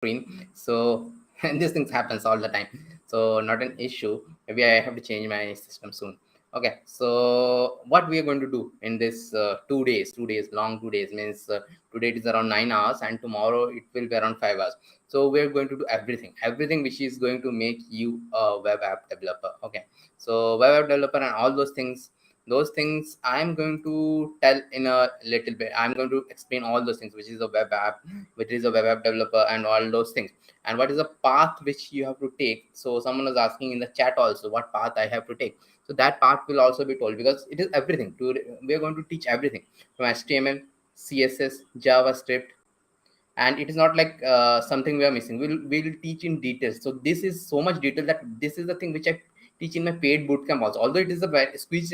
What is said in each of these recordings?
screen. So and these things happens all the time. So not an issue. Maybe I have to change my system soon. Okay, so what we are going to do in this 2 days, long 2 days means today it is around 9 hours and tomorrow it will be around 5 hours. So we're going to do everything which is going to make you a web app developer. Okay, so web app developer and all those things I'm going to tell in a little bit. I'm going to explain all those things, which is a web app, which is a web app developer, and all those things, and what is the path which you have to take. So someone was asking in the chat also what path I have to take. So that part will also be told, because it is everything. We are going to teach everything from HTML, CSS, JavaScript, and it is not like something we are missing. We'll teach in details. So this is so much detail that this is the thing which I teach in my paid bootcamp also. Although it is squeezed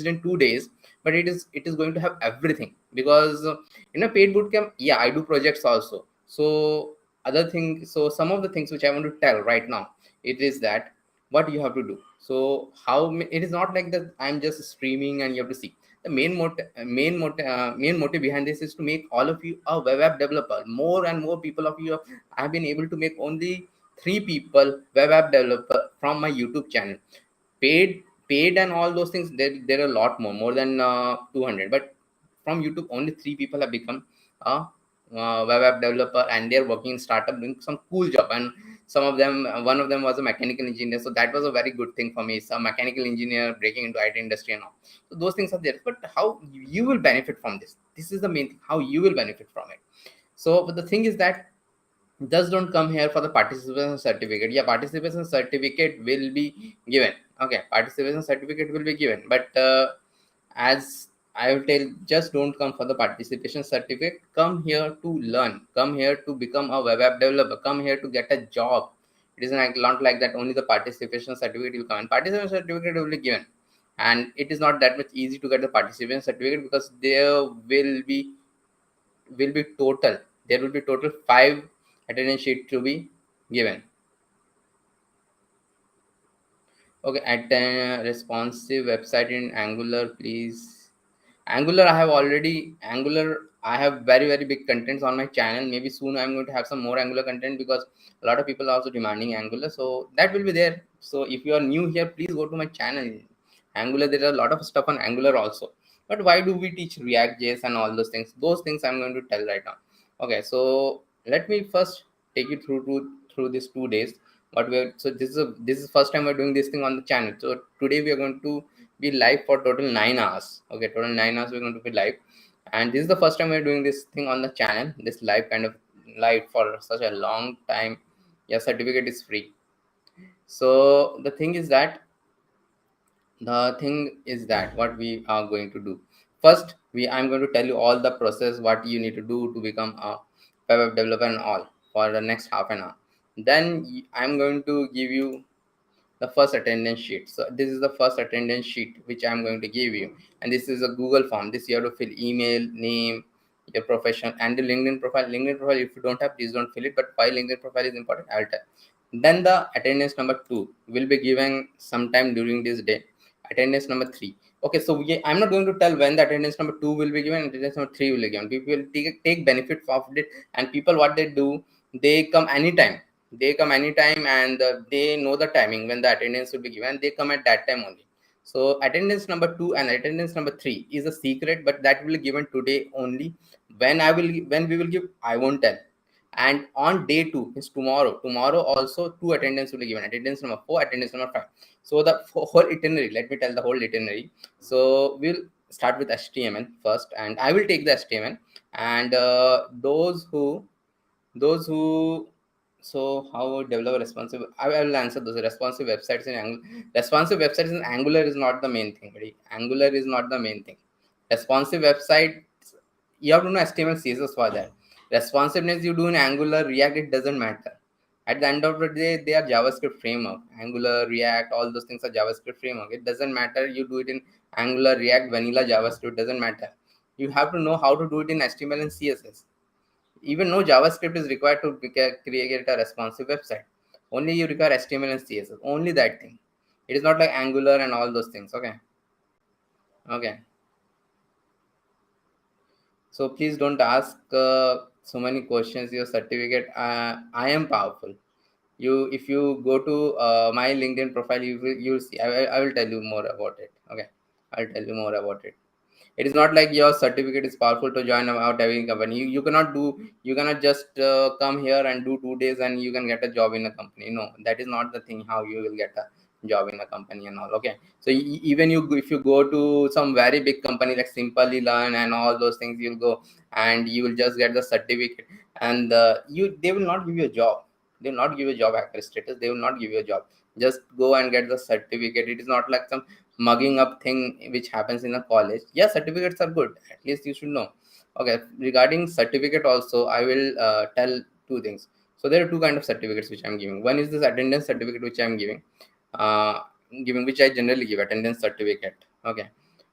in 2 days, but it is going to have everything, because in a paid bootcamp, yeah, I do projects also. So some of the things which I want to tell right now, it is that what you have to do. So it is not like that I'm just streaming and you have to see. The main motive behind this is to make all of you a web app developer. More and more people of you have been able to make only 3 people web app developer from my YouTube channel. Paid and all those things, there are a lot more than 200, but from YouTube only 3 people have become a web app developer, and they're working in startup doing some cool job. And some of them, one of them was a mechanical engineer, so that was a very good thing for me. Some mechanical engineer breaking into IT industry and all. So those things are there, but how you will benefit from this is the main thing, how you will benefit from it. So but the thing is that just don't come here for the participation certificate. Yeah, participation certificate will be given. Okay, participation certificate will be given, but as I will tell, just don't come for the participation certificate. Come here to learn. Come here to become a web app developer. Come here to get a job. It is not like that only the participation certificate will come. And participation certificate will be given, and it is not that much easy to get the participation certificate, because there will be total. There will be total 5 attendance sheet to be given. Okay, at responsive website in Angular, please. Angular, I have very big contents on my channel. Maybe soon I'm going to have some more Angular content, because a lot of people are also demanding Angular. So that will be there. So if you are new here, please go to my channel. Angular, there are a lot of stuff on Angular also. But why do we teach ReactJS and all those things? Those things I'm going to tell right now. Okay, so let me first take you through these 2 days. What we are, so this is first time we're doing this thing on the channel. So today we are going to be live for total 9 hours. Okay, total 9 hours we're going to be live, and this is the first time we're doing this thing on the channel, this live kind of live for such a long time. Your certificate is free. So the thing is that what we are going to do first, I'm going to tell you all the process what you need to do to become a web developer and all for the next half an hour. Then I'm going to give you the first attendance sheet. So this is the first attendance sheet which I'm going to give you, and this is a Google form. This you have to fill email, name, your profession, and the LinkedIn profile. If you don't have, please don't fill it, but why LinkedIn profile is important, I'll tell. Then the attendance number 2 will be given sometime during this day. Attendance number 3. Okay, so I'm not going to tell when the attendance number 2 will be given. Attendance number 3 will be given. People will take benefit of it, and people what they do, they come anytime. And they know the timing when the attendance will be given. They come at that time only. So attendance number 2 and attendance number 3 is a secret, but that will be given today only. When we will give, I won't tell. And on day 2 is tomorrow also 2 attendance will be given. Attendance number 4, attendance number 5. So the whole itinerary, let me tell the whole itinerary. So we'll start with HTML first, and I will take the HTML. And those who so how develop responsive, I will answer those responsive websites in Angular. Responsive websites in Angular is not the main thing, buddy. Angular is not the main thing. Responsive website, you have to know HTML, CSS for that. Responsiveness you do in Angular, React, it doesn't matter. At the end of the day, they are JavaScript framework. Angular, React, all those things are JavaScript framework. It doesn't matter you do it in Angular, React, vanilla JavaScript, doesn't matter. You have to know how to do it in HTML and CSS. Even no JavaScript is required to create a responsive website. Only you require HTML and CSS. Only that thing. It is not like Angular and all those things. Okay. Okay. So please don't ask So many questions. Your certificate. I am powerful. If you go to my LinkedIn profile, you'll see. I will tell you more about it. Okay, I'll tell you more about it. It is not like your certificate is powerful to join about every company. You cannot just come here and do 2 days and you can get a job in a company. No, that is not the thing how you will get a job in a company and all. Okay, so even if you go to some very big company like Simply Learn and all those things, you'll go and you will just get the certificate, and they will not give you a job. They will not give you a job hacker status. They will not give you a job. Just go and get the certificate. It is not like some mugging up thing which happens in a college. Yeah, certificates are good, at least you should know. Okay, regarding certificate also, I will tell two things. So there are two kind of certificates which I'm giving. One is this attendance certificate which I'm uh, giving, which I generally give, attendance certificate. Okay,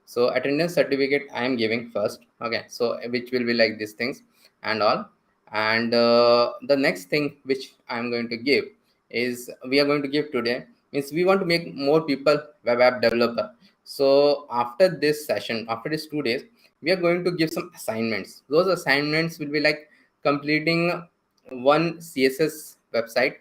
so attendance certificate I am giving first. Okay, so which will be like these things and all. And the next thing which I'm going to give is, we are going to give today, means we want to make more people web app developer. So after this session, after these 2 days, we are going to give some assignments. Those assignments will be like completing one CSS website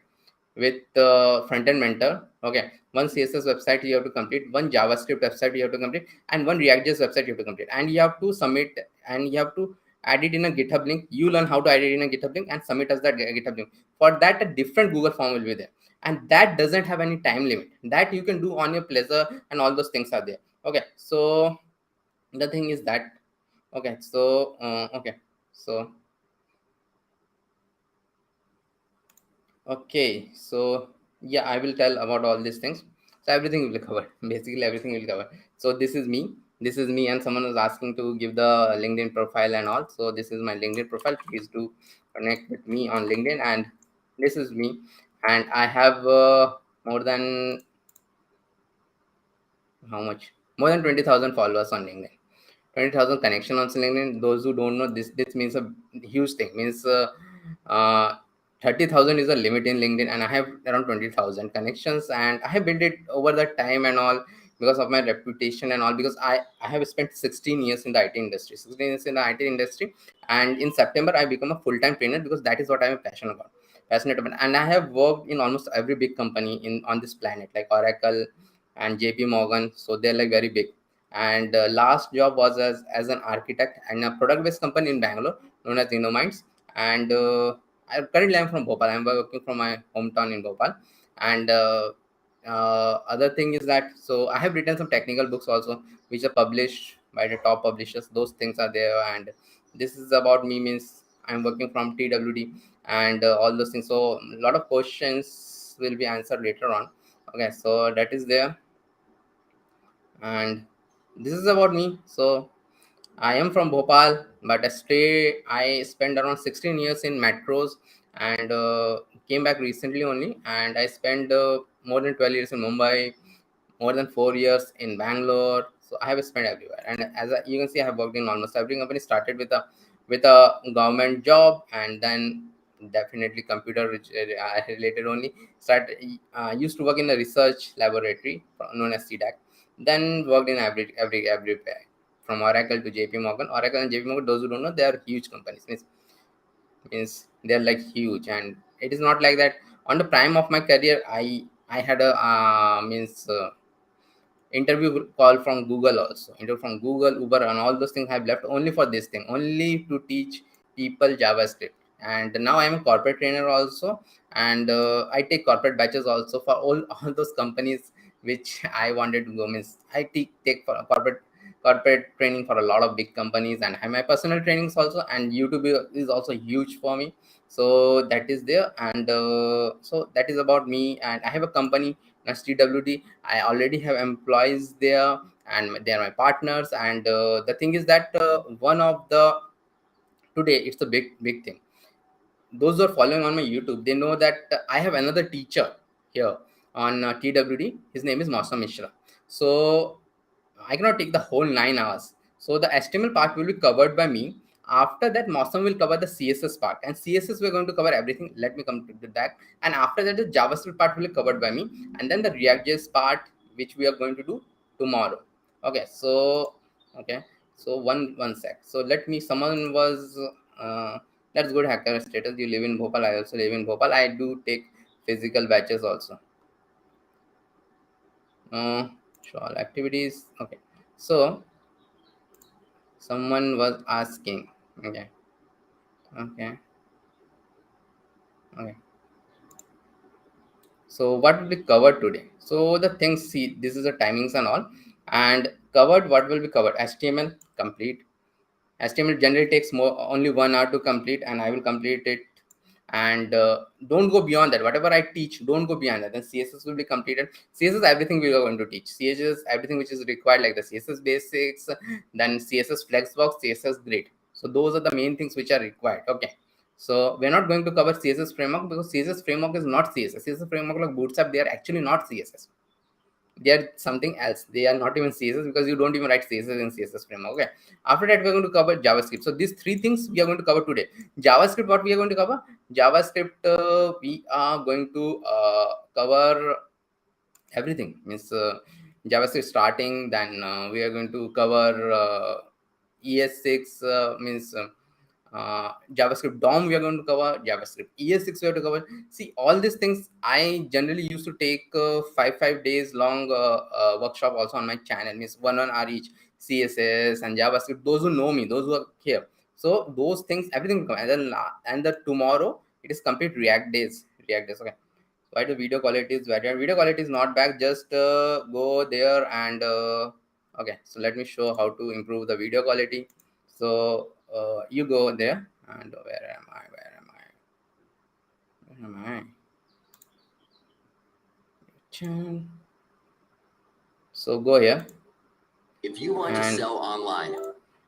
with front end mentor. Okay, one CSS website you have to complete, one JavaScript website you have to complete, and one ReactJS website you have to complete, and you have to submit, and you have to add it in a GitHub link. You learn how to add it in a GitHub link and submit as that GitHub link. For that, a different Google form will be there, and that doesn't have any time limit. That you can do on your pleasure, and all those things are there. Okay, so the thing is that, okay, so so okay, so yeah, I will tell about all these things. So everything will be covered. Basically, everything will cover. So this is me. This is me, and someone was asking to give the LinkedIn profile and all. So this is my LinkedIn profile. Please do connect with me on LinkedIn. And this is me, and I have more than, how much? More than 20,000 followers on LinkedIn. 20,000 connection on LinkedIn. Those who don't know, this means a huge thing. Means uh, 30,000 is a limit in LinkedIn, and I have around 20,000 connections, and I have built it over the time and all, because of my reputation and all. Because I have spent 16 years in the IT industry, 16 years in the IT industry, and in September I become a full-time trainer, because that is what I'm passionate about. And I have worked in almost every big company in on this planet, like Oracle and JP Morgan. So they're like very big. And last job was as an architect in a product based company in Bangalore known as InnoMinds. And currently I'm from Bhopal. I'm working from my hometown in Bhopal. And other thing is that, so I have written some technical books also, which are published by the top publishers. Those things are there. And this is about me, means I'm working from TWD and all those things. So a lot of questions will be answered later on. Okay, so that is there. And this is about me. So I am from Bhopal, but I spent around 16 years in metros, and came back recently only. And I spent more than 12 years in Mumbai, more than 4 years in Bangalore. So I have spent everywhere. And you can see, I have worked in almost every company. Started with a government job, and then definitely computer related only. Used to work in a research laboratory known as CDAC. Then worked in everywhere, from Oracle to JP Morgan. Oracle and JP Morgan, those who don't know, they are huge companies. Means they're like huge, and it is not like that. On the prime of my career, I had a interview call from Google also. Interview from Google, Uber, and all those things. I've left only for this thing, only to teach people JavaScript. And now I'm a corporate trainer also, and I take corporate batches also for all those companies which I wanted to go. Means I take for corporate training for a lot of big companies, and have my personal trainings also. And YouTube is also huge for me. So that is there. And so that is about me. And I have a company as TWD. I already have employees there, and they are my partners. And the thing is that one of the today, it's a big thing. Those who are following on my YouTube, they know that I have another teacher here on TWD. His name is Mausam Mishra. So I cannot take the whole 9 hours. So the HTML part will be covered by me. After that, Mausam will cover the CSS part, and CSS we're going to cover everything. Let me come to that. And after that, the JavaScript part will be covered by me, and then the ReactJS part, which we are going to do tomorrow. Okay, so okay, so one sec. So let me. Someone was That's good. Hacker status. You live in Bhopal. I also live in Bhopal. I do take physical batches also. Show all activities. Okay. So someone was asking. Okay. Okay. Okay. So what will be covered today? So the things, see, this is the timings and all, and covered, what will be covered? HTML complete. HTML generally takes more only 1 hour to complete, and I will complete it. And don't go beyond that. Whatever I teach, don't go beyond that. Then CSS will be completed. CSS, everything we are going to teach. CSS, everything which is required, like the CSS basics, then CSS flexbox, CSS grid. So those are the main things which are required. Okay. So we're not going to cover CSS framework, because CSS framework is not CSS. CSS framework like Bootstrap, they are actually not CSS. They are something else. They are not even CSS, because you don't even write CSS in CSS framework. Okay. After that, we're going to cover JavaScript. So these three things we are going to cover today. JavaScript, what we are going to cover? JavaScript, we are going to cover everything. Means JavaScript starting. Then we are going to cover ES6, means JavaScript DOM we are going to cover, JavaScript ES6 we have to cover. See, all these things I generally used to take 5 days long workshop also on my channel, means 1 hour each. CSS and JavaScript, those who know me, those who are here. So those things, everything will come. And then and the tomorrow it is complete React days. React days. Okay. Why the video quality is better? Video quality is not back. Just go there and okay. So let me show how to improve the video quality. So you go there, and where am I? Where am I? Where am I? So go here. If you want to sell online,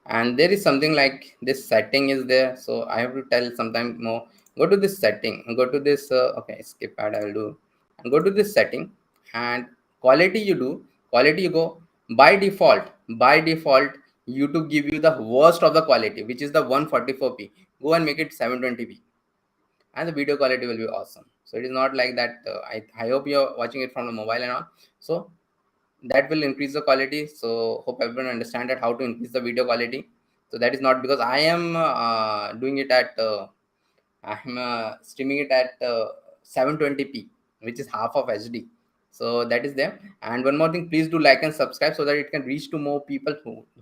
and there is something like this setting is there. So I have to tell sometime more. Go to this setting. Go to this. Okay, skip ad. I will do. And go to this setting, and quality you do. Quality you go by default. By default, YouTube give you the worst of the quality, which is the 144p. Go and make it 720p, and the video quality will be awesome. So it is not like that. I hope you're watching it from the mobile and all. So that will increase the quality. So hope everyone understand that how to increase the video quality. So that is not because I am doing it at I'm streaming it at 720p, which is half of HD. So that is there. And one more thing, please do like and subscribe so that it can reach to more people.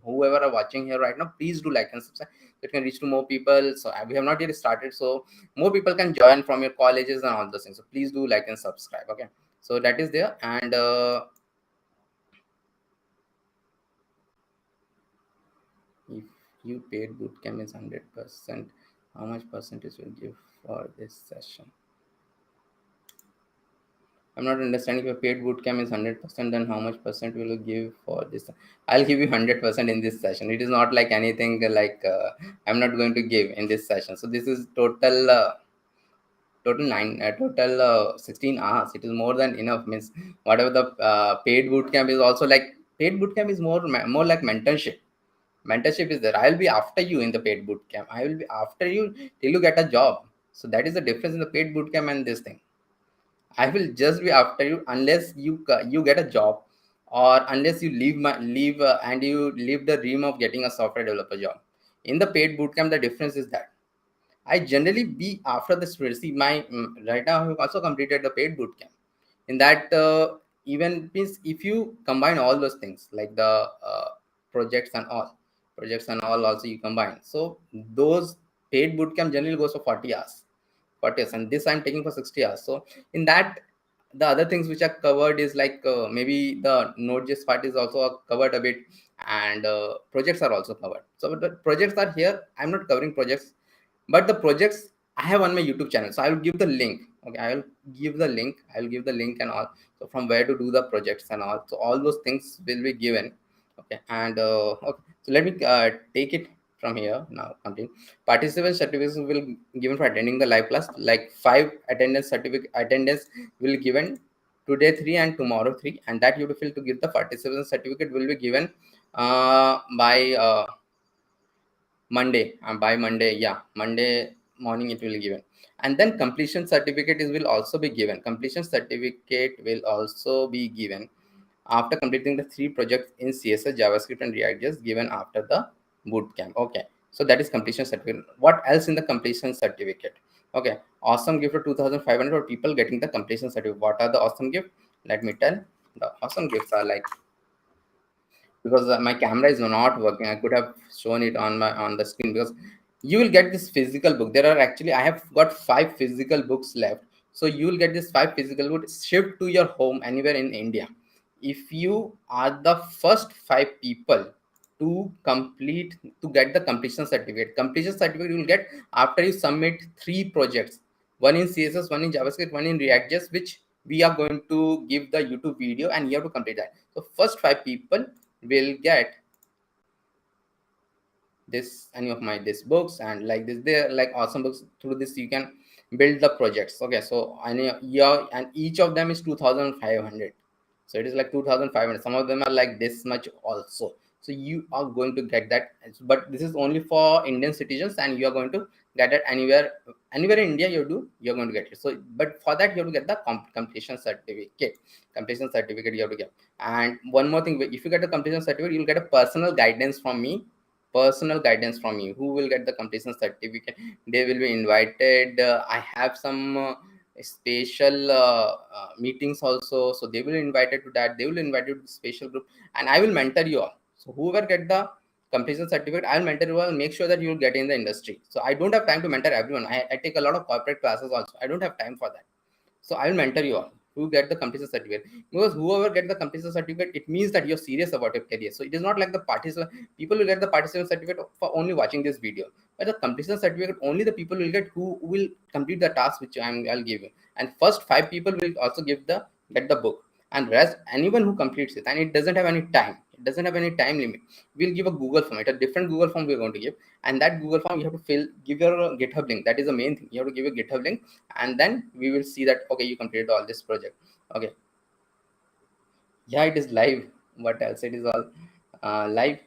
Whoever are watching here right now, please do like and subscribe so it can reach to more people. So we have not yet started, so more people can join from your colleges and all those things. So please do like and subscribe. Okay. So that is there. And if you paid bootcamp is 100%, how much percentage will give for this session? I'm not understanding. If your paid bootcamp is 100%, then how much percent will you give for this? I'll give you 100% in this session. It is not like anything like I'm not going to give in this session. So this is total total 16 hours. It is more than enough. Means whatever the paid bootcamp is also like, paid bootcamp is more like mentorship. Mentorship is there. I will be after you in the paid bootcamp. I will be after you till you get a job. So that is the difference in the paid bootcamp and this thing. I will just be after you unless you get a job, or unless you leave and you leave the dream of getting a software developer job. In the paid bootcamp, the difference is that I generally be after the sprint. See, right now I have also completed the paid bootcamp. In that, even means if you combine all those things like the projects and all, also you combine. So those paid bootcamp generally goes for 40 hours. 40 hours, and this I'm taking for 60 hours. So in that, the other things which are covered is like maybe the Node.js part is also covered a bit, and projects are also covered. So the projects are here. I'm not covering projects, but the projects I have on my YouTube channel. So I will give the link. Okay, I will give the link. I will give the link and all. So from where to do the projects and all. So all those things will be given. Okay, and okay. So let me take it from here now. Continue. Participant certificates will given for attending the live class. Like 5 attendance will given today 3 and tomorrow 3, and that you will fill to give the participant certificate will be given by Monday. By Monday, yeah, Monday morning it will be given. And then completion certificate will also be given. Completion certificate will also be given after completing the 3 projects in CSS, JavaScript, and ReactJS given after the bootcamp. Okay. So that is completion certificate. What else in the completion certificate? Okay, awesome gift for 2,500 people getting the completion certificate. What are the awesome gift? Let me tell. The awesome gifts are like, because my camera is not working, I could have shown it on the screen, because you will get this physical book. There are actually, I have got 5 physical books left. So you will get this 5 physical books shipped to your home anywhere in India if you are the first 5 people to complete, to get the completion certificate. Completion certificate you will get after you submit 3 projects, one in CSS, one in JavaScript, one in ReactJS, which we are going to give the YouTube video, and you have to complete that. So first 5 people will get this, any of my this books, and like this, they're like awesome books. Through this you can build the projects. Okay, so any year, and each of them is 2,500. So it is like 2,500. Some of them are like this much also. So you are going to get that, but this is only for Indian citizens, and you are going to get it anywhere in India. You're going to get it. So but for that you have to get the completion certificate. Completion certificate you have to get. And one more thing, if you get the completion certificate, you'll get a personal guidance from me. Personal guidance from you. Who will get the completion certificate? They will be invited. I have some special meetings also, so they will invited to that. They will invite you to the special group, and I will mentor you all. So whoever get the completion certificate, I will mentor you all, make sure that you will get in the industry. So I don't have time to mentor everyone. I take a lot of corporate classes also. I don't have time for that. So I will mentor you all who get the completion certificate, because whoever get the completion certificate, it means that you're serious about your career. So it is not like the participant people will get the participant certificate for only watching this video, but the completion certificate only the people will get who will complete the task which I'll give you. And first 5 people will also get the book, and rest anyone who completes it. And it doesn't have any time. It doesn't have any time limit. We'll give a Google form. It's a different Google form we're going to give, and that Google form you have to give your GitHub link. That is the main thing. You have to give a GitHub link, and then we will see that okay, you completed all this project. Okay, yeah, it is live. What else? It is all live.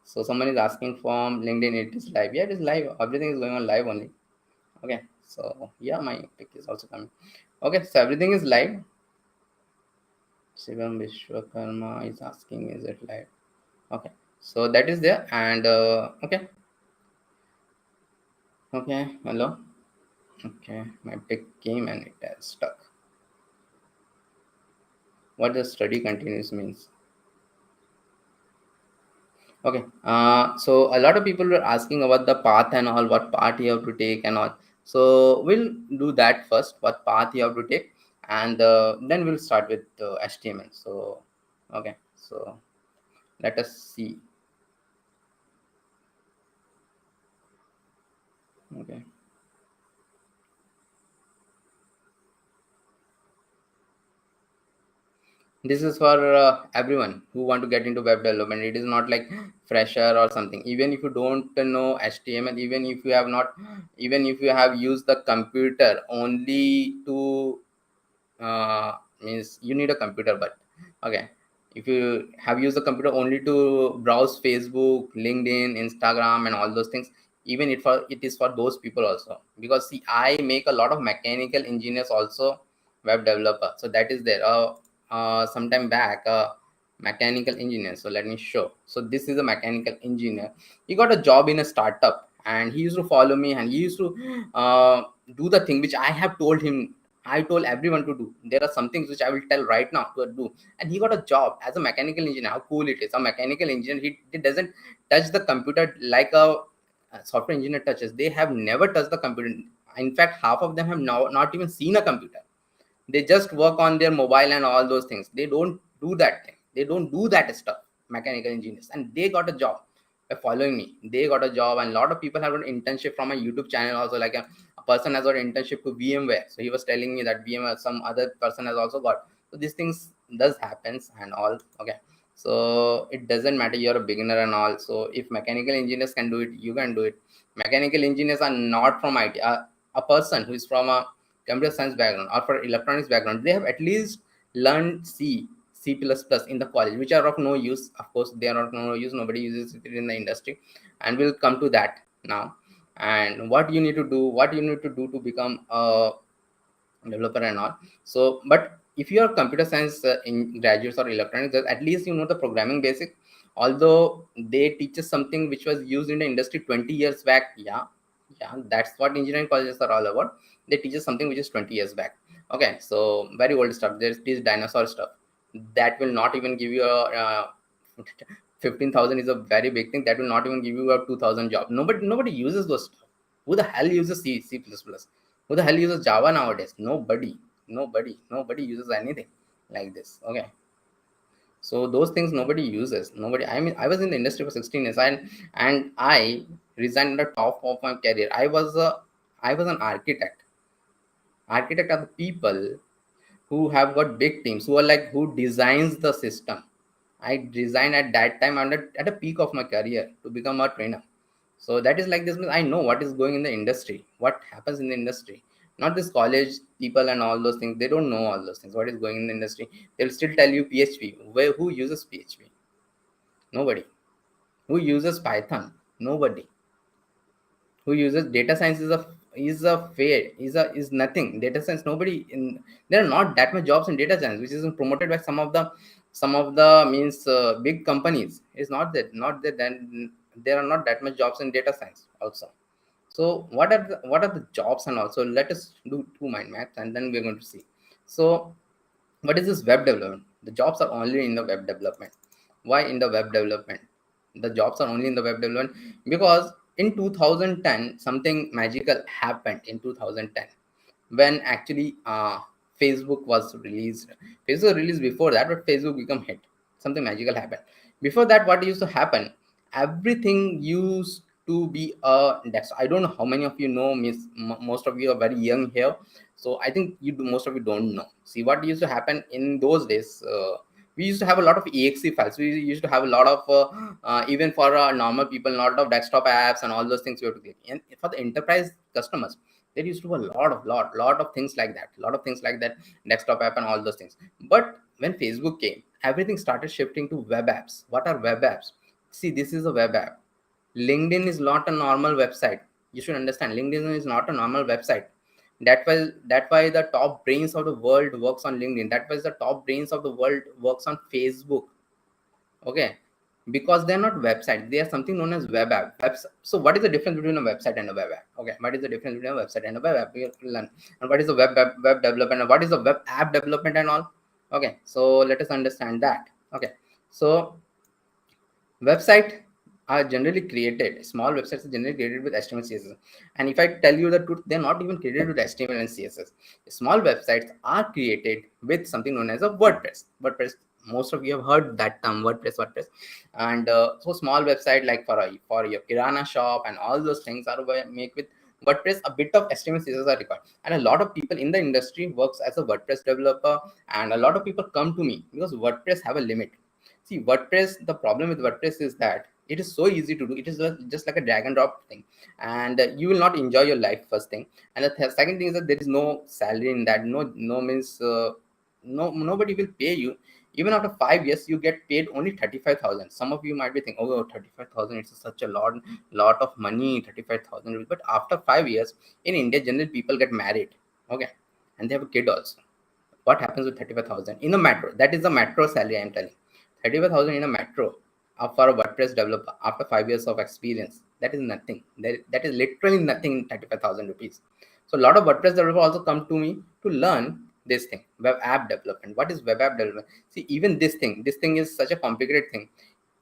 So someone is asking from LinkedIn, it is live. Yeah, it is live. Everything is going on live only. Okay, so yeah, my pic is also coming. Okay, so everything is live. Shivam Vishwakarma is asking, is it live? Okay, so that is there. And okay, hello. Okay, my pic came and it has stuck. What does study continues means? Okay, so a lot of people were asking about the path and all, what path you have to take and all. So we'll do that first, what path you have to take, and then we'll start with HTML. So okay, so let us see. Okay. This is for everyone who want to get into web development. It is not like fresher or something. Even if you don't know HTML, even if you have used the computer only to means you need a computer, but okay, if you have used the computer only to browse Facebook, LinkedIn, Instagram, and all those things, even it is for those people also. Because see, I make a lot of mechanical engineers also web developer. So that is there. Sometime back, mechanical engineer. So let me show. So this is a mechanical engineer. He got a job in a startup, and he used to follow me, and he used to do the thing which I have told him. I told everyone to do. There are some things which I will tell right now to do. And he got a job as a mechanical engineer. How cool it is. A mechanical engineer, he doesn't touch the computer like a software engineer touches. They have never touched the computer. In fact, half of them have not even seen a computer. They just work on their mobile and all those things. They don't do that thing. They don't do that stuff. Mechanical engineers, and they got a job by following me. They got a job, and a lot of people have an internship from a YouTube channel also. Like a person has got an internship to VMware. So he was telling me that VMware, some other person has also got. So these things does happens and all. Okay, so it doesn't matter you're a beginner and all. So if mechanical engineers can do it, you can do it. Mechanical engineers are not from IT. A person who is from a computer science background or for electronics background, they have at least learned C++ in the college, which are of no use. Of course, they are of no use. Nobody uses it in the industry, and we'll come to that now. And what you need to do to become a developer and all. So, but if you are computer science in graduates or electronics, at least you know the programming basic. although they teach us something which was used in the industry 20 years back. Yeah, that's what engineering colleges are all about. They teach us something which is 20 years back. Okay, so very old stuff. There's this dinosaur stuff that will not even give you a 15,000 is a very big thing. That will not even give you a 2,000 job. Nobody uses those stuff. Who the hell uses C++? Who the hell uses Java nowadays? Nobody uses anything like this. Okay, so those things nobody uses. Nobody. I mean, I was in the industry for 16 years, and I resigned at the top of my career. I was an architect. Architect are the people who have got big teams, who are like who designs the system. I resigned at that time at a peak of my career to become a trainer. So that is like this means I know what is going in the industry, what happens in the industry. Not this college people and all those things. They don't know all those things. What is going in the industry? They'll still tell you PHP. Who uses PHP? Nobody. Who uses Python? Nobody. Who uses data science is nothing. Data science, nobody in there are not that much jobs in data science, which is promoted by some of the means big companies. It's not that then there are not that much jobs in data science also. So what are the jobs? And also let us do two mind maps and then we're going to see. So what is this web development? The jobs are only in the web development. Why in the web development? The jobs are only in the web development because in 2010 something magical happened in 2010 when actually Facebook was released. Facebook released before that, but Facebook become hit. Something magical happened. Before that, what used to happen? Everything used to be a desktop. I don't know how many of you know. Miss, most of you are very young here, so I think you do. Most of you don't know. See what used to happen in those days. We used to have a lot of exe files. We used to have a lot of even for normal people, a lot of desktop apps and all those things we have to click. And for the enterprise customers, there used to be a lot of things like that, desktop app and all those things. But when Facebook came, everything started shifting to web apps. What are web apps? See, this is a web app. LinkedIn is not a normal website. You should understand, LinkedIn is not a normal website. That why the top brains of the world works on LinkedIn. That why the top brains of the world works on Facebook. Okay, because they're not websites, they are something known as web app. So what is the difference between a website and a web app? Okay, what is the difference between a website and a web app? We'll learn. And what is the web development and what is the web app development and all. Okay, so let us understand that. Okay, so website are generally created, small websites are generally created with HTML CSS. And if I tell you the truth, they're not even created with HTML and CSS. Small websites are created with something known as a WordPress. Most of you have heard that term, WordPress. And so small website like for your kirana shop and all those things are made with WordPress. A bit of HTML CSS are required, and a lot of people in the industry works as a WordPress developer. And a lot of people come to me because WordPress have a limit. See, WordPress, the problem with WordPress is that it is so easy to do. It is just like a drag and drop thing, and you will not enjoy your life, first thing. And the second thing is that there is no salary in that. No means nobody will pay you. Even after 5 years, you get paid only 35,000. Some of you might be thinking, oh, 35,000, it's such a lot of money, 35,000. But after 5 years, in India, generally people get married, okay, and they have a kid also. What happens with 35,000 in a metro? That is the metro salary I am telling. 35,000 in a metro for a WordPress developer after 5 years of experience. That is nothing. That is literally nothing in 35,000 rupees. So a lot of WordPress developers also come to me to learn this thing, web app development. What is web app development? See, even this thing is such a complicated thing.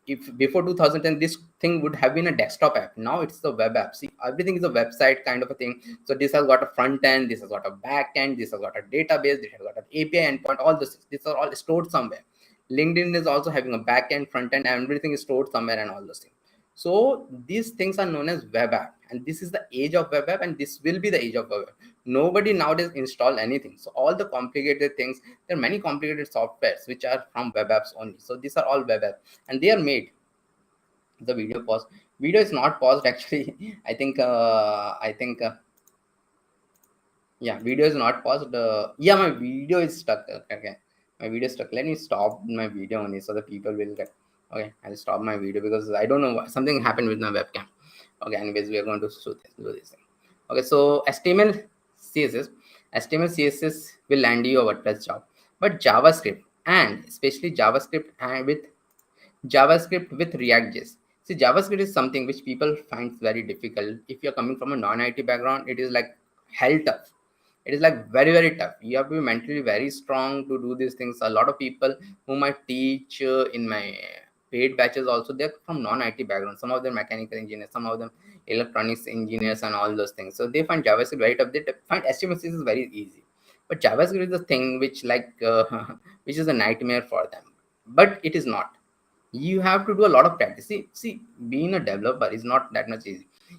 If before 2010 this thing would have been a desktop app, now it's the web app. See, everything is a website kind of a thing. So this has got a front end, this has got a back end, this has got a database, this has got an API endpoint. All this, these are all stored somewhere. LinkedIn is also having a back end, front end, and everything is stored somewhere and all those things. So these things are known as web app, and this is the age of web app, and this will be the age of web app. Nobody nowadays install anything. So all the complicated things, there are many complicated softwares which are from web apps only. So these are all web apps, and they are made. The video pause. Video is not paused actually. I think. Yeah, video is not paused. Yeah, my video is stuck. Okay, my video is stuck. Let me stop my video only so the people will get. Okay, I'll stop my video because I don't know what, something happened with my webcam. Okay, anyways, we are going to do this thing. Okay, so HTML CSS will land you a WordPress job, but JavaScript, and especially JavaScript and with JavaScript with ReactJS. See, JavaScript is something which people find very difficult. If you're coming from a non-IT background, it is like hell tough. It is like very, very tough. You have to be mentally very strong to do these things. A lot of people whom I teach in my paid batches also, they're from non-IT background. Some of them mechanical engineers, some of them electronics engineers and all those things. So they find JavaScript very tough. They find HTML is very easy. But JavaScript is the thing which which is a nightmare for them. But it is not. You have to do a lot of practice. See, being a developer is not that much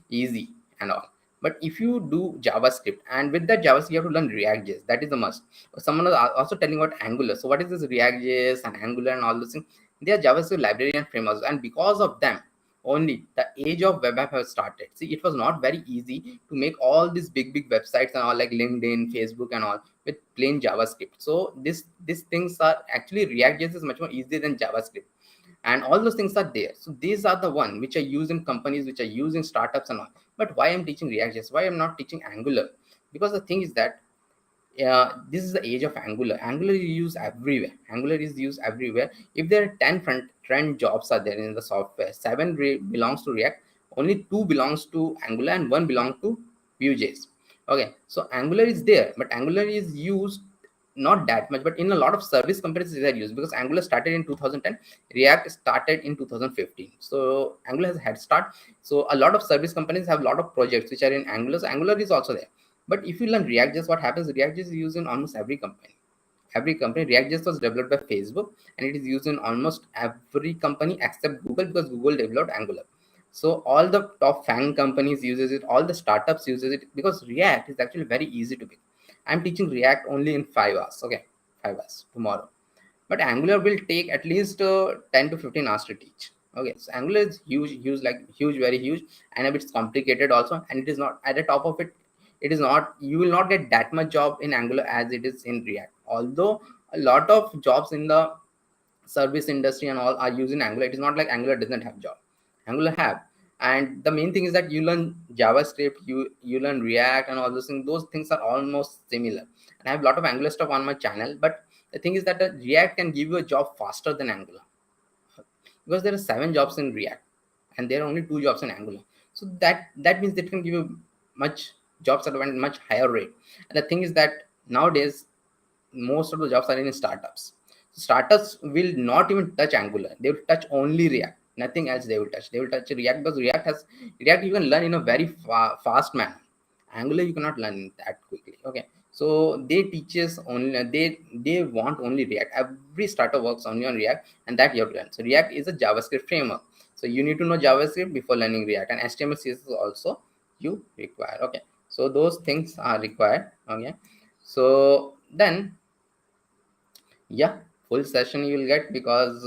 easy and all. But if you do JavaScript, and with that JavaScript, you have to learn ReactJS. That is the must. Someone was also telling about Angular. So what is this ReactJS and Angular and all those things? They are JavaScript library and frameworks, and because of them, only the age of web app has started. See, it was not very easy to make all these big websites and all like LinkedIn, Facebook, and all with plain JavaScript. So these things are actually ReactJS is much more easier than JavaScript, and all those things are there. So these are the one which are used in companies, which are used in startups and all. But why I'm teaching ReactJS, why I'm not teaching Angular? Because the thing is that this is the age of Angular is used everywhere. Angular is used everywhere. If there are 10 front end jobs are there in the software, 7 belongs to React, only 2 belongs to Angular, and 1 belongs to Vue.js. Okay, so Angular is there, but Angular is used not that much, but in a lot of service companies they are used, because Angular started in 2010, React started in 2015. So Angular has a head start. So a lot of service companies have a lot of projects which are in Angular. So Angular is also there. But if you learn ReactJS, what happens? ReactJS is used in almost every company. Every company. ReactJS was developed by Facebook, and it is used in almost every company except Google, because Google developed Angular. So all the top FANG companies uses it. All the startups uses it, because React is actually very easy to build. I'm teaching React only in 5 hours. Okay, 5 hours tomorrow. But Angular will take at least 10 to 15 hours to teach. Okay, so Angular is huge, like huge, very huge, and a bit complicated also. And it is not at the top of it. It is not. You will not get that much job in Angular as it is in React. Although a lot of jobs in the service industry and all are using Angular, it is not like Angular doesn't have job. Angular have. And the main thing is that you learn JavaScript, you learn React and all those things. Those things are almost similar. And I have a lot of Angular stuff on my channel, but the thing is that the React can give you a job faster than Angular, because there are 7 jobs in React and there are only 2 jobs in Angular. So that means it can give you much jobs at a much higher rate. And the thing is that nowadays most of the jobs are in startups. Startups will not even touch Angular. They will touch only React. Nothing else they will touch. They will touch React, because React you can learn in a very fast manner. Angular you cannot learn that quickly. Okay, so they teaches only, they want only React. Every startup works only on React, and that you have to learn. So React is a JavaScript framework. So you need to know JavaScript before learning React, and HTML CSS also you require. Okay, so those things are required. Okay, so then yeah, full session you will get, because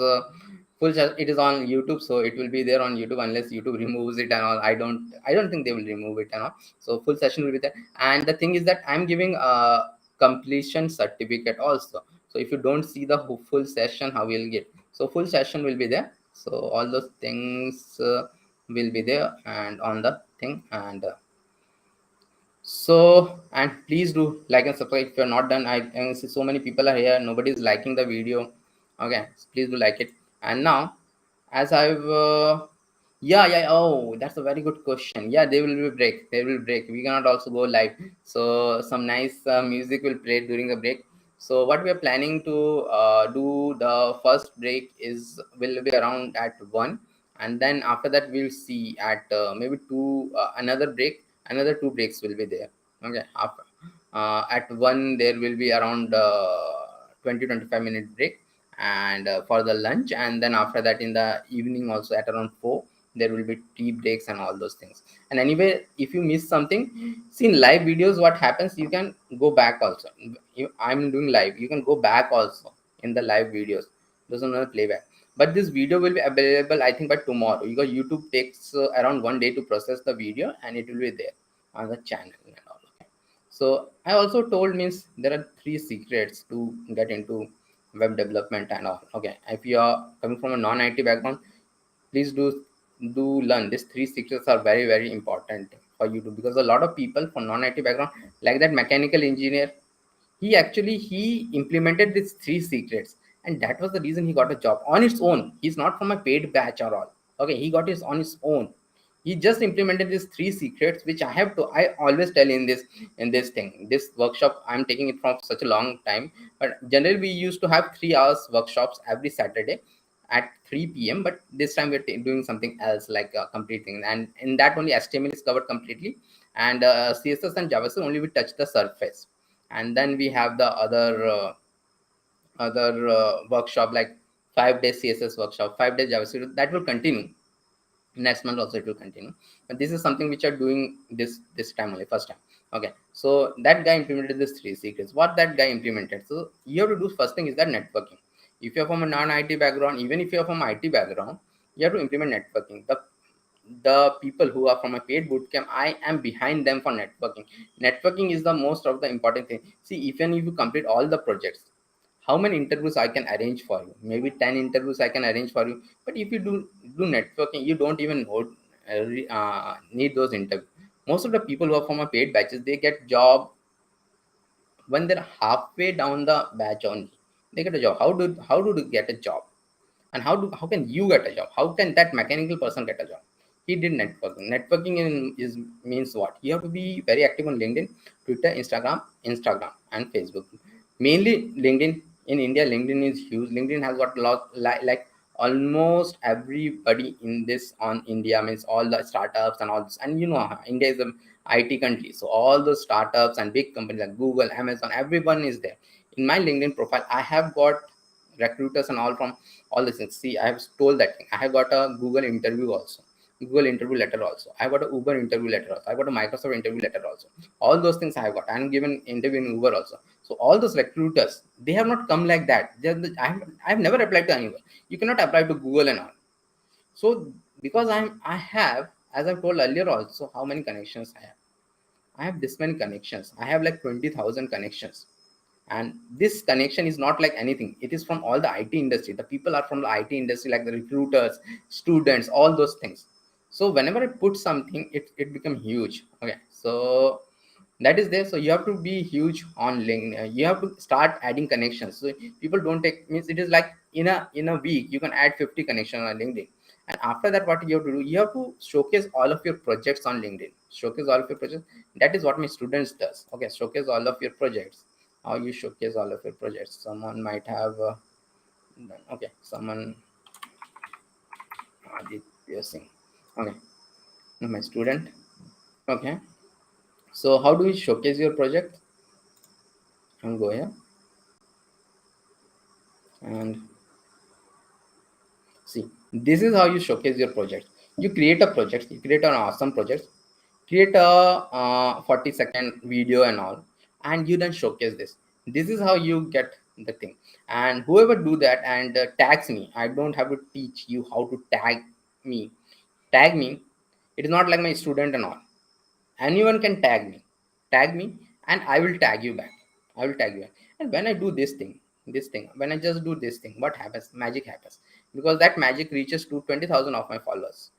it is on YouTube, so it will be there on YouTube unless YouTube removes it and all. I don't think they will remove it and all. So full session will be there. And the thing is that I'm giving a completion certificate also. So if you don't see the full session, how will get? So full session will be there. So all those things will be there and on the thing. And so, and please do like and subscribe if you're not done. I see so many people are here, nobody is liking the video. Okay, so please do like it. And now, as I've yeah, oh, that's a very good question. Yeah, they will break, we cannot also go live. So some nice music will play during the break. So what we are planning to do, the first break will be around at 1, and then after that we'll see at maybe 2, another 2 breaks will be there. Okay, after at 1 there will be around 20-25 minute break, and for the lunch. And then after that in the evening also at around 4 there will be tea breaks and all those things. And anyway, if you miss something, see in live videos what happens, you can go back also. I'm doing live, you can go back also in the live videos. Those are not playback. But this video will be available I think by tomorrow, because YouTube takes around 1 day to process the video, and it will be there on the channel and all. Okay, so I also told, means there are 3 secrets to get into web development and all. Okay, if you are coming from a non-IT background, please do learn these 3 secrets are very important for you to, because a lot of people from non-IT background, like that mechanical engineer, he implemented these 3 secrets, and that was the reason he got a job on its own. He's not from a paid batch or all. Okay, he got his on his own. He just implemented these 3 secrets, which I always tell in this thing, this workshop. I'm taking it from such a long time, but generally we used to have 3 hours workshops every Saturday at 3 p.m. But this time we're doing something else, like a complete thing, and in that only HTML is covered completely, and CSS and JavaScript only we touch the surface. And then we have the other workshop, like 5 days CSS workshop, 5 days JavaScript, that will continue. Next month also it will continue, but this is something which are doing this time only, first time. Okay, so that guy implemented this 3 secrets. What that guy implemented, so you have to do first thing is that networking. If you're from a non-IT background, even if you're from IT background, you have to implement networking. The people who are from a paid bootcamp, I am behind them for networking. Networking is the most of the important thing. See, even if you complete all the projects, how many interviews I can arrange for you? Maybe 10 interviews I can arrange for you. But if you do networking, you don't even need those interviews. Most of the people who are from a paid batches, they get job when they're halfway down the batch only. They get a job. How do they get a job? And how can you get a job? How can that mechanical person get a job? He did networking. Networking is means what? You have to be very active on LinkedIn, Twitter, Instagram and Facebook. Mainly LinkedIn. In India, LinkedIn is huge. LinkedIn has got a lot, like almost everybody in this on India, means all the startups and all this. And India is a IT country, so all the startups and big companies like Google, Amazon, everyone is there. In my LinkedIn profile, I have got recruiters and all from all these things. See, I have told that thing. I have got a Google interview also, Google interview letter also. I got a Uber interview letter also. I got a Microsoft interview letter also. All those things I have got. I'm given interview in Uber also. So all those recruiters, they have not come like that. I've never applied to anyone. You cannot apply to Google and all. So because I have, as I've told earlier also, how many connections I have. I have this many connections. I have like 20,000 connections. And this connection is not like anything. It is from all the IT industry. The people are from the IT industry, like the recruiters, students, all those things. So whenever I put something, it becomes huge. Okay, so that is there. So you have to be huge on LinkedIn. You have to start adding connections. So people don't take, means it is like in a week you can add 50 connections on LinkedIn. And after that, what you have to do, you have to showcase all of your projects on LinkedIn. Showcase all of your projects. That is what my students does. Okay, showcase all of your projects. How you showcase all of your projects? Someone might have okay, someone Aditya Singh. Okay, my student. Okay, so how do you showcase your project? And go here and see, this is how you showcase your project. You create a project, you create an awesome project, create a 40-second video and all, and you then showcase this. This is how you get the thing. And whoever do that and tags me, I don't have to teach you how to me tag me. It is not like my student and all. Anyone can tag me, and I will tag you back. I will tag you back. And when I do this thing, when I just do this thing, what happens? Magic happens, because that magic reaches to 20,000 of my followers.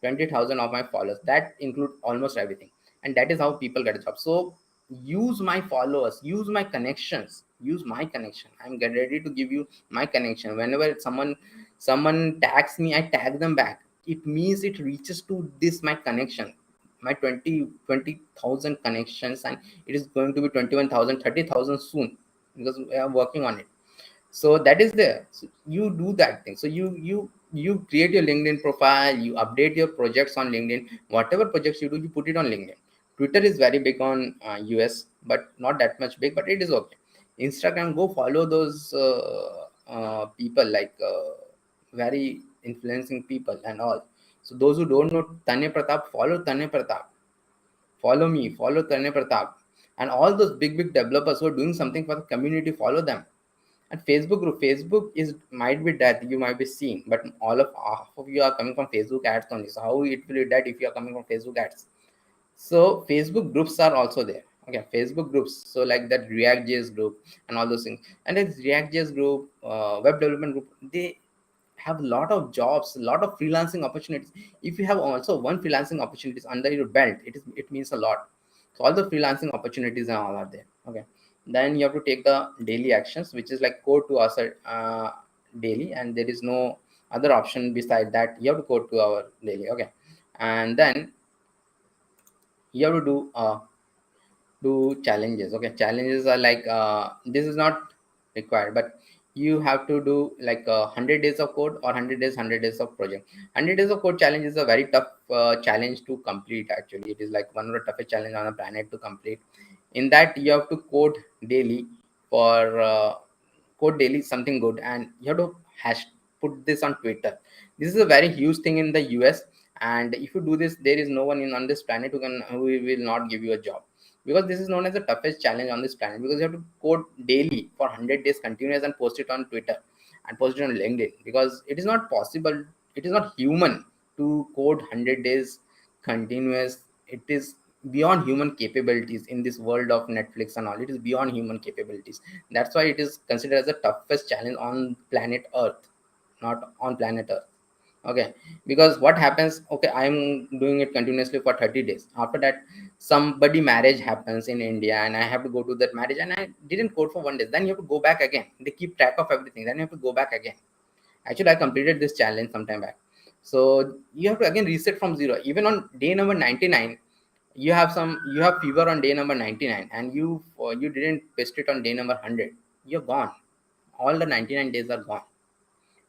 20,000 of my followers, that include almost everything. And that is how people get a job. So use my followers, use my connections, use my connection. I'm ready to give you my connection. Whenever someone tags me, I tag them back. It means it reaches to this my connection, my 20,000 connections, and it is going to be 21,000, 30,000 soon, because we are working on it. So that is there. So you do that thing. So you create your LinkedIn profile, you update your projects on LinkedIn. Whatever projects you do, you put it on LinkedIn. Twitter is very big on US, but not that much big, but it is okay. Instagram, go follow those people, like very influencing people and all. So those who don't know Tanya Pratap, follow Tanya Pratap. Follow me, follow Tanya Pratap. And all those big developers who are doing something for the community, follow them. And Facebook group, Facebook is might be that you might be seeing, but half of you are coming from Facebook ads only. So how it will be that if you are coming from Facebook ads? So Facebook groups are also there. Okay, Facebook groups. So like that ReactJS group and all those things. And then ReactJS group, web development group, they have a lot of jobs, a lot of freelancing opportunities. If you have also one freelancing opportunities under your belt, it means a lot. So all the freelancing opportunities and all are there. Okay. Then you have to take the daily actions, which is like code to us daily, and there is no other option beside that. You have to code to our daily. Okay, and then you have to do challenges. Okay, challenges are like this is not required, but you have to do like 100 days of code, or 100 days of project. 100 days of code challenge is a very tough challenge to complete. Actually, it is like one of the toughest challenge on the planet to complete. In that, you have to for code daily something good, and you have to hash put this on Twitter. This is a very huge thing in the US, and if you do this, there is no one on this planet who will not give you a job, because this is known as the toughest challenge on this planet, because you have to code daily for 100 days continuous and post it on Twitter and post it on LinkedIn, because it is not possible, it is not human to code 100 days continuous. It is beyond human capabilities in this world of Netflix and all. It is beyond human capabilities. That's why it is considered as the toughest challenge on planet Earth, not on planet Earth. Okay, because what happens, okay, I'm doing it continuously for 30 days. After that, somebody marriage happens in India, and I have to go to that marriage, and I didn't code for 1 day. Then you have to go back again. They keep track of everything. Then you have to go back again. Actually, I completed this challenge sometime back. So you have to again reset from zero. Even on day number 99, you have fever on day number 99, and you didn't paste it on day number 100. You're gone. All the 99 days are gone.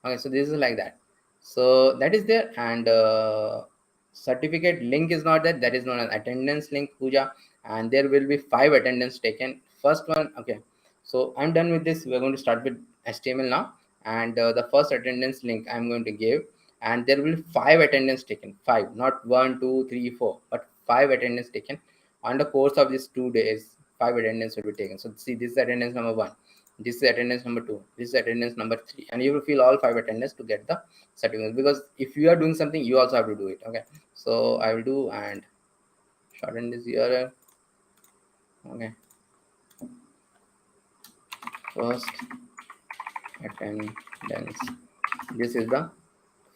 Okay, so this is like that. So that is there, and certificate link is not there. That is known as attendance link, Puja, and there will be 5 attendance taken. First one, okay. So I'm done with this. We're going to start with HTML now, and the first attendance link I'm going to give, and there will be 5 attendance taken. 5, not 1, 2, 3, 4, but 5 attendance taken on the course of these 2 days. 5 attendance will be taken. So see, this is attendance number 1. This is attendance number 2, this is attendance number 3, and you will fill all 5 attendance to get the certificate, because if you are doing something, you also have to do it. Okay, so I will do and shorten this URL. Okay, first attendance, this is the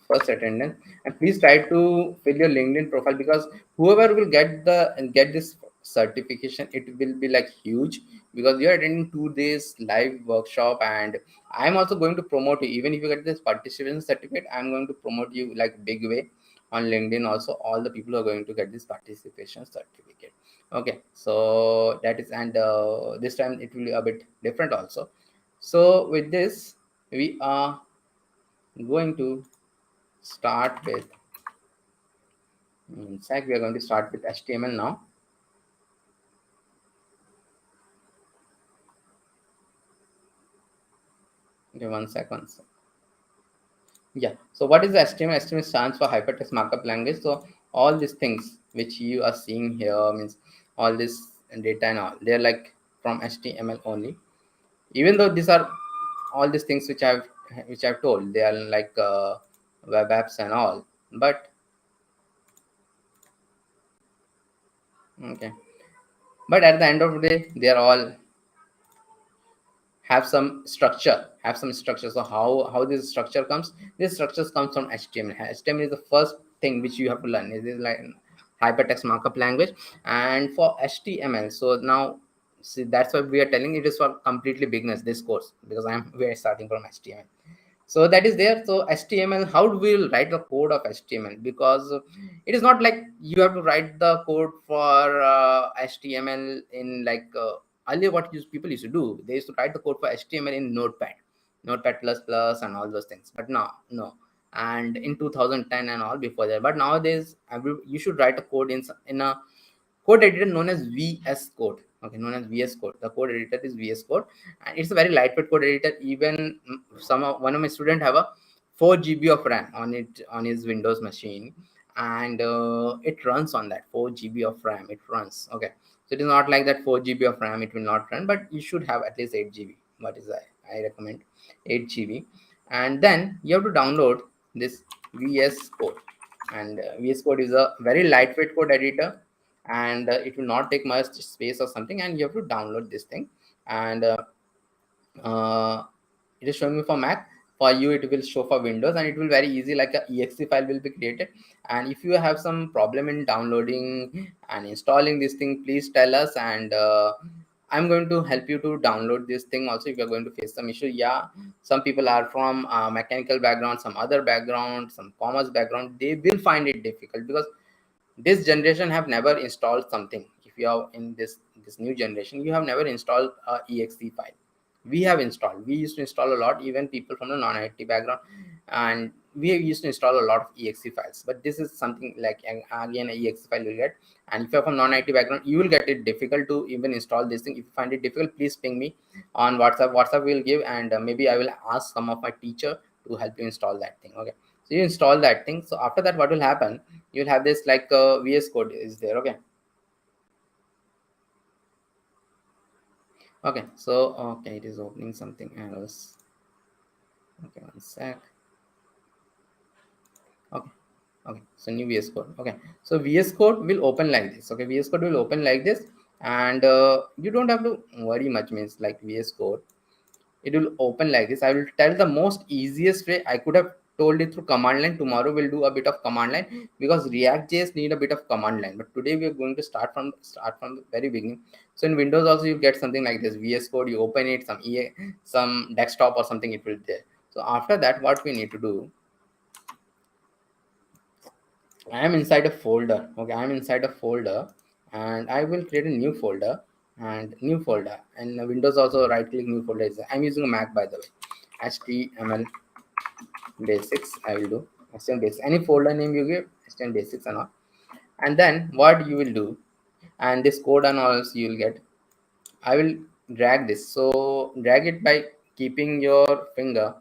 first attendance, and please try to fill your LinkedIn profile, because whoever will get this certification, it will be like huge, because you're attending 2 days live workshop, and I'm also going to promote you. Even if you get this participation certificate, I'm going to promote you like big way on LinkedIn. Also, all the people are going to get this participation certificate. Okay, so that is, and this time it will be a bit different also. So with this, we are going to start with, in fact, we are going to start with HTML now. Okay, 1 second. Yeah, so what is the HTML? HTML stands for hypertext markup language. So all these things which you are seeing here means all this data and all, they're like from HTML only. Even though these are all these things which I've told, they are like web apps and all, but okay, but at the end of the day, they are all have some structure. So how this structure comes, this structure comes from HTML. HTML is the first thing which you have to learn. It is like hypertext markup language. And for HTML, so now see, that's why we are telling it is for completely beginners, this course, because we are starting from HTML. So that is there. So HTML, how do we write the code of HTML? Because it is not like you have to write the code for HTML in like earlier what people used to do. They used to write the code for HTML in Notepad plus plus and all those things. But now, no. And in 2010 and all before that. But nowadays, you should write a code in a code editor known as VS Code. Okay, known as VS Code. The code editor is VS Code, and it's a very lightweight code editor. Even one of my students have a 4 GB of RAM on his Windows machine, and it runs on that 4 GB of RAM. It runs. Okay, so it is not like that 4 GB of RAM it will not run, but you should have at least 8 GB. What is that? I recommend 8 GB, and then you have to download this VS Code. And VS Code is a very lightweight code editor, and it will not take much space or something, and you have to download this thing. And uh, it is showing me for Mac. For you, it will show for Windows, and it will very easy, like a exe file will be created. And if you have some problem in downloading and installing this thing, please tell us, and I'm going to help you to download this thing also if you're going to face some issue. Yeah, some people are from mechanical background, some other background, some commerce background. They will find it difficult because this generation have never installed something. If you are in this new generation, you have never installed a exe file. We have installed, we used to install a lot, even people from the non-IT background, and we used to install a lot of exe files. But this is something like, again, a exe file you get. And if you're from non-IT background, you will get it difficult to even install this thing. If you find it difficult, please ping me on whatsapp will give, and maybe I will ask some of my teacher to help you install that thing. Okay, so you install that thing. So after that, what will happen, you'll have this like VS Code is there. Okay, so okay, it is opening something else. Okay, one sec. Okay, okay, so new VS Code. Okay, so VS Code will open like this. Okay, VS Code will open like this, and you don't have to worry much. Means like VS Code, it will open like this. I will tell the most easiest way. I could have told it through command line. Tomorrow we'll do a bit of command line because React.js need a bit of command line. But today we are going to start from the very beginning. So in Windows also you get something like this VS Code. You open it, some desktop or something, it will there. So after that, what we need to do, I am inside a folder. Okay, I am inside a folder, and I will create a new folder, and Windows also right click new folder. I'm using a Mac, by the way. HTML basics. I will do HTML basics. Any folder name you give, HTML basics and all. And then what you will do, and this code and all you will get. I will drag this. So drag it by keeping your finger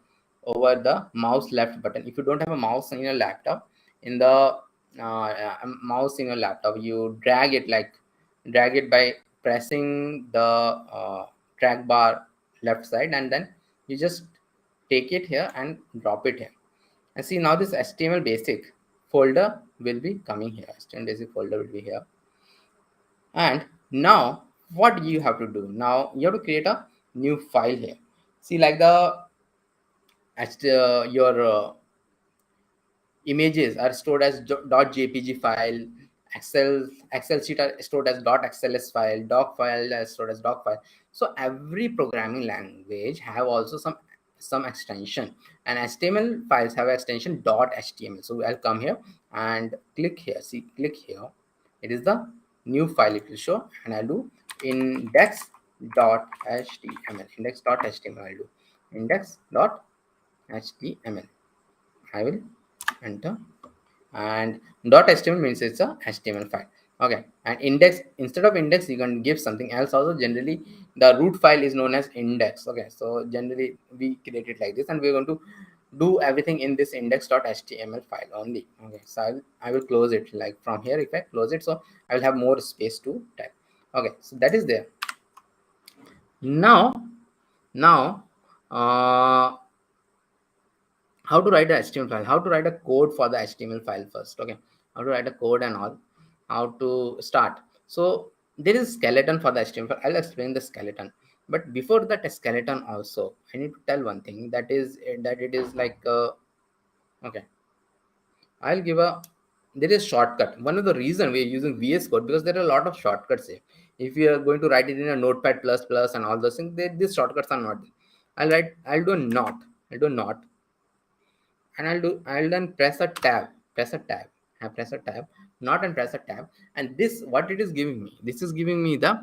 over the mouse left button. If you don't have a mouse in your laptop, in the mouse in your laptop, you drag it by pressing the track bar left side, and then you just take it here and drop it here. And see, now this HTML basic folder will be coming here. HTML basic folder will be here. And now what you have to do, now you have to create a new file here. See, like your images are stored as .jpg file, excel sheet are stored as .xls file, doc file is stored as doc file. So every programming language have also some extension, and HTML files have extension .html. So I'll come here and click here. See, click here, it is the new file it will show, and I'll do index.html. I'll do index.html. I will enter, and .html means it's a HTML file. Okay, and index, instead of index you can give something else also. Generally the root file is known as index. Okay, so generally we create it like this, and we're going to do everything in this index.html file only. Okay, so I will close it like from here. If I close it, so I will have more space to type. Okay, so that is there. Now how to write a HTML file, how to write a code for the HTML file first. Okay, how to write a code and all, how to start. So there is skeleton for the HTML file. I'll explain the skeleton, but before that skeleton also I need to tell one thing, that is that it is like okay, I'll give a, there is shortcut. One of the reason we are using VS Code, because there are a lot of shortcuts here. If you are going to write it in a Notepad plus plus and all those things, these shortcuts are not there. I'll do not, and I'll then press a tab, I press a tab, not and press a tab. And this, what it is giving me, this is giving me the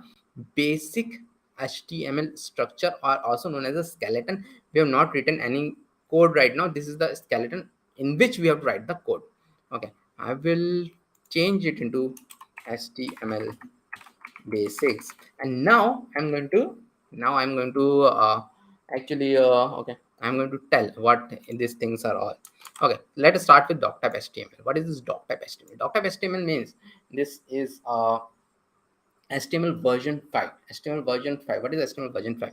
basic HTML structure, or also known as a skeleton. We have not written any code right now. This is the skeleton in which we have to write the code. Okay, I will change it into HTML basics, and now I'm going to actually okay, I'm going to tell what these things are all. Okay, let us start with doctype HTML. What is this doctype HTML? Doctype HTML means this is HTML version 5. HTML version 5. What is HTML version 5?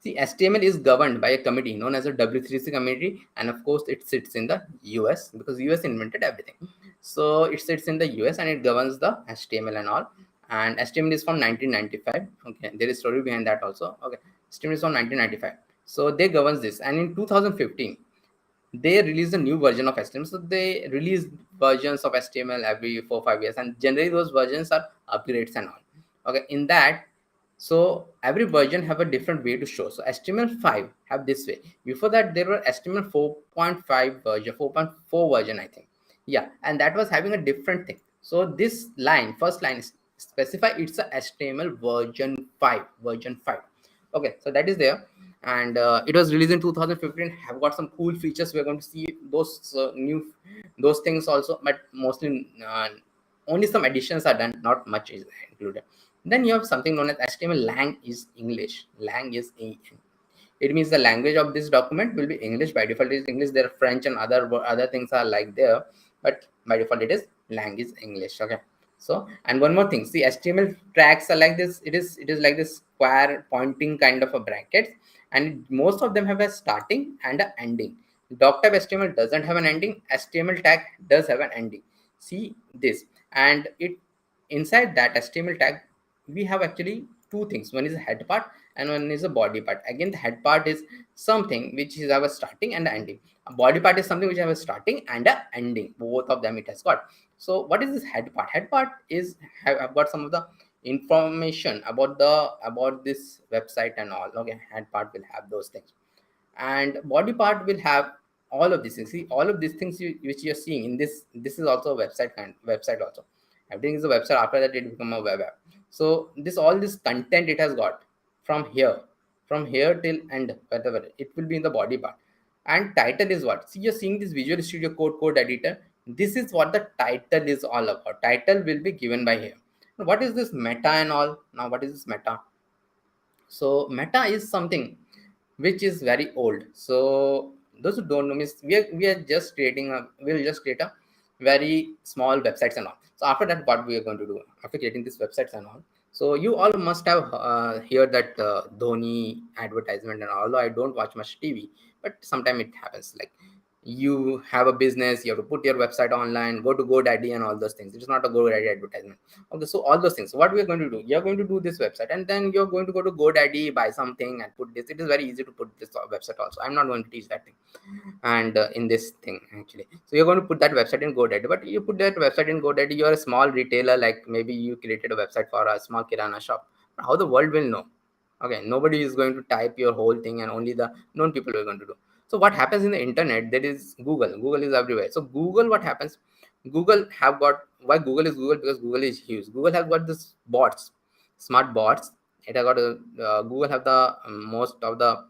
See, HTML is governed by a committee known as a W3C committee, and of course, it sits in the US because US invented everything. So it sits in the US and it governs the HTML and all. And HTML is from 1995. Okay, there is story behind that also. Okay, HTML is from 1995. So they governs this, and in 2015 they released a new version of HTML. So they release versions of HTML every 4-5 years, and generally those versions are upgrades and all. Okay, in that So every version have a different way to show. So HTML5 have this way. Before that, there were HTML 4.5 version, 4.4 version, I think. Yeah, and that was having a different thing. So this line, first line, is specify it's a HTML version 5, version 5. Okay, so that is there, and it was released in 2015. Have got some cool features. We're going to see those those things also, but mostly only some additions are done. Not much is included. Then you have something known as HTML lang is English. Lang is it means the language of this document will be English. By default it is English. There are French and other things are like there, but by default it is lang is English. Okay. So, and one more thing, see, HTML tags are like this. It is like this square pointing kind of a bracket, and most of them have a starting and a ending. Doc type HTML doesn't have an ending. HTML tag does have an ending. See this, and it inside that HTML tag we have actually two things. One is a head part and one is a body part. Again, the head part is something which is our starting and the ending. A body part is something which have a starting and a ending. Both of them it has got. So what is this head part? Head part is I've got some of the information about this website and all. Okay, head part will have those things, and body part will have all of these things. See, all of these things which you're seeing in this is also a website also. Everything is a website. After that it become a web app. So all this content it has got from here till end, whatever it will be in the body part. And title is what? See, you're seeing this Visual Studio Code editor. This is what the title is all about. Title will be given by here. What is this meta and all? Now what is this meta? So meta is something which is very old. So those who don't know, means we are just creating we'll just create a very small websites and all. So after that, what we are going to do after creating these websites and all, so you all must have heard that Dhoni advertisement and all. Although I don't watch much TV, but sometimes it happens. Like, you have a business, you have to put your website online, go to GoDaddy and all those things. It is not a GoDaddy advertisement. Okay, so all those things. So what we are going to do? You are going to do this website, and then you're going to go to GoDaddy, buy something, and put this. It is very easy to put this website also. I'm not going to teach that thing, and in this thing actually. So you're going to put that website in GoDaddy, but you put that website in GoDaddy. You're a small retailer, like maybe you created a website for a small kirana shop. How the world will know? Okay, nobody is going to type your whole thing, and only the known people are going to do. So what happens in the internet? There is Google is everywhere. So Google, what happens? Google have got, why Google is Google? Because Google is huge. Google have got this bots, smart bots. It has got a Google have the most of the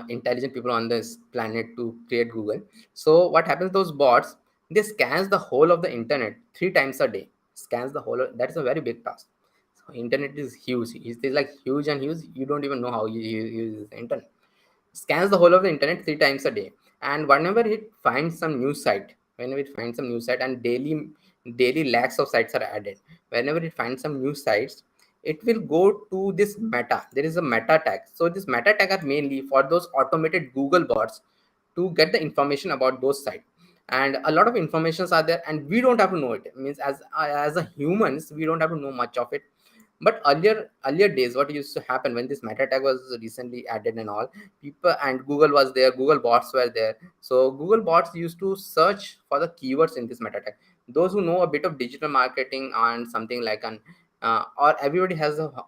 intelligent people on this planet to create Google. So what happens? Those bots, they scans the whole of the internet 3 times a day. Scans the whole. That is a very big task. So internet is huge. It is like huge and huge. You don't even know how you use the internet. Scans the whole of the internet 3 times a day, and whenever it finds some new site, and daily lakhs of sites are added. Whenever it finds some new sites, it will go to this meta. There is a meta tag. So this meta tag are mainly for those automated Google bots to get the information about those sites. And a lot of informations are there, and we don't have to know it. It means as a humans, we don't have to know much of it. But earlier days, what used to happen when this meta tag was recently added and all, people and Google was there, Google bots were there. So Google bots used to search for the keywords in this meta tag. Those who know a bit of digital marketing and something like an or everybody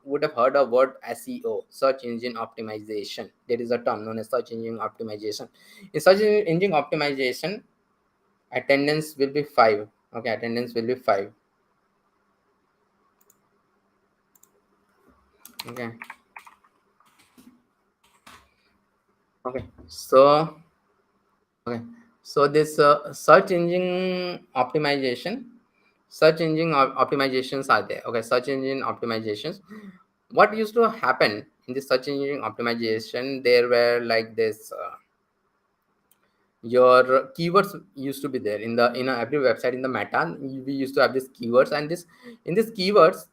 would have heard of word SEO, search engine optimization. There is a term known as search engine optimization. In search engine optimization, attendance will be 5. Okay, attendance will be 5. Okay. Okay. So this search engine optimizations are there. Okay, search engine optimizations. What used to happen in the search engine optimization? There were like this. Your keywords used to be there in every website in the meta. We used to have these keywords, and this keywords,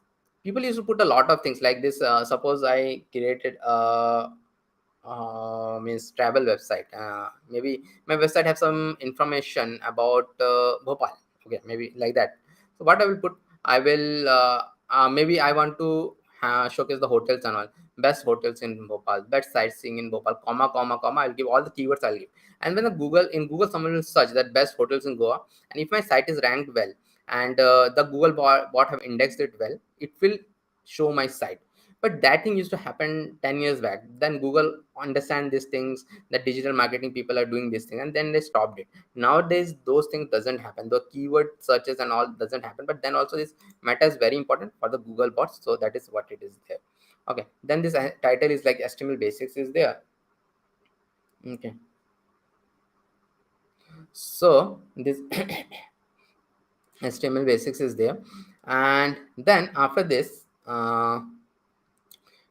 people used to put a lot of things like this. Suppose I created a means travel website. Maybe my website have some information about Bhopal. Okay, maybe like that. So what I will put, I will maybe I want to showcase the hotels and all, best hotels in Bhopal, best sightseeing in Bhopal, comma comma comma. I'll give all the keywords. I'll give, and when Google someone will search that best hotels in Goa, and if my site is ranked well, and the Google bot have indexed it well, it will show my site. But that thing used to happen 10 years back. Then Google understand these things, that digital marketing people are doing this thing, and then they stopped it. Nowadays those things doesn't happen, the keyword searches and all doesn't happen. But then also this meta is very important for the Google bots, so that is what it is there. Okay, then this title is like HTML basics is there. Okay, so this HTML basics is there, and then after this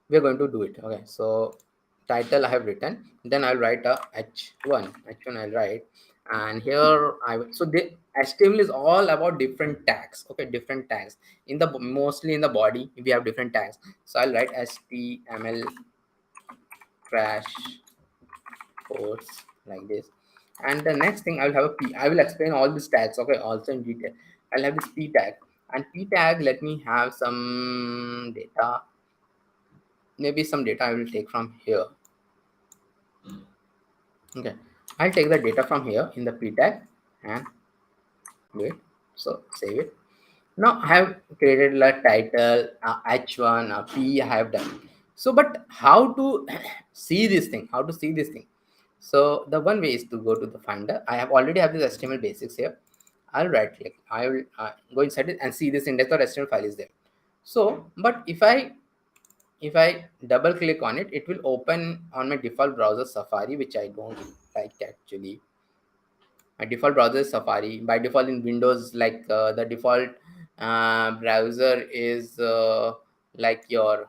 we are going to do it. Okay, so title I have written, then I'll write a h1 I'll write, and here so the HTML is all about different tags. Okay, different tags in the mostly in the body we have different tags. So I'll write HTML crash course like this, and the next thing I'll have a p. I will explain all these tags, okay, also in detail. I'll have this p tag, and p tag, let me have some data, maybe some data I will take from here. Okay, I'll take the data from here in the p tag and wait. So save it. Now I have created a title, h1, p I have done. So but how to see this thing, how to see this thing? So the one way is to go to the finder. I have already have this HTML basics here. I'll right click, I will go inside it and see this index or HTML file is there. So but if I double click on it, it will open on my default browser Safari, which I don't like actually. My default browser is Safari. By default in Windows, like the default browser is like your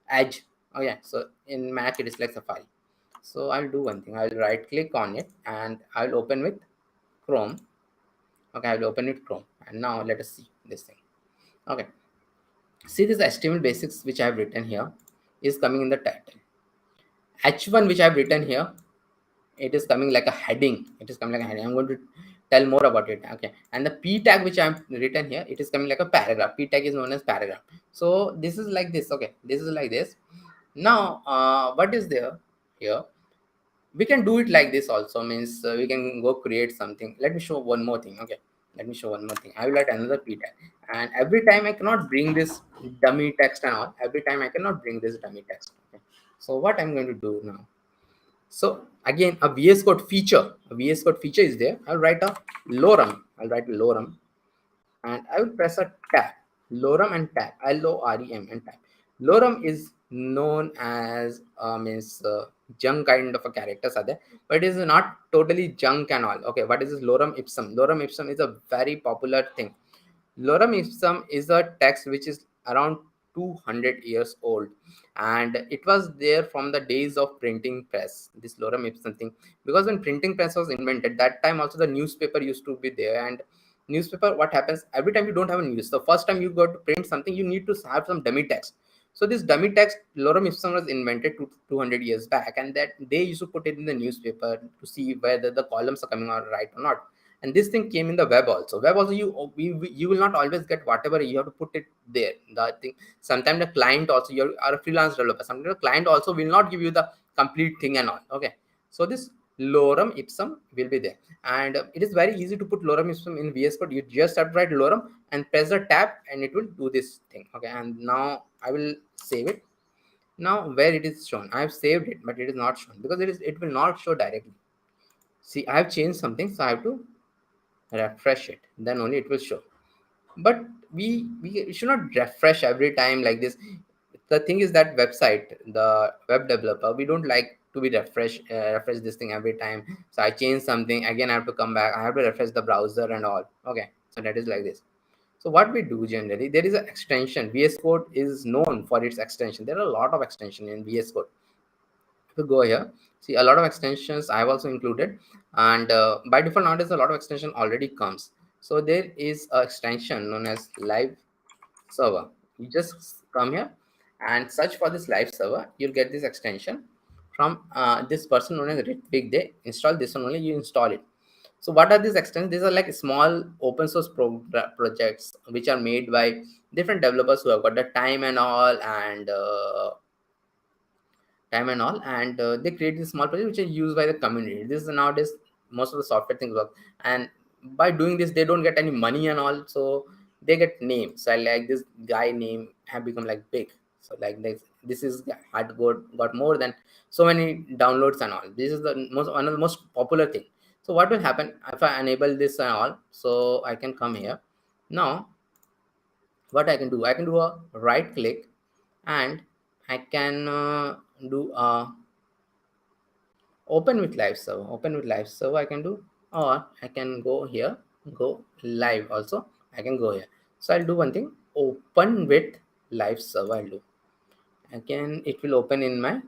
Edge. Oh yeah, so in Mac it is like Safari. So I'll do one thing. I'll right click on it and I'll open with Chrome. Okay, I'll open with Chrome, and now let us see this thing. Okay, see this HTML basics which I have written here is coming in the title. H1 which I have written here, it is coming like a heading. It is coming like a heading. I'm going to tell more about it. Okay, and the p tag which I'm written here, it is coming like a paragraph. P tag is known as paragraph. So this is like this. Okay, this is like this. Now what is there here? We can do it like this also, means we can go create something. Let me show one more thing. Okay, let me show one more thing. I will write another p tag, and every time I cannot bring this dummy text and all. Every time I cannot bring this dummy text. Okay, so what I'm going to do now? So again, a VS Code feature. A VS Code feature is there. I'll write a lorem. I'll write lorem, and I will press a tab. Lorem and tab. LOREM and tab. Lorem is known as means junk kind of a characters are there, but it is not totally junk and all. Okay, what is this Lorem Ipsum? Lorem Ipsum is a very popular thing. Lorem Ipsum is a text which is around 200 years old, and it was there from the days of printing press, this Lorem Ipsum thing. Because when printing press was invented, that time also the newspaper used to be there. And newspaper, what happens, every time you don't have a news, the first time you go to print something, you need to have some dummy text. So this dummy text Lorem Ipsum was invented 200 years back, and that they used to put it in the newspaper to see whether the columns are coming out right or not. And this thing came in the web also. Web also, you will not always get whatever you have to put it there. The thing, sometimes the client also, you are a freelance developer, sometimes the client also will not give you the complete thing and all. Okay, so this Lorem Ipsum will be there, and it is very easy to put Lorem Ipsum in VS Code. You just have to write Lorem and press the tab, and it will do this thing. Okay, and now I will save it. Now where it is shown, I have saved it, but it is not shown because it will not show directly. See, I have changed something, so I have to refresh it, then only it will show. But we should not refresh every time like this. The thing is that website, the web developer, we don't like to be refresh this thing every time. So I change something, again I have to come back, I have to refresh the browser and all. Okay, so that is like this. So what we do generally, there is an extension. VS Code is known for its extension. There are a lot of extension in VS Code. To go here, see a lot of extensions I have also included, and by default nowadays a lot of extension already comes. So there is a extension known as live server. You just come here and search for this live server. You'll get this extension from this person known as Ritvik. They install this one, only you install it. So what are these extensions? These are like small open source projects which are made by different developers who have got the time and all, and they create this small project which are used by the community. This is nowadays most of the software things work, and by doing this they don't get any money and all. So they get names. So like this guy name have become like big. So like this is had got more than so many downloads and all. This is the one of the most popular thing. So what will happen if I enable this and all? So I can come here. Now what I can do, I can do a right click and I can do a open with live server. Open with live server I can do, or I can go here, go live also. I can go here. So I'll do one thing, open with live server. I'll do again, it will open in my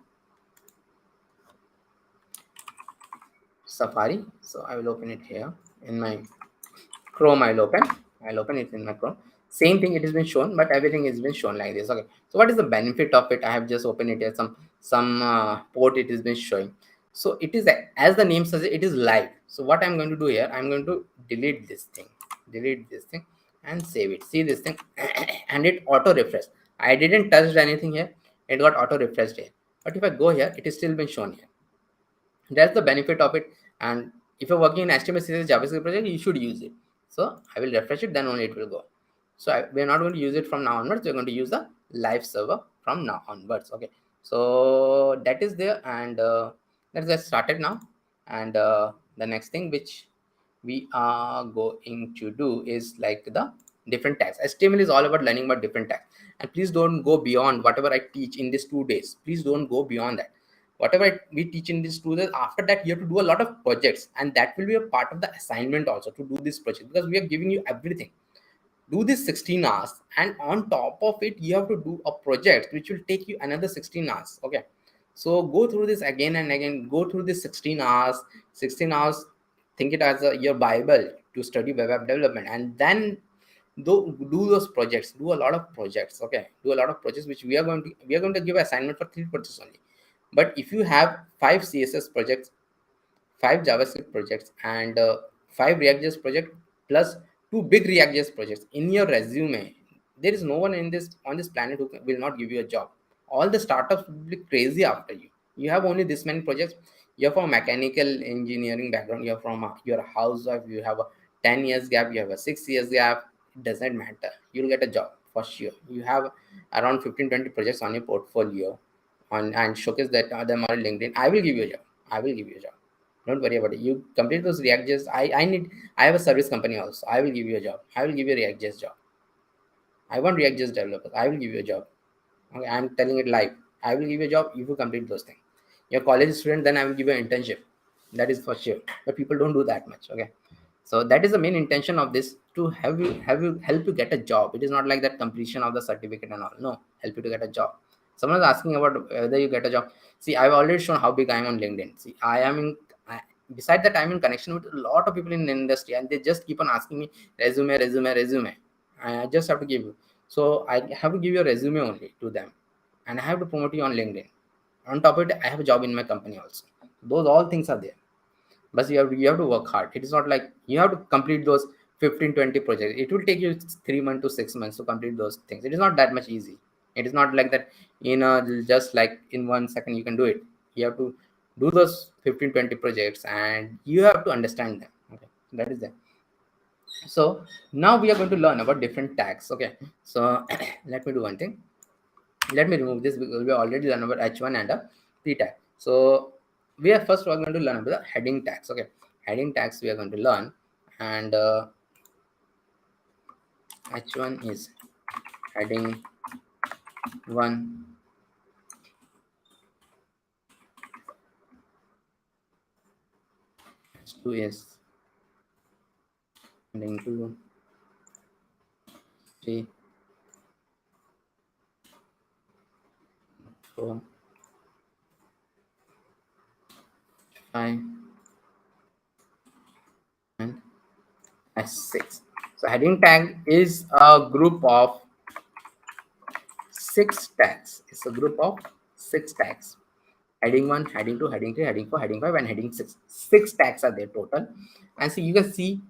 Safari. So I will open it here in my Chrome. I'll open it in my Chrome. Same thing, it has been shown, but everything has been shown like this. Okay, so what is the benefit of it? I have just opened it here, some port it has been showing. So it is, as the name says, it is live. So what I'm going to do here, I'm going to delete this thing and save it. See this thing and it auto refresh. I didn't touch anything here, it got auto refreshed here. But if I go here, it is still been shown here. That's the benefit of it. And if you're working in HTML, CSS, JavaScript project, you should use it. So I will refresh it, then only it will go. So we're not going to use it from now onwards. We're going to use the live server from now onwards. Okay, so that is there. And let's get started now. And the next thing which we are going to do is like the different tags. HTML is all about learning about different tags. And please don't go beyond whatever I teach in these 2 days. Please don't go beyond that. Whatever we teach in these 2 days, after that you have to do a lot of projects, and that will be a part of the assignment also, to do this project, because we are giving you everything. Do this 16 hours, and on top of it you have to do a project which will take you another 16 hours. Okay, so go through this again and again. Go through this 16 hours. Think it as your bible to study web development, and then do those projects. Do a lot of projects. Okay, do a lot of projects which we are going to give assignment for 3 projects only. But if you have 5 CSS projects, 5 JavaScript projects, and 5 ReactJS projects, plus 2 big ReactJS projects in your resume, there is no one on this planet who will not give you a job. All the startups will be crazy after you. You have only this many projects. You're from a mechanical engineering background. You're a housewife. You have a 10 years gap. You have a 6 years gap. It doesn't matter. You'll get a job for sure. You have around 15-20 projects on your portfolio, and showcase that them on LinkedIn. I will give you a job. Don't worry about it. You complete those ReactJS. I have a service company also. I will give you a job. I will give you a ReactJS job. I want ReactJS developers. I will give you a job. Okay, I'm telling it live. I will give you a job if you complete those things. You're a college student, then I will give you an internship. That is for sure. But people don't do that much. Okay, so that is the main intention of this, to help you get a job. It is not like that completion of the certificate and all. No, help you to get a job. Someone is asking about whether you get a job. See, I've already shown how big I am on LinkedIn. See, beside that, I'm in connection with a lot of people in the industry, and they just keep on asking me resume. I just have to give you. So I have to give you a resume only to them, and I have to promote you on LinkedIn. On top of it, I have a job in my company also. Those all things are there. But you have to work hard. It is not like you have to complete those 15-20 projects. It will take you 3 months to 6 months to complete those things. It is not that much easy. It is not like that just like in 1 second you can do it. You have to do those 15-20 projects, and you have to understand them. Okay, that is it. So now we are going to learn about different tags. Okay, so let me do one thing. Let me remove this, because we already learned about h1 and a p tag. So we are going to learn about the heading tags. Okay, heading tags we are going to learn, and h1 is heading 1, h2 is heading 2, 3, 4, 5, and h6. So heading tag is a group of 6 tags. It's a group of 6 tags. Heading 1, heading 2, heading 3, heading 4, heading 5, and heading 6. 6 tags are there total. And so you can see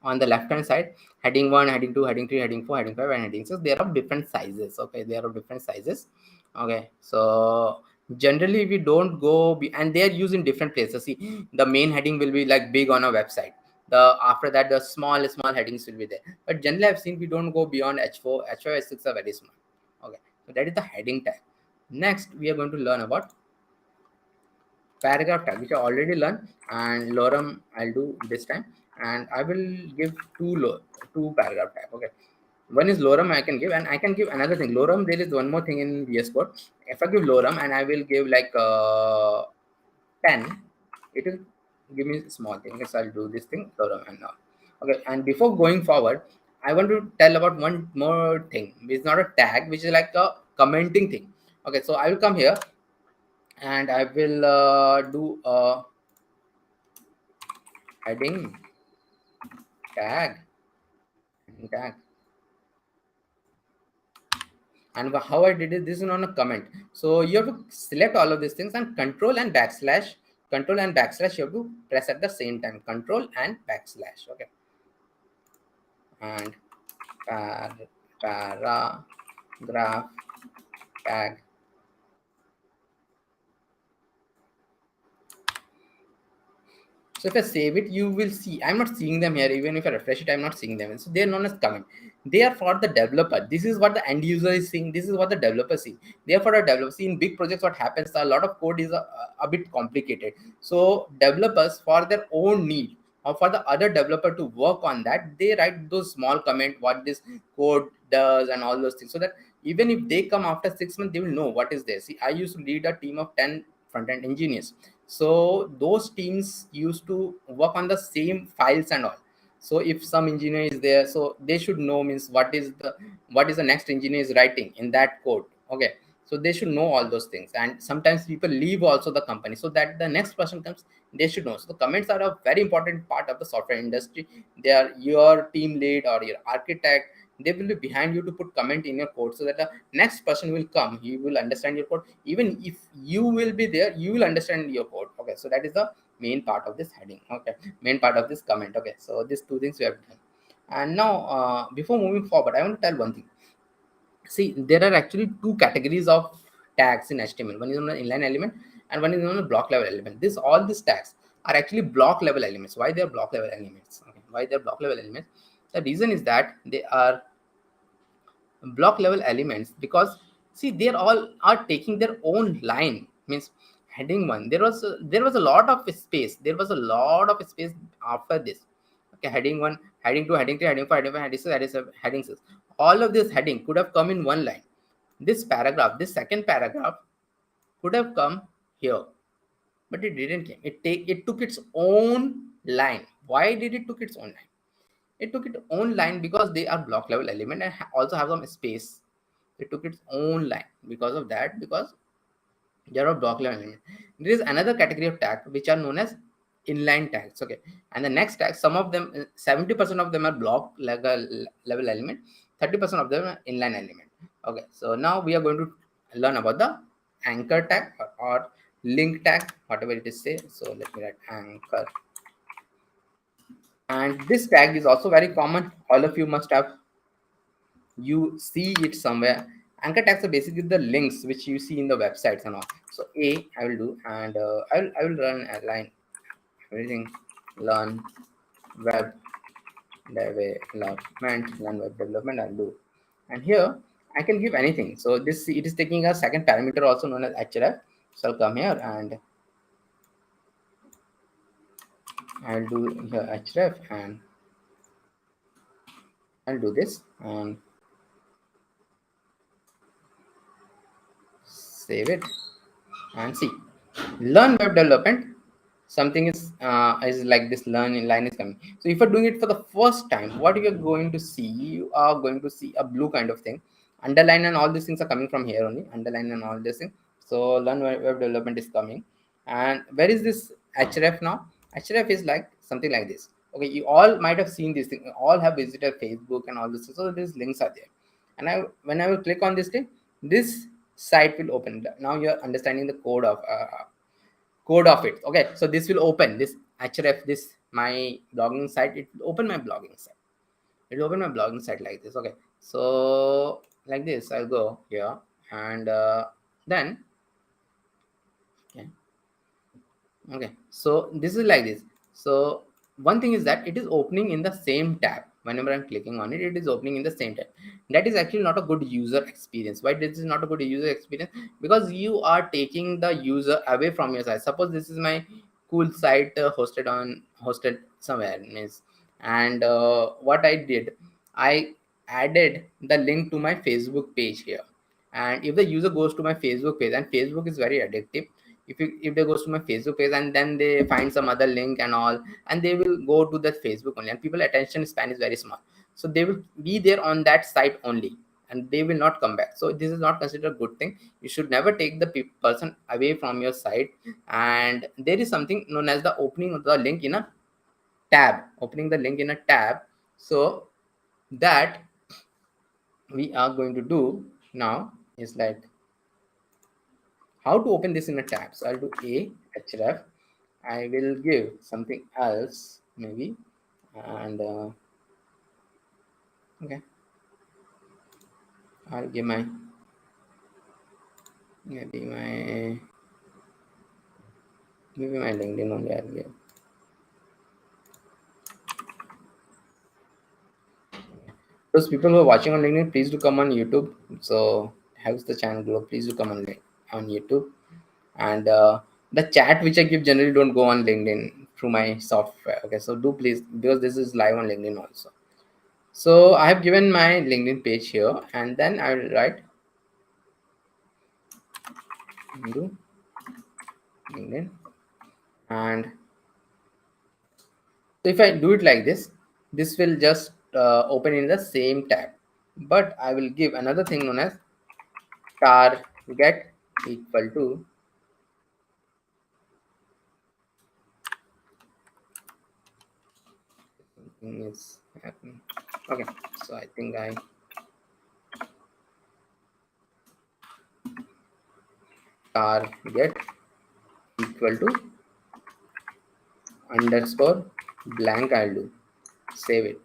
on the left hand side, heading 1, heading 2, heading 3, heading 4, heading 5, and heading 6. They are of different sizes. Okay, they are of different sizes. Okay, so generally we don't go and they are used in different places. See, the main heading will be like big on a website. after that the small headings will be there. But generally I've seen we don't go beyond h4, h5, h6 are very small. Okay, so that is the heading tag. Next we are going to learn about paragraph tag, which I already learned, and lorem I'll do this time, and I will give two paragraph tag. Okay, one is lorem I can give, and I can give another thing. Lorem, there is one more thing in VS Code. If I give lorem and I will give like 10, it will give me small thing. Yes, I'll do this thing lorem and now. Okay, and before going forward, I want to tell about one more thing. It's not a tag, which is like a commenting thing. Okay, so I will come here and I will do a heading tag, tag. And how I did it, this is on a comment. So you have to select all of these things and control and backslash you have to press at the same time, control and backslash. Okay, and paragraph tag. So if I save it, you will see I'm not seeing them here. Even if I refresh it, I'm not seeing them. So they're known as comment. They are for the developer. This is what the end user is seeing. This is what the developer see. They are for the developer. See, in big projects, what happens? A lot of code is a bit complicated. So developers, for their own need or for the other developer to work on that, they write those small comment what this code does and all those things. So that even if they come after 6 months, they will know what is there. See, I used to lead a team of 10 front-end engineers. So those teams used to work on the same files and all. So if some engineer is there, so they should know means what is the next engineer is writing in that code. Okay, so they should know all those things. And sometimes people leave also the company, so that the next person comes, they should know. So the comments are a very important part of the software industry. They are your team lead or your architect, they will be behind you to put comment in your code, so that the next person will come, he will understand your code. Even if you will be there, you will understand your code. Okay, so that is the main part of this heading. Okay, main part of this comment. Okay, so these two things we have done. And now before moving forward, I want to tell one thing. See, there are actually two categories of tags in HTML. One is on an inline element and one is on a block level element. All these tags are actually block level elements. Why they are block level elements? Okay, why they are block level elements? The reason is that they are block level elements because see, they all are taking their own line. Means heading one, there was a lot of space. There was a lot of space after this. Okay, heading one, heading two, heading three, heading four, heading five, heading six, heading seven, heading six. All of this heading could have come in one line. This paragraph, this second paragraph, could have come here, but it didn't came. It took its own line. Why did it took its own line? It took its own line because they are block level element and also have some space. It took its own line because of that, because there are block level element. There is another category of tag which are known as inline tags. Okay, and the next tag, some of them, 70% of them are block level element, 30% of them are inline element. Okay, so now we are going to learn about the anchor tag or link tag, whatever it is say. So let me write anchor. And this tag is also very common. All of you must have see it somewhere. Anchor tags are basically the links which you see in the websites and all. So I will do, and I will run a line everything learn web development I'll do, and here I can give anything. So this, it is taking a second parameter also known as href. So I'll come here and I'll do here href and I'll do this and save it and see, learn web development. Something is like this learn in line is coming. So if you're doing it for the first time, what you're going to see, you are going to see a blue kind of thing. Underline and all these things are coming from here only. Underline and all this thing. So learn web development is coming. And where is this href now? Href is like something like this. Okay, you all might have seen this thing. All have visited Facebook and all this. So these links are there. And when I will click on this thing, this site will open. Now you're understanding the code of it. Okay, so this will open this href, this my blogging site. It will open my blogging site. It will open my blogging site like this. Okay, so like this, I'll go here and then okay, so this is like this. So one thing is that it is opening in the same tab. Whenever I'm clicking on it, it is opening in the same tab. That is actually not a good user experience. Why this is not a good user experience? Because you are taking the user away from your site. Suppose this is my cool site hosted somewhere, means, and what I did, I added the link to my Facebook page here. And if the user goes to my Facebook page, and Facebook is very addictive, if they goes to my Facebook page and then they find some other link and all, and they will go to that Facebook only, and people attention span is very small, so they will be there on that site only, and they will not come back. So this is not considered a good thing. You should never take the person away from your site. And there is something known as the opening of the link in a tab, opening the link in a tab. So that we are going to do now is like how to open this in a tab. So I'll do a href. I will give something else maybe, and okay, I'll give my maybe my LinkedIn only. I'll give. Those people who are watching on LinkedIn, please do come on YouTube. So helps the channel grow. Please do come on YouTube. And the chat which I give generally don't go on LinkedIn through my software. Okay, so do please, because this is live on LinkedIn also. So I have given my LinkedIn page here, and then I will write do LinkedIn. And so if I do it like this, this will just open in the same tab. But I will give another thing known as target equal to is happening. Okay, so I think I target equal to underscore blank. I'll do save it.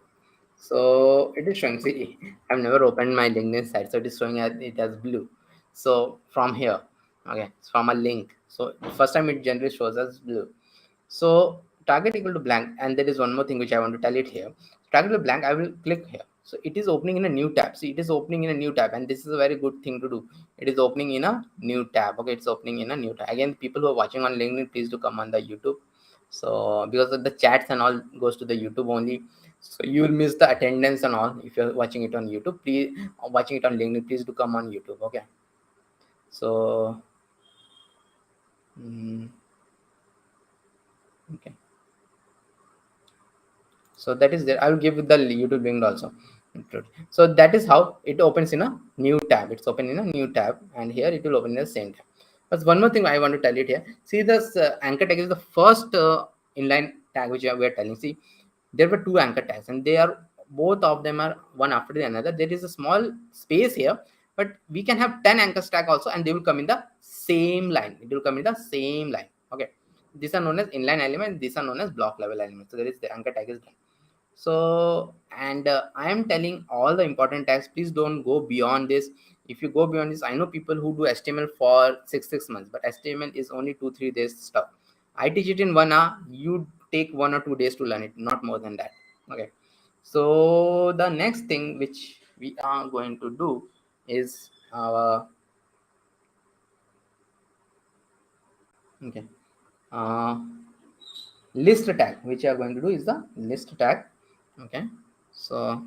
So it is showing. See, I've never opened my LinkedIn site, so it is showing it as blue. So from here, okay, it's from a link. So first time it generally shows as blue. So target equal to blank, and there is one more thing which I want to tell it here. Target to blank, I will click here. So it is opening in a new tab. See, it is opening in a new tab, and this is a very good thing to do. It is opening in a new tab. Okay, it's opening in a new tab. Again, people who are watching on LinkedIn, please do come on the YouTube. So because of the chats and all goes to the YouTube only, so you will miss the attendance and all if you're watching it on YouTube. Please, watching it on LinkedIn, please do come on YouTube. Okay. So okay. So that is there. I will give the YouTube link also. So that is how it opens in a new tab. It's open in a new tab, and here it will open in the same tab. But one more thing I want to tell it here. See, this anchor tag is the first inline tag which we are telling. See, there were two anchor tags, and they are both of them are one after the another. There is a small space here, but we can have 10 anchor tag also, and they will come in the same line. It will come in the same line. Okay, these are known as inline elements. These are known as block level elements. So there is the anchor tag is done. So, and I am telling all the important tags, please don't go beyond this. If you go beyond this, I know people who do HTML for six months, but HTML is only 2-3 days stuff. I teach it in 1 hour. You take 1 or 2 days to learn it, not more than that. Okay. So the next thing which we are going to do is okay, list tag. Which you are going to do is the list tag. Okay. So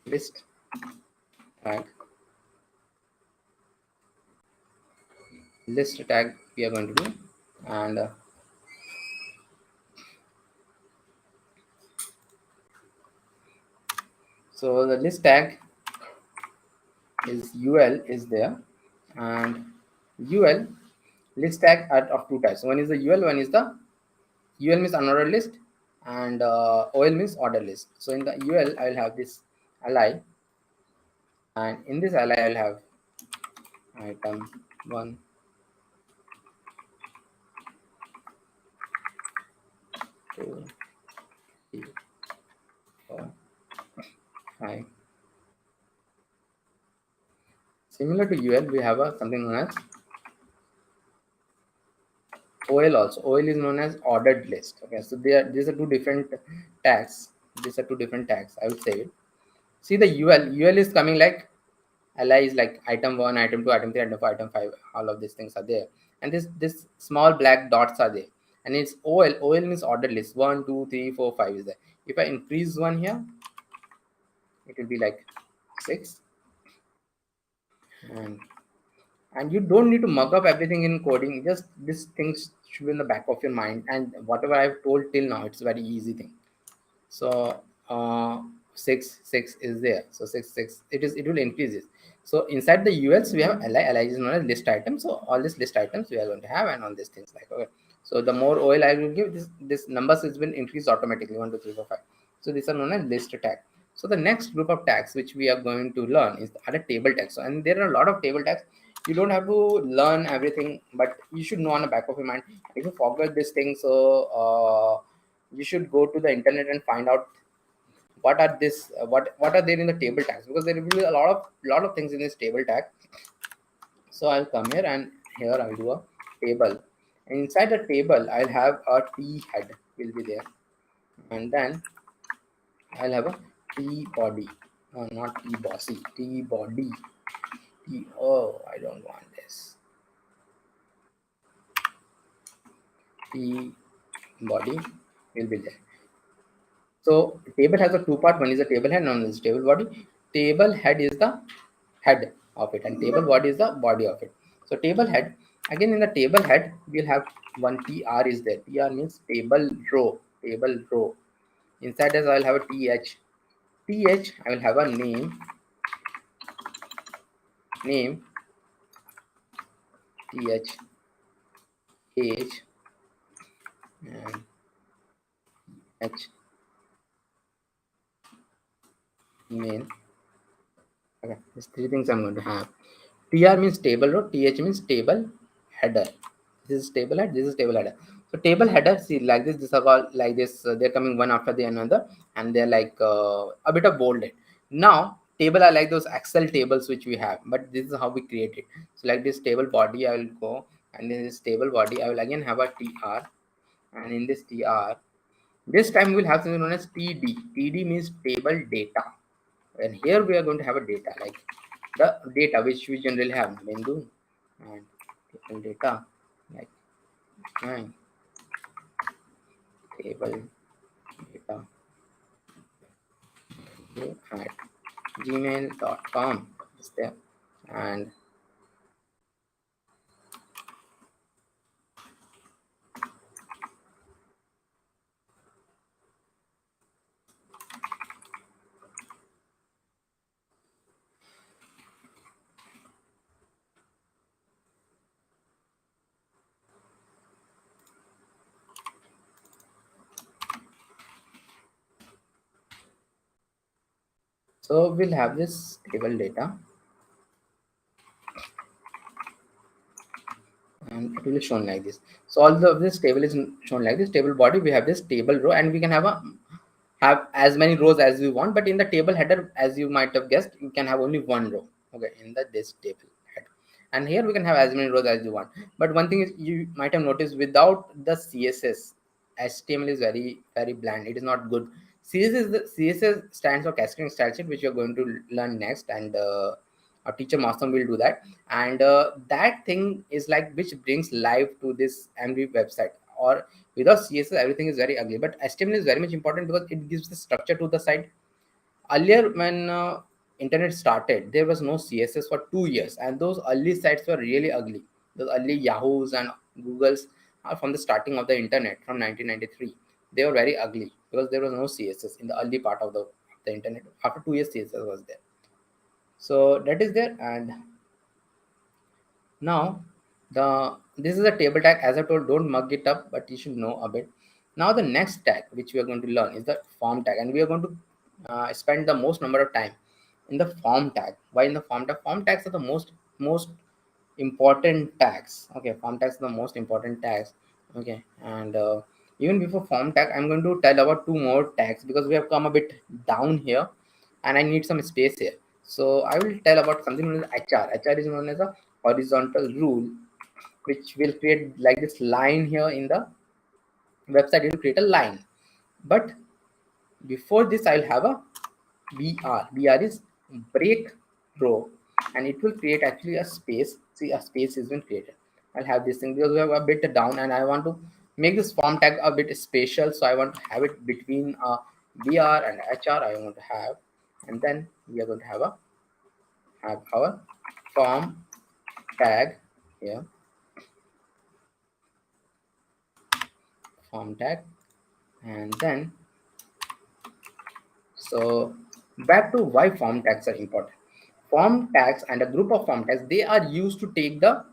list tag, list tag we are going to do, and so the list tag is ul is there, and ul list tag are of two types. One is the ul, one is the ul means unordered list, and ol means ordered list. So in the ul I will have this li, and in this li I will have item 1, 2, 3, 4, 5. Similar to ul, we have a something known as OL also. OL is known as ordered list. Okay, so these are two different tags. These are two different tags, I would say it. See the UL is coming like li is like item 1, item 2, item 3, item 4, item 5. All of these things are there, and this small black dots are there, and it's OL means ordered list. 1 2 3 4 5 is there. If I increase one here, it will be like 6. And you don't need to mug up everything in coding. Just these things should be in the back of your mind, and whatever I've told till now, it's a very easy thing. So 6 is there, so 6 it will increase it. So inside the ULs we have li is known as list item. So all these list items we are going to have, and all these things like, okay, so the more OL I will give, this numbers has been increased automatically, 1 2 3 4 5. So these are known as list tag. So the next group of tags which we are going to learn is the other table tags. So, and there are a lot of table tags. You don't have to learn everything, but you should know on the back of your mind. If you forget this thing, so you should go to the internet and find out what are this what are there in the table tags, because there will be a lot of things in this table tag. So I'll come here, and here I'll do a table, and inside the table I'll have a t head will be there, and then I'll have a t body, not t bossy, t body, t. Oh, I don't want this. T body will be there. So table has a two part. One is a table head, one is table body. Table head is the head of it, and table body is the body of it. So table head, again in the table head we'll have one tr is there. Tr means table row. Table row. Inside this I'll have a th. Th I will have a name. Name. Th. Age. And h. Main. Okay, these three things I'm going to have. TR means table row, TH means table header. This is table head, this is table header. So table header, see like this, these are all like this, they're coming one after the another, and they're like a bit of bolded. Now table are like those Excel tables which we have, but this is how we create it. So like this table body I will go, and in this table body I will again have a TR, and in this TR, this time we'll have something known as TD. TD means table data, and here we are going to have a data like the data which we generally have Nabendu, and table data like nine table data at gmail.com is there. And so we'll have this table data, and it will be shown like this. So all of this table is shown like this. Table body, we have this table row, and we can have as many rows as we want, but in the table header, as you might have guessed, you can have only one row, okay, in this table head. And here we can have as many rows as you want. But one thing is, you might have noticed, without the CSS, HTML is very bland. It is not good. CSS stands for cascading style sheet, which you're going to learn next, and our teacher Masam will do that. And that thing is like which brings life to this MV website. Or without CSS, everything is very ugly. But HTML is very much important because it gives the structure to the site. Earlier, when internet started, there was no CSS for 2 years, and those early sites were really ugly. Those early Yahoos and Googles are from the starting of the internet from 1993. They were very ugly because there was no CSS in the early part of the internet. After 2 years, CSS was there. So that is there. And now this is a table tag. As I told, don't mug it up, but you should know a bit. Now the next tag which we are going to learn is the form tag, and we are going to spend the most number of time in the form tag. Why in the form tag? Form tags are the most important tags. Okay, form tags are the most important tags. Okay, and even before form tag, I'm going to tell about two more tags because we have come a bit down here, and I need some space here. So I will tell about something known as HR. HR is known as a horizontal rule. which will create like this line here in the website. It will create a line, but before this I'll have a br is break row, and it will create actually a space. See, a space has been created. I'll have this thing because we have a bit down, and I want to make this form tag a bit special, so I want to have it between br and hr. I want to have, and then we are going to have our form tag here, form tag. And then, so back to why form tags are important. Form tags and a group of form tags, they are used to take the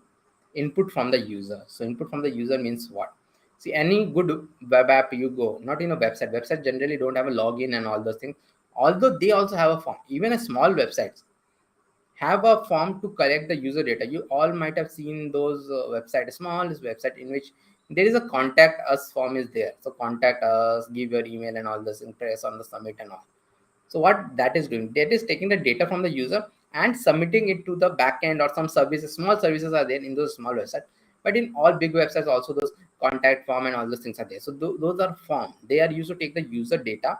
input from the user. So input from the user means what? See, any good web app you go, not in a website generally don't have a login and all those things, although they also have a form. Even a small websites have a form to collect the user data. You all might have seen those website, smallest website in which there is a contact us form is there. So contact us, give your email and all this, press on the submit and all. So what that is doing, that is taking the data from the user and submitting it to the backend or some services. Small services are there in those small websites, but in all big websites also those contact form and all those things are there. So those are form. They are used to take the user data,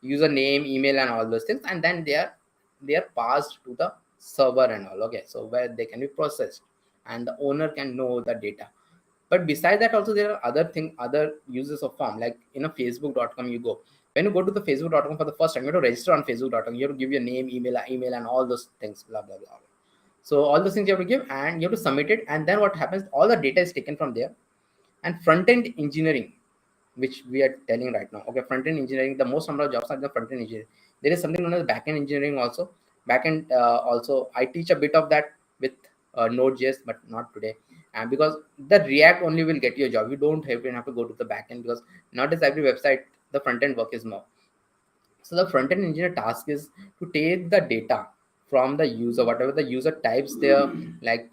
user name, email, and all those things, and then they are passed to the server and all. Okay, so where they can be processed, and the owner can know the data. But besides that also there are other uses of form. Like in a facebook.com, you go, when you go to the facebook.com for the first time, you have to register on facebook.com. You have to give your name, email and all those things, blah blah blah. So all those things you have to give, and you have to submit it. And then what happens, all the data is taken from there. And front-end engineering, which we are telling right now. Okay, front-end engineering, the most number of jobs are the front-end engineering. There is something known as back-end engineering also. Back-end also, I teach a bit of that with Node.js, but not today. And because the React only will get you a job, you don't even have to go to the back-end, because not as every website the front-end work is more. So the front-end engineer task is to take the data from the user, whatever the user types there, like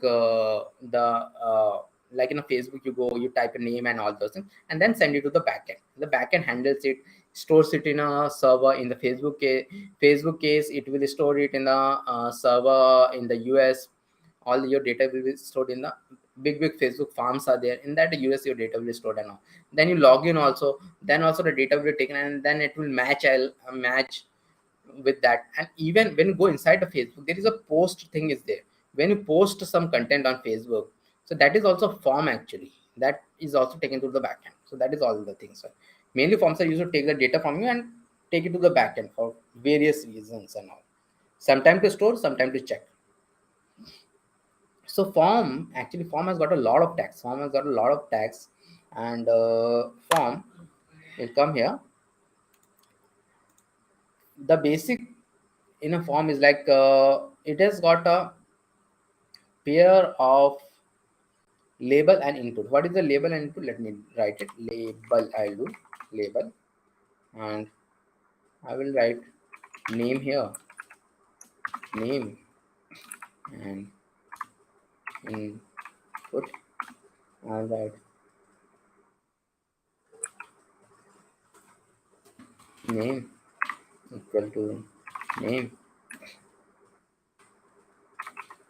like in a Facebook, you go, you type a name and all those things, and then send it to the backend. The backend handles it, stores it in a server. In the Facebook case, it will store it in the server in the US. All your data will be stored in the big Facebook farms are there. In that US, your data will be stored and all. Then you log in also, then also the data will be taken, and then it will match with that. And even when you go inside the Facebook, there is a post thing is there. When you post some content on Facebook, so that is also form actually, that is also taken to the backend. So that is all the things. So mainly forms are used to take the data from you and take it to the backend for various reasons and all. Sometime to store, sometime to check. So form has got a lot of tags. Form has got a lot of tags, and form will come here. The basic in a form is like it has got a pair of label and input. What is the label and input? Let me write it. Label, I'll do label, and I will write name here, name, and input. I'll write name equal to name,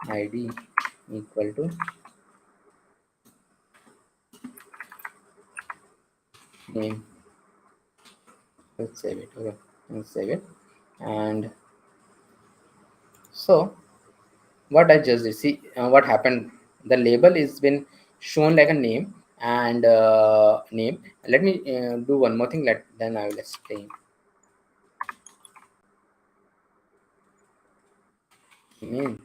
id equal to name. Let's save it. Okay, let's save it. And so what I just did, see what happened. The label is been shown like a name, and name. Let me do one more thing. Then I will explain. Name,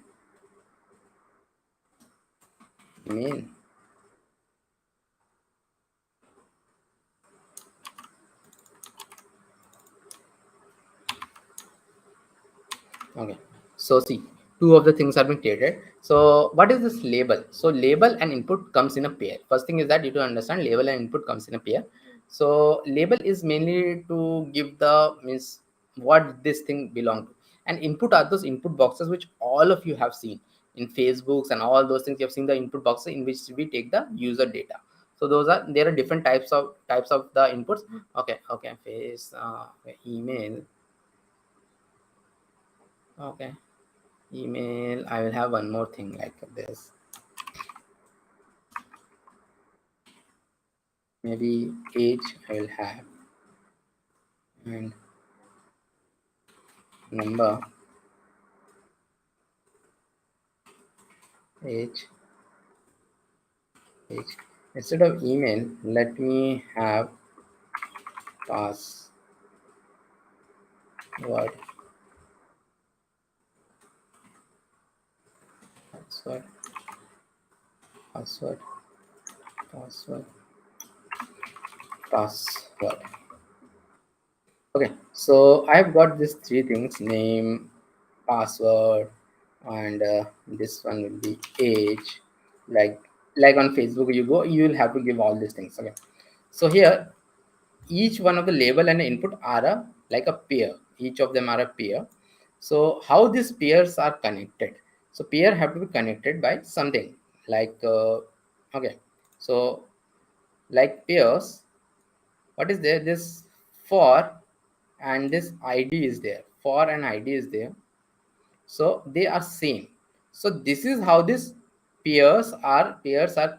name. Okay, so see, two of the things have been created. So what is this label? So label and input comes in a pair. First thing is that you to understand label and input comes in a pair. So label is mainly to give the means what this thing belong to, and input are those input boxes which all of you have seen in Facebooks and all those things. You have seen the input boxes in which we take the user data. So there are different types of the inputs. Okay, face, email. Okay, email. I will have one more thing like this. maybe age I will have, and number, age, instead of email let me have password, password, password, password, password. Okay, so I've got these three things: name, password, and this one will be age. Like on Facebook you go, you will have to give all these things. Okay, so here each one of the label and the input are like a pair. Each of them are a pair. So how these pairs are connected? So pair have to be connected by something like okay, so like pairs, what is there? This for and this id is there. For and id is there, so they are same. So this is how this pairs are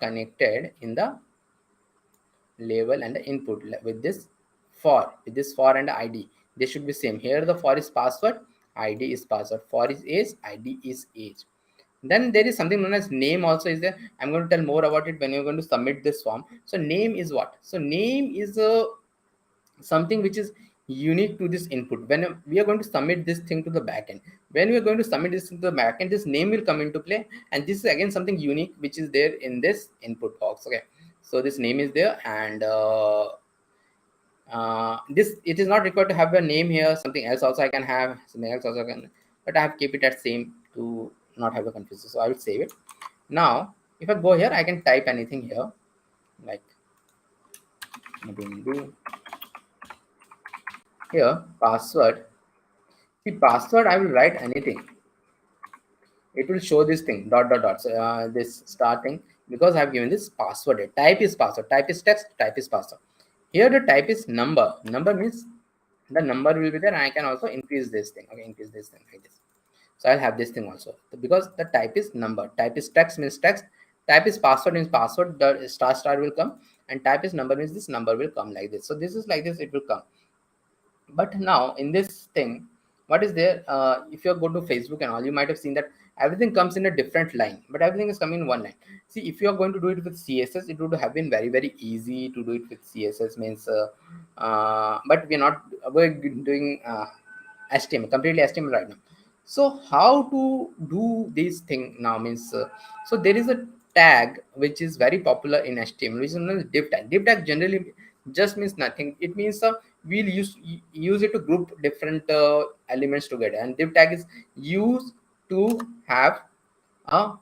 connected in the label and the input with this for and id. They should be same. Here the for is password, id is password. For is age, id is age. Then there is something known as name also is there. I'm going to tell more about it when you're going to submit this form. So name is what? So name is something which is unique to this input. When we are going to submit this thing to the backend, when we are going to submit this to the backend, this name will come into play, and this is again something unique which is there in this input box. Okay, so this name is there, and this, it is not required to have a name here. Something else also I can have, something else also I can, but I have keep it at same to not have a confusion. So I will save it. Now if I go here, I can type anything here like Nabendu. Here password. See, password I will write anything, it will show this thing dot dot dot. So this starting, because I have given this password. Type is password, type is text, type is password. Here the type is number. Number means the number will be there, and I can also increase this thing. Okay, increase this thing like this. So I'll have this thing also, because the type is number. Type is text means text. Type is password means password. The star will come, and type is number means this number will come like this. So this is like this, it will come. But now in this thing, what is there? If you go to Facebook and all, you might have seen that everything comes in a different line, but everything is coming in one line. See, if you are going to do it with css, it would have been very easy to do it with css means but we're doing html, completely html right now. So how to do this thing now means so there is a tag which is very popular in html, which is known as div tag. Div tag generally just means nothing. It means we'll use it to group different elements together, and div tag is used to have a,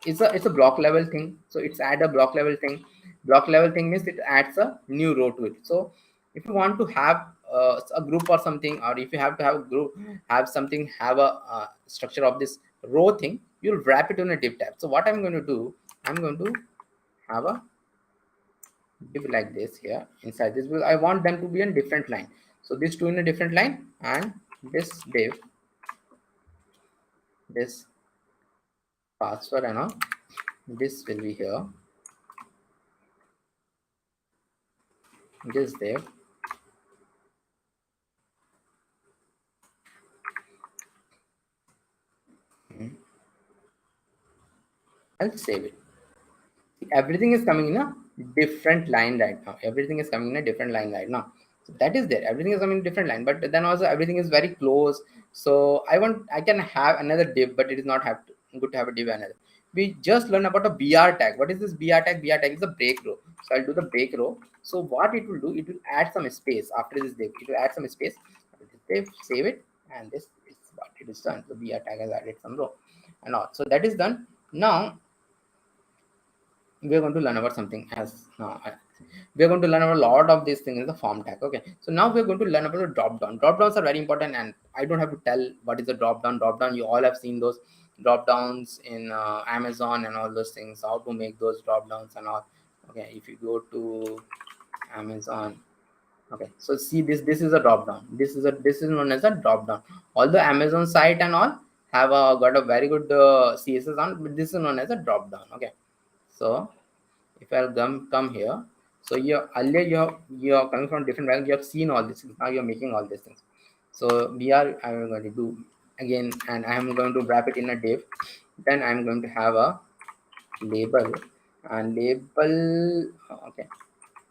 it's a block level thing. So it's add a block level thing. Block level thing means it adds a new row to it. So if you want to have a group or something, or if you have to have a group, have something, have a structure of this row thing, you'll wrap it in a div tag. So what I'm going to do, I'm going to have a div like this here inside this, because I want them to be in different line. So this two in a different line, and this div, this password and all, this will be here, this div, I'll save it. Everything is coming in a different line right now. Everything is coming in a different line right now. So that is there. Everything is coming in different line, but then also everything is very close. So I can have another div, but it is not good to have a div another. We just learned about a br tag. What is this br tag? Br tag is a break row. So I'll do the break row. So what it will do, it will add some space after this div. It will add some space. Div, save it, and this is what it is done. The br tag has added some row and all. So that is done. Now we are going to learn about something else now. We are going to learn about a lot of these things in the form tag. Okay, so now we are going to learn about the drop down. Drop downs are very important, and I don't have to tell what is the drop down. Drop down, you all have seen those drop downs in Amazon and all those things, how to make those drop downs and all. Okay, if you go to Amazon, okay, so see this is a drop down. This is known as a drop down. All the Amazon site and all have got a very good css on, but this is known as a drop down. Okay, so if I'll come here, So you're earlier you're coming from different background, you have seen all these things, now you're making all these things. So I'm going to do again, and I'm going to wrap it in a div. Then I'm going to have a label, and label okay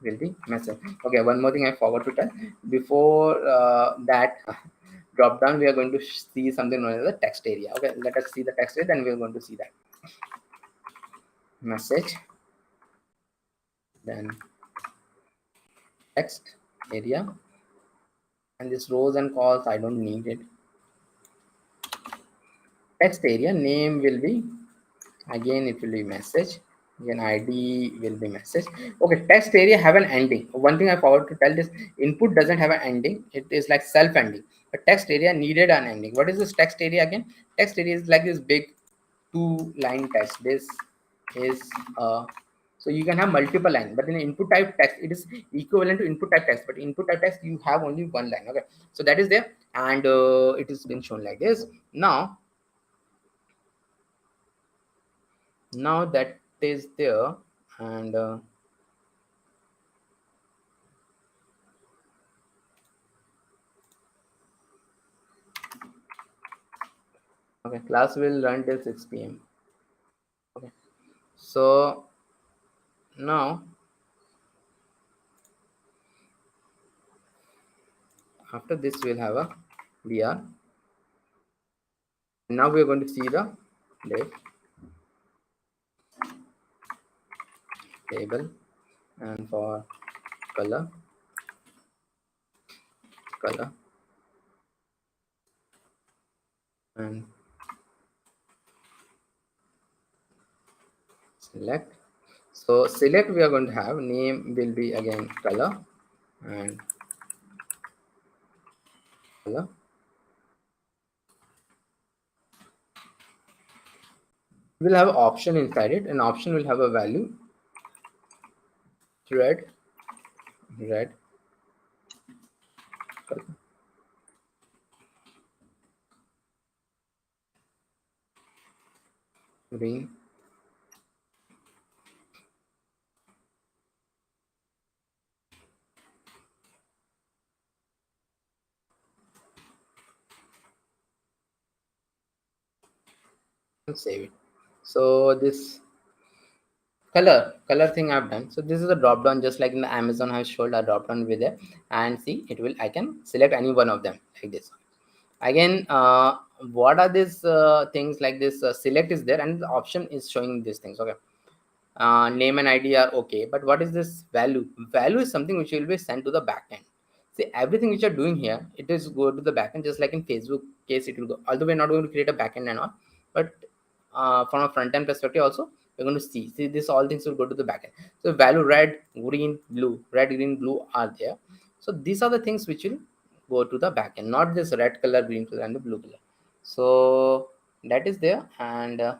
will be message. Okay, one more thing I forgot to tell before that drop down, we are going to see something known as the text area. Okay, let us see the text area, then we are going to see that message, then text area, and this rows and calls I don't need it. Text area name will be, again it will be message, again id will be message. Okay, text area have an ending. One thing I forgot to tell, this input doesn't have an ending, it is like self-ending, but text area needed an ending. What is this text area again? Text area is like this big 2-line text. This is so you can have multiple line, but in input type text it is equivalent to input type text, but input type text you have only one line. Okay, so that is there, and it has been shown like this. Now that is there, and okay, class will run till 6 p.m. Okay, so now after this we'll have a vr. Now we are going to see the div table, and for color and select. So select, we are going to have name will be again color, and color. We'll have an option inside it, and option will have a value red color, green, and save it. So this color thing I've done. So this is a drop down, just like in the Amazon I showed a drop down with it, and see it will, I can select any one of them like this. Again, what are these things like this? Select is there, and the option is showing these things. Okay, name and id are okay, but what is this value? Value is something which will be sent to the backend. See, everything which you're doing here, it is go to the backend, just like in Facebook case it will go, although we're not going to create a backend and all, but from a front end perspective also we're going to see this, all things will go to the backend. So value red, green, blue, red, green, blue are there. So these are the things which will go to the backend, not this red color, green color, and the blue color. So that is there, and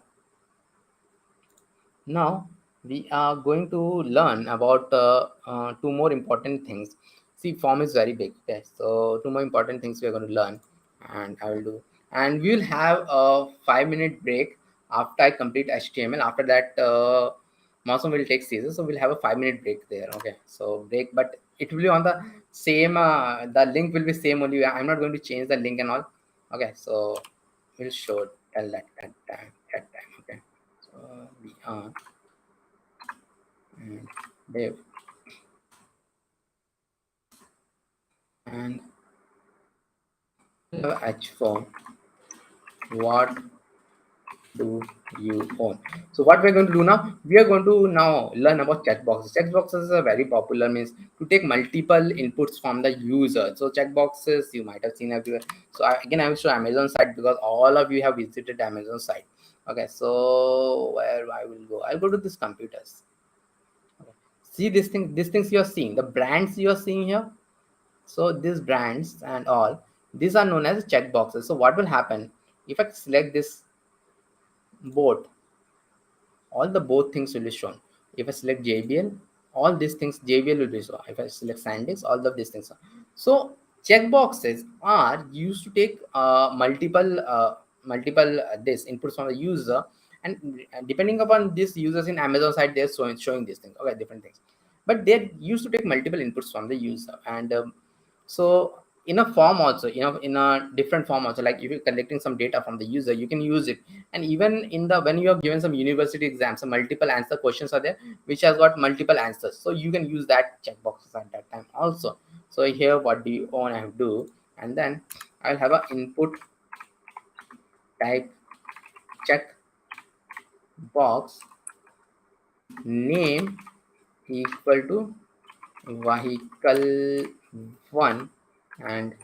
now we are going to learn about two more important things. See, form is very big. Okay, so two more important things we are going to learn, and I will do. And we will have a 5-minute break after I complete HTML. After that, Mausam will take CSS, so we'll have a 5-minute break there. Okay, so break, but it will be on the same. The link will be same only. I'm not going to change the link and all. Okay, so we'll show tell that at time. Okay, so we are and div and h form. What do you own? So what we're going to do now, we are going to now learn about checkboxes. Checkboxes are very popular, means to take multiple inputs from the user. So checkboxes you might have seen everywhere. So again, I will show Amazon site, because all of you have visited Amazon site. Okay, so where I will go, I'll go to this computers. Okay. See this thing, these things you're seeing, the brands you're seeing here. So these brands and all, these are known as checkboxes. So what will happen if I select this boat? All the both things will be shown. If I select JBL, all these things JBL will be shown. If I select SanDisk, all of these things are. So checkboxes are used to take multiple this inputs from the user, and depending upon these users in Amazon site, they're showing these things. Okay, different things. but they used to take multiple inputs from the user. And so in a form also, in a different form also, like if you're collecting some data from the user, you can use it. And even in the when you are given some university exams, some multiple answer questions are there which has got multiple answers, so you can use that checkboxes at that time also. So here what do you want to do, and then I'll have a input type check box name equal to vehicle 1 and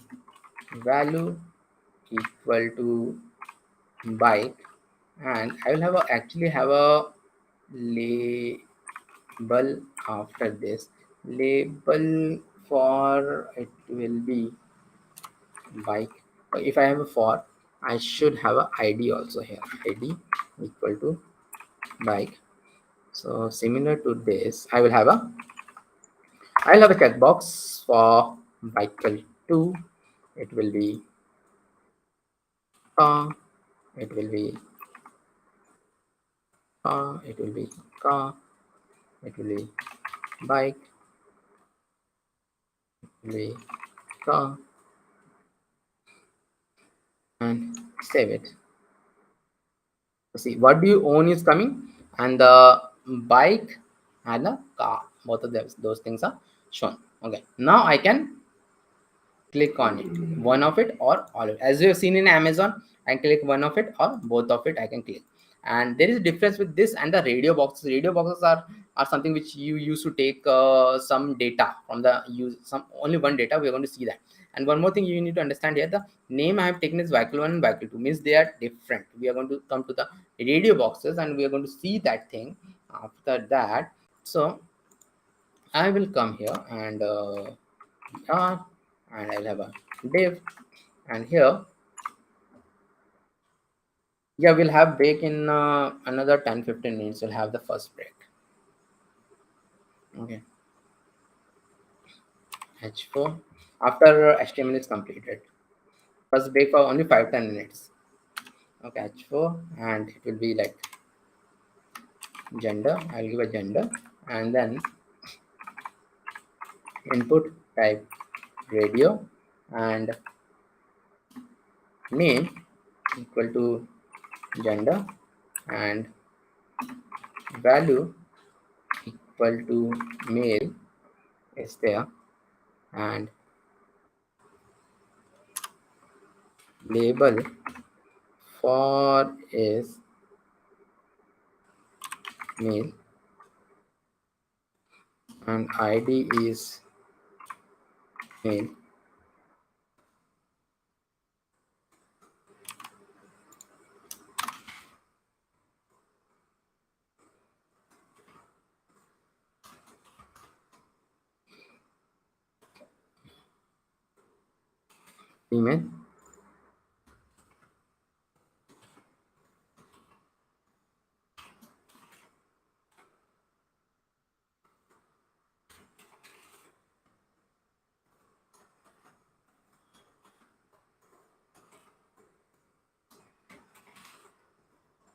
value equal to bike. And I will have actually have a label after this. Label for it will be bike. If I have a for, I should have a ID also here. ID equal to bike. So similar to this, I'll have a checkbox for vehicle 2. It will be car. It will be car. It will be car. It will be bike. It will be car. And save it. See, what do you own is coming, and the bike and the car, both of them, those things are shown. Okay, now I can click on it, one of it or all of it. As you have seen in Amazon, I click one of it or both of it, I can click. And there is a difference with this and the radio boxes. Radio boxes are something which you use to take some data from the use, some only one data. We are going to see that. And one more thing you need to understand here, the name I have taken is vehicle 1 and vehicle 2, means they are different. We are going to come to the radio boxes and we are going to see that thing after that. So I will come here and and I'll have a div, and here we'll have break in another 10-15 minutes. We'll have the first break. Okay, h4 after HTML is completed, first break for only 5-10 minutes. Okay, h4, and it will be like gender. I'll give a gender, and then input type radio and name equal to gender and value equal to male is there, and label for is male and ID is male. Female.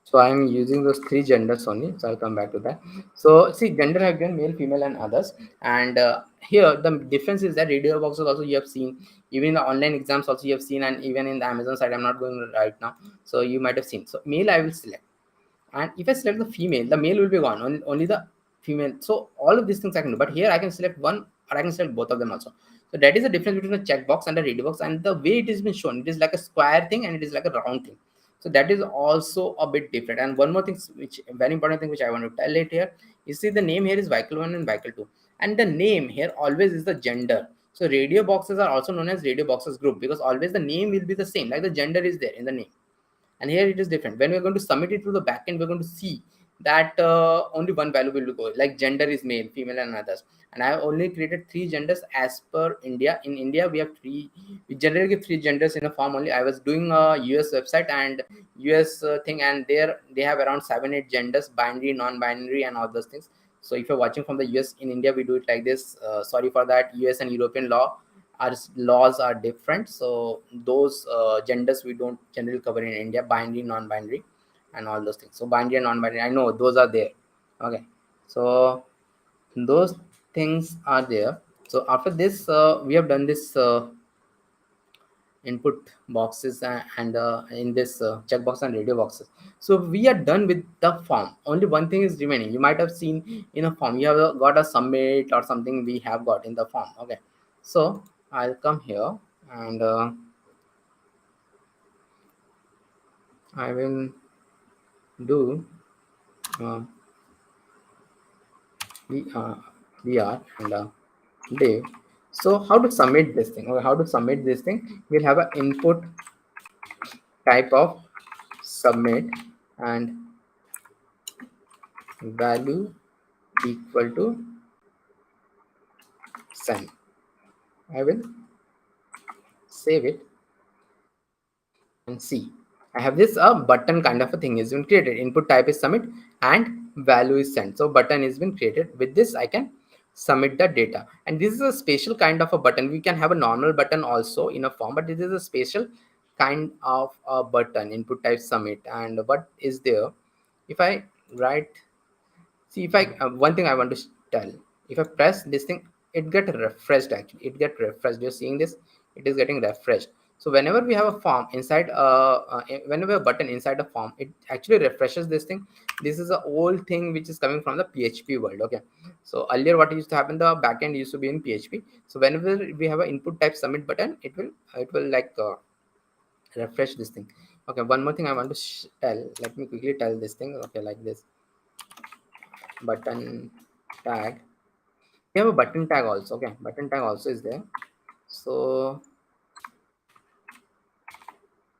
So I'm using those 3 genders only. So I'll come back to that. So see, gender have given male, female, and others. And here the difference is that radio boxes also you have seen, even in the online exams also you have seen, and even in the Amazon side. I'm not going right now. So you might have seen. So male I will select, and if I select the female, the male will be gone. Only the female. So all of these things I can do. But here I can select one, or I can select both of them also. So that is the difference between a checkbox and a radio box. And the way it has been shown, it is like a square thing and it is like a round thing. So that is also a bit different. And one more thing, which very important thing which I want to tell it here, you see the name here is vehicle 1 and vehicle 2, and the name here always is the gender. So radio boxes are also known as radio boxes group because always the name will be the same, like the gender is there in the name. And here it is different. When we're going to submit it to the backend, we're going to see that only one value will go, like gender is male, female, and others. And I have only created 3 genders as per India. In India we have 3, we generally give 3 genders in a form only. I was doing a US website and US thing, and there they have around 7-8 genders, binary, non-binary, and all those things. So if you're watching from the US, in India we do it like this. Sorry for that. US and European our laws are different, so those genders we don't generally cover in India, binary, non-binary, and all those things. So binary and non-binary, I know those are there. Okay, so those things are there. So after this, we have done this input boxes and in this checkbox and radio boxes. So we are done with the form. Only one thing is remaining. You might have seen in a form you have got a submit or something we have got in the form. Okay, so I'll come here and I will do uh, we are and div. So how to submit this thing, or how to submit this thing? We'll have an input type of submit and value equal to send. I will save it and see. I have this button kind of a thing is been created. Input type is submit and value is sent. So button is been created. With this, I can submit the data. And this is a special kind of a button. We can have a normal button also in a form, but this is a special kind of a button, input type submit. And what is there? If I write, see if I one thing I want to tell, if I press this thing, it get refreshed. Actually it get refreshed. You're seeing this, it is getting refreshed. So whenever we have a form inside whenever a button inside a form, it actually refreshes this thing. This is a old thing which is coming from the PHP world. Okay, so earlier what used to happen, the backend used to be in PHP. So whenever we have an input type submit button, it will like refresh this thing. Okay, one more thing I want to tell, let me quickly tell this thing. Okay, like this button tag, we have a button tag also. Okay, button tag also is there. So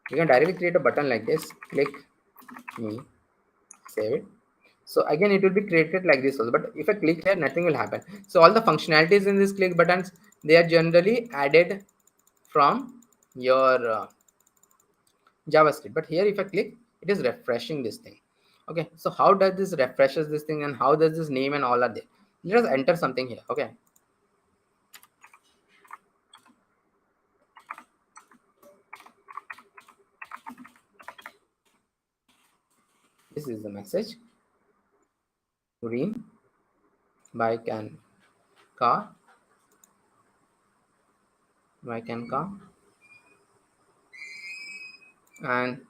you can directly create a button like this, click me, save it. So again it will be created like this also, but if I click here, nothing will happen. So all the functionalities in this click buttons, they are generally added from your JavaScript, but here if I click, it is refreshing this thing. Okay, so how does this refreshes this thing, and how does this name and all are there? Let us enter something here. Okay, this is the message. Green bike and car, bike and car, and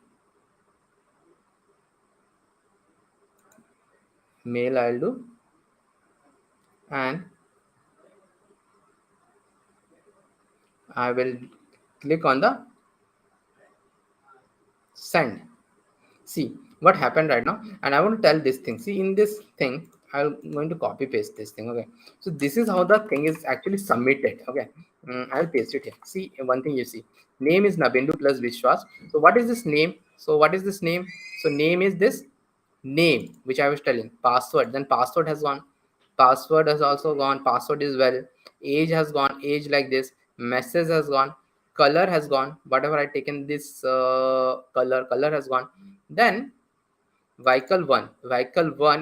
mail I'll do, and I will click on the send. See what happened right now, and I want to tell this thing. See in this thing, I'm going to copy paste this thing. Okay, so this is how the thing is actually submitted. Okay, I'll paste it here. See one thing you see, name is Nabendu plus Vishwas. So what is this name? So what is this name? So name is this name which I was telling. Password, then password has gone, password has also gone, password is well, age has gone, age like this, message has gone, color has gone, whatever I taken this color has gone. Then vehicle 1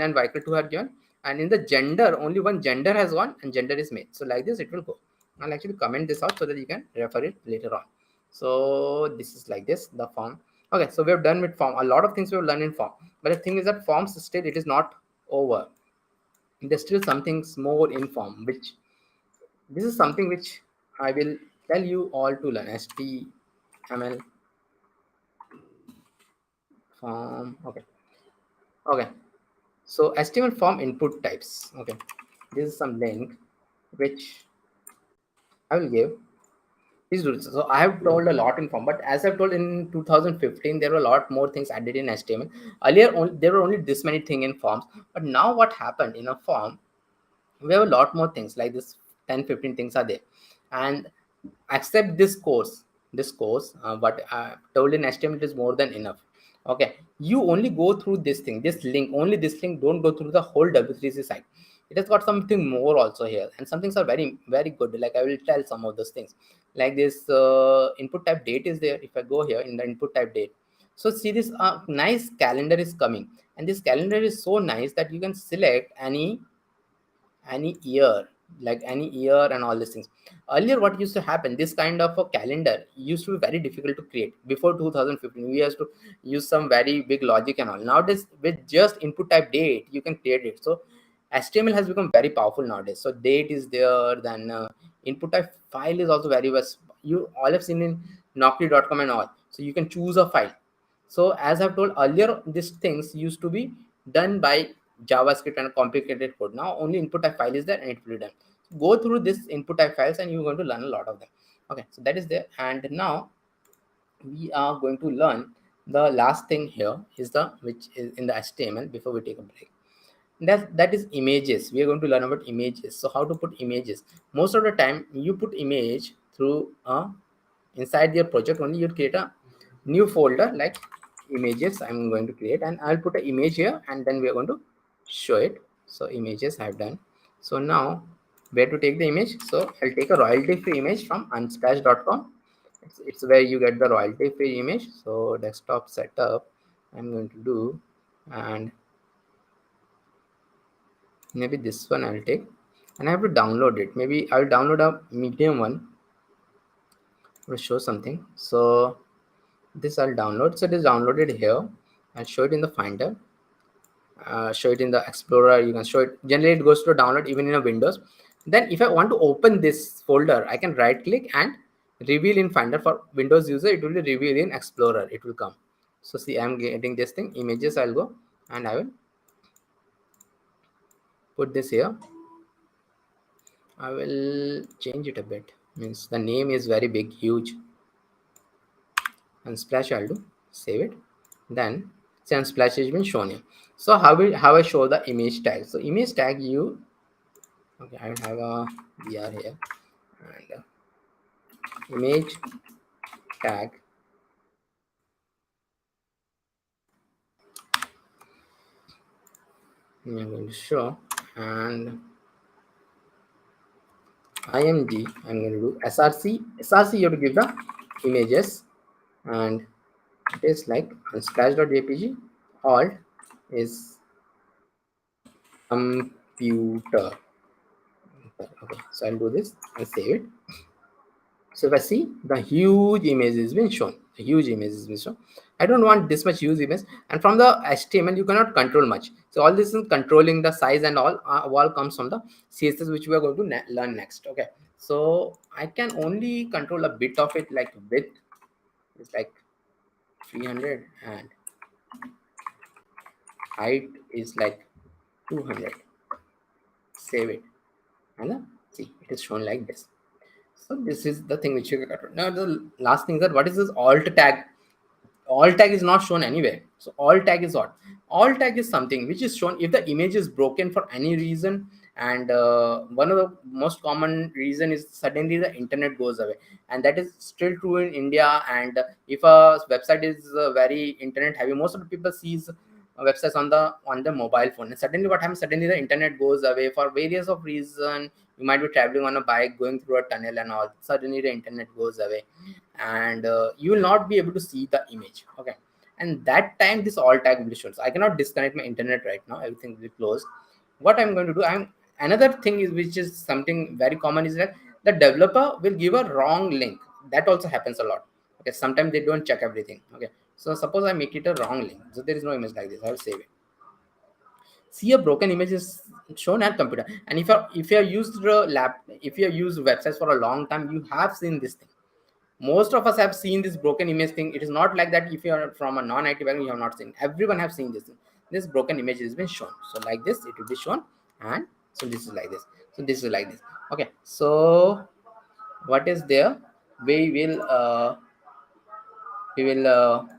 and vehicle 2 are given, and in the gender only one gender has gone and gender is male. So like this it will go. I'll actually comment this out so that you can refer it later on. So this is like this, the form. Okay, so we have done with form. A lot of things we have learned in form, but the thing is that forms still, it is not over. There's still some things more in form, which this is something which I will tell you all to learn. HTML form. Okay, so HTML form input types. Okay, this is some link which I will give. Please do this. So I have told a lot in form, but as I've told in 2015, there were a lot more things added in HTML. Earlier, there were only this many things in forms, but now what happened in a form, we have a lot more things like this. 10-15 things are there, and accept this course what I told in HTML, it is more than enough. Okay, you only go through this thing, this link, only this link. Don't go through the whole W3C site. It has got something more also here, and some things are very very good. Like I will tell some of those things, like this input type date is there. If I go here in the input type date, so see this nice calendar is coming, and this calendar is so nice that you can select any year, like any year and all these things. Earlier what used to happen, this kind of a calendar used to be very difficult to create. Before 2015 we used to use some very big logic and all. Nowadays with just input type date you can create it. So HTML has become very powerful nowadays. So date is there, then input type file is also very much, you all have seen in Naukri.com and all. So you can choose a file. So as I've told earlier, these things used to be done by JavaScript and complicated code. Now only input type file is there and it will be done. Go through this input type files and you're going to learn a lot of them. Okay, so that is there. And now we are going to learn the last thing here is the which is in the HTML before we take a break. That is images. We are going to learn about images. So how to put images. Most of the time you put image through inside your project only. You create a new folder like images. I'm going to create, and I'll put an image here, and then we are going to show it. So images I've done. So now where to take the image? So I'll take a royalty free image from unsplash.com. It's where you get the royalty free image. So desktop setup I'm going to do, and maybe this one I'll take, and I have to download it. Maybe I'll download a medium one to show something. So this I'll download. So it is downloaded here. I'll show it in the Finder, show it in the Explorer. You can show it. Generally it goes to download even in a Windows. Then if I want to open this folder, I can right click and reveal in Finder. For Windows user it will be reveal in Explorer, it will come. So see, I'm getting this thing, images. I'll go and I will put this here. I will change it a bit. Means the name is very big, huge. Unsplash I'll do, save it. Then say Unsplash has been shown here. So how I show the image tag. So image tag you, okay, I will have a BR here, and image tag. I'm going to show, and IMG I'm going to do src. You have to give the images, and it is like unsplash.jpg. Alt is computer. Okay, so I'll do this and save it. So if I see, the huge image has been shown. The huge image has been shown. I don't want this much huge image. And from the HTML, you cannot control much. So all this is controlling the size and all comes from the CSS, which we are going to learn next. Okay. So I can only control a bit of it, like width is like 300 and height is like 200. Save it. And see, it is shown like this. So this is the thing which you got. Now the last thing is that what is this alt tag? Alt tag is not shown anywhere. So alt tag is what? Alt tag is something which is shown if the image is broken for any reason, and one of the most common reason is suddenly the internet goes away, and that is still true in India. And if a website is very internet heavy, most of the people sees websites on the mobile phone, and suddenly what happens? Suddenly the internet goes away for various of reason. You might be traveling on a bike, going through a tunnel and all. Suddenly the internet goes away, and you will not be able to see the image. Okay, and that time this alt tag will be shown. So I cannot disconnect my internet right now, everything will be closed. What I'm going to do, another thing is, which is something very common, is that the developer will give a wrong link. That also happens a lot. Okay, sometimes they don't check everything. Okay, so suppose I make it a wrong link, so there is no image like this. I will save it. See, a broken image is shown at computer, and if you have used if you have used websites for a long time, you have seen this thing. Most of us have seen this broken image thing. It is not like that if you are from a non-IT background, you have not seen. Everyone have seen this thing. This broken image has been shown. So like this, it will be shown, and so this is like this. So this is like this. Okay. So what is there? We will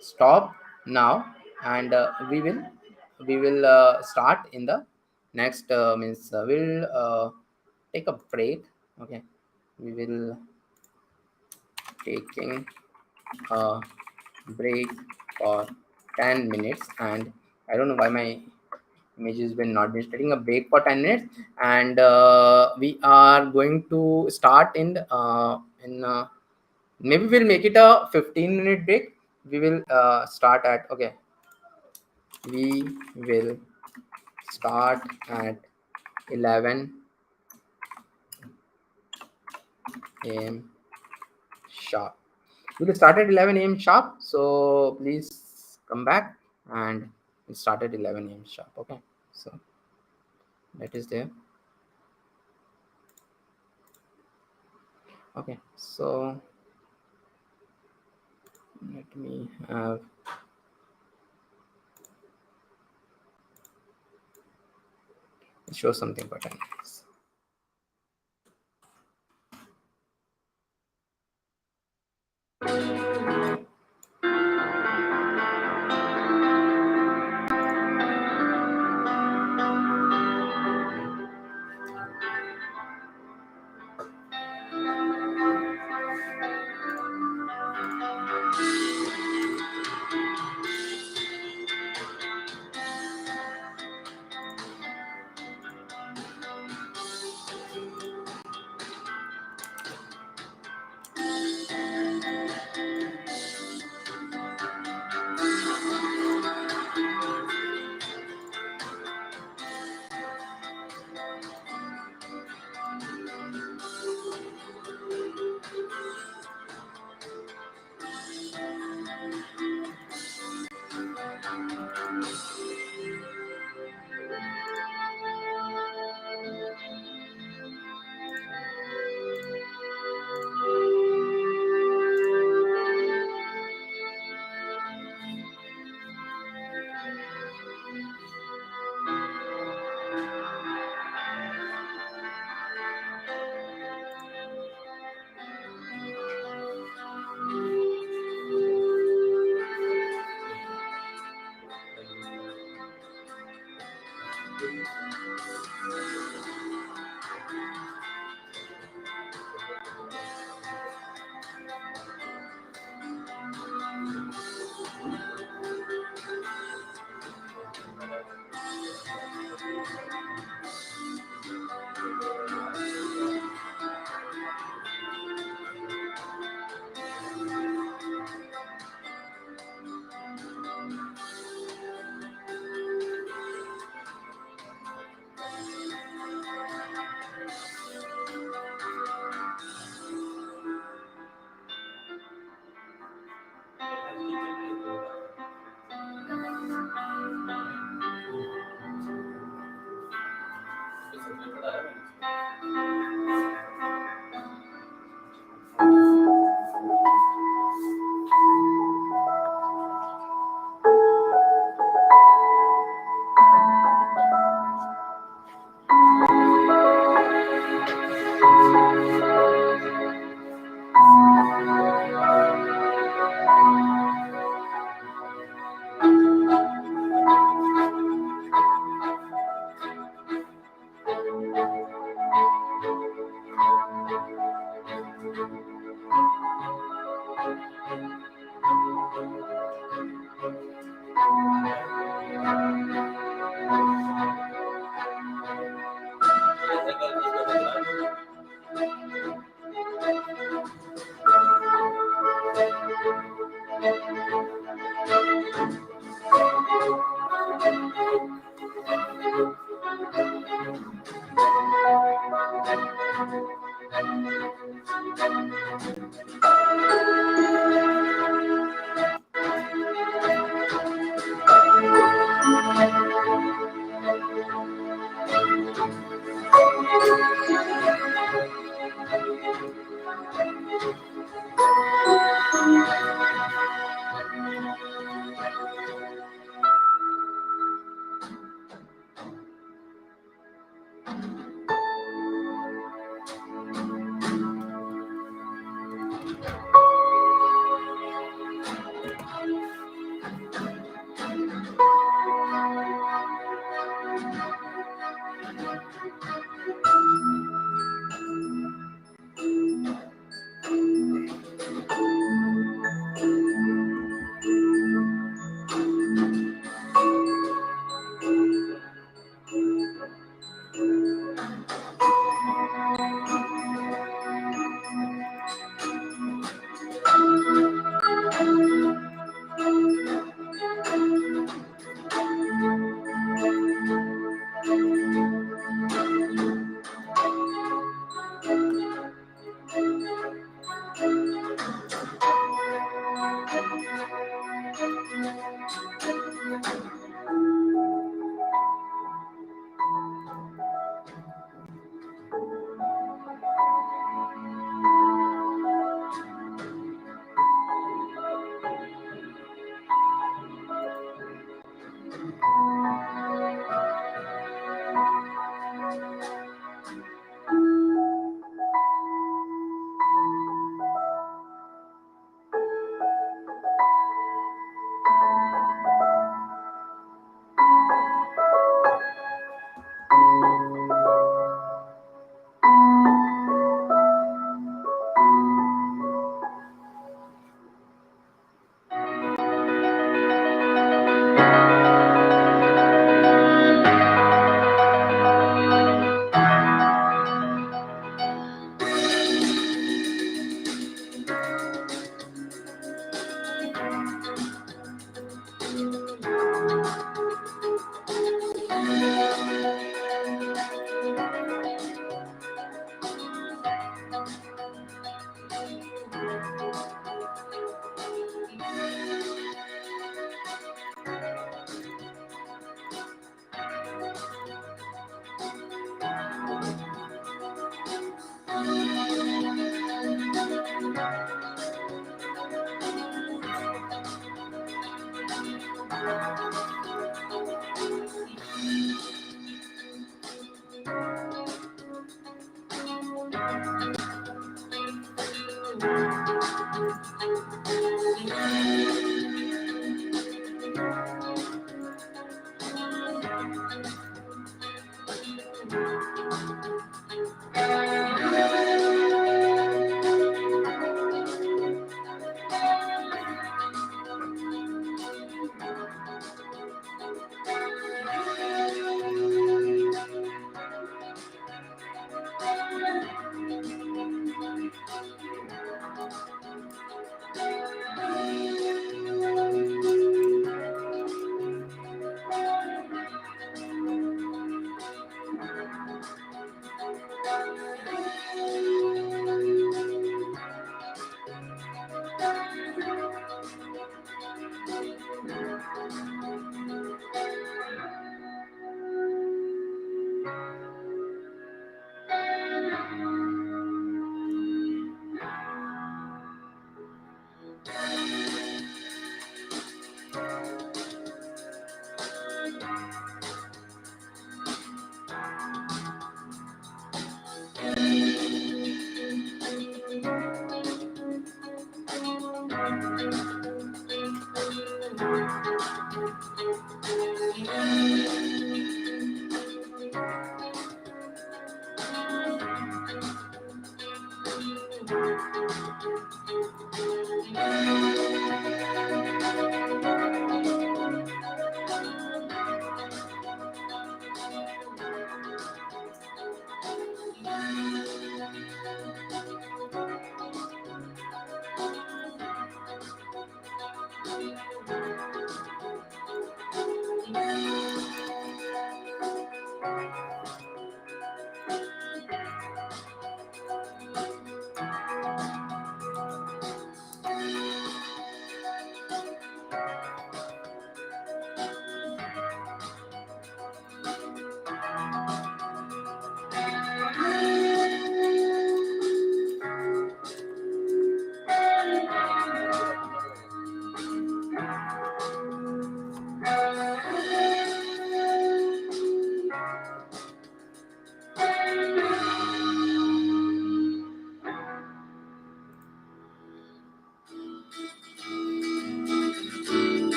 stop now, and we will start in the next means we'll take a break. Okay, we will taking a break for 10 minutes, and I don't know why my image has been not been taking a break for 10 minutes, and we are going to start in maybe we'll make it a 15-minute break. We will start at, okay, we will start at 11 a.m. sharp. We will start at 11 a.m. sharp. So please come back, and we'll start at 11 a.m. sharp. Okay. So that is there. Okay, so let me have show something button.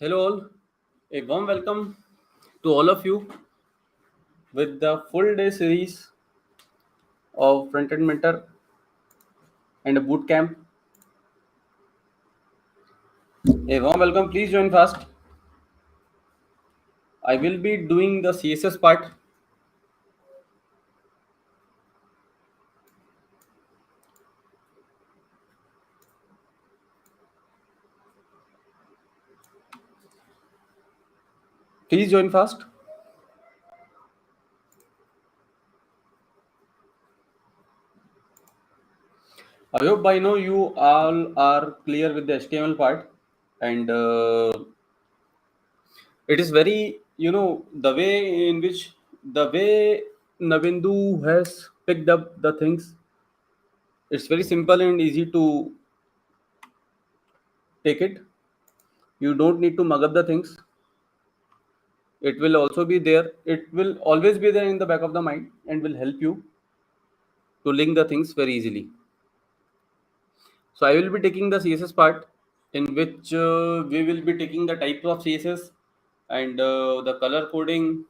Hello all, a warm welcome to all of you with the full day series of front-end mentor and a bootcamp. A warm welcome, please join fast. I will be doing the CSS part. Please join fast. I hope by now you all are clear with the HTML part, and it is very, the way Nabendu has picked up the things. It's very simple and easy to take it. You don't need to mug up the things. It will also be there. It will always be there in the back of the mind and will help you to link the things very easily. So I will be taking the CSS part, in which we will be taking the types of CSS and the color coding,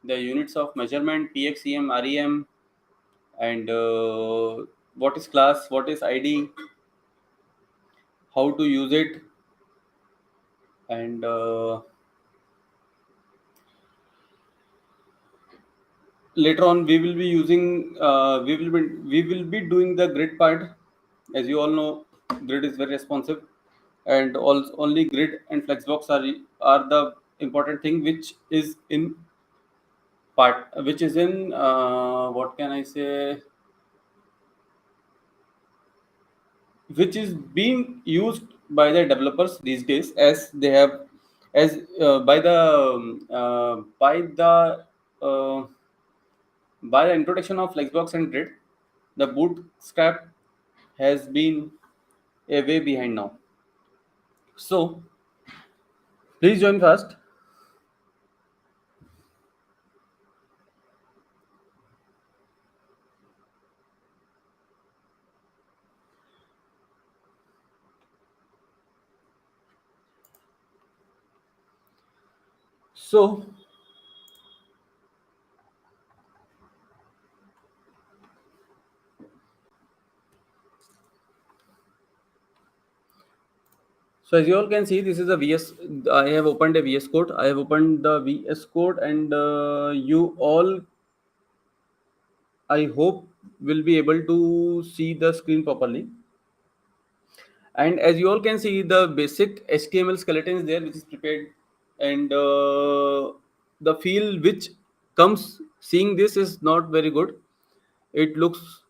the units of measurement, pxem, rem, and what is class, what is id, how to use it, and later on we will be using we will be doing the grid part. As you all know, grid is very responsive, and also only grid and flexbox are the important thing which is in what can I say, which is being used by the developers these days, as they have as by the introduction of flexbox and grid, the bootstrap has been a way behind now. So please join fast. So as you all can see, this is a VS. I have opened a VS Code. I have opened the VS Code, and you all, I hope, will be able to see the screen properly. And as you all can see, the basic HTML skeleton is there, which is prepared, and the feel which comes seeing this is not very good. It looks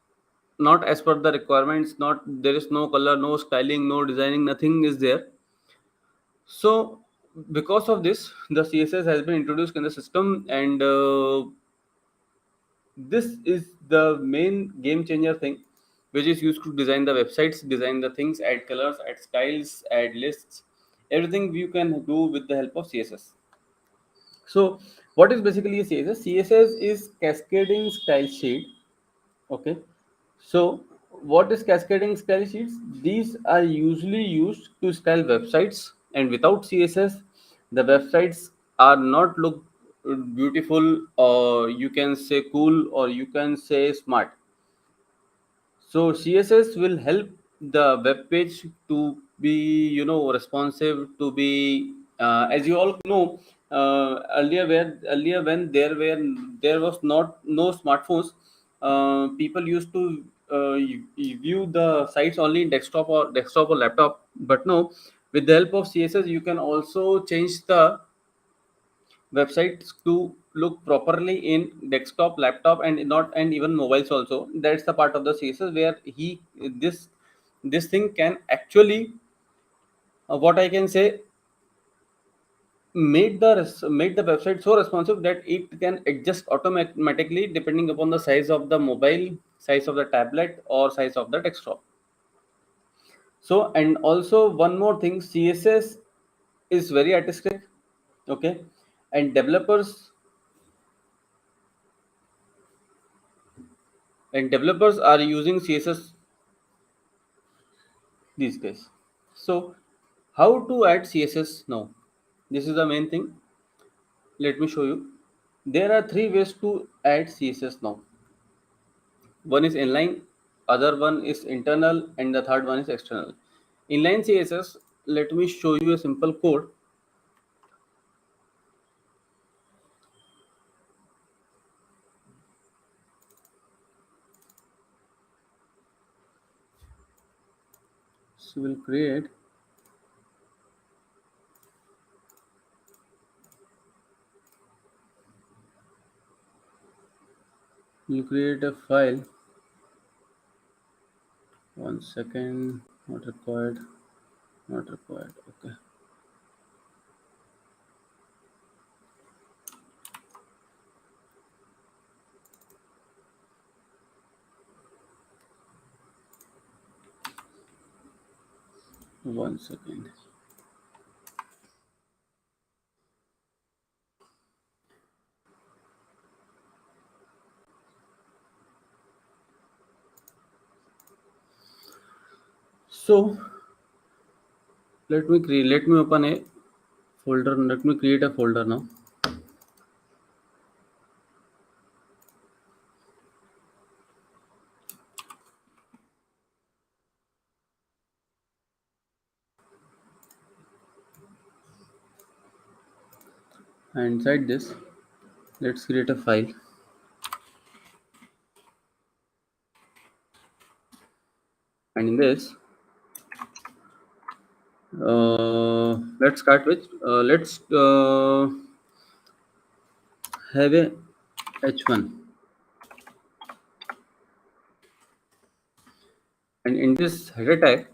not as per the requirements. Not, there is no color, no styling, no designing, nothing is there. So because of this, the CSS has been introduced in the system, and this is the main game changer thing, which is used to design the websites, design the things, add colors, add styles, add lists, everything you can do with the help of CSS. So what is basically a CSS? CSS is cascading style sheet. Okay, so what is cascading style sheets? These are usually used to style websites, and without CSS, the websites are not look beautiful, or you can say cool, or you can say smart. So CSS will help the web page to be, responsive, to be, as you all know, earlier when there was not no smartphones, people used to view the sites only in desktop or laptop. But no, with the help of CSS, you can also change the websites to look properly in desktop, laptop, and not, and even mobiles also. That's the part of the CSS where this thing can actually, what I can say, make the website so responsive that it can adjust automatically depending upon the size of the mobile, size of the tablet, or size of the desktop. So, and also one more thing, CSS is very artistic. Okay, and developers are using CSS these days. So how to add CSS now? This is the main thing. Let me show you. There are three ways to add CSS now. One is inline, other one is internal, and the third one is external. Inline CSS, let me show you a simple code. So we'll create a file. One second, not required. Okay. One second. So let me open a folder. Let me create a folder now. And inside this, let's create a file. And in this, let's start with let's have a h1, and in this header tag,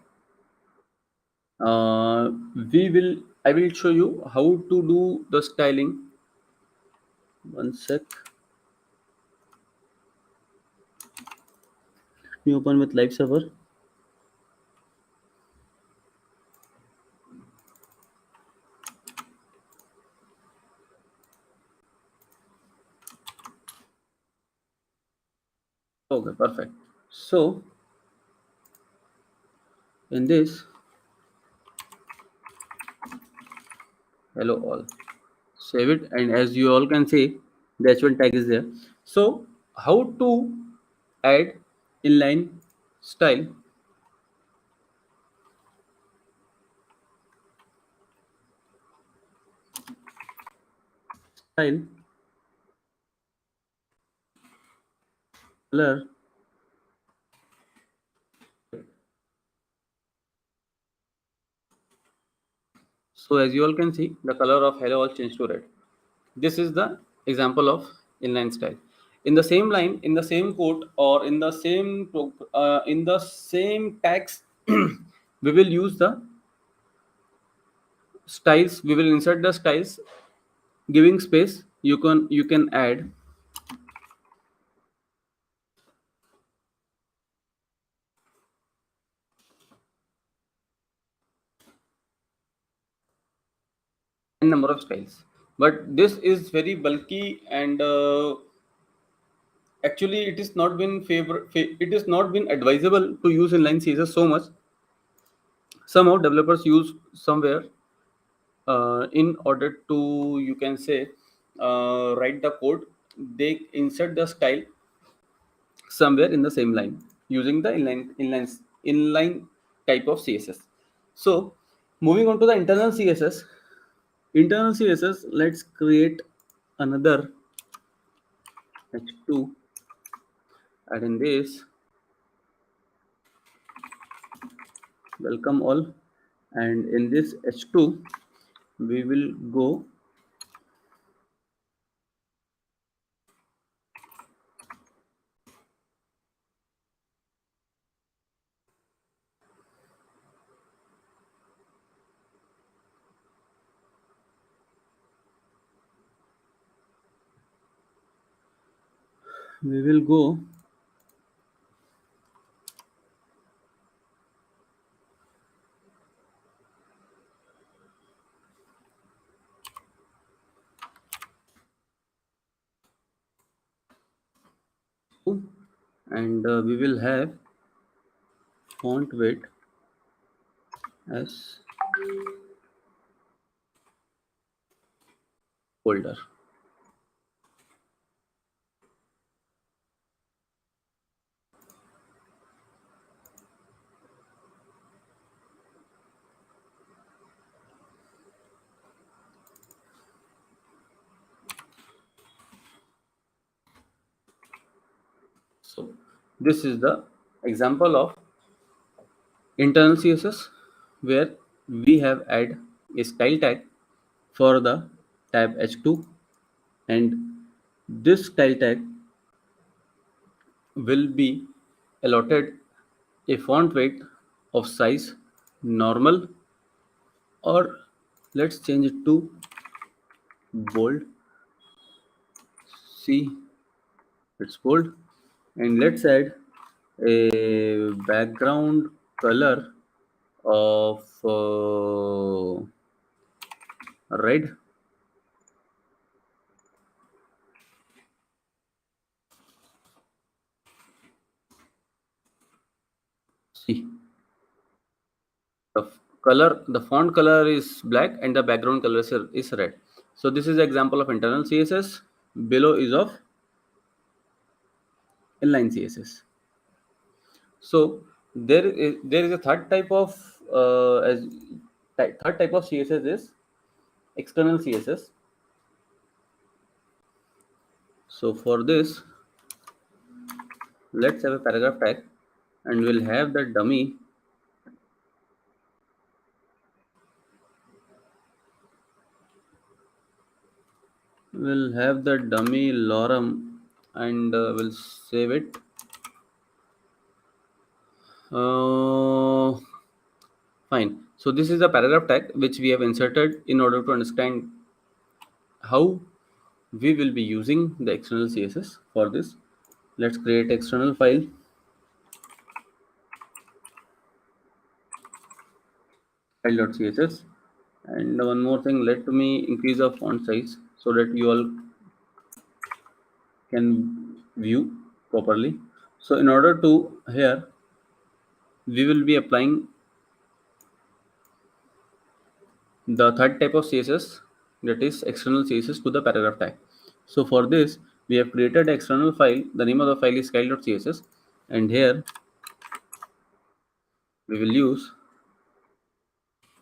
I will show you how to do the styling. One sec. Let me open with live server. Okay, perfect. So in this, hello all, save it, and as you all can see, the h1 tag is there. So how to add inline style? Style color. So as you all can see, the color of hello all changed to red. This is the example of inline style. In the same line, in the same code, or in the same tags, we will use the styles. We will insert the styles, giving space. You can add n number of styles. But this is very bulky, and actually it is not been it is not been advisable to use inline css so much. Somehow developers use somewhere in order to, you can say, write the code, they insert the style somewhere in the same line using the inline type of css. So moving on to the internal css, let's create another h2, and in this, welcome all, and in this h2 we will go we will go and we will have font weight as folder. So this is the example of internal css where we have add a style tag for the tab h2, and this style tag will be allotted a font weight of size normal, or let's change it to bold. See, it's bold, and let's add a background color of red. See, the font color is black and the background color is red. So this is the example of internal css. Below is of inline css. So there is a third type of third type of css is external css. So for this, let's have a paragraph tag, and we'll have the dummy lorem, and we'll save it. Fine. So this is the paragraph tag which we have inserted in order to understand how we will be using the external css. For this, let's create external file, file.css. And one more thing, let me increase the font size so that you all can view properly. So in order to here, we will be applying the third type of CSS, that is external CSS, to the paragraph tag. So for this, we have created an external file. The name of the file is style.css, and here we will use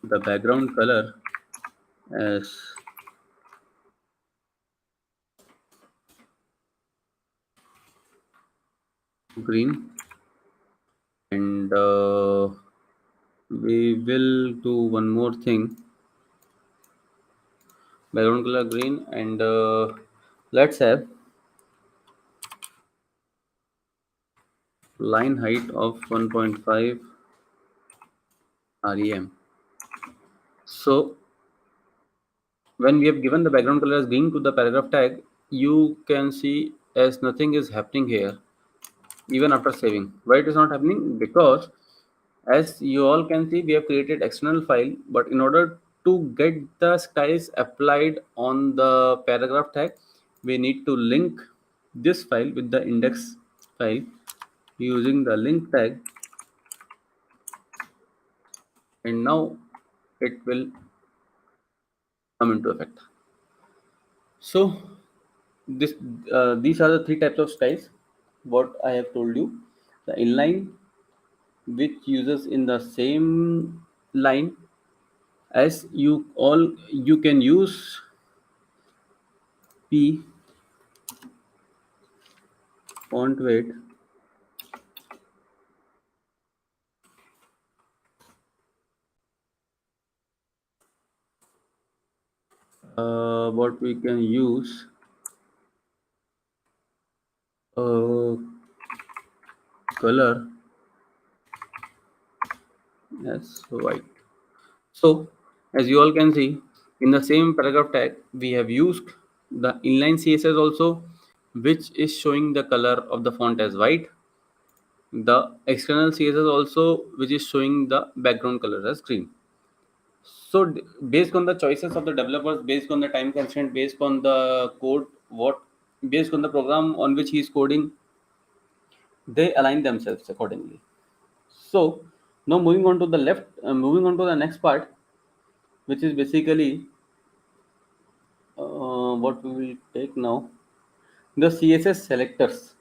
the background color as green, and we will do one more thing. Background color green, and let's have line height of 1.5 rem. So when we have given the background color as green to the paragraph tag, you can see as nothing is happening here even after saving. Why it is not happening? Because as you all can see, we have created external file, but in order to get the styles applied on the paragraph tag, we need to link this file with the index file using the link tag, and now it will come into effect. So this these are the three types of styles what I have told you. The inline, which uses in the same line, as you can use p font weight what we can use color as white. So as you all can see, in the same paragraph tag, we have used the inline CSS also, which is showing the color of the font as white. The external CSS also, which is showing the background color as green. So based on the choices of the developers, based on the time constraint, based on the code, based on the program on which he is coding, they align themselves accordingly. So now moving on to the left, moving on to the next part, which is basically what we will take now, the CSS selectors.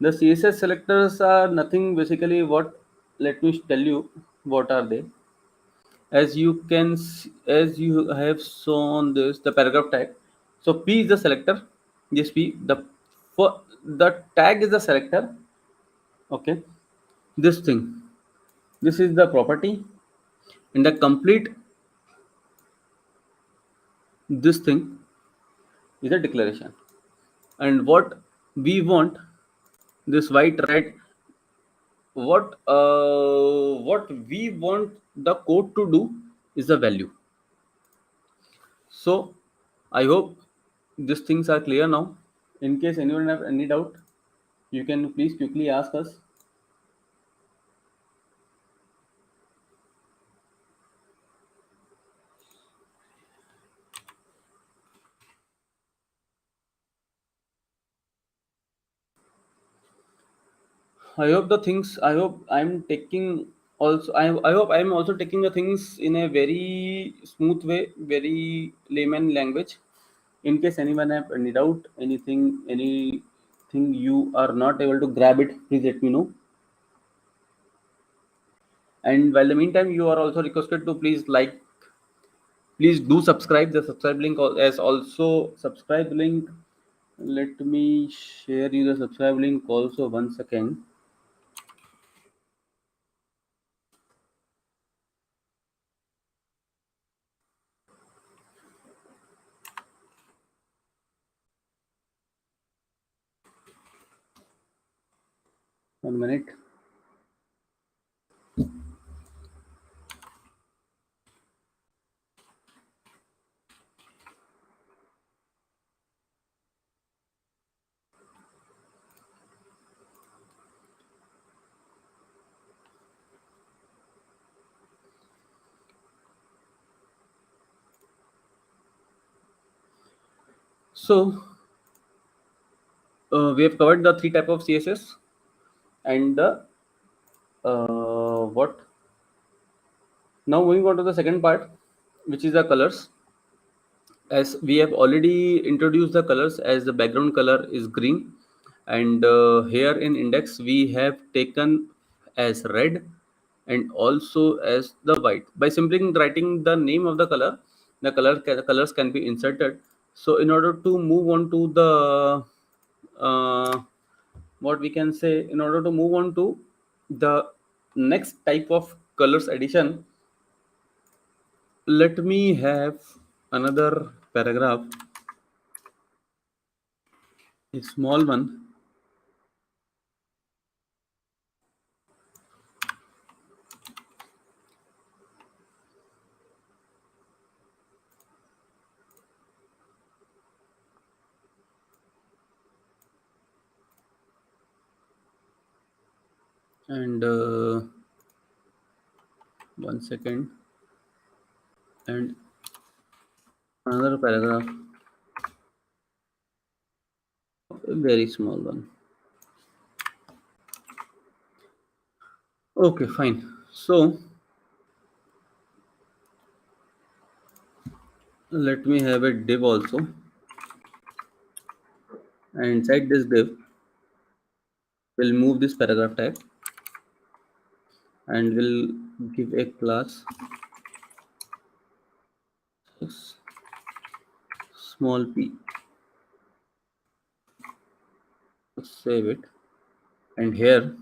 The CSS selectors are nothing basically. What, let me tell you what are they. As you can see, as you have shown this, the paragraph tag. So p is the selector. This p, for the tag is the selector. Okay, this thing, this is the property, and the complete, this thing is a declaration. And what we want, this white red, what we want the code to do is the value. So I hope these things are clear now. In case anyone have any doubt, you can please quickly ask us. I hope the things, I hope I'm taking also, I hope I'm also taking the things in a very smooth way, very layman language. In case anyone have any doubt, anything you are not able to grab it, please let me know. And while the meantime, you are also requested to please do subscribe. The subscribe link as also subscribe link. Let me share you the subscribe link also once again. One minute. So we have covered the 3 type of CSS and the what. Now moving on to the second part, which is the colors. As we have already introduced the colors, as the background color is green, and here in index we have taken as red and also as the white. By simply writing the name of the color, the colors can be inserted. So in order to move on to the what we can say, in order to move on to the next type of colors addition, let me have another paragraph, a small one. And 1 second, and another paragraph, a very small one. Okay, fine. So let me have a div also, and inside this div we'll move this paragraph tag and we'll give a class small p. Save it, and here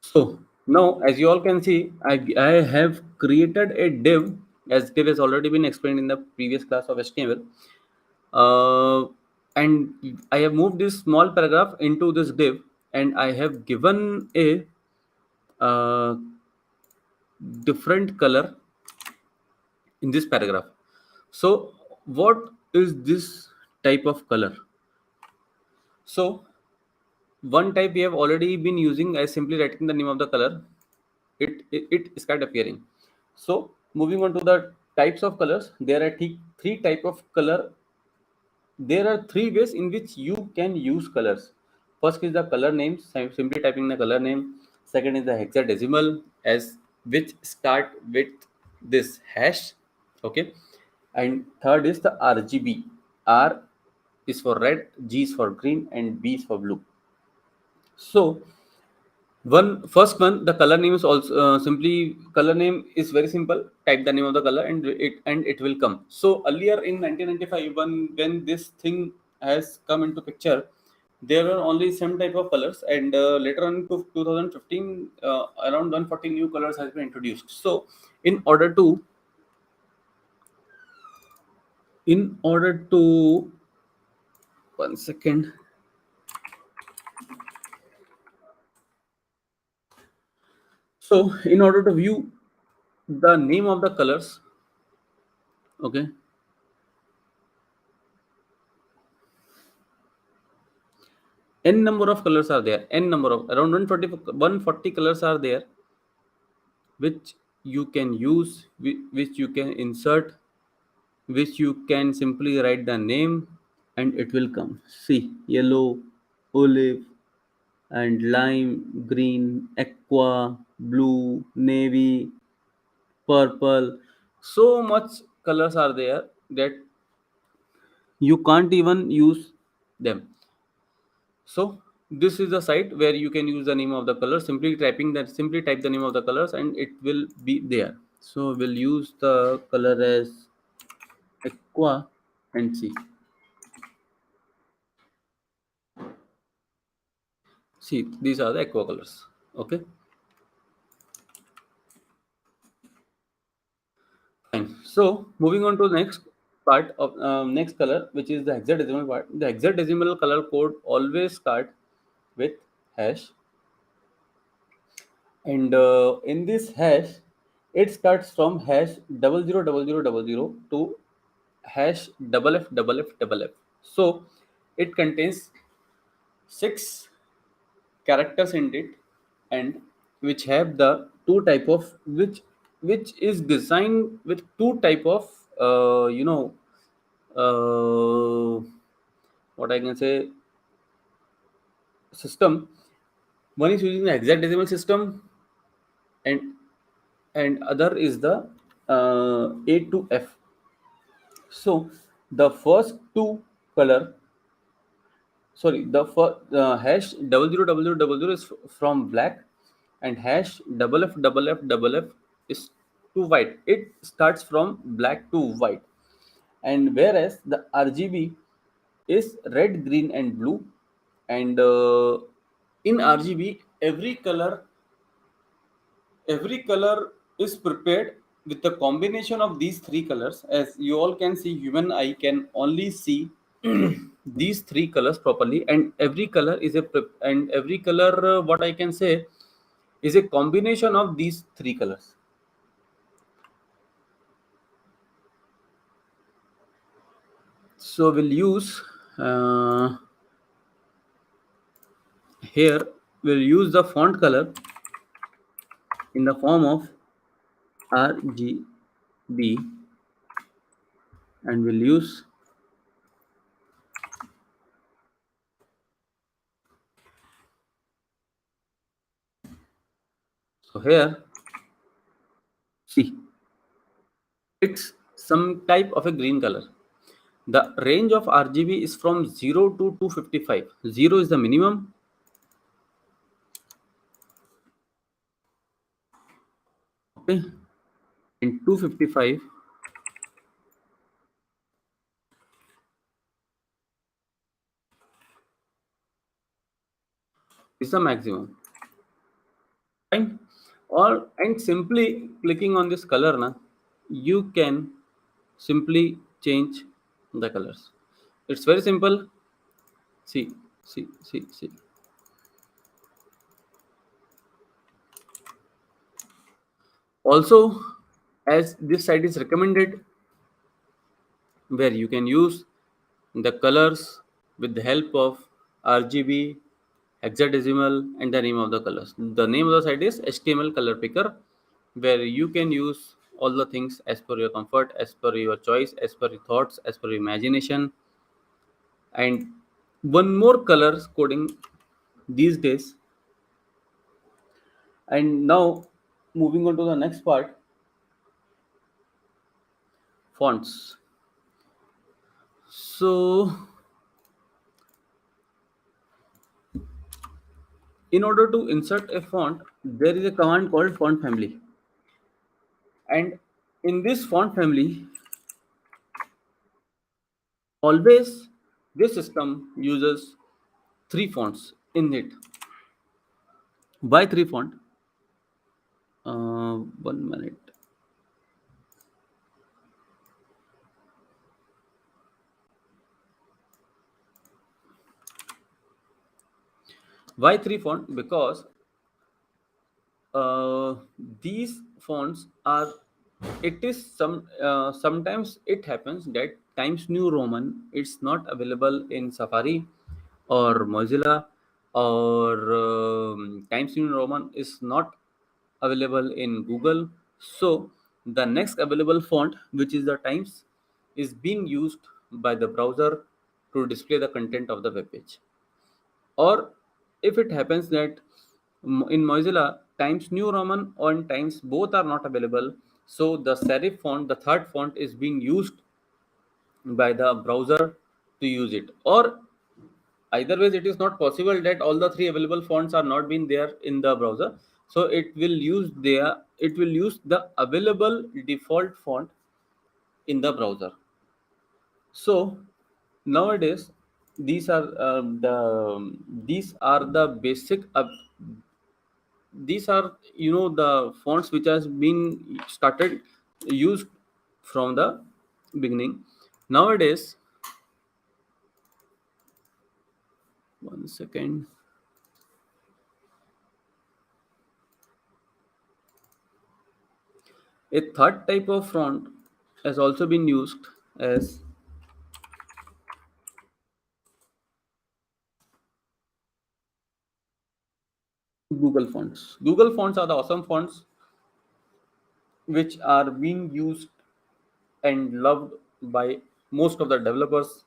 so now, as you all can see, I have created a div, as div has already been explained in the previous class of HTML. And I have moved this small paragraph into this div, and I have given a different color in this paragraph. So what is this type of color? So one type we have already been using, as simply writing the name of the color, it start appearing. So moving on to the types of colors, there are three type of color. There are 3 ways in which you can use colors. First is the color names, simply typing the color name. Second is the hexadecimal, as which start with this hash. Okay. And third is the RGB. R is for red, G is for green, and B is for blue. So first one, the color name is also simply, color name is very simple. Type the name of the color and it will come. So earlier in 1995, when this thing has come into picture, there were only some type of colors, and later on to 2015, around 140 new colors has been introduced. So in order to in order to 1 second. So in order to view the name of the colors, okay, n number of colors are there. N number of around 140 colors are there, which you can use, which you can insert, which you can simply write the name and it will come. See, yellow, olive, and lime, green, aqua, blue, navy, purple. So much colors are there that you can't even use them. So this is the site where you can use the name of the color. Simply type the name of the colors and it will be there. So we'll use the color as aqua and see these are the aqua colors. Okay, fine. So moving on to next, part of next color, which is the hexadecimal part. The hexadecimal color code always start with hash, and in this hash, it starts from hash 000000 to hash FF. So it contains 6 characters in it, and which have the two type of which is designed with two type of uh, what I can say system. One is using the hexadecimal system, and other is the A to F. So the first two color, sorry, the hash 000000 is from black, and hash FF is to white. It starts from black to white, and whereas the RGB is red, green, and blue, and in RGB every color is prepared with the combination of these three colors. As you all can see, human eye can only see these three colors properly, and every color is what I can say is a combination of these three colors. So we'll use here we'll use the font color in the form of RGB, and we'll use so here see it's some type of a green color. The range of RGB is from 0 to 255. 0 is the minimum, okay, and 255 is the maximum. Fine. Or and simply clicking on this color na, you can simply change the colors. It's very simple. See. Also, as this site is recommended, where you can use the colors with the help of RGB, hexadecimal, and the name of the colors. The name of the site is HTML Color Picker, where you can use all the things as per your comfort, as per your choice, as per your thoughts, as per your imagination. And one more color coding these days. And now moving on to the next part, fonts. So in order to insert a font, there is a command called font family, and in this font family, always this system uses 3 fonts in it. Why 3 font? 1 minute. Why 3 font? Because these fonts are, it is sometimes it happens that Times New Roman it's not available in Safari or Mozilla, or Times New Roman is not available in Google. So the next available font, which is the Times, is being used by the browser to display the content of the web page. Or if it happens that in Mozilla, Times New Roman or Times both are not available, so the serif font, the third font, is being used by the browser to use it. Or either ways, it is not possible that all the 3 available fonts are not been there in the browser, so it will use the available default font in the browser. So nowadays these are the basic these are the fonts which has been started used from the beginning. Nowadays, one second. A third type of font has also been used as Google fonts. Google fonts are the awesome fonts which are being used and loved by most of the developers,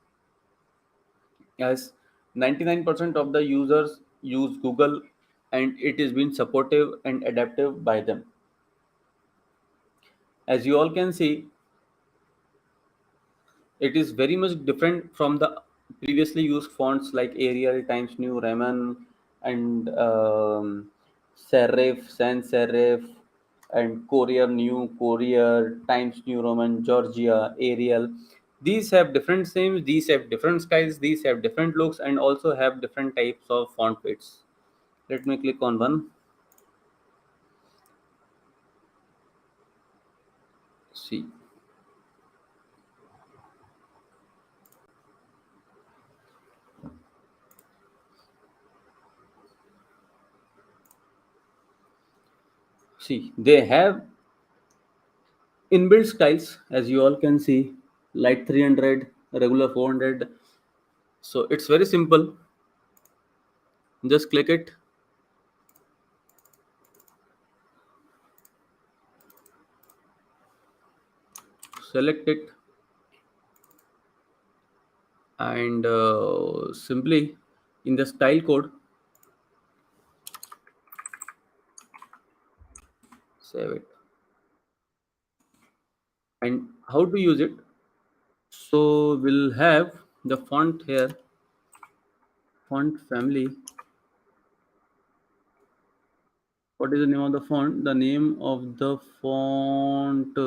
as 99% of the users use Google and it is been supportive and adaptive by them. As you all can see, it is very much different from the previously used fonts like Arial, Times New Roman, and Serif, Sans Serif, and Courier New, Courier, Times New Roman, Georgia, Arial. These have different names, these have different styles, these have different looks, and also have different types of font weights. Let me click on one. See. See, they have inbuilt styles, as you all can see, light 300, regular 400. So it's very simple. Just click it, select it, and simply in the style code, save it. And how to use it? So we'll have the font here, font family. What is the name of the font? The name of the font,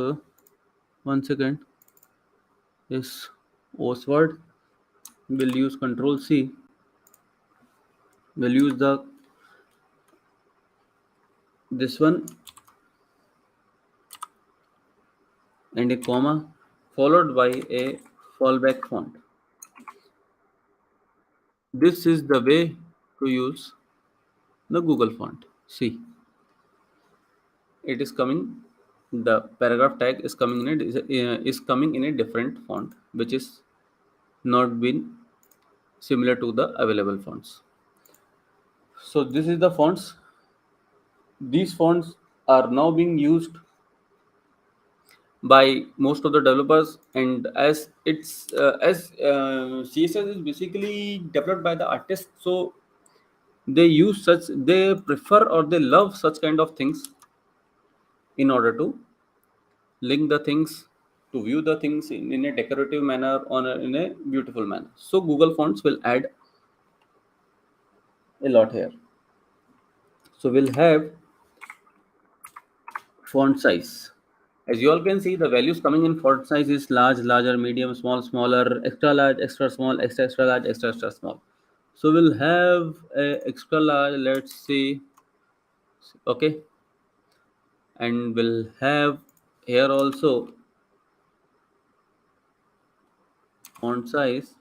one second, is Oswald. We'll use Control C. We'll use the this one and a comma followed by a fallback font. This is the way to use the Google font. See, it is coming. The paragraph tag is coming in is coming in a different font, which is not been similar to the available fonts. So this is the fonts. These fonts are now being used by most of the developers, and as it's as CSS is basically developed by the artists, so they prefer or they love such kind of things in order to link the things, to view the things in a decorative manner or in a beautiful manner. So Google fonts will add a lot here. So we'll have font size. As you all can see, the values coming in font size is large, larger, medium, small, smaller, extra large, extra small, extra extra large, extra extra small. So we'll have a extra large, let's see, okay, and we'll have here also font size.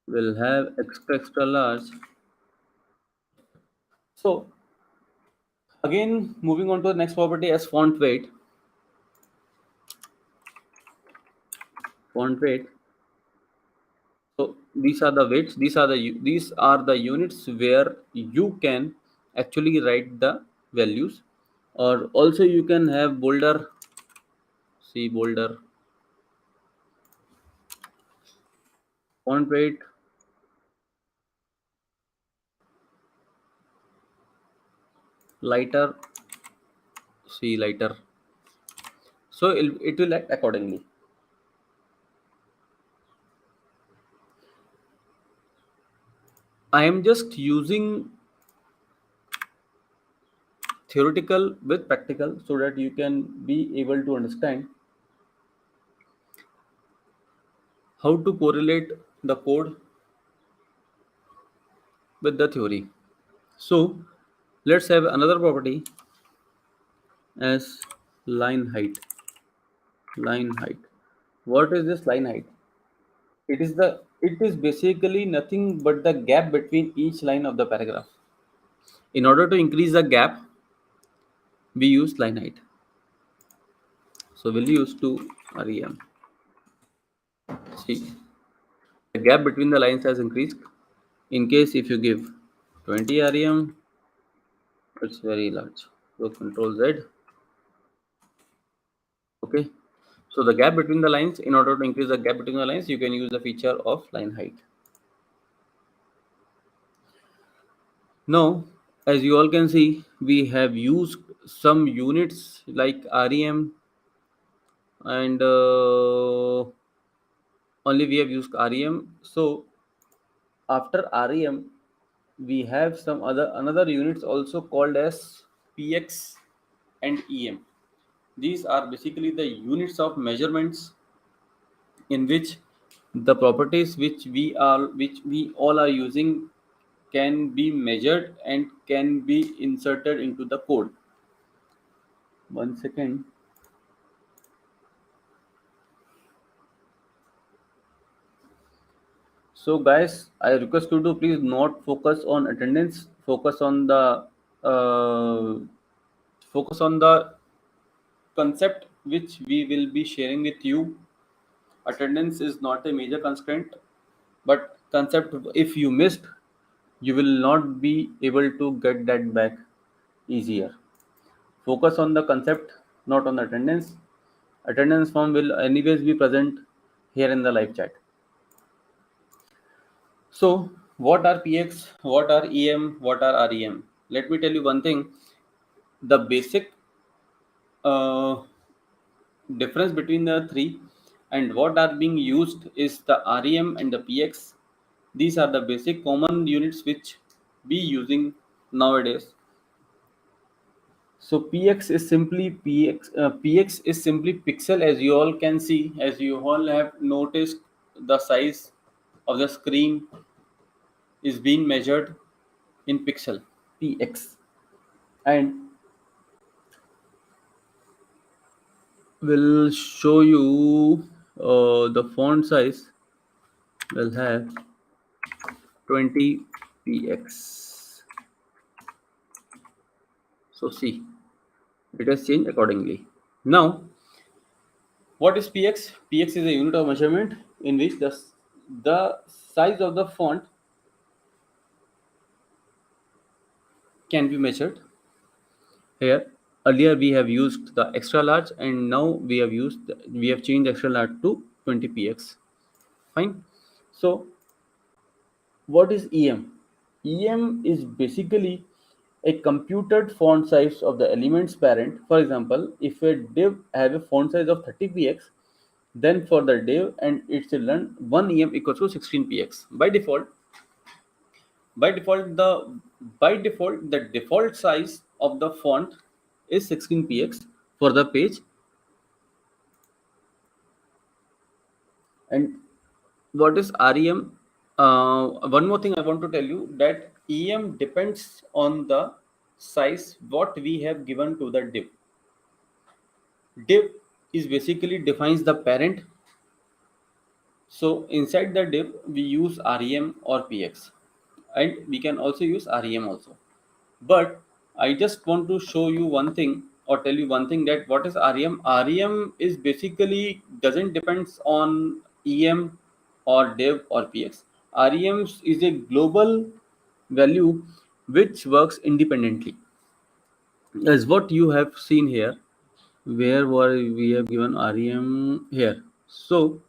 We'll have extra extra large. So again, moving on to the next property as font weight. Font weight. So these are the weights. These are the units where you can actually write the values, or also you can have bolder. See bolder. Font weight. Lighter. See lighter. So it will act accordingly. I am just using theoretical with practical so that you can be able to understand how to correlate the code with the theory. So let's have another property as line height. Line height. What is this line height? It is basically nothing but the gap between each line of the paragraph. In order to increase the gap, we use line height. So we'll use to rem. See, the gap between the lines has increased. In case if you give 20 rem, it's very large. So Control Z. Okay. So the gap between the lines, in order to increase the gap between the lines, you can use the feature of line height. Now, as you all can see, we have used some units like rem, and only we have used rem. So after rem, we have some another units also called as px and em. These are basically the units of measurements in which the properties which we all are using can be measured and can be inserted into the code. 1 second. So guys, I request you to please not focus on attendance, focus on the concept which we will be sharing with you. Attendance is not a major constraint, but concept, if you missed, you will not be able to get that back easier. Focus on the concept, not on the attendance. Attendance form will anyways be present here in the live chat. So what are px, what are em, what are rem? Let me tell you one thing. The basic difference between the three and what are being used is the rem and the px. These are the basic common units which we using nowadays. So px is simply px is simply pixel, as you all can see, as you all have noticed, the size of the screen is being measured in pixel, px, and will show you the font size will have 20 px. So see, it has changed accordingly. Now, what is px? Px is a unit of measurement in which the size of the font can be measured. Here, earlier we have used the extra large, and now we have changed extra large to 20 px. Fine. So what is em? Em is basically a computed font size of the element's parent. For example, if a div have a font size of 30 px, then for the div and its children, 1 em equals to 16 px. By default, the default size of the font is 16 px for the page. And what is rem? One more thing I want to tell you, that em depends on the size what we have given to the div. Div is basically defines the parent. So inside the div we use rem or px, and we can also use rem also. But I just want to show you one thing or tell you one thing, that what is rem? Rem is basically doesn't depends on em or div or px. Rem is a global value which works independently, as what you have seen here, where we have given rem here. So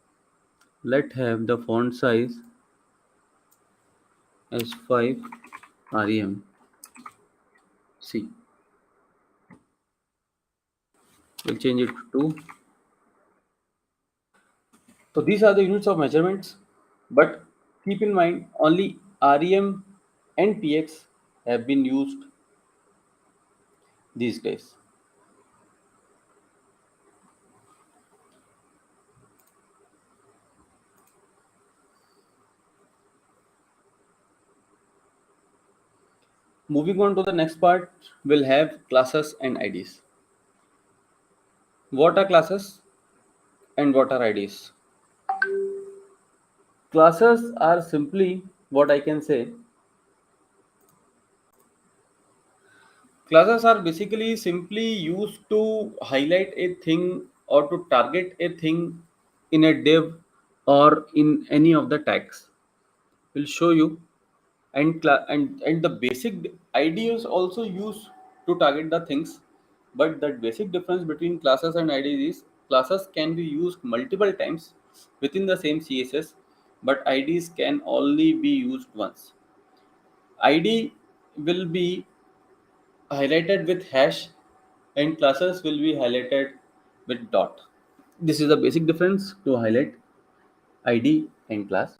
let's have the font size as 5 rem. See, we'll change it to 2. So these are the units of measurements, but keep in mind only rem and px have been used these days. Moving on to the next part, we'll have classes and IDs. What are classes And what are IDs? Classes are simply what I can say. Classes are basically simply used to highlight a thing or to target a thing in a div or in any of the tags. We'll show you. And the basic ID is also used to target the things, but the basic difference between classes and IDs is classes can be used multiple times within the same CSS, but IDs can only be used once. ID will be highlighted with hash and classes will be highlighted with dot. This is the basic difference to highlight ID and class.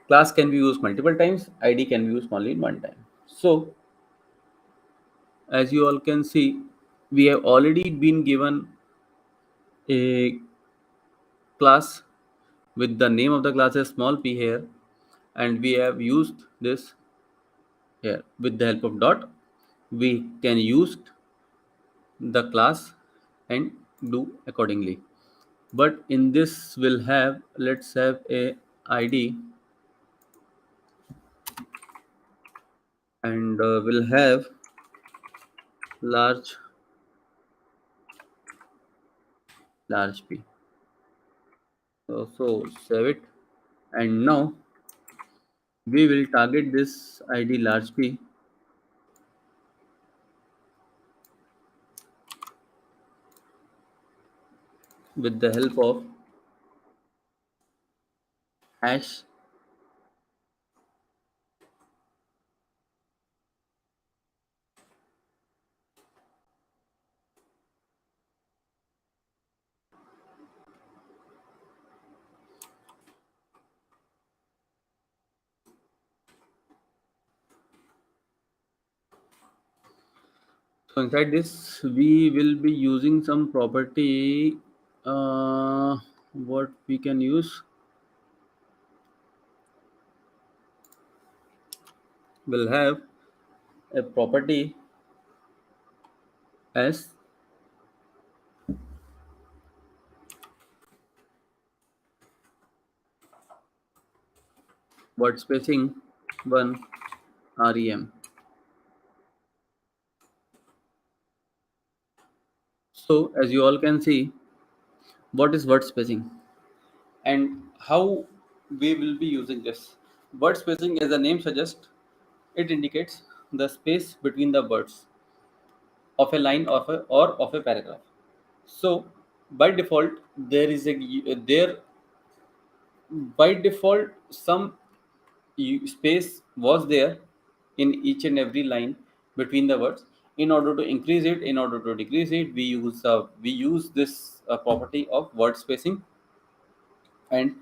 Class can be used multiple times, ID can be used only one time. So as you all can see, we have already been given a class with the name of the class as small p here, and we have used this here. With the help of dot, we can use the class and do accordingly. But in this we'll have, let's have a ID, and we'll have large p. So save it, and now we will target this ID large p with the help of hash So inside this, we will be using some property. What we can use? We'll have a property as word spacing 1 rem. So as you all can see, what is word spacing and how we will be using this. Word spacing, as the name suggests, it indicates the space between the words of a line or of a paragraph. So by default, there by default some space was there in each and every line between the words. In order to increase it, in order to decrease it, we use this property of word spacing. And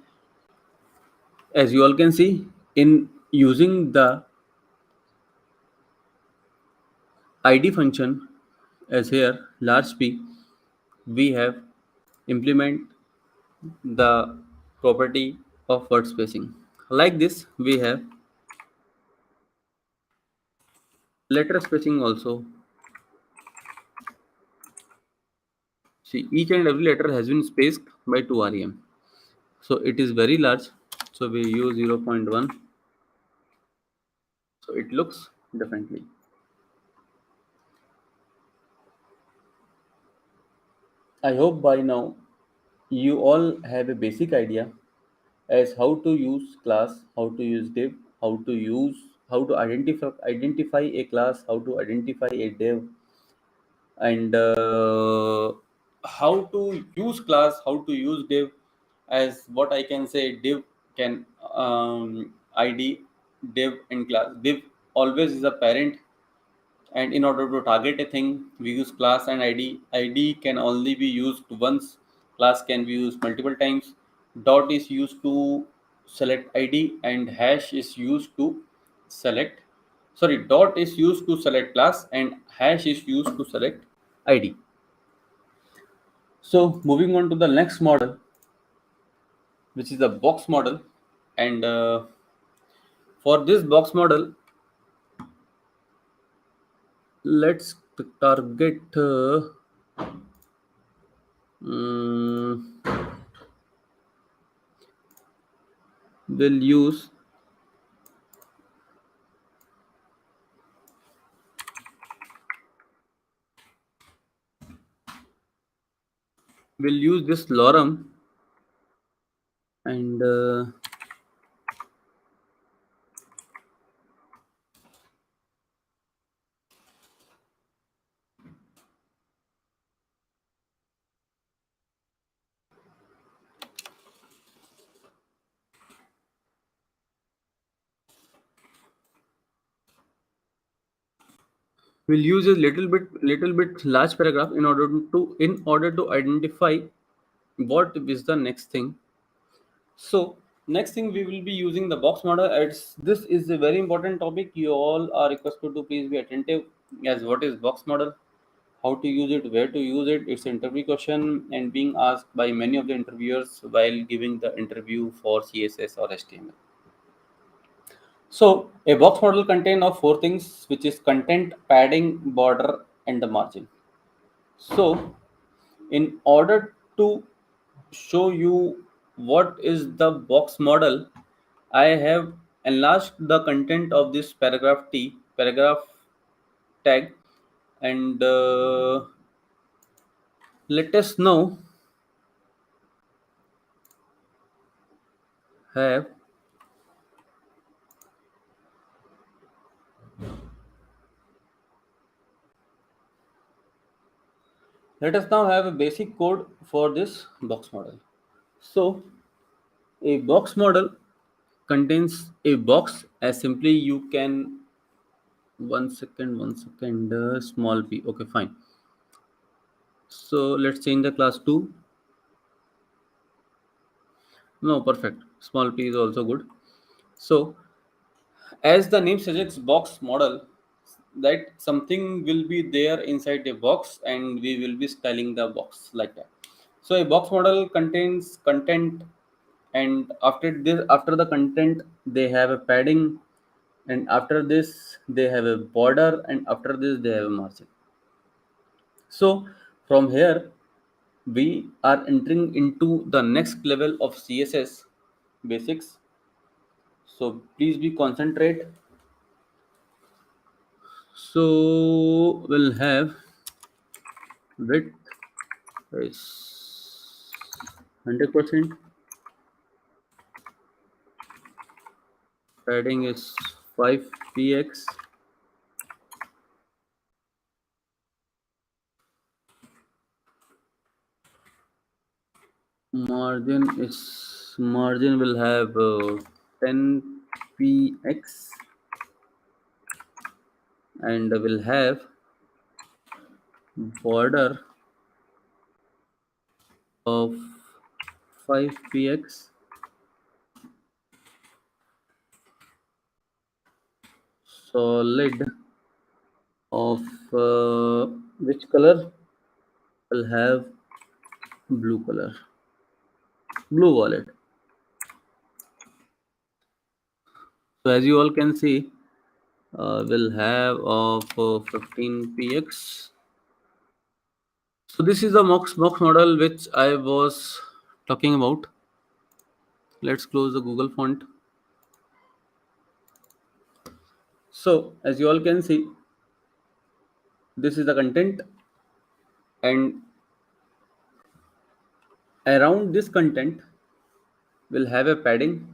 as you all can see, in using the id function as here large p, we have implement the property of word spacing. Like this, we have letter spacing also. See, each and every letter has been spaced by 2 rem. So it is very large. So we use 0.1. So it looks differently. I hope by now you all have a basic idea as how to use class, how to use div, how to identify a class, how to identify a div, and how to use class, how to use div. As what I can say, div can id, div and class. Div always is a parent, and in order to target a thing, we use class and id. Id can only be used once, class can be used multiple times. Dot is used to select id, and hash is used to select, sorry, dot is used to select class and hash is used to select id. So moving on to the next model, which is the box model. And for this box model, let's target Mm, we'll use this lorem, and we'll use a little bit large paragraph in order to identify what is the next thing. So next thing, we will be using the box model. This is a very important topic. You all are requested to please be attentive, as what is box model, how to use it, where to use it. It's an interview question and being asked by many of the interviewers while giving the interview for CSS or HTML. So a box model contains of four things, which is content, padding, border, and the margin. So in order to show you what is the box model, I have enlarged the content of this paragraph tag, and let us now have a basic code for this box model. So a box model contains a box, as simply you can, one second, small p, okay, fine. So let's change the class to, no, perfect, small p is also good. So as the name suggests, box model, that something will be there inside a box and we will be styling the box like that. So a box model contains content, and after the content they have a padding, and after this they have a border, and after this they have a margin. So from here we are entering into the next level of CSS basics. So please be concentrate. So we'll have width is 100%, padding is 5px, margin will have 10px, and will have border of 5px, solid of which color, will have blue wallet. So as you all can see, will have of 15px. So this is the box model which I was talking about. Let's close the Google font. So as you all can see, this is the content, and around this content will have a padding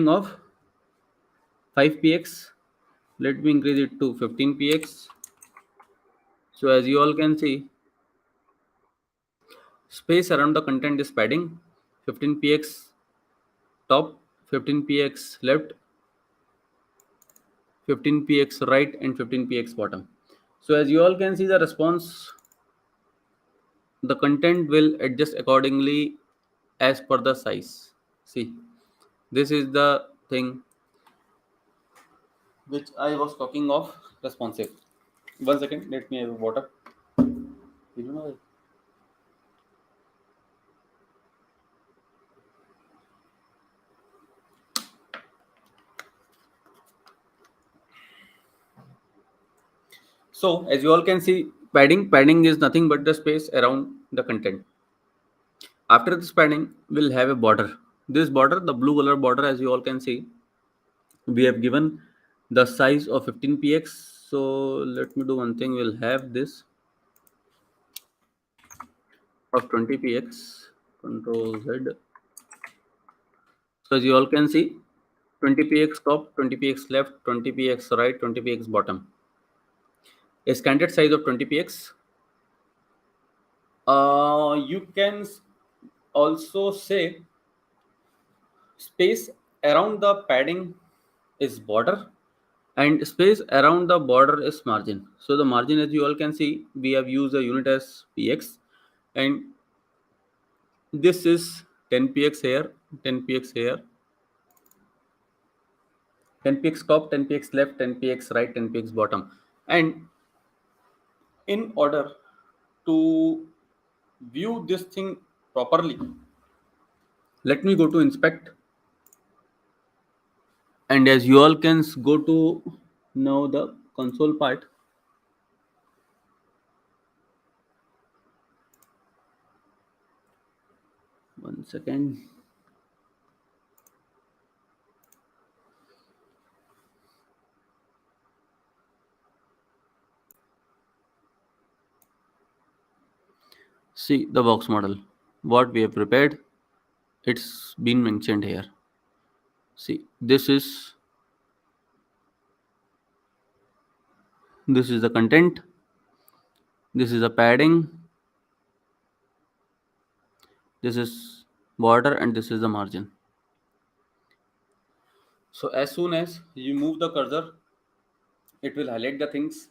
of 5px. Let me increase it to 15px. So as you all can see, space around the content is padding 15px top, 15px left, 15px right, and 15px bottom. So as you all can see, the response, the content will adjust accordingly as per the size. See, this is the thing which I was talking of, responsive. One second, let me have water. You know. So as you all can see, Padding is nothing but the space around the content. After this padding, we'll have a border. This border, the blue color border, as you all can see, we have given the size of 15 px. So let me do one thing. We'll have this of 20 px. Control Z. So as you all can see, 20 px top, 20 px left, 20 px right, 20 px bottom. A standard size of 20 px. You can also say space around the padding is border and space around the border is margin. So the margin, as you all can see, we have used a unit as px, and this is 10 px here, 10 px here, 10 px top, 10 px left, 10 px right, 10 px bottom. And in order to view this thing properly, let me go to inspect, and as you all can go to now the console part. One second. See the box model, what we have prepared, it's been mentioned here. See, this is the content, this is the padding, this is border, and this is the margin. So as soon as you move the cursor, it will highlight the things,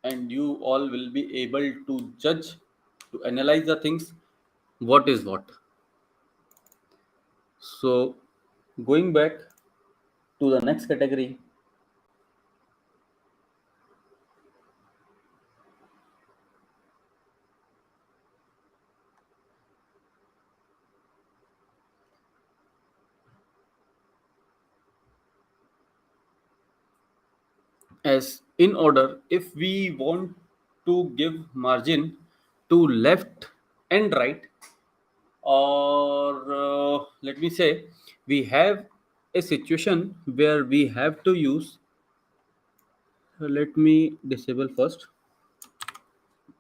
and you all will be able to judge, to analyze the things, what is what. So going back to the next category, as in order, if we want to give margin to left and right, or let me say we have a situation where we have to use, let me disable first,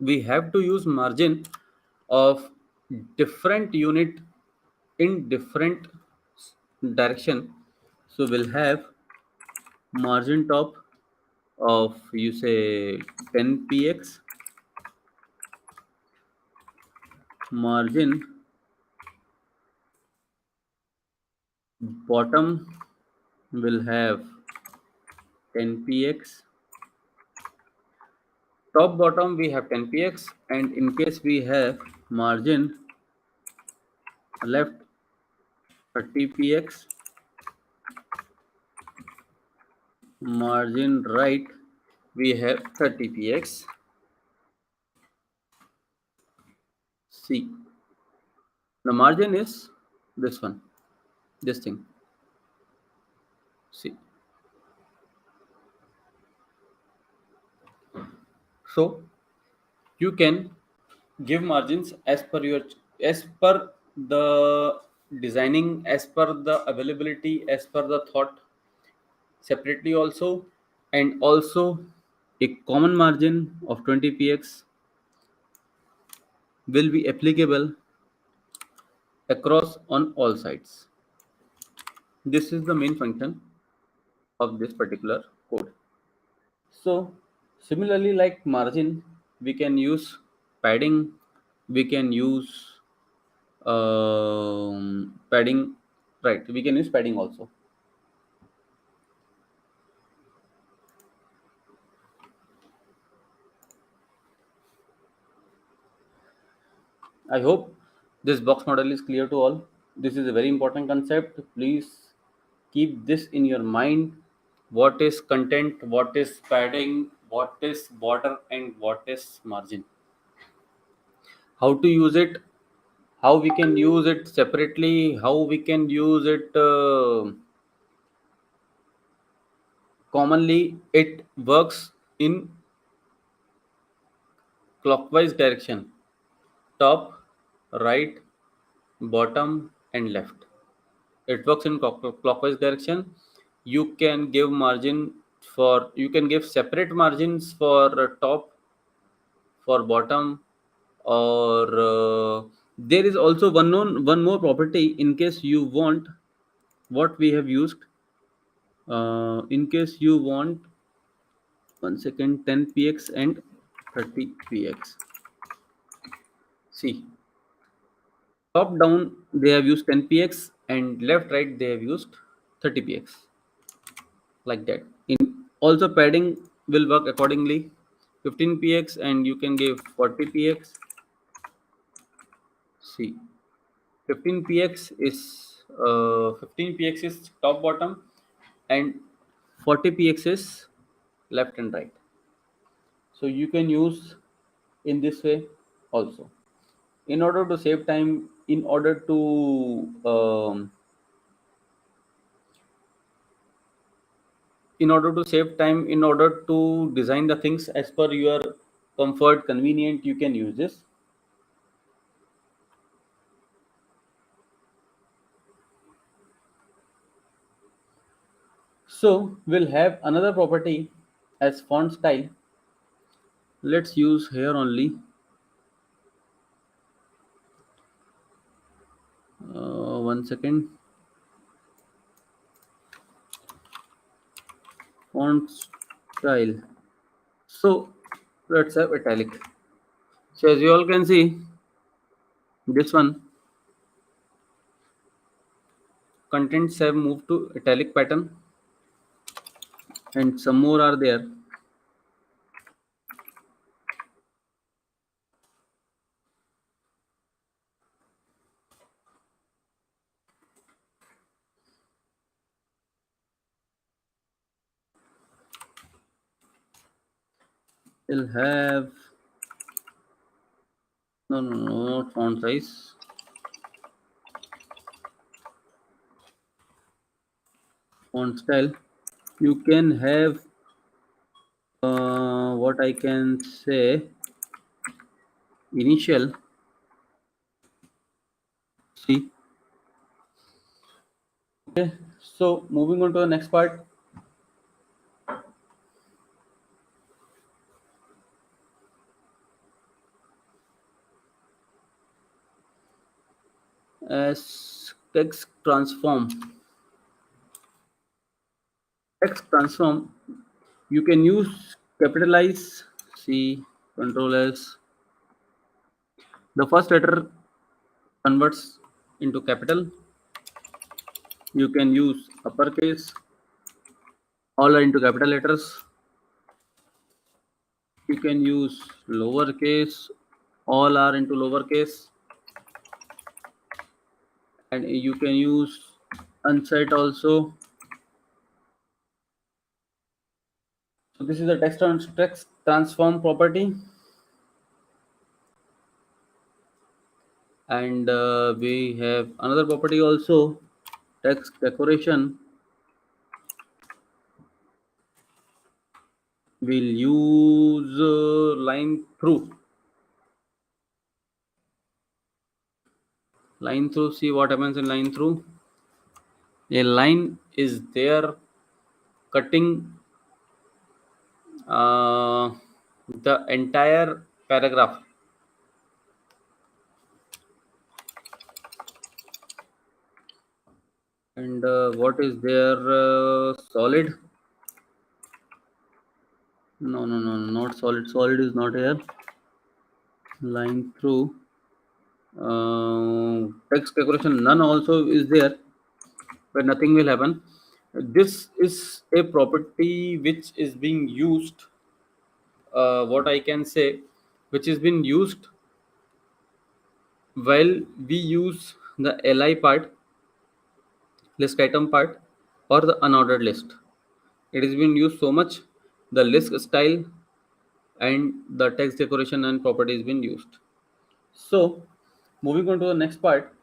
we have to use margin of different unit in different direction. So we'll have margin top of, you say, 10 px, margin bottom will have 10 px, top bottom we have 10 px, and in case we have margin left 30 px, margin right we have 30 px. See, the margin is this one, this thing. See, so you can give margins as per your, as per the designing, as per the availability, as per the thought, separately also, and also a common margin of 20 px will be applicable across on all sides. This is the main function of this particular code. So similarly, like margin, we can use padding, we can use padding, right, we can use padding also. I hope this box model is clear to all. This is a very important concept. Please keep this in your mind. What is content, what is padding, what is border, and what is margin. How to use it, how we can use it separately, how we can use it commonly. It works in clockwise direction: top, right, bottom, and left. It works in clockwise direction. You can give you can give separate margins for top, for bottom, or there is also one more property in case you want what we have used. In case you want, 1 second, 10 px and 30 px. See, top down they have used 10 px and left right they have used 30 px, like that. In also padding will work accordingly. 15 px and you can give 40 px. See, 15 px is top bottom and 40 px is left and right. So you can use in this way also, in order to save time, in order to design the things as per your comfort, convenient, you can use this. So we'll have another property as font style. Let's use here only. 1 second. Font style. So let's have italic. So as you all can see, this one contents have moved to italic pattern, and some more are there. We'll have no, not font size. Font style. You can have what I can say, initial. See. Okay. So moving on to the next part. As text transform. Text transform. You can use capitalize. C, Control S. The first letter converts into capital. You can use uppercase. All are into capital letters. You can use lowercase. All are into lowercase. And you can use unset also. So this is the text transform property. And we have another property also, text decoration. We'll use line through. Line through, see what happens in line through. A line is there cutting the entire paragraph. And what is there? Solid. No, not solid. Solid is not here. Line through. Text decoration, none also is there, where nothing will happen. This is a property which is being used, what I can say, which is being used while we use the li part, list item part, or the unordered list. It is being used so much, the list style and the text decoration and property is being used. So moving on to the next part.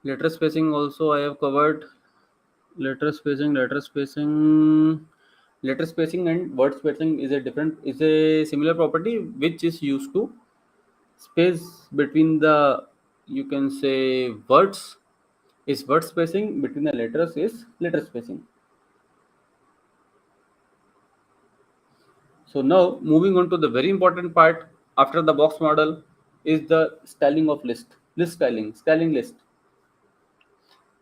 Letter spacing also I have covered. Letter spacing and word spacing is a similar property which is used to space between the, you can say, words is word spacing, between the letters is letter spacing. So now moving on to the very important part after the box model is the styling of list styling list.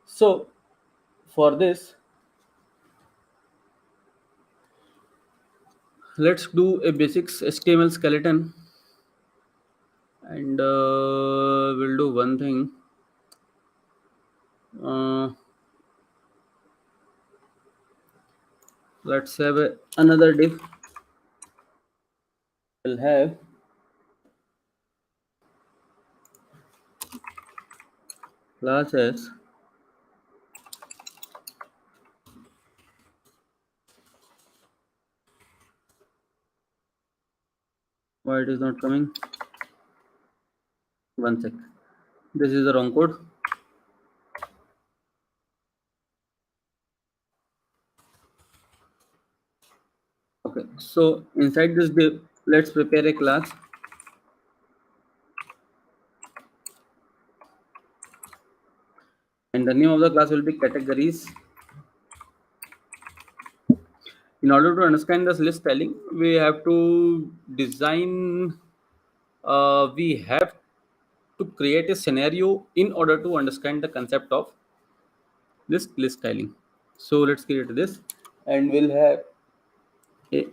So for this, let's do a basics HTML skeleton, and we'll do one thing. Let's have another div. We'll have classes why it is not coming. One sec, this is the wrong code. Okay, so inside this div, let's prepare a class, and the name of the class will be categories. In order to understand this list styling, we have to design, we have to create a scenario in order to understand the concept of this list styling. So let's create this, and we'll have a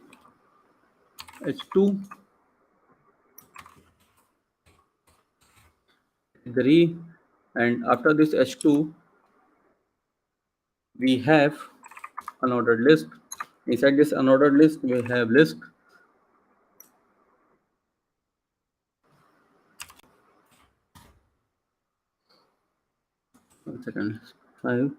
h2 category, and after this h2 we have unordered list. Inside this unordered list we have list. One second, 5.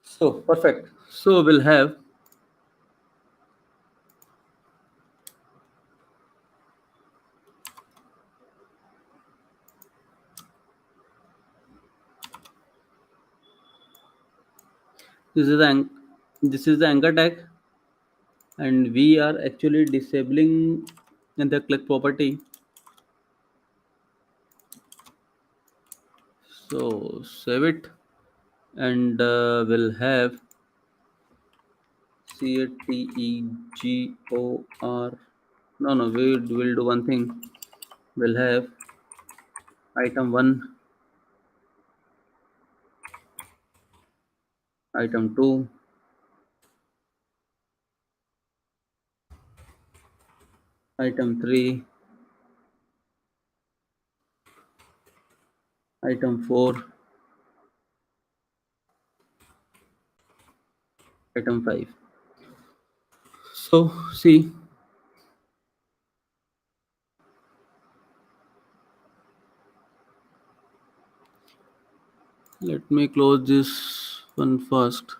So perfect. So we'll have this is the anchor tag, and we are actually disabling the click property. So save it, and we'll have 𝐝𝐞𝐸𝐽𝐽. No, we'll do one thing. We'll have item 1, item 2, item 3, item 4, item 5. So see, let me close this one first.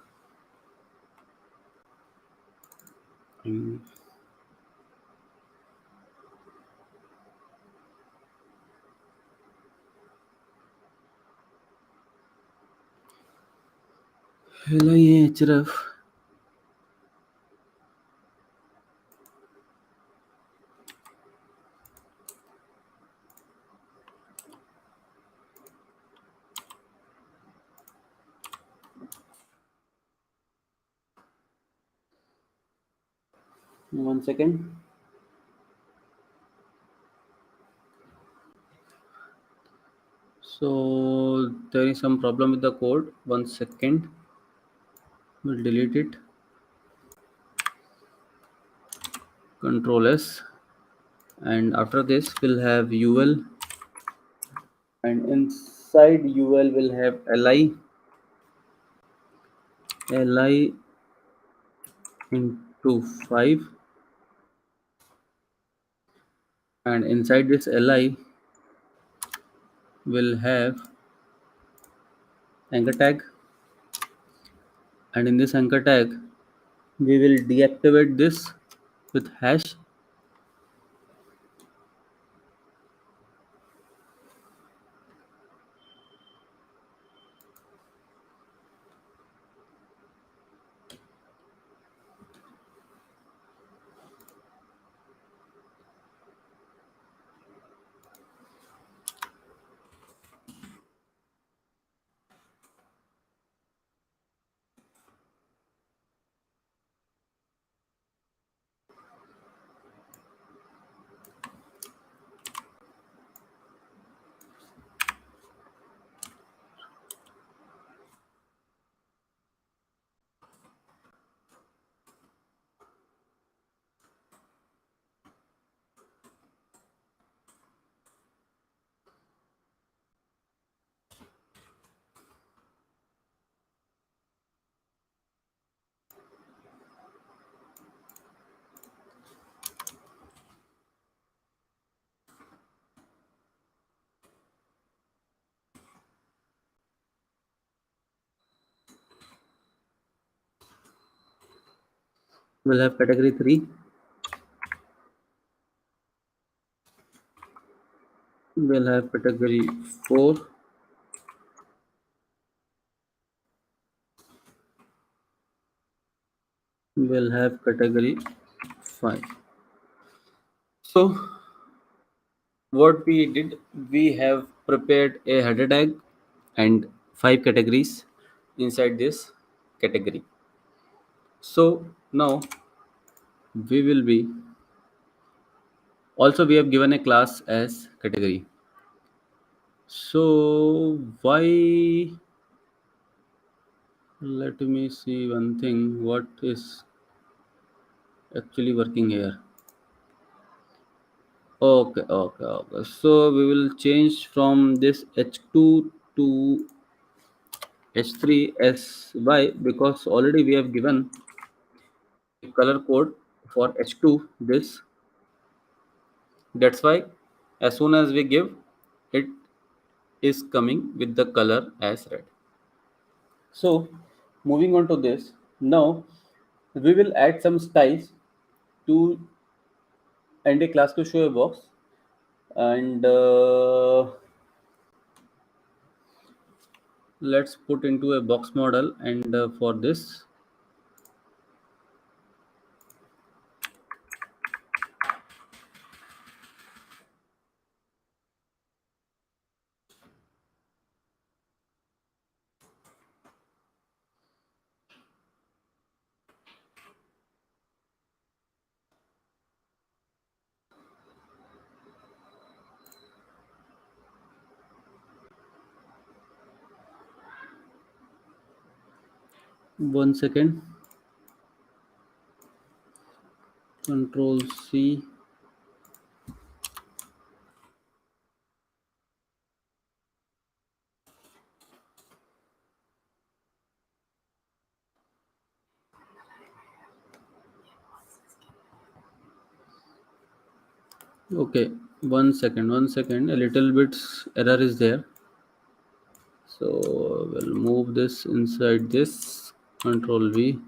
href. One second. So there is some problem with the code. One second. We'll delete it. Control S. And after this, we'll have UL. And inside UL, we'll have li. Li into 5. And inside this li, we'll have anchor tag. And in this anchor tag, we will deactivate this with hash. We'll have category 3. We'll have category 4. We'll have category 5. So what we did, we have prepared a header tag and 5 categories inside this category. So now we will be also, we have given a class as category. So why, let me see one thing, what is actually working here. Okay. So we will change from this h2 to h3 as why, because already we have given a color code for h2 this. That's why as soon as we give, it is coming with the color as red. So moving on to this, now we will add some styles to and a class to show a box, and let's put into a box model, and for this one second, control C. Okay, one second, a little bit error is there, so we'll move this inside this, control V.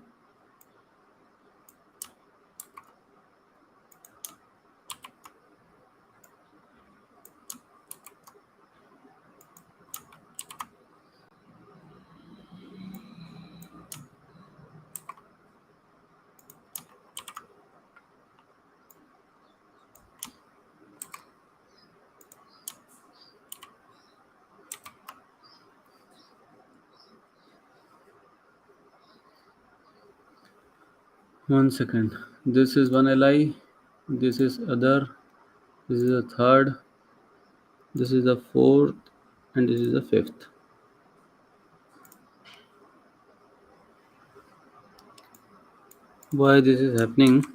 One second, this is one li, this is other, this is a third, this is the fourth, and this is the fifth. Why this is happening?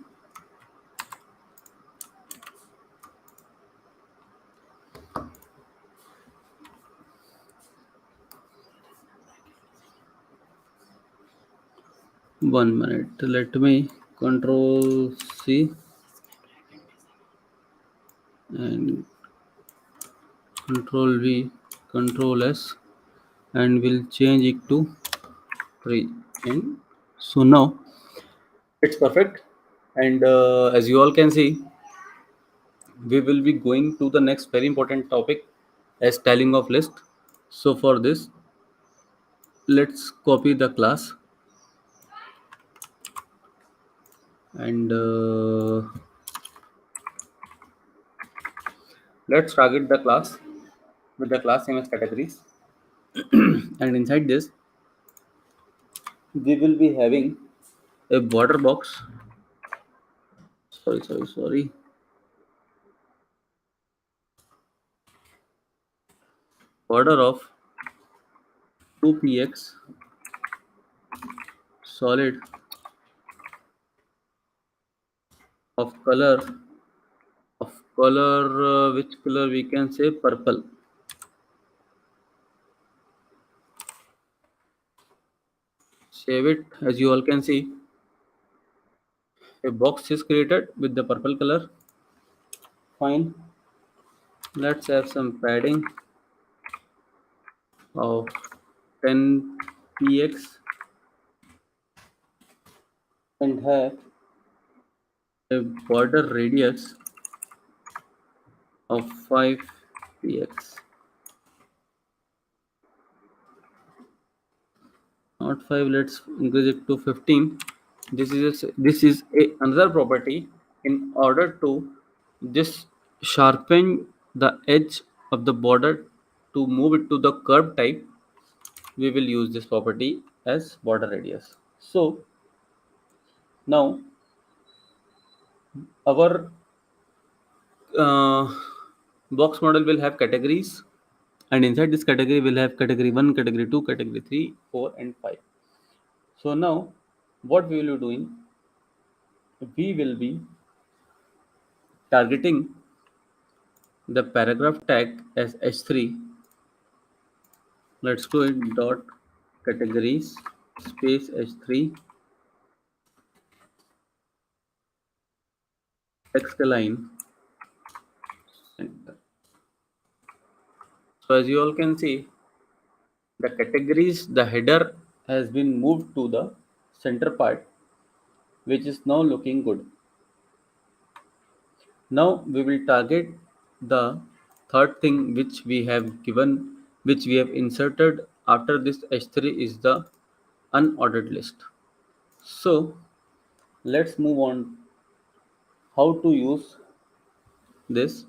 One minute, let me control C and control V, control S, and we'll change it to 3. And so now it's perfect. And as you all can see, we will be going to the next very important topic as styling of list. So for this, let's copy the class and let's target the class with the class name as categories. And inside this, we will be having a border box. Sorry. Border of 2px solid of color which color we can say purple. Save it. As you all can see, a box is created with the purple color. Fine. Let's have some padding of 10px and have a border radius of 5 px. Not 5, let's increase it to 15. This is another property. In order to just sharpen the edge of the border to move it to the curve type, we will use this property as border radius. So now our box model will have categories, and inside this category we'll have category 1, category 2, category 3, 4 and 5. So now what we will be doing, we will be targeting the paragraph tag as h3. Let's do it dot categories space h3 text align center. So as you all can see, the categories, the header has been moved to the center part, which is now looking good. Now we will target the third thing which we have given, which we have inserted after this h3 is the unordered list. So let's move on how to use this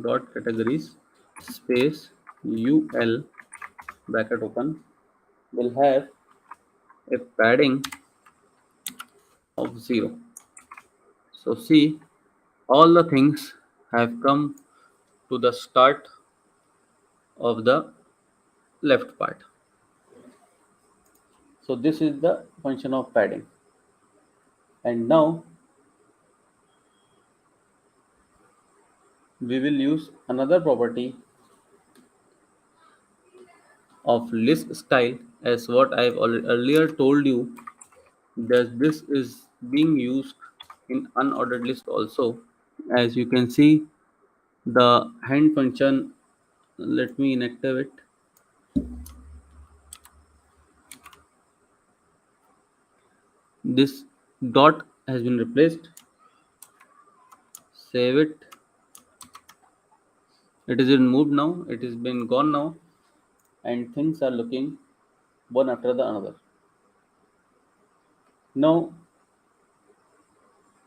dot categories space ul bracket open will have a padding of 0. So see, all the things have come to the start of the left part. So this is the function of padding. And now we will use another property of list style, as what I have earlier told you, that this is being used in unordered list also. As you can see, the hand function, let me inactivate. This dot has been replaced. Save it. It is removed now. It has been gone now, and things are looking one after the another. Now,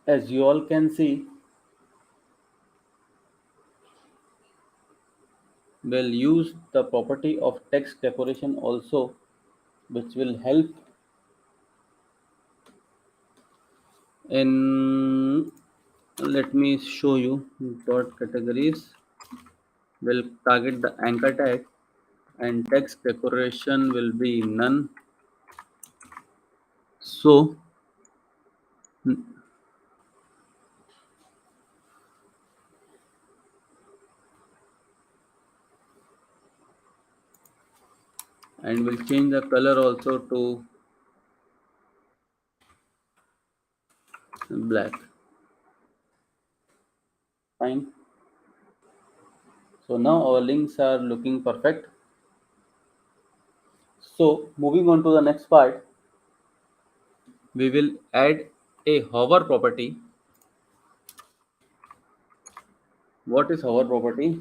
as you all can see, we'll use the property of text decoration also, which will help in, let me show you, dot categories will target the anchor tag and text decoration will be none. So and we'll change the color also to black. Fine. So now our links are looking perfect. So moving on to the next part, we will add a hover property. What is hover property?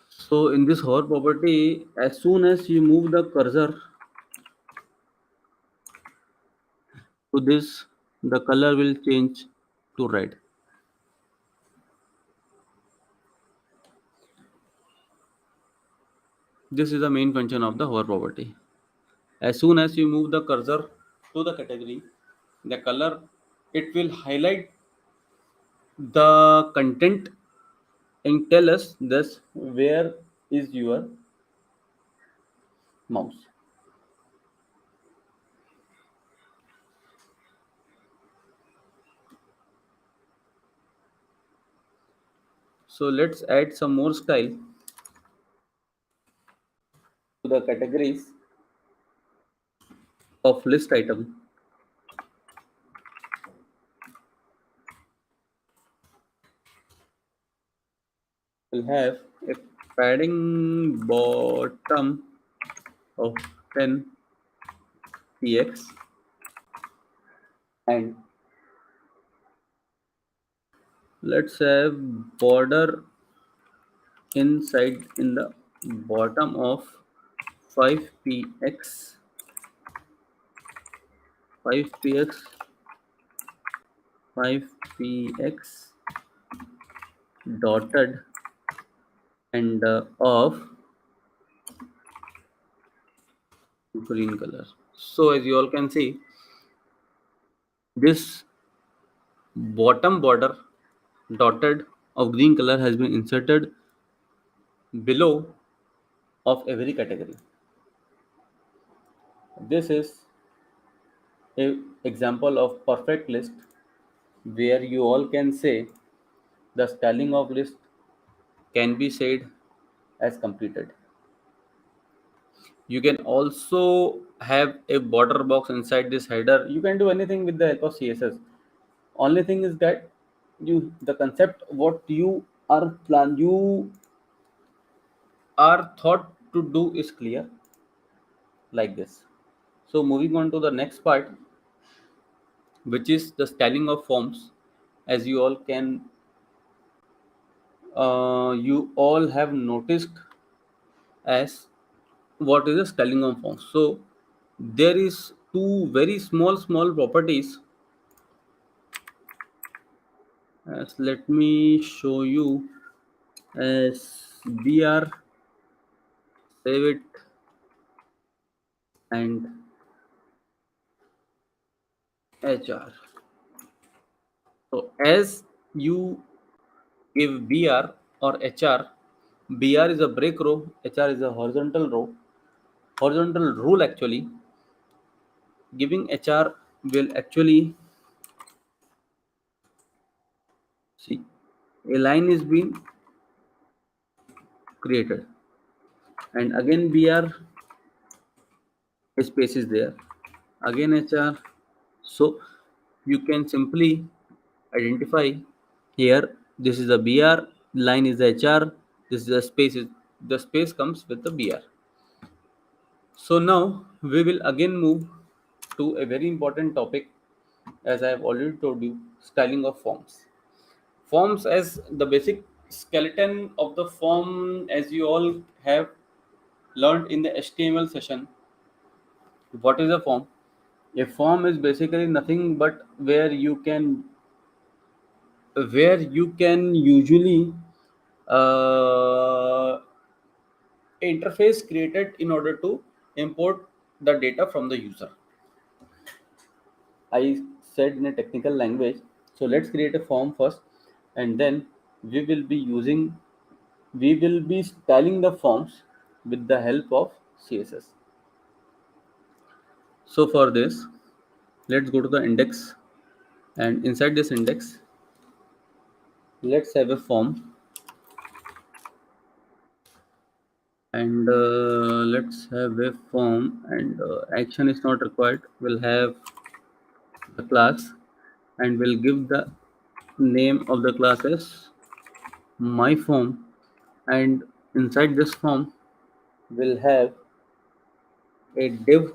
So in this hover property, as soon as you move the cursor to this, the color will change to red. This is the main function of the hover property. As soon as you move the cursor to the category, the color, it will highlight the content and tell us this where is your mouse. So let's add some more style to the categories of list item. will have a padding bottom of 10 px and let's have border inside in the bottom of 5px 5px 5px dotted and of green color. So as you all can see, this bottom border dotted of green color has been inserted below of every category. This is a example of perfect list where you all can say the styling of list can be said as completed. You can also have a border box inside this header. You can do anything with the help of CSS. Only thing is that the concept what you are thought to do is clear like this. So moving on to the next part, which is the styling of forms. As you all have noticed as what is the styling of forms. So there is two very small properties. As let me show you as br, save it, and hr. So as you give br or hr, br is a break row, hr is a horizontal row, horizontal rule actually. Giving hr will actually see a line is being created, and again br space is there, again hr. So you can simply identify here this is a br, line is the hr, this is the space comes with the br. So now we will again move to a very important topic, as I have already told you, styling of forms. Forms as the basic skeleton of the form, as you all have learned in the HTML session. What is a form? A form is basically nothing but where you can usually interface created in order to import the data from the user. I said in a technical language. So let's create a form first, and then we will be styling the forms with the help of CSS. So for this, let's go to the index, and inside this index, let's have a form, and let's have a form, and action is not required. We'll have the class, and we'll give the name of the class as my form, and inside this form we'll have a div,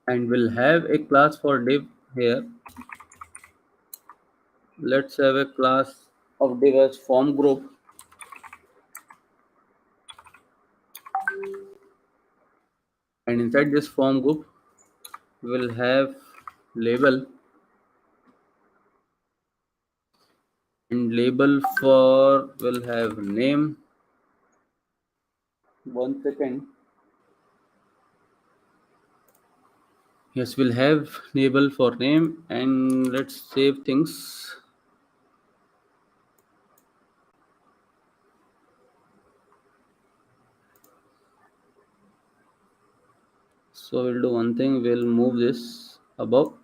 and we'll have a class for div here. Let's have a class of div as form group, and inside this form group we'll have label, and label for we'll have name. One second. Yes, we'll have label for name, and let's save things. So we'll do one thing, we'll move this above.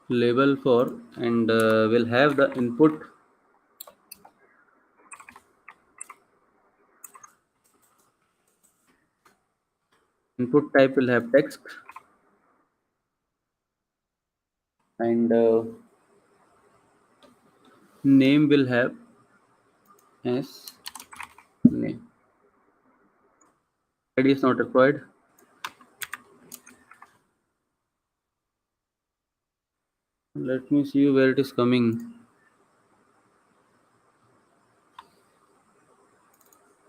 Label for, and we'll have the input Input type will have text, and name will have as name. ID is not required. Let me see where it is coming.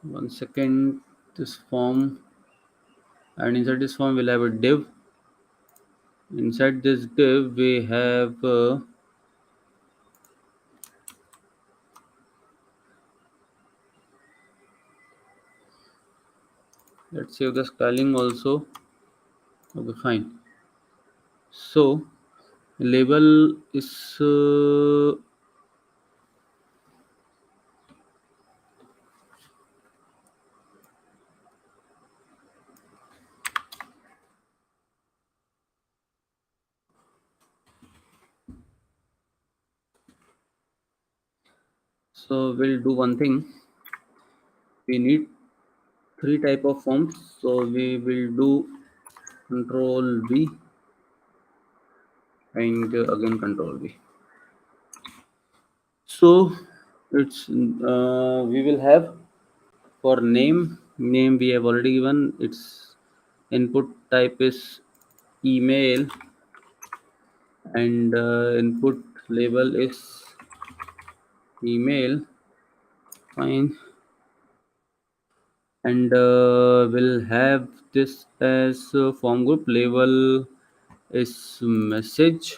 One second. This form, and inside this form we'll have a div. Inside this div we have let's save the styling also. Okay, fine. So label is so we'll do one thing. We need 3 type of forms, so we will do control V and again control V. So it's we will have for name we have already given. Its input type is email, and input label is email. Fine. And we'll have this as form group. Label is message,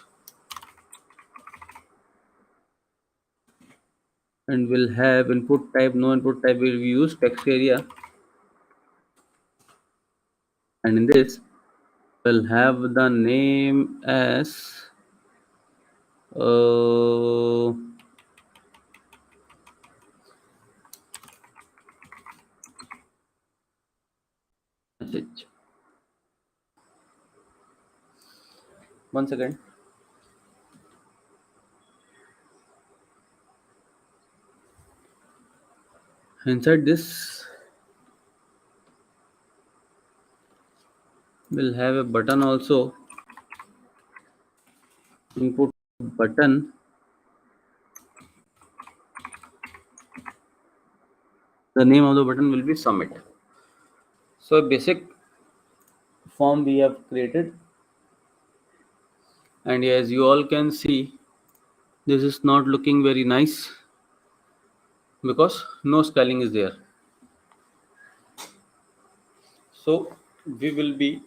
and we'll have input type. No input type will be used, text area. And in this we'll have the name as message. One second. Inside this we'll have a button also. Input button. The name of the button will be submit. So a basic form we have created, and as you all can see, this is not looking very nice because no styling is there. So we will be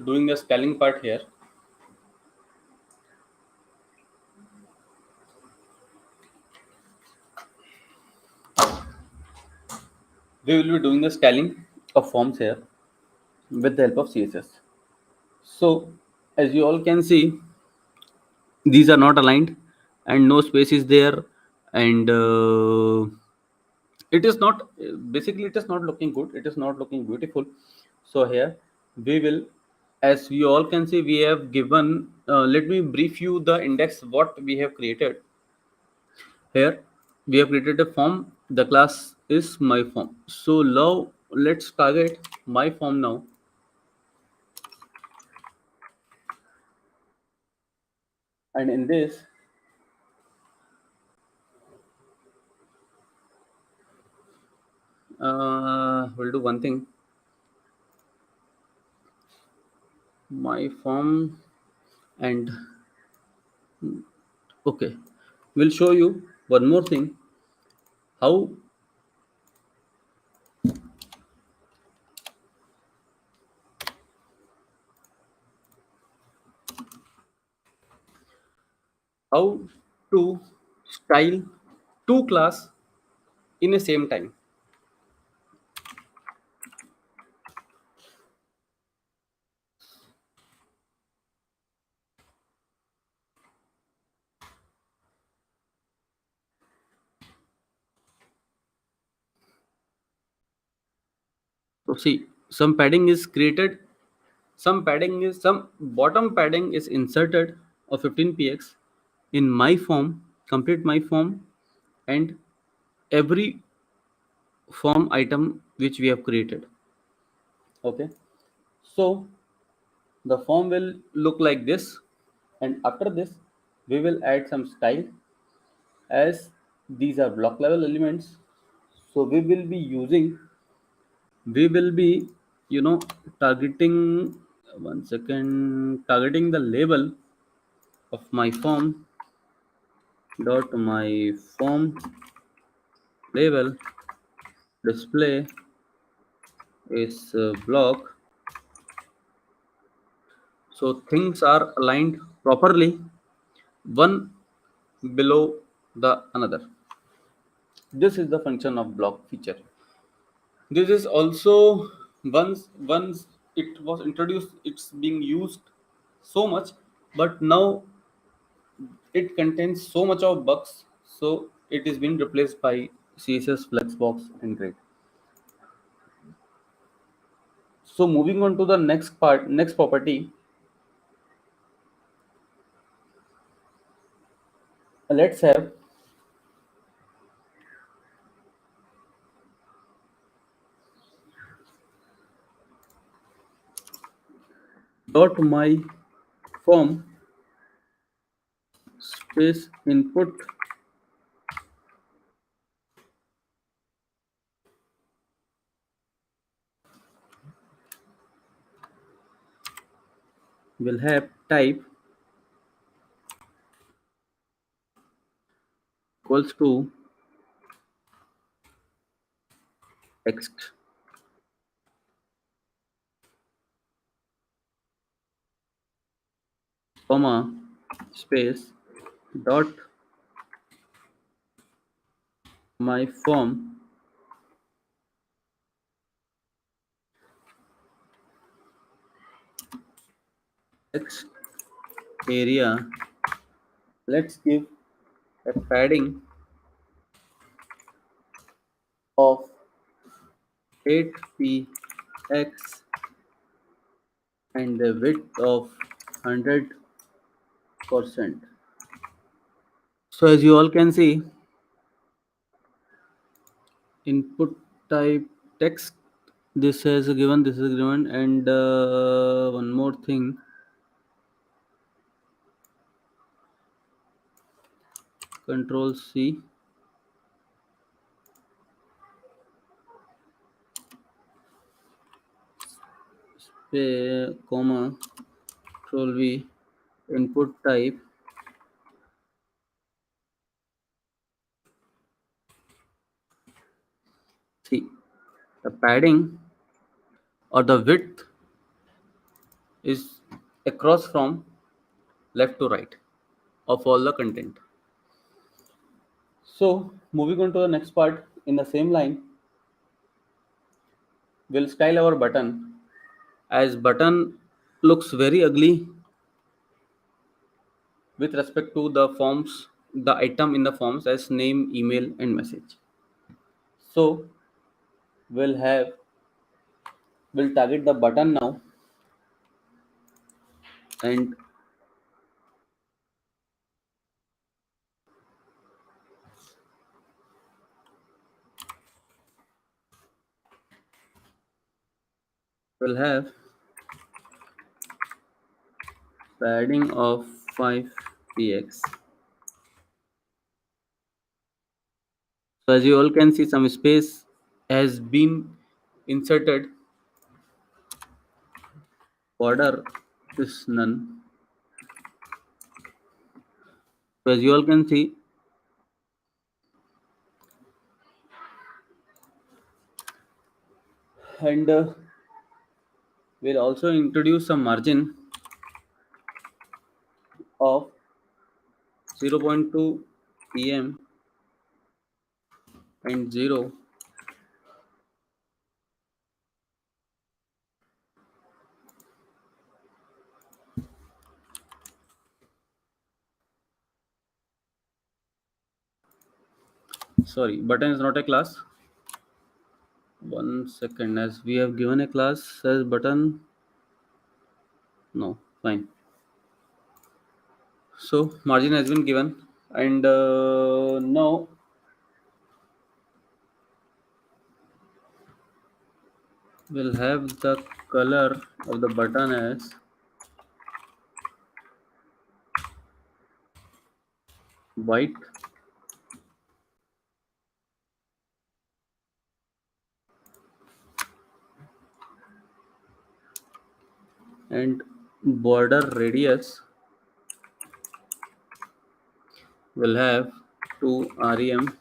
doing the styling part here. We will be doing the styling of forms here with the help of CSS. So as you all can see, these are not aligned and no space is there, and it is not, basically it is not looking good, it is not looking beautiful. So here we will, as you all can see, we have given let me brief you the index what we have created. Here we have created a form, the class is my form. So now let's target my form now. And in this we'll do one thing. My form, and okay, we'll show you one more thing, how to style two class in a same time. So see, some padding is created, some bottom padding is inserted of 15 px in my form, complete my form, and every form item which we have created. Okay, So the form will look like this, and after this we will add some style, as these are block level elements. So we will be you know targeting, one second, targeting the label of my form dot my form label display is block. So things are aligned properly, one below the another. This is the function of block feature. This is also, once it was introduced, it's being used so much, but now it contains so much of bugs, so it is being replaced by CSS Flexbox and Grid. So moving on to the next property, let's have dot my form space input will have type equals to text, comma, space, dot my form text area. Let's give a padding of 8px and a width of 100%. So as you all can see, input type text, this is given, and one more thing, control C, comma, control V, input type see, the padding or the width is across from left to right of all the content. So moving on to the next part, in the same line, we'll style our button, as button looks very ugly with respect to the forms, the item in the forms as name, email, and message. So we'll target the button now, and we'll have padding of 5px. So as you all can see, some space has been inserted. Border is none. So as you all can see, and we'll also introduce some margin of 0.2 pm and 0. Sorry, button is not a class. One second, as we have given a class as button. No, fine. So margin has been given, and now We'll have the color of the button as white, and border radius will have to rem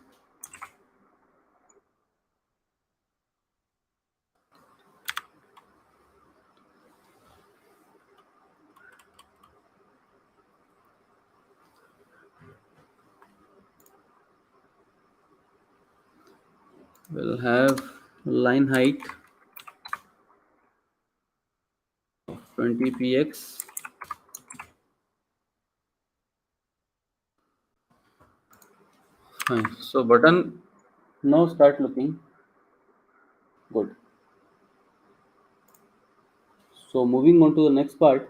will have line height 20 px. Fine. So button now start looking good. So moving on to the next part,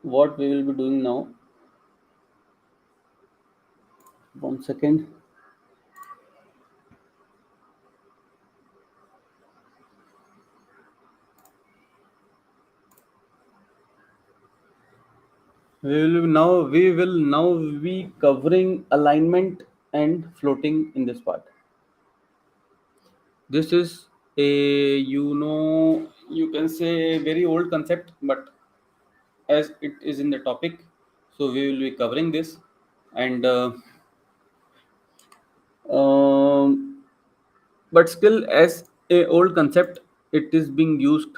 what we will be doing now. 1 second. We will now be covering alignment and floating in this part. This is a you can say a very old concept, but as it is in the topic, so we will be covering this. And but still, as a old concept, it is being used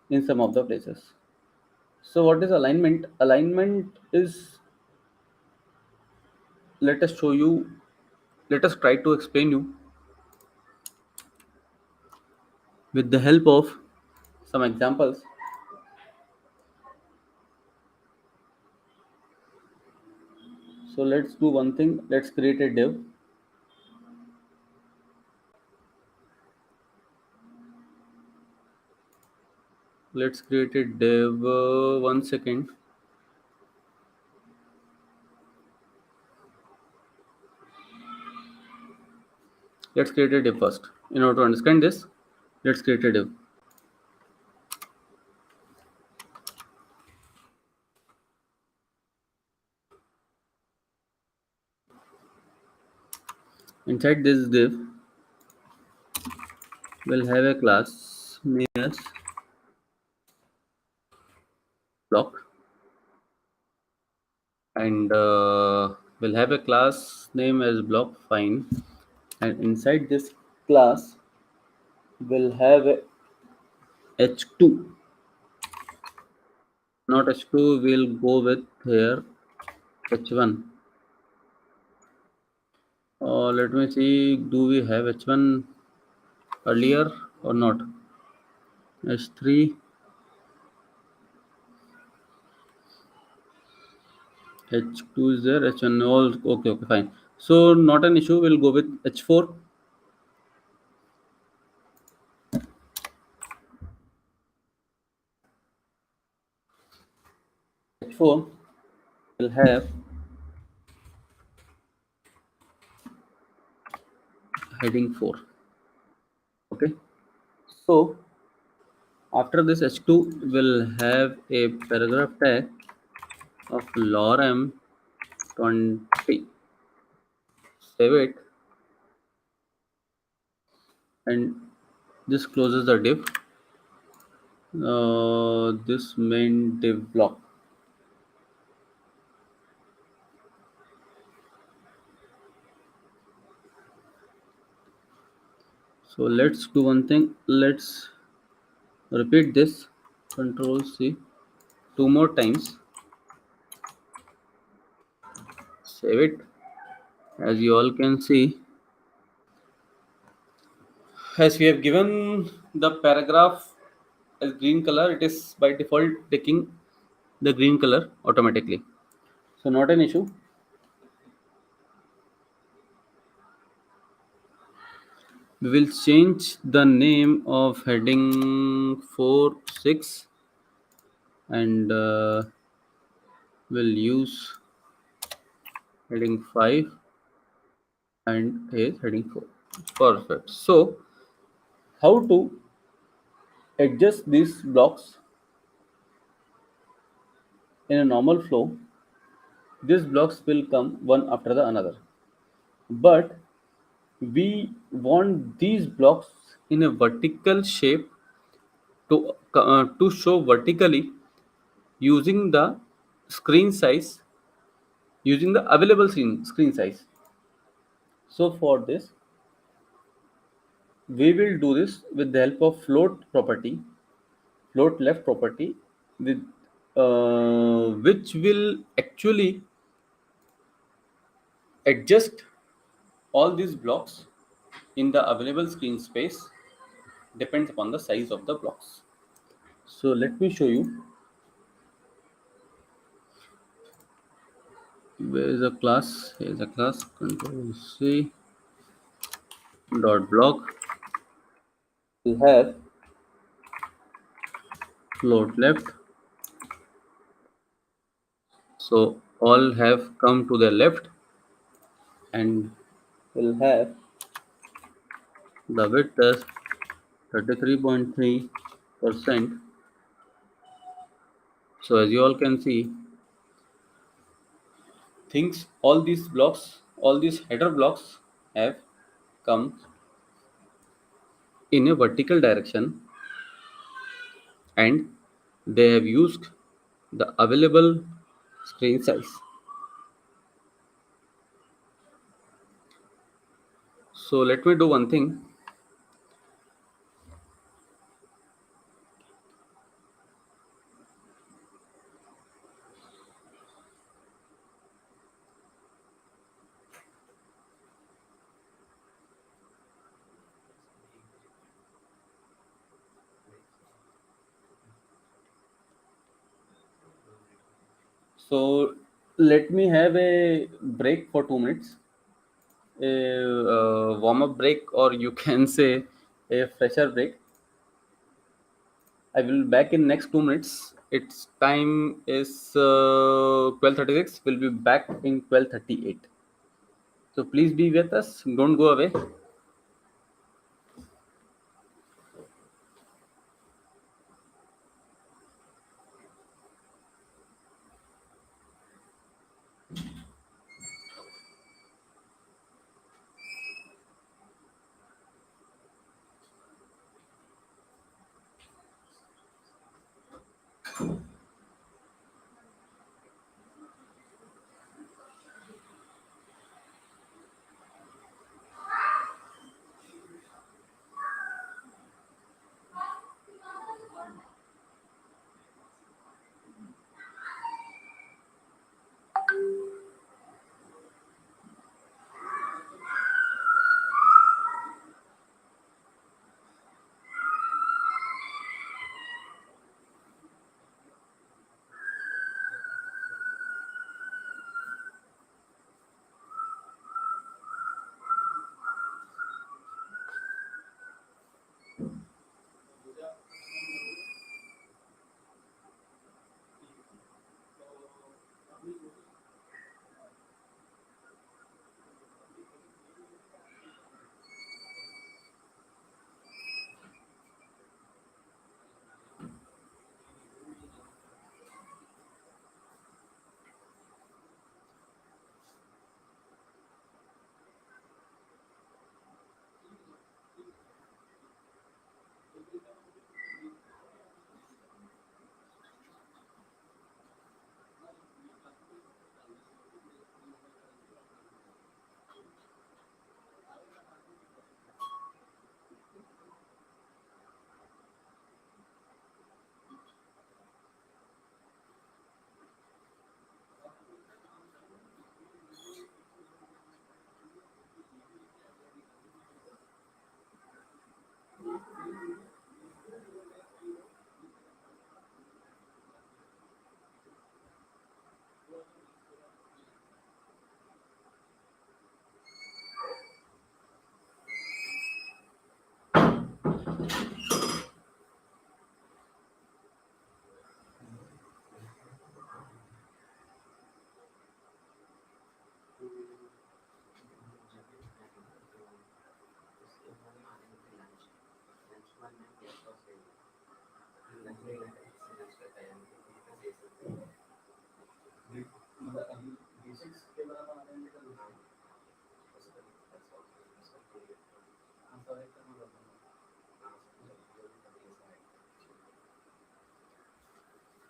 in some of the places. So what is alignment? Alignment is, let us show you, let us try to explain you with the help of some examples. So let's do one thing. Let's create a div. Let's create a div. 1 second. Let's create a div first. In order to understand this, let's create a div. Inside this div, we'll have a class name as block, and we'll have a class name as block. Fine. And inside this class, we'll have a h2. Not h2. We'll go with here h1. Let me see. Do we have h1 earlier or not? h3. h2 is there, h1 all okay, fine. So not an issue, we'll go with h4. h4 will have heading 4. Okay, so after this h2 will have a paragraph tag of lorem 20. Save it, and this closes the div. This main div block. So let's do one thing. Let's repeat this. Control C 2 more times. Save it. As you all can see, as we have given the paragraph as green color, it is by default taking the green color automatically. So not an issue. We will change the name of heading 4.6 and we'll use heading 5, and is heading 4. Perfect. So how to adjust these blocks in a normal flow? These blocks will come one after the another, but we want these blocks in a vertical shape to show vertically using the screen size, using the available screen size. So for this, we will do this with the help of float left property, with which will actually adjust all these blocks in the available screen space, depends upon the size of the blocks. So let me show you. Where is the class? Here is a class. Control C dot block. We have float left. So all have come to the left, and will have the width as 33.3%. So as you all can see, all these blocks, all these header blocks have come in a vertical direction, and they have used the available screen size. So let me do one thing. So let me have a break for 2 minutes, a warm-up break, or you can say a fresher break. I will be back in next 2 minutes. Its time is 12:36. We'll be back in 12:38. So please be with us. Don't go away.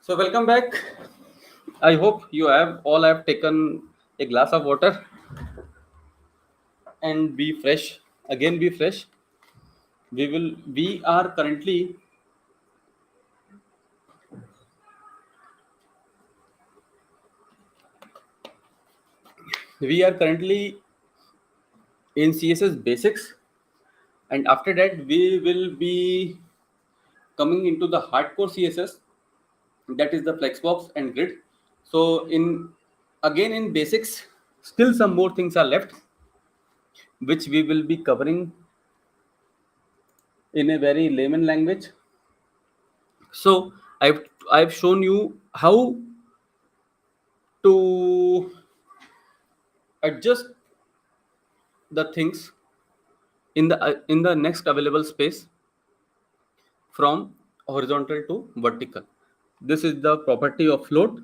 So welcome back. I hope you have taken a glass of water and be fresh. Again, be fresh. We are currently in CSS basics, and after that we will be coming into the hardcore CSS, that is the flexbox and grid. So in basics, still some more things are left, which we will be covering in a very layman language. So I've shown you how to adjust the things in the next available space from horizontal to vertical. This is the property of float,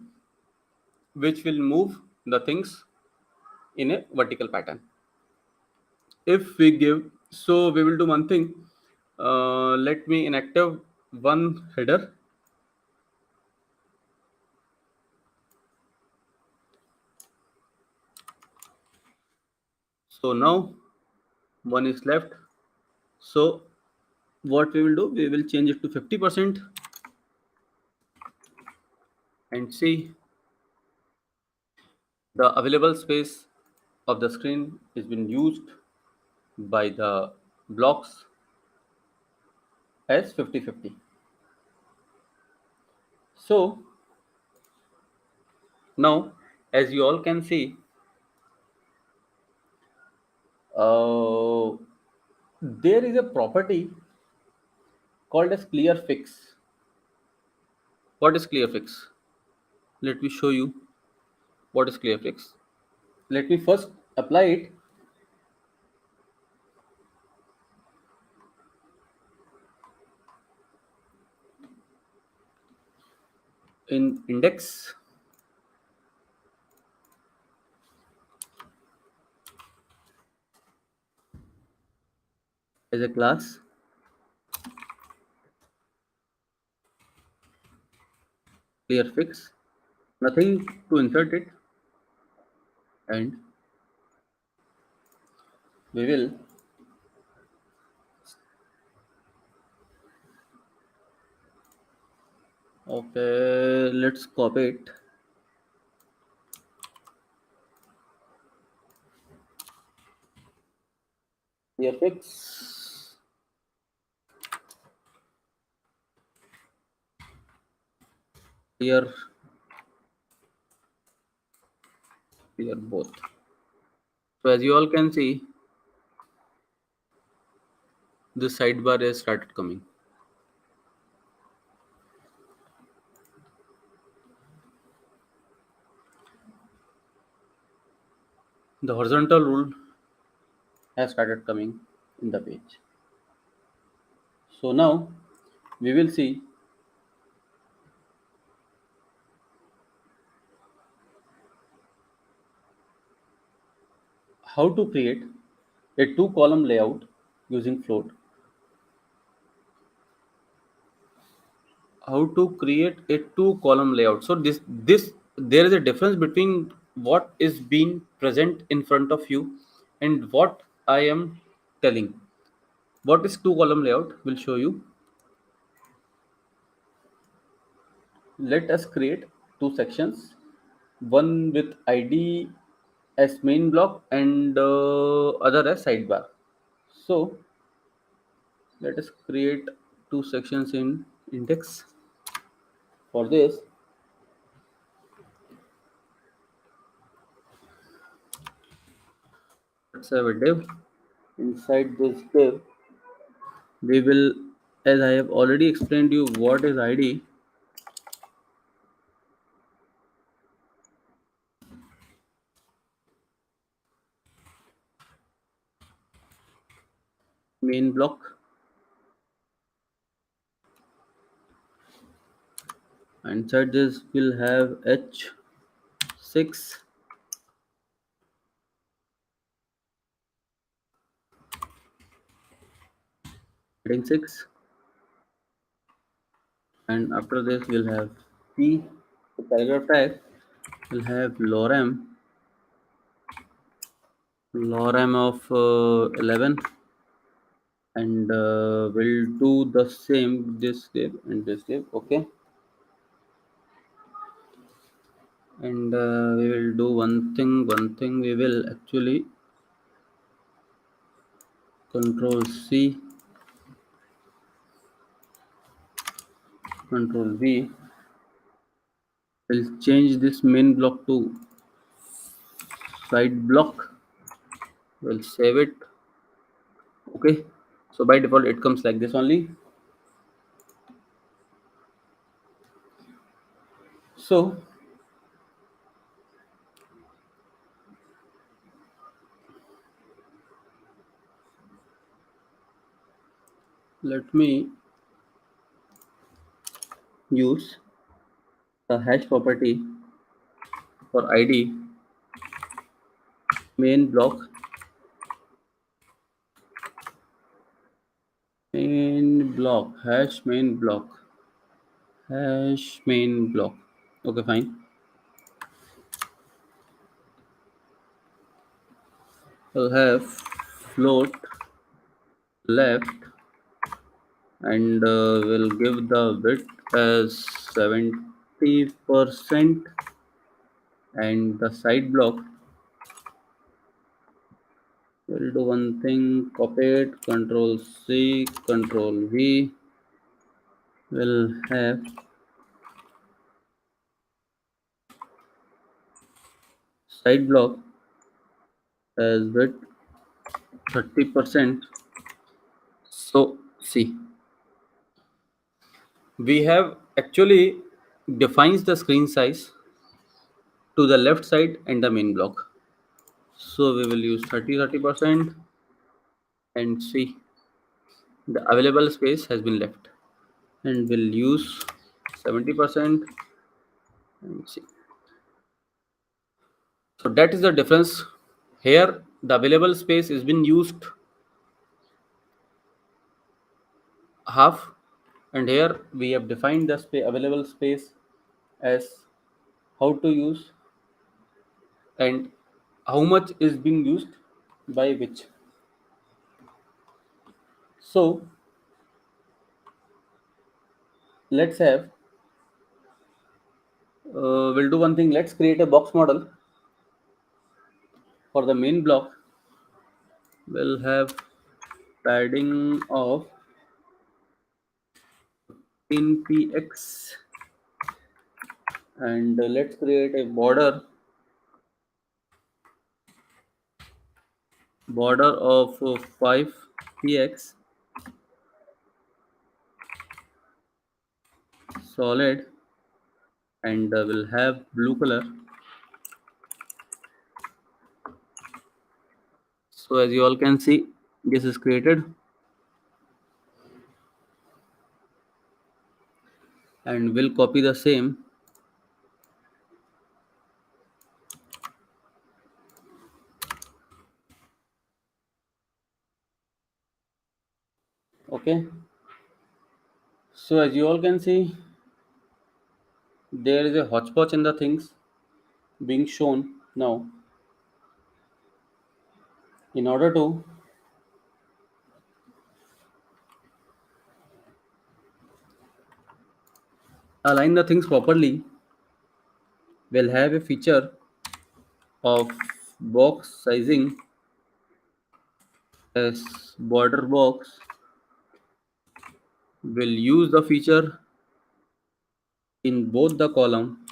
which will move the things in a vertical pattern. If we give, so we will do one thing. Let me inactive one header. So now one is left. So what we will do, we will change it to 50% and see the available space of the screen is being used by the blocks as 50-50. So now, as you all can see, there is a property called as clear fix. What is clear fix? Let me show you what is clear fix. Let me first apply it in index as a class. Clear fix, nothing to insert it, and we will let's copy it. Clear fix, clear both. So as you all can see, this sidebar has started coming. The horizontal rule has started coming in the page. So now we will see how to create a two-column layout using float. How to create a two-column layout. So this there is a difference between what is being present in front of you and what I am telling. What is two-column layout? Will show you. Let us create two sections, one with ID as main block and other as sidebar. So let us create two sections in index. For this, let's have a div. Inside this div, we will, as I have already explained you what is ID, main block, inside this we'll have h6, heading 6, and after this we'll have P. The paragraph tag will have lorem of 11, and we'll do the same this div and this div. Okay, and we will do one thing we will actually control C, control V. We'll change this main block to side block. We'll save it. Okay, so by default it comes like this only. So let me use the hash property for id main block hash main block. Okay, fine. We'll have float left, and we'll give the width as 70%, and the side block we'll do one thing, copy it, control C, control V. We'll have side block as width 30%. So see, we have actually defines the screen size to the left side and the main block. So we will use 30%, and see, the available space has been left, and we'll use 70%, and see. So that is the difference. Here the available space has been used half, and here we have defined the available space as how to use and how much is being used by which. So let's have we'll do one thing. Let's create a box model for the main block. We'll have padding of 15 px, and let's create a border of 5 px solid, and we'll have blue color. So as you all can see, this is created, and we'll copy the same. Okay, so as you all can see, there is a hodgepodge in the things being shown now. In order to align the things properly, we'll have a feature of box sizing as border box. We'll use the feature in both the column,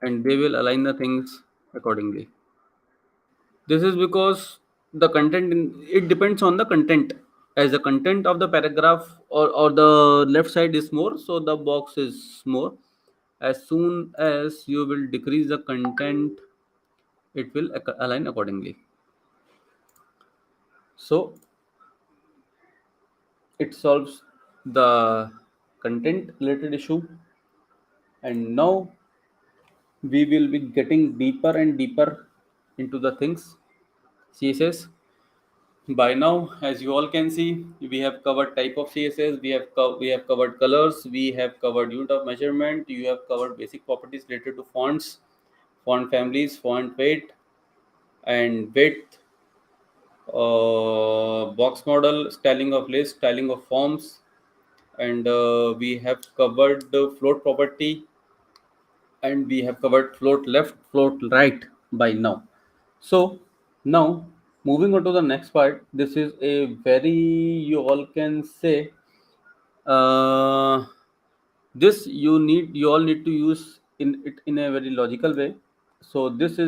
and they will align the things accordingly. This is because the content it depends on the content. As the content of the paragraph or the left side is more, so the box is more. As soon as you will decrease the content, it will align accordingly. So it solves the content related issue, and now we will be getting deeper and deeper into the things CSS. By now, as you all can see, we have covered type of CSS, we have covered colors, we have covered unit of measurement, you have covered basic properties related to fonts, font families, font weight and width, box model, styling of list, styling of forms, and we have covered the float property, and we have covered float left, float right by now. So now moving on to the next part, this is a very, you all can say, this you all need to use in it in a very logical way. So this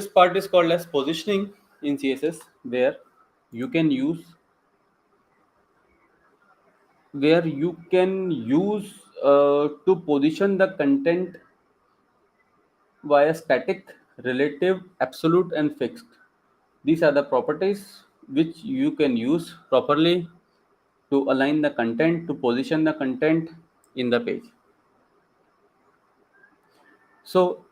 part is called as positioning in CSS, where you can use to position the content via static, relative, absolute, and fixed. These are the properties which you can use properly to align the content, to position the content in the page. So,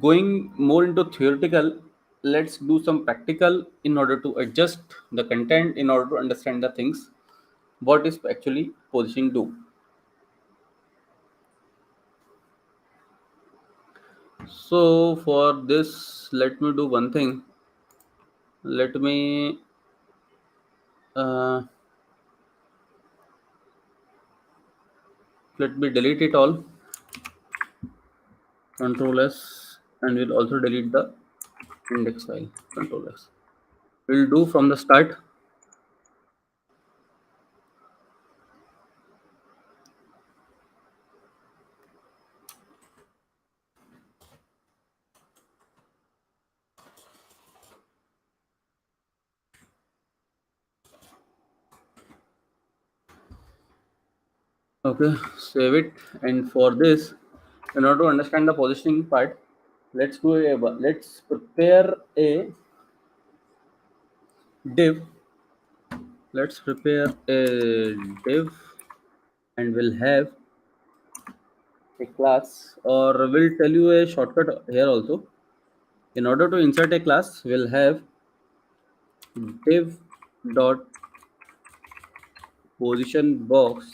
going more into theoretical, let's do some practical in order to adjust the content, in order to understand the things. What is actually positioning do? So, for this, let me do one thing. Let me uh, delete it all. Control S, and we'll also delete the index file. Control S. We'll do from the start. Okay, save it. And for this, in order to understand the positioning part, let's prepare a div. Let's prepare a div, and we'll have a class, or we'll tell you a shortcut here also. In order to insert a class, we'll have div dot position box.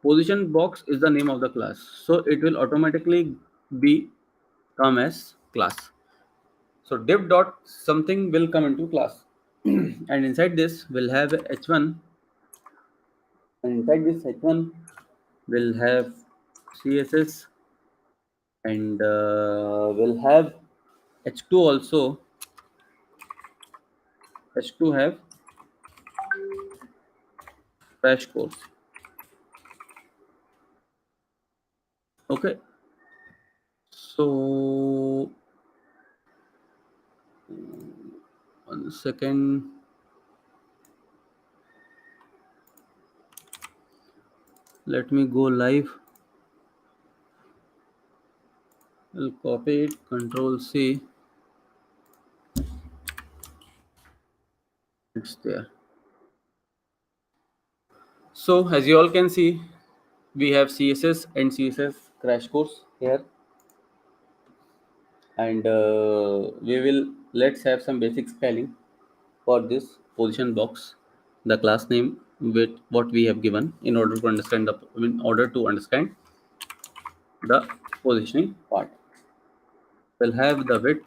Position box is the name of the class, so it will automatically be come as class. So div dot something will come into class, and inside this we'll have h1, and inside this h1 we'll have css, and we'll have h2 also. H2 have crash course. Okay, so 1 second. Let me go live. I'll copy it, Control C. It's there. So as you all can see, we have CSS and CSS crash course here, and let's have some basic spelling for this position box, the class name with what we have given, in order to understand the positioning part. We'll have the width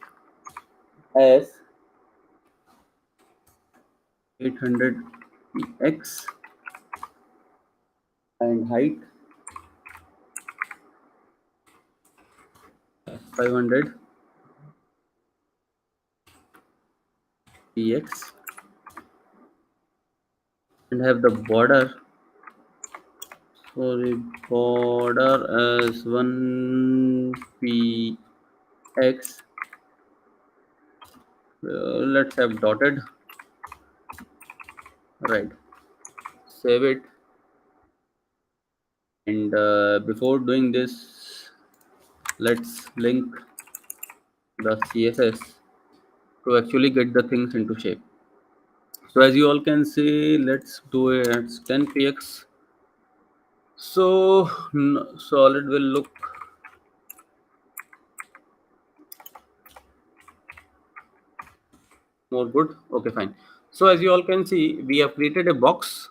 as 800x and height 500 px, and have the border as 1 px. Let's have dotted. Right, save it. And before doing this, let's link the CSS to actually get the things into shape. So as you all can see, let's do it at 10 px. So solid will look More good. Okay, fine. So as you all can see, we have created a box.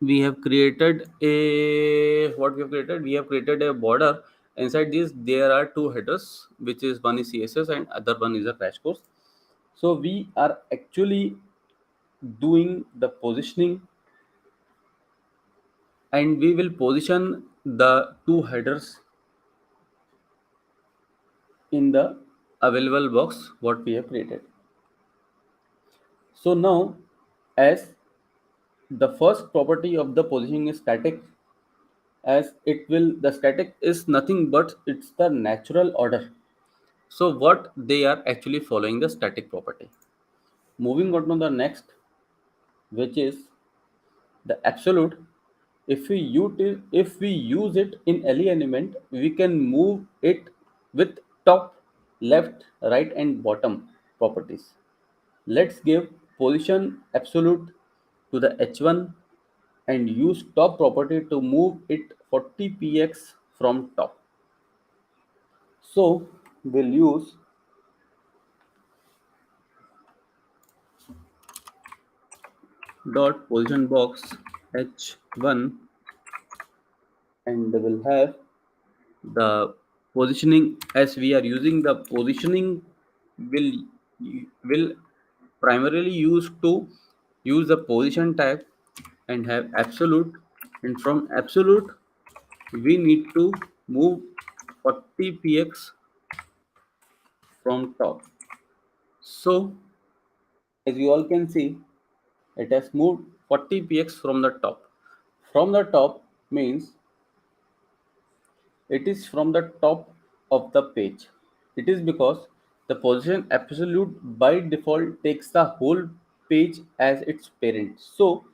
We have created a what we have created. We have created a border. Inside this, there are two headers, which is one is CSS and other one is a crash course. So we are actually doing the positioning, and we will position the two headers in the available box what we have created. So now, as the first property of the positioning is static, as it will the static is nothing but it's the natural order. So what they are actually following the static property. Moving on to the next, which is the absolute. If we use it in any element, we can move it with top, left, right, and bottom properties. Let's give position absolute to the h1 and use top property to move it 40 px from top. So we'll use dot position box h1, and we'll have the positioning. As we are using the positioning, will will primarily used to use the position tag and have absolute, and from absolute we need to move 40 px from top. So as you all can see, it has moved 40 px from the top. From the top means it is from the top of the page. It is because the position absolute by default takes the whole page as its parent. So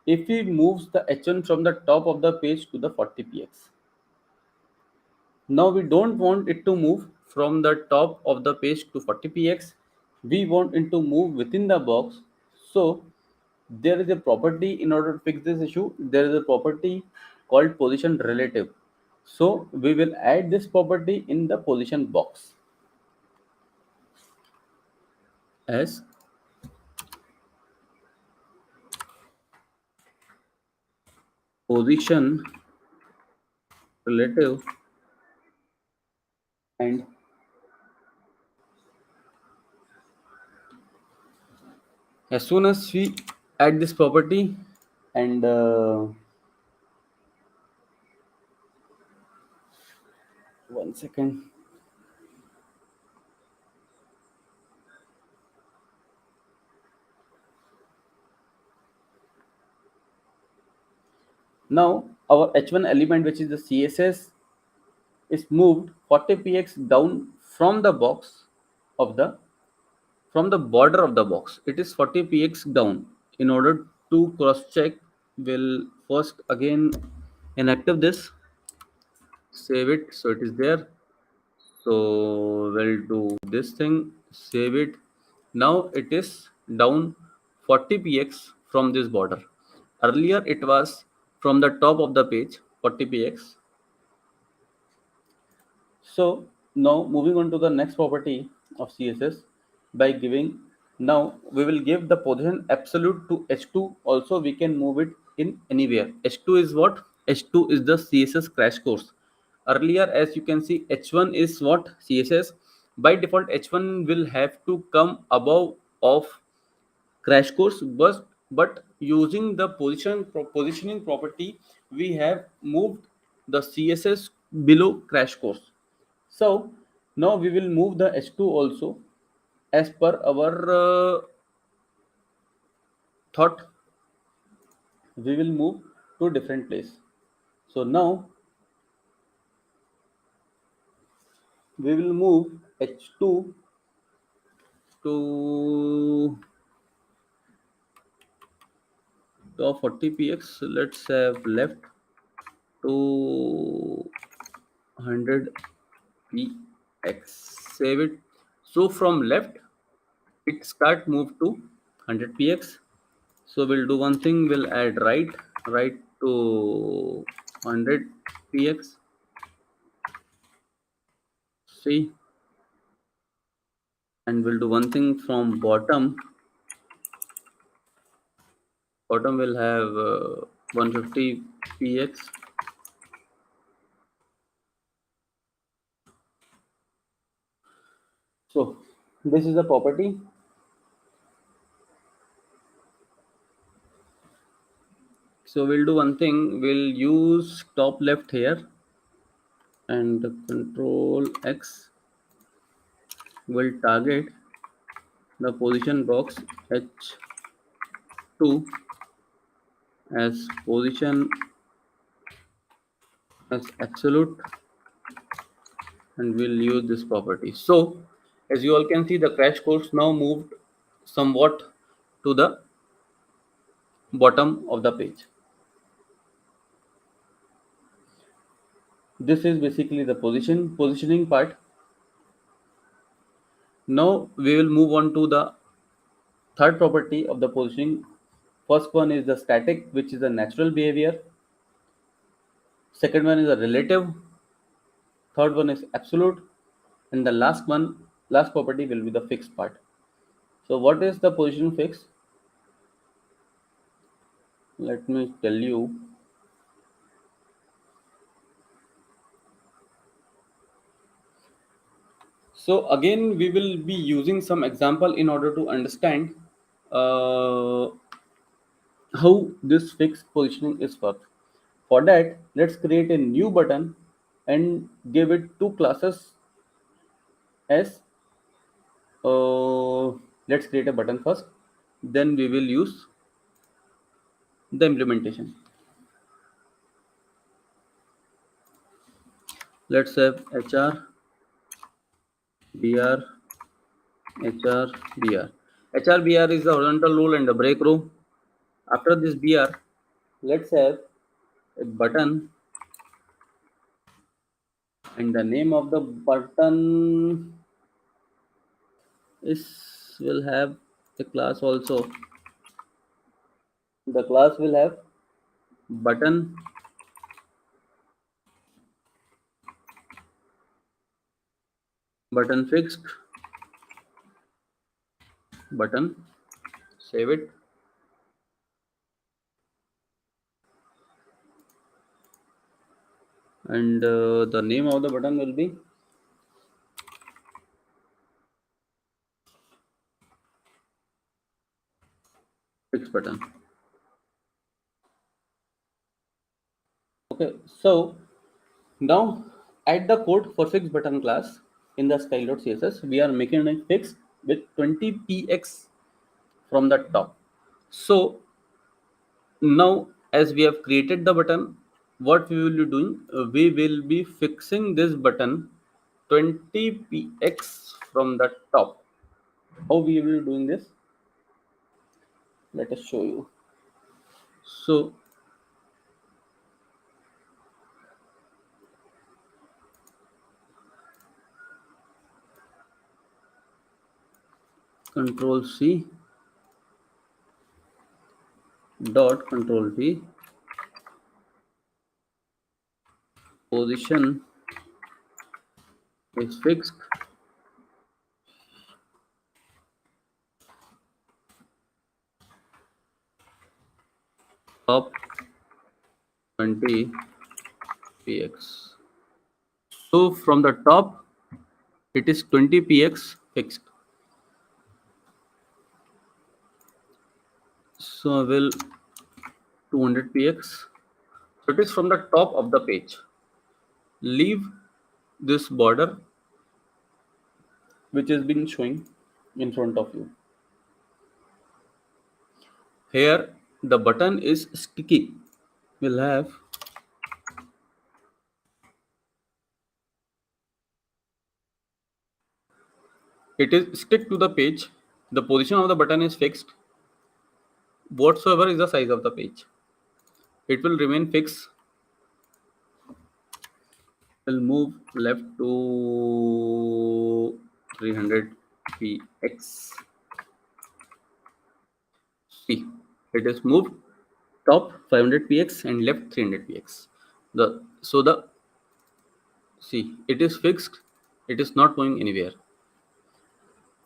if we moves the h1 from the top of the page to the 40 px, now we don't want it to move from the top of the page to 40 px. We want it to move within the box. So there is a property in order to fix this issue. There is a property called position relative. So we will add this property in the position box as position relative, and as soon as we add this property and one second. Now our h1 element, which is the CSS, is moved 40 px down from the box of the from the border of the box. It is 40 px down. In order to cross check, we'll first again inactive this, save it so it is there. So we'll do this thing, save it. Now it is down 40 px from this border. Earlier it was from the top of the page 40 px. So now moving on to the next property of CSS, by giving, now we will give the position absolute to h2. Also we can move it in anywhere. H2 is what? H2 is the CSS crash course. Earlier, as you can see, h1 is what? CSS. By default h1 will have to come above of crash course, but using the positioning property, we have moved the CSS below crash course. So now we will move the h2 also as per our thought. We will move to different place. So now we will move h2 to 40 px. Let's have left to 100 px, save it. So from left it start move to 100 px. So we'll do one thing, we'll add right to 100 px. See, and we'll do one thing from bottom. Bottom will have 150 px. So this is the property. So we'll do one thing. We'll use top left here and control X will target the position box H2 as position as absolute, and we'll use this property. So as you all can see, the crash course now moved somewhat to the bottom of the page. This is basically the positioning part. Now we will move on to the third property of the positioning. First one is the static, which is a natural behavior. Second one is a relative. Third one is absolute. And the last property will be the fixed part. So what is the position fix? Let me tell you. So again, we will be using some example in order to understand how this fixed positioning is worked. For that, let's create a new button and give it two classes as let's create a button first, then we will use the implementation. Let's have HR BR HR BR. HR BR is the horizontal rule and the break row. After this BR, let's have a button, and the name of the button is will have a class also. The class will have button fixed button. Save it. And the name of the button will be fixed button. Okay, so now add the code for fixed button class in the style.css. We are making it fixed with 20 px from the top. So now as we have created the button, what we will be doing, we will be fixing this button 20 px from the top. How we will be doing this? Let us show you. So Control C dot Control V, position is fixed, top 20 px. So from the top it is 20 px fixed. So I will 200 px. So it is from the top of the page. Leave this border which has been showing in front of you. Here the button is sticky. We'll have it is stick to the page. The position of the button is fixed. Whatsoever is the size of the page, it will remain fixed. We'll move left to 300 px. See, it is moved top 500 px and left 300 px. See, it is fixed. It is not going anywhere.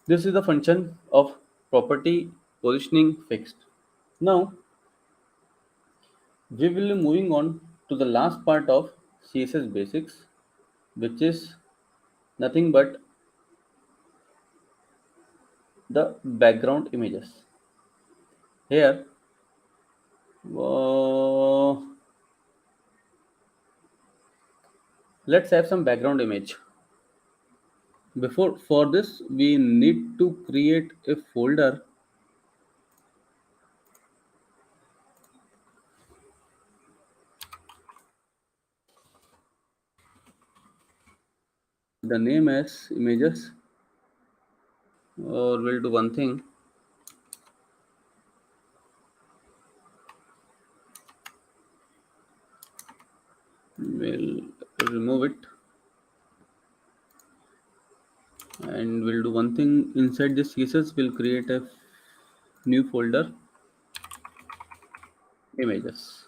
This is the function of property positioning fixed. Now we will be moving on to the last part of CSS basics, which is nothing but the background images. Here, uh, let's have some background image. Before for this, we need to create a folder. The name as images, or we'll do one thing. We'll remove it, and we'll do one thing. Inside this CSS, we'll create a new folder, images.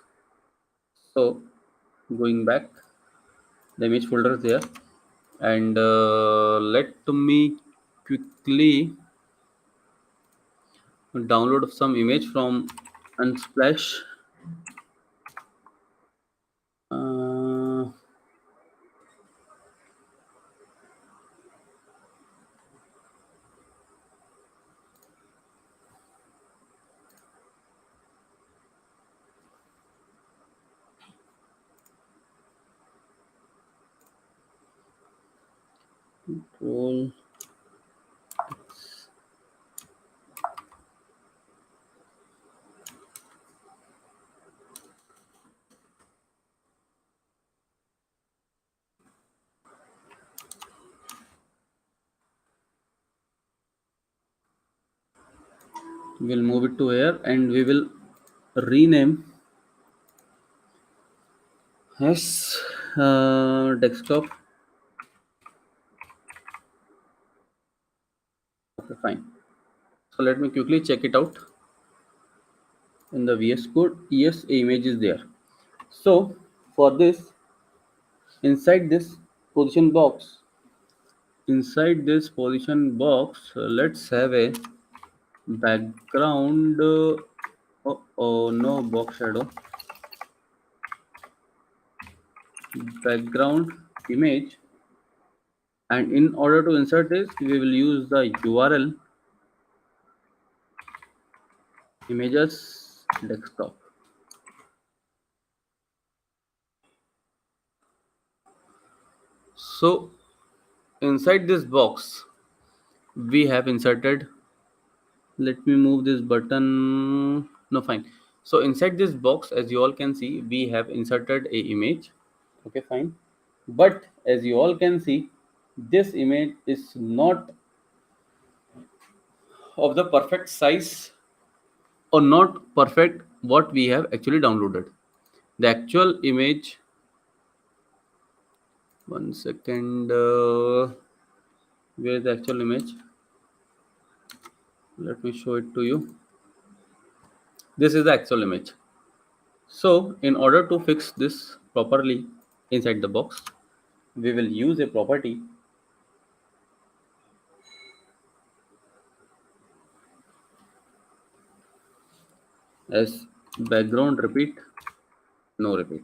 So going back, the image folder is there, and let me quickly download some image from Unsplash. Uh, Control. We'll move it to here, and we will rename as desktop. Okay, fine. So let me quickly check it out. In the VS Code, yes, image is there. So for this, inside this position box, let's have a background. Oh no, box shadow. Background image, and in order to insert this, we will use the URL images desktop. So inside this box, we have inserted. Let me move this button. No, fine. So inside this box, as you all can see, we have inserted a image. Okay, fine. But as you all can see, this image is not of the perfect size, or not perfect what we have actually downloaded. The actual image, one second, where is the actual image? Let me show it to you. This is the actual image. So in order to fix this properly inside the box, we will use a property as background repeat, no repeat.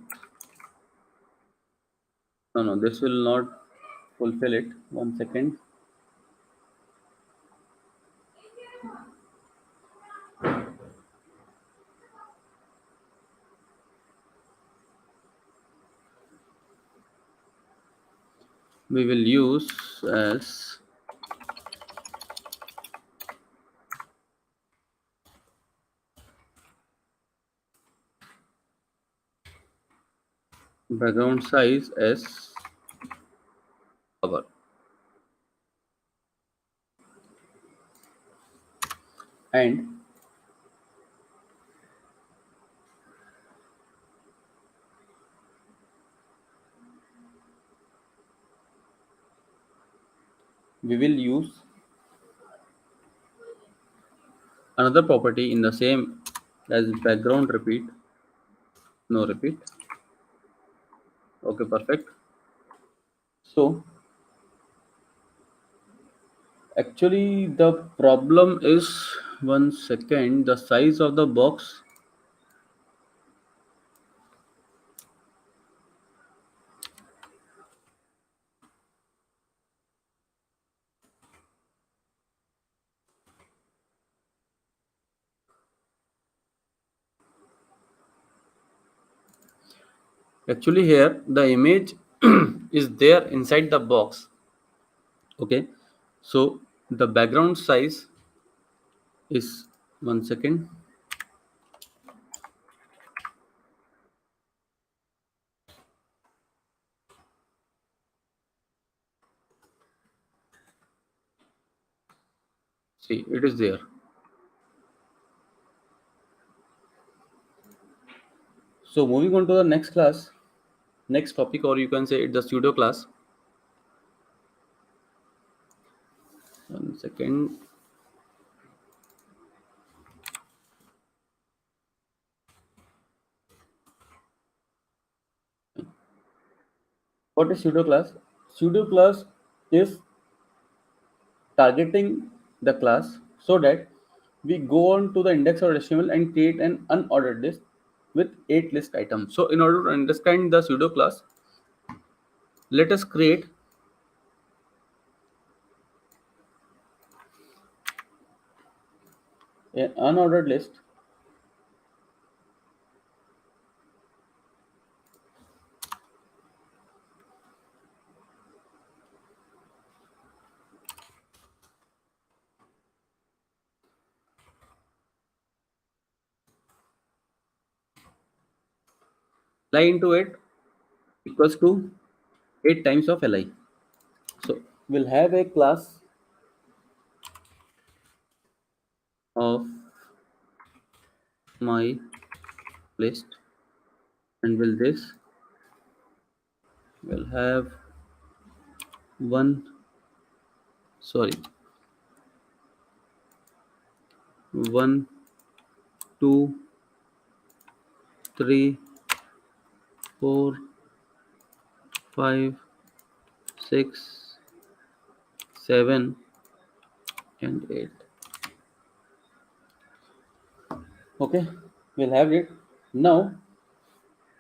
No, this will not fulfill it. One second. We will use as background size as cover. And we will use another property in the same as background repeat, no repeat. Okay, perfect. So Actually, the problem is, 1 second, the size of the box. Actually, here the image is there inside the box. Okay, so the background size is, 1 second. See, it is there. So moving on to the next class, next topic, or you can say it's the pseudo class. 1 second. What is pseudo class? Pseudo class is targeting the class so that we go on to the index.html and create an unordered list with 8 list items. So in order to understand the pseudo class, let us create an unordered list li into 8 equals to 8 times of li. So we'll have a class of my list, and will this will have one, sorry, 1, 2, 3, 4, 5, 6, 7, and 8. Okay, we'll have it. Now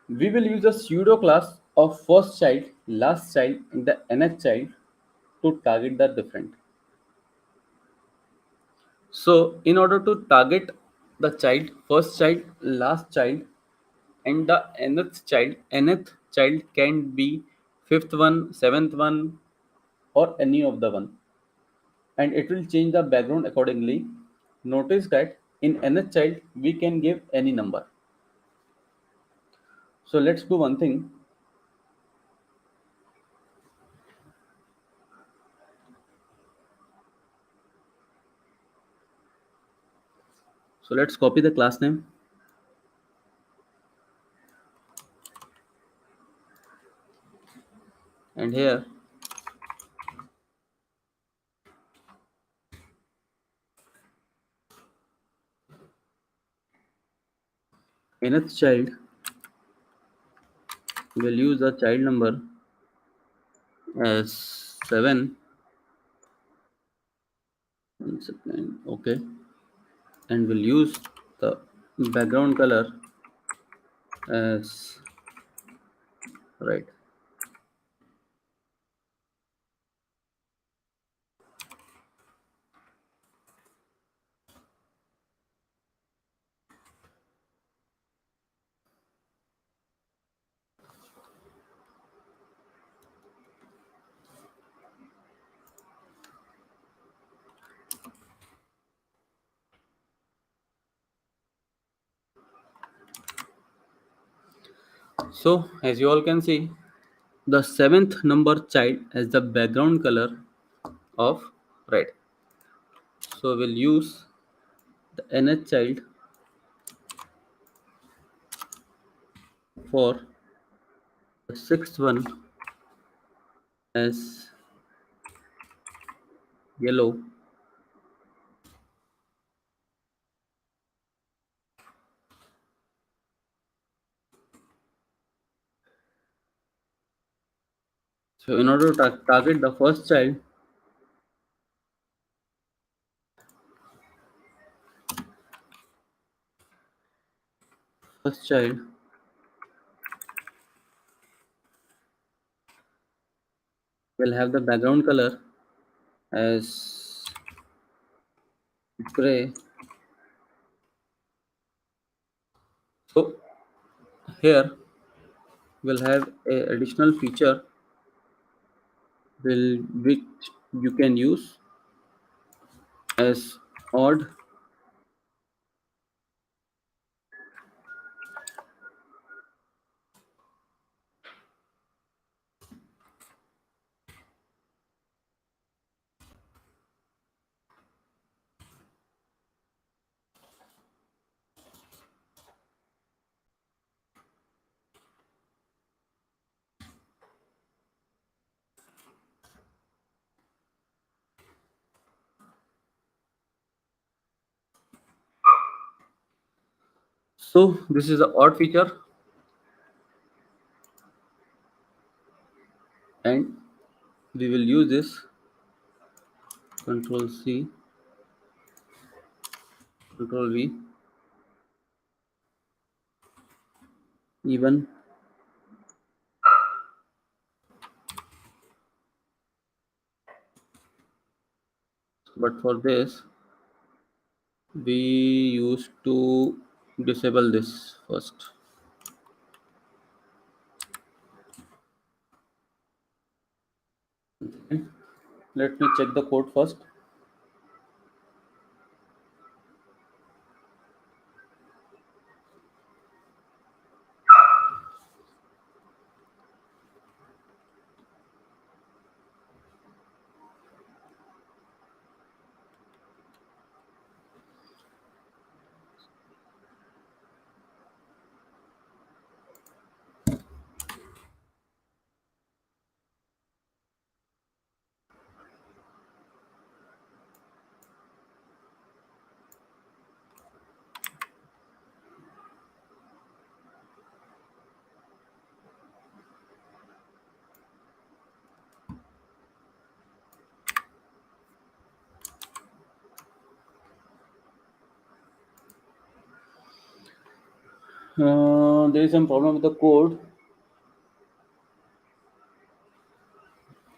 we will use a pseudo class of first child, last child, and the nth child to target the different. So in order to target the child, first child, last child, and the nth child can be fifth one, seventh one, or any of the one, and it will change the background accordingly. Notice that in nth child we can give any number. So let's do one thing. So let's copy the class name, and here nth child will use the child number as 7. 1 second, okay, and will use the background color as right. So as you all can see, the 7th number child has the background color of red. So we'll use the nth child for the 6th one as yellow. So in order to target the first child, first child will have the background color as gray. So here we'll have a additional feature which you can use as odd So this is the odd feature, and we will use this. Control C, Control V, even. But for this, we used to disable this first. Let me check the code first. There is some problem with the code.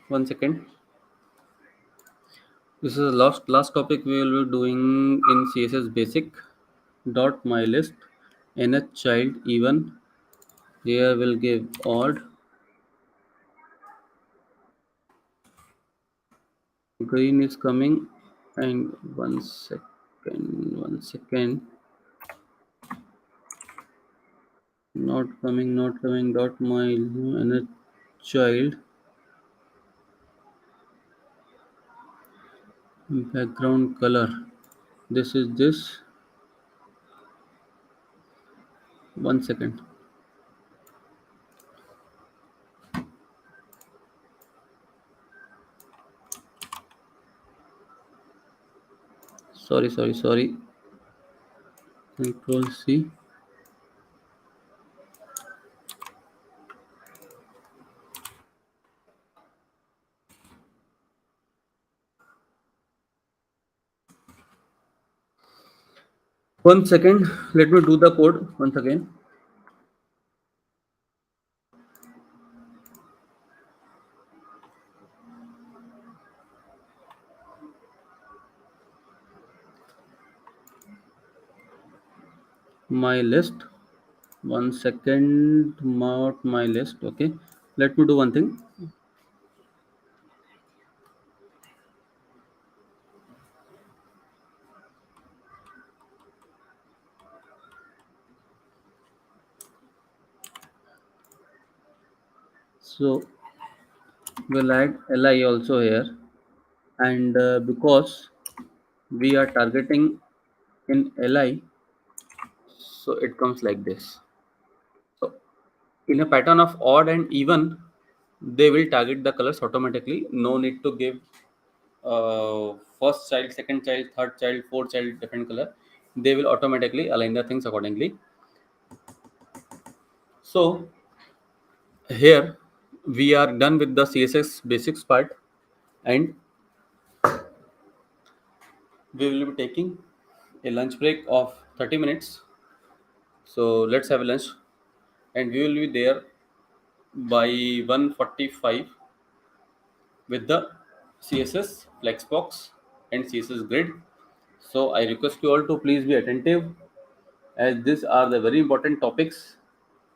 One second. This is the last topic we will be doing in CSS basic. Dot mylist nth child even. Here we'll give odd. Green is coming, and one second. Not coming. Dot my nth child. Background color. This is this. 1 second. Sorry. Control C. One second. Let me do the code once again. My list. 1 second. Not my list. Okay. Let me do one thing. So we'll add li also here, and because we are targeting in li, so it comes like this. So in a pattern of odd and even, they will target the colors automatically. No need to give first child, second child, third child, fourth child different color. They will automatically align the things accordingly. So here we are done with the CSS basics part, and we will be taking a lunch break of 30 minutes. So let's have a lunch, and we will be there by 1:45 with the CSS Flexbox and CSS Grid. So I request you all to please be attentive, as these are the very important topics.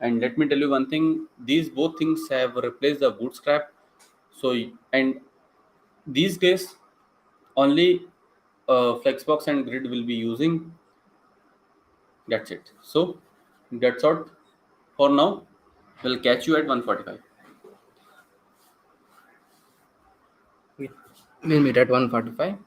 And let me tell you one thing: these both things have replaced the Bootstrap. So and these days only Flexbox and Grid will be using. That's it. So that's all for now. We'll catch you at 1:45. We'll meet at 1:45.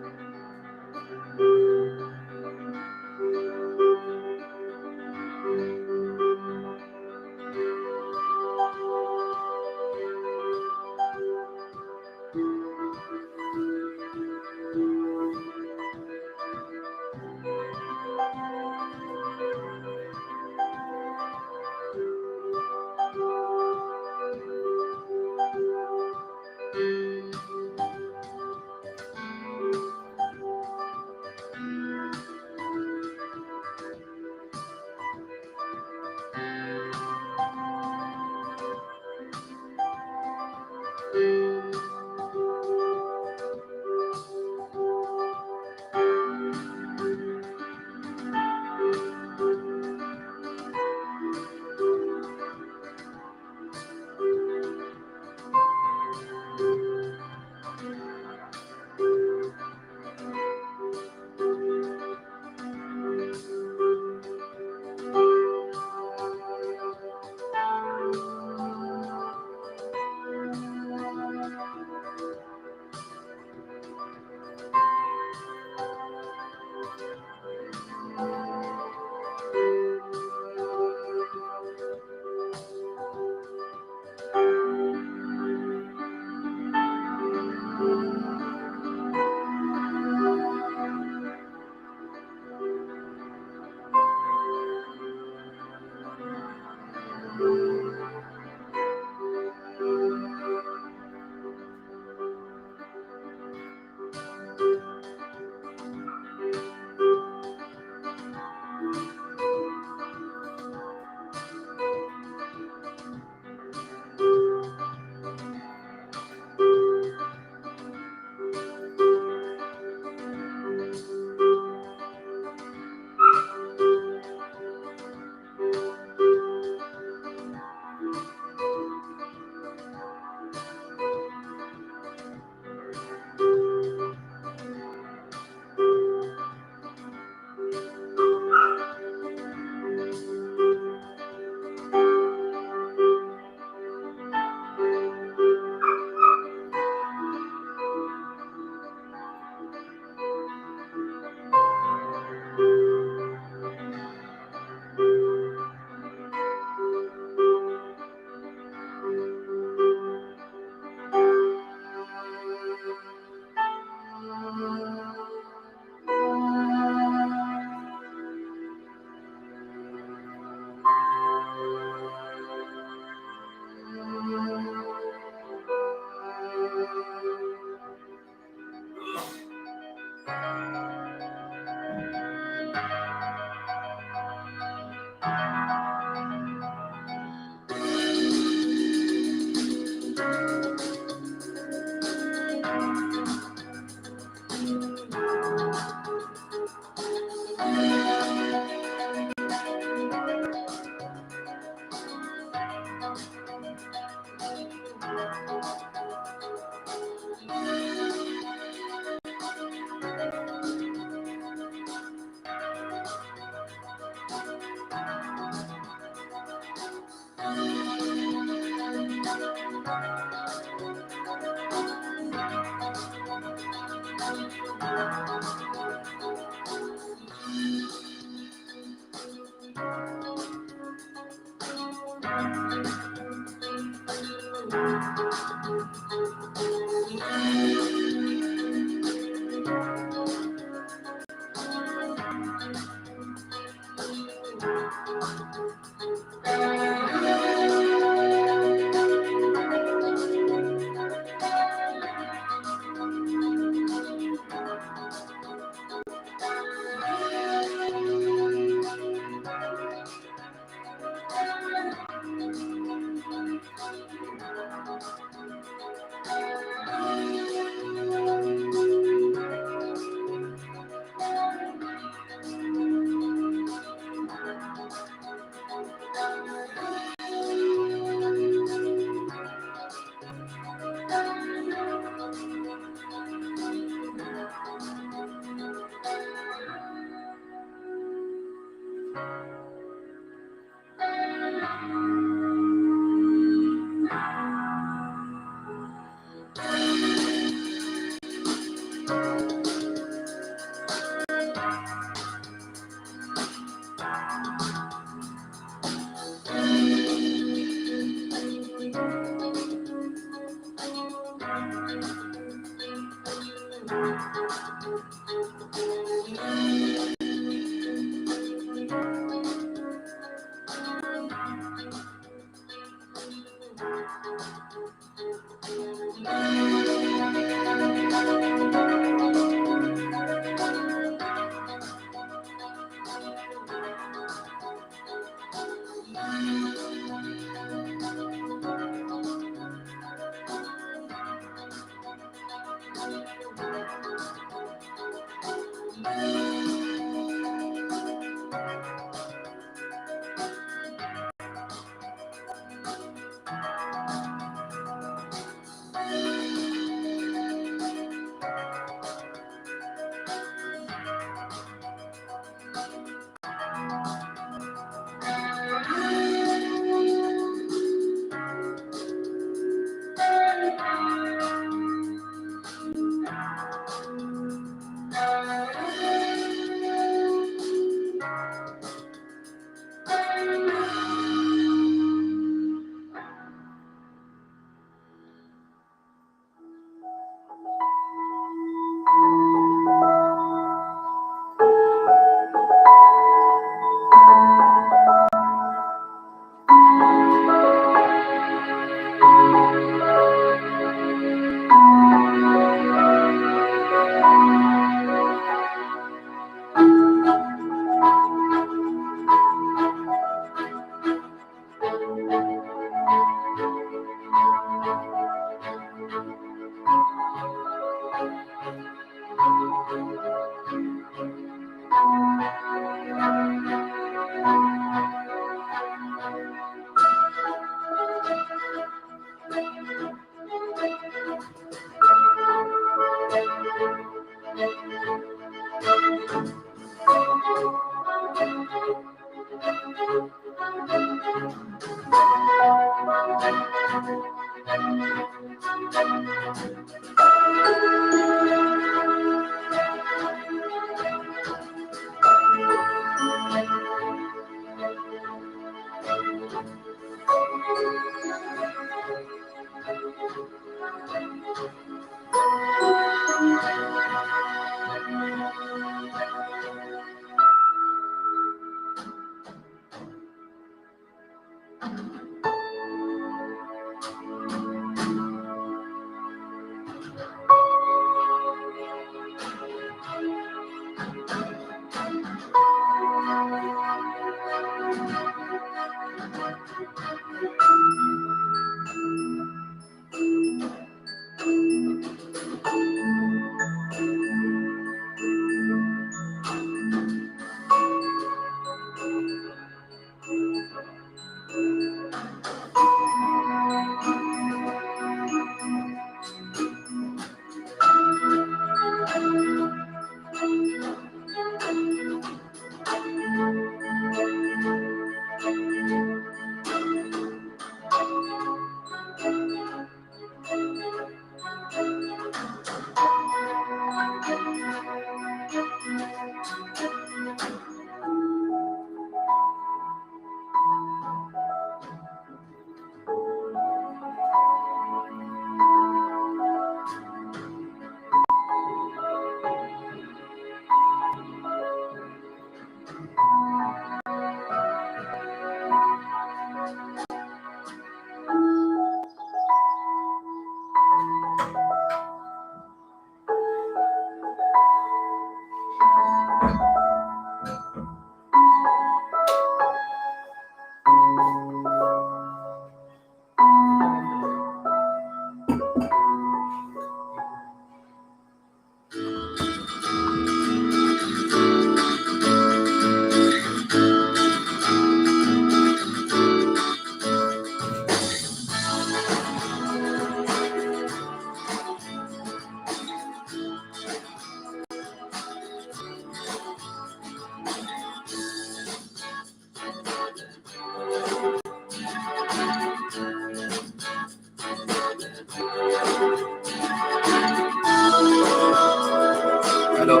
Hello,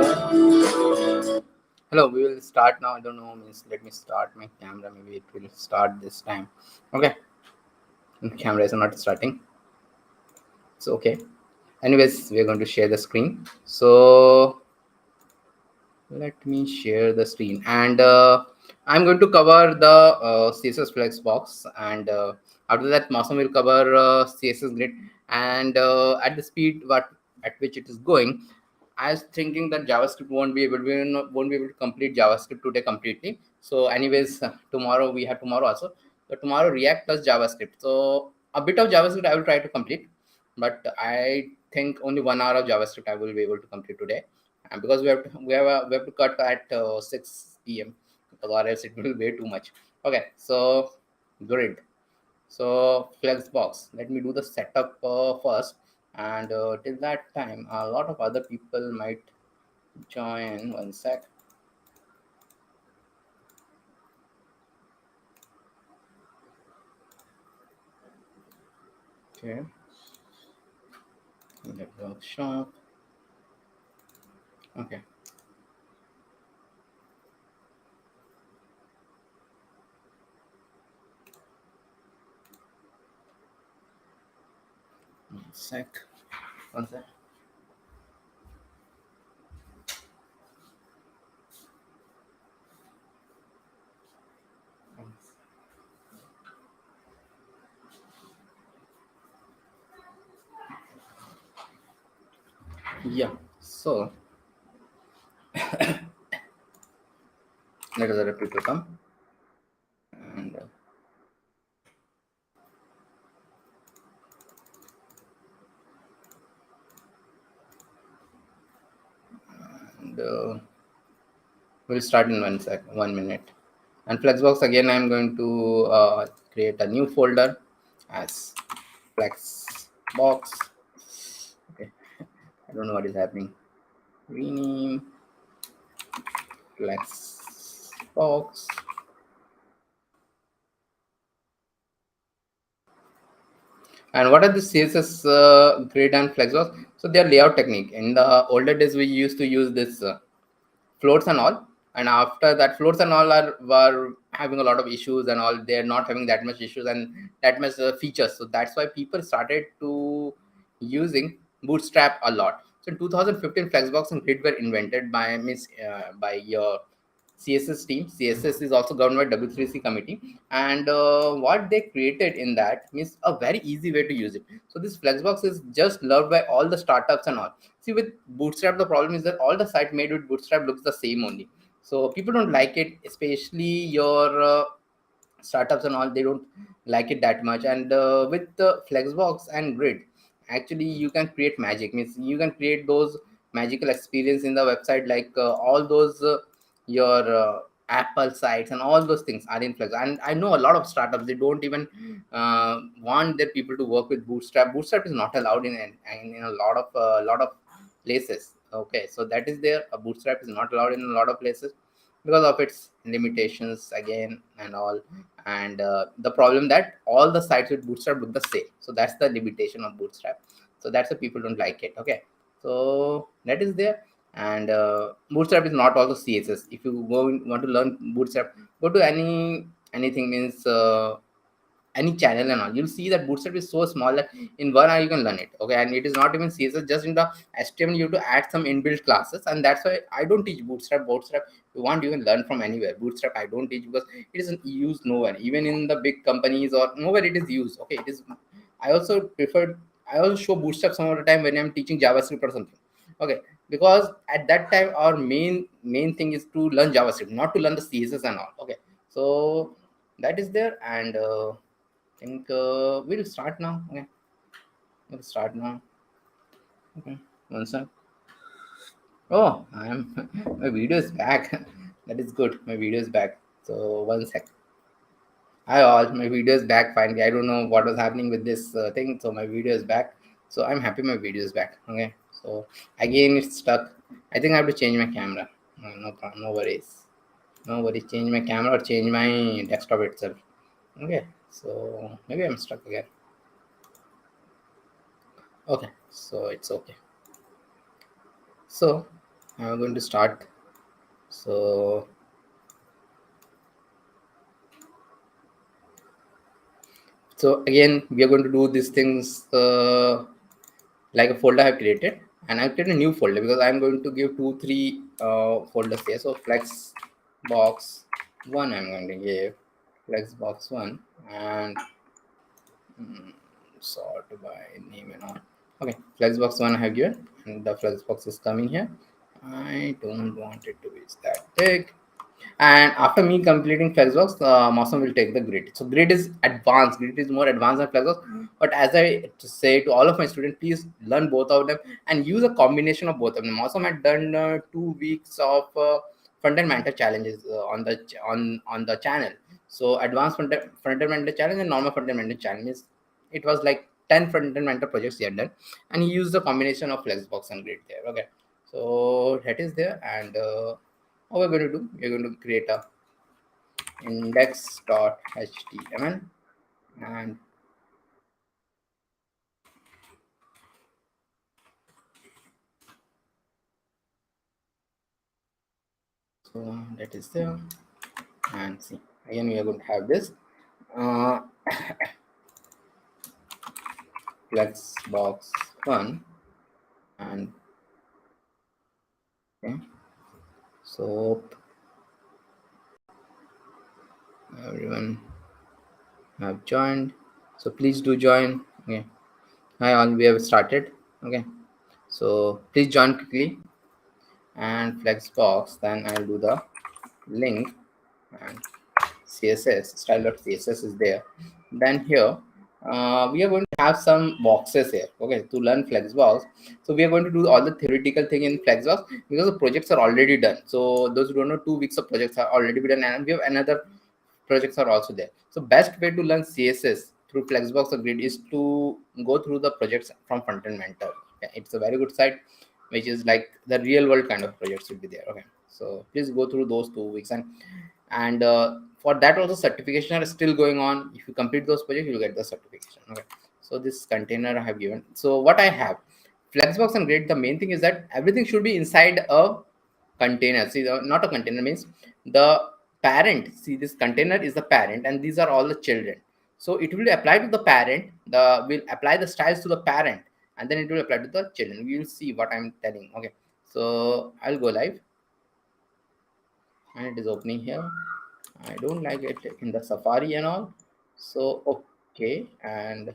we will start now. I don't know, means let me start my camera. Maybe it will start this time. Okay, camera is not starting. It's okay. Anyways, we are going to share the screen. So let me share the screen, and I'm going to cover the CSS Flexbox, and after that, Masom will cover CSS Grid, and at the speed at which it is going, I was thinking that JavaScript won't be able to complete JavaScript today completely. So, anyways, tomorrow also. So tomorrow React plus JavaScript. So a bit of JavaScript I will try to complete, but I think only 1 hour of JavaScript I will be able to complete today, and because we have to cut at 6 p.m. because or else it will be way too much. Okay, so grid. So Flexbox. Let me do the setup first, and till that time, a lot of other people might join. One sec. Okay. Let workshop. Okay. One sec. One sec. Yeah. So let other people come, and we'll start in 1 minute. And Flexbox again, I'm going to create a new folder as Flexbox. Okay, I don't know what is happening. Rename Flexbox. And what are the CSS grid and Flexbox? So they are layout technique. In the older days, we used to use this floats and all, and after that floats and all were having a lot of issues and all. They're not having that much issues and that much features, so that's why people started to using Bootstrap a lot. So in 2015, Flexbox and Grid were invented by your CSS team. CSS is also governed by W3C committee, and what they created in that means a very easy way to use it. So this Flexbox is just loved by all the startups and all. See, with Bootstrap, the problem is that all the site made with Bootstrap looks the same only. So people don't like it, especially your startups and all. They don't like it that much. And with the Flexbox and Grid, actually you can create magic. Means you can create those magical experience in the website, like all those your Apple sites and all those things are in Flex. And I know a lot of startups, they don't even want their people to work with Bootstrap. Bootstrap is not allowed in a lot of places. Okay, so that is there. A Bootstrap is not allowed in a lot of places because of its limitations again and all. And the problem that all the sites with Bootstrap look the same. So that's the limitation of Bootstrap. So that's why people don't like it. Okay, so that is there. And Bootstrap is not also CSS. If you want to learn Bootstrap, go to anything, means any channel and all. You'll see that Bootstrap is so small that in 1 hour you can learn it. Okay, and it is not even CSS. Just in the HTML you have to add some inbuilt classes, and that's why I don't teach Bootstrap. You want, you can learn from anywhere. Bootstrap I don't teach because it isn't used nowhere, even in the big companies or nowhere it is used. Okay, it is. I also prefer. I also show Bootstrap some of the time when I'm teaching JavaScript or something. Okay, because at that time our main thing is to learn JavaScript, not to learn the CSS and all. Okay, so that is there. And I think we'll start now. Okay, we'll start now. Okay, one sec. Oh, I am. My video is back. That is good. My video is back. So one sec. Hi all. My video is back finally. I don't know what was happening with this thing. So my video is back. So I'm happy my video is back. Okay. So again it's stuck. I think I have to change my camera. No problem. No worries. No worries. Change my camera or change my desktop itself. Okay. So maybe I'm stuck again. Okay, so it's okay. So I'm going to start. So again, we are going to do these things like a folder I've created, and I've created a new folder because I'm going to give 2-3 folders here. So flexbox 1, I'm going to give flexbox 1 and sort by name and all. Okay, flexbox 1 I have given, and the flexbox is coming here. I don't want it to be that big. And after me completing flexbox, Mosam will take the grid. So grid is advanced. Grid is more advanced than flexbox. But as I say to all of my students, please learn both of them and use a combination of both of them. Mosam had done 2 weeks of front-end mentor challenges on the channel. So advanced front-end mentor challenge and normal front-end mentor challenge. It was like 10 front-end mentor projects he had done, and he used a combination of flexbox and grid there. Okay, so that is there. And what we're going to do, we're going to create a index.html, and so that is there. And see, again we are going to have this flexbox 1, and okay, so everyone have joined, so please do join. Okay, hi all, we have started. Okay, so please join quickly. And flexbox, then I'll do the link, and css style.css is there. Then here we are going to have some boxes here. Okay, to learn flexbox, so we are going to do all the theoretical thing in flexbox because the projects are already done. So those who don't know, 2 weeks of projects are already done, and we have another projects are also there. So best way to learn css through flexbox or grid is to go through the projects from frontend mentor. Okay, it's a very good site, which is like the real world kind of projects will be there. Okay, so please go through those 2 weeks, and for that also certification are still going on. If you complete those projects, you'll get the certification. Okay, so this container I have given. So what I have, flexbox and grid, the main thing is that everything should be inside a container. See, not a container means the parent. See, this container is the parent, and these are all the children. So it will apply to the parent, the will apply the styles to the parent, and then it will apply to the children. We will see what I'm telling. Okay, so I'll go live, and it is opening here. I don't like it in the Safari and all. So okay, and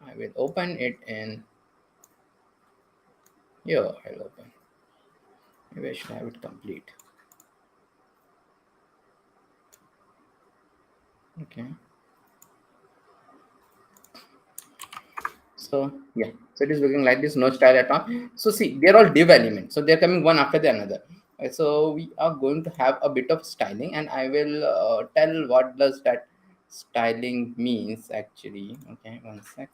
I will open it in here. I'll open. Maybe I should have it complete. Okay. So yeah, so it is looking like this, no style at all. So see, they're all div elements, so they're coming one after the another. Okay, so we are going to have a bit of styling, and I will tell what does that styling means actually. Okay, one sec.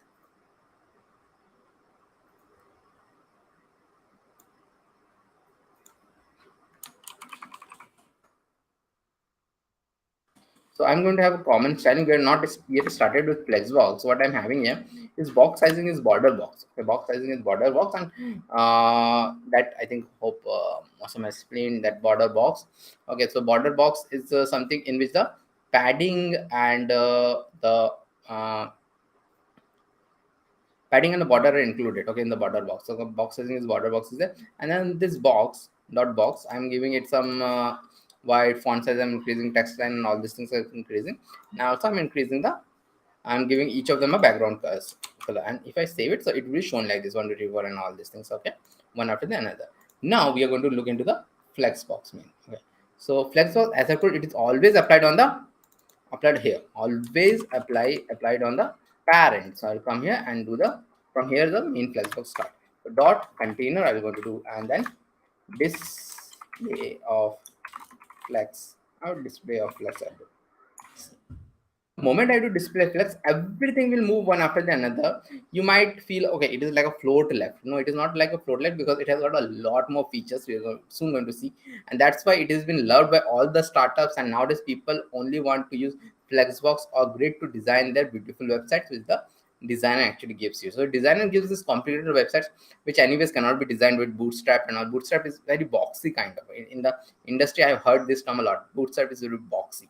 So I'm going to have a common styling. We are not yet started with flexbox. So what I'm having here is box sizing is border box. Okay, box sizing is border box, and that I think hope Awesome has explained that border box. Okay, so border box is something in which the padding and the padding and the border are included. Okay, in the border box. So the box sizing is border box is there, and then this box dot box, I'm giving it some wide font size. I'm increasing text line and all these things are increasing. Now also I'm increasing the, I'm giving each of them a background color, and if I save it, so it will be shown like this, 1 to 3 and all these things. Okay, one after the another. Now we are going to look into the flexbox main. Okay, so flexbox, as I told, it is always applied on the applied here, always applied on the parent. So I'll come here and do the, from here the main flexbox start. So dot container I'm going to do, and then display of flex, or display of flex. Moment I do display flex, everything will move one after the another. You might feel okay, it is like a float left. No, it is not like a float left, because it has got a lot more features we are soon going to see, and that's why it has been loved by all the startups. And nowadays people only want to use flexbox or grid to design their beautiful websites with the designer actually gives you. So designer gives this complicated websites which anyways cannot be designed with Bootstrap, and all. Bootstrap is very boxy kind of. In the industry, I've heard this term a lot. Bootstrap is very boxy.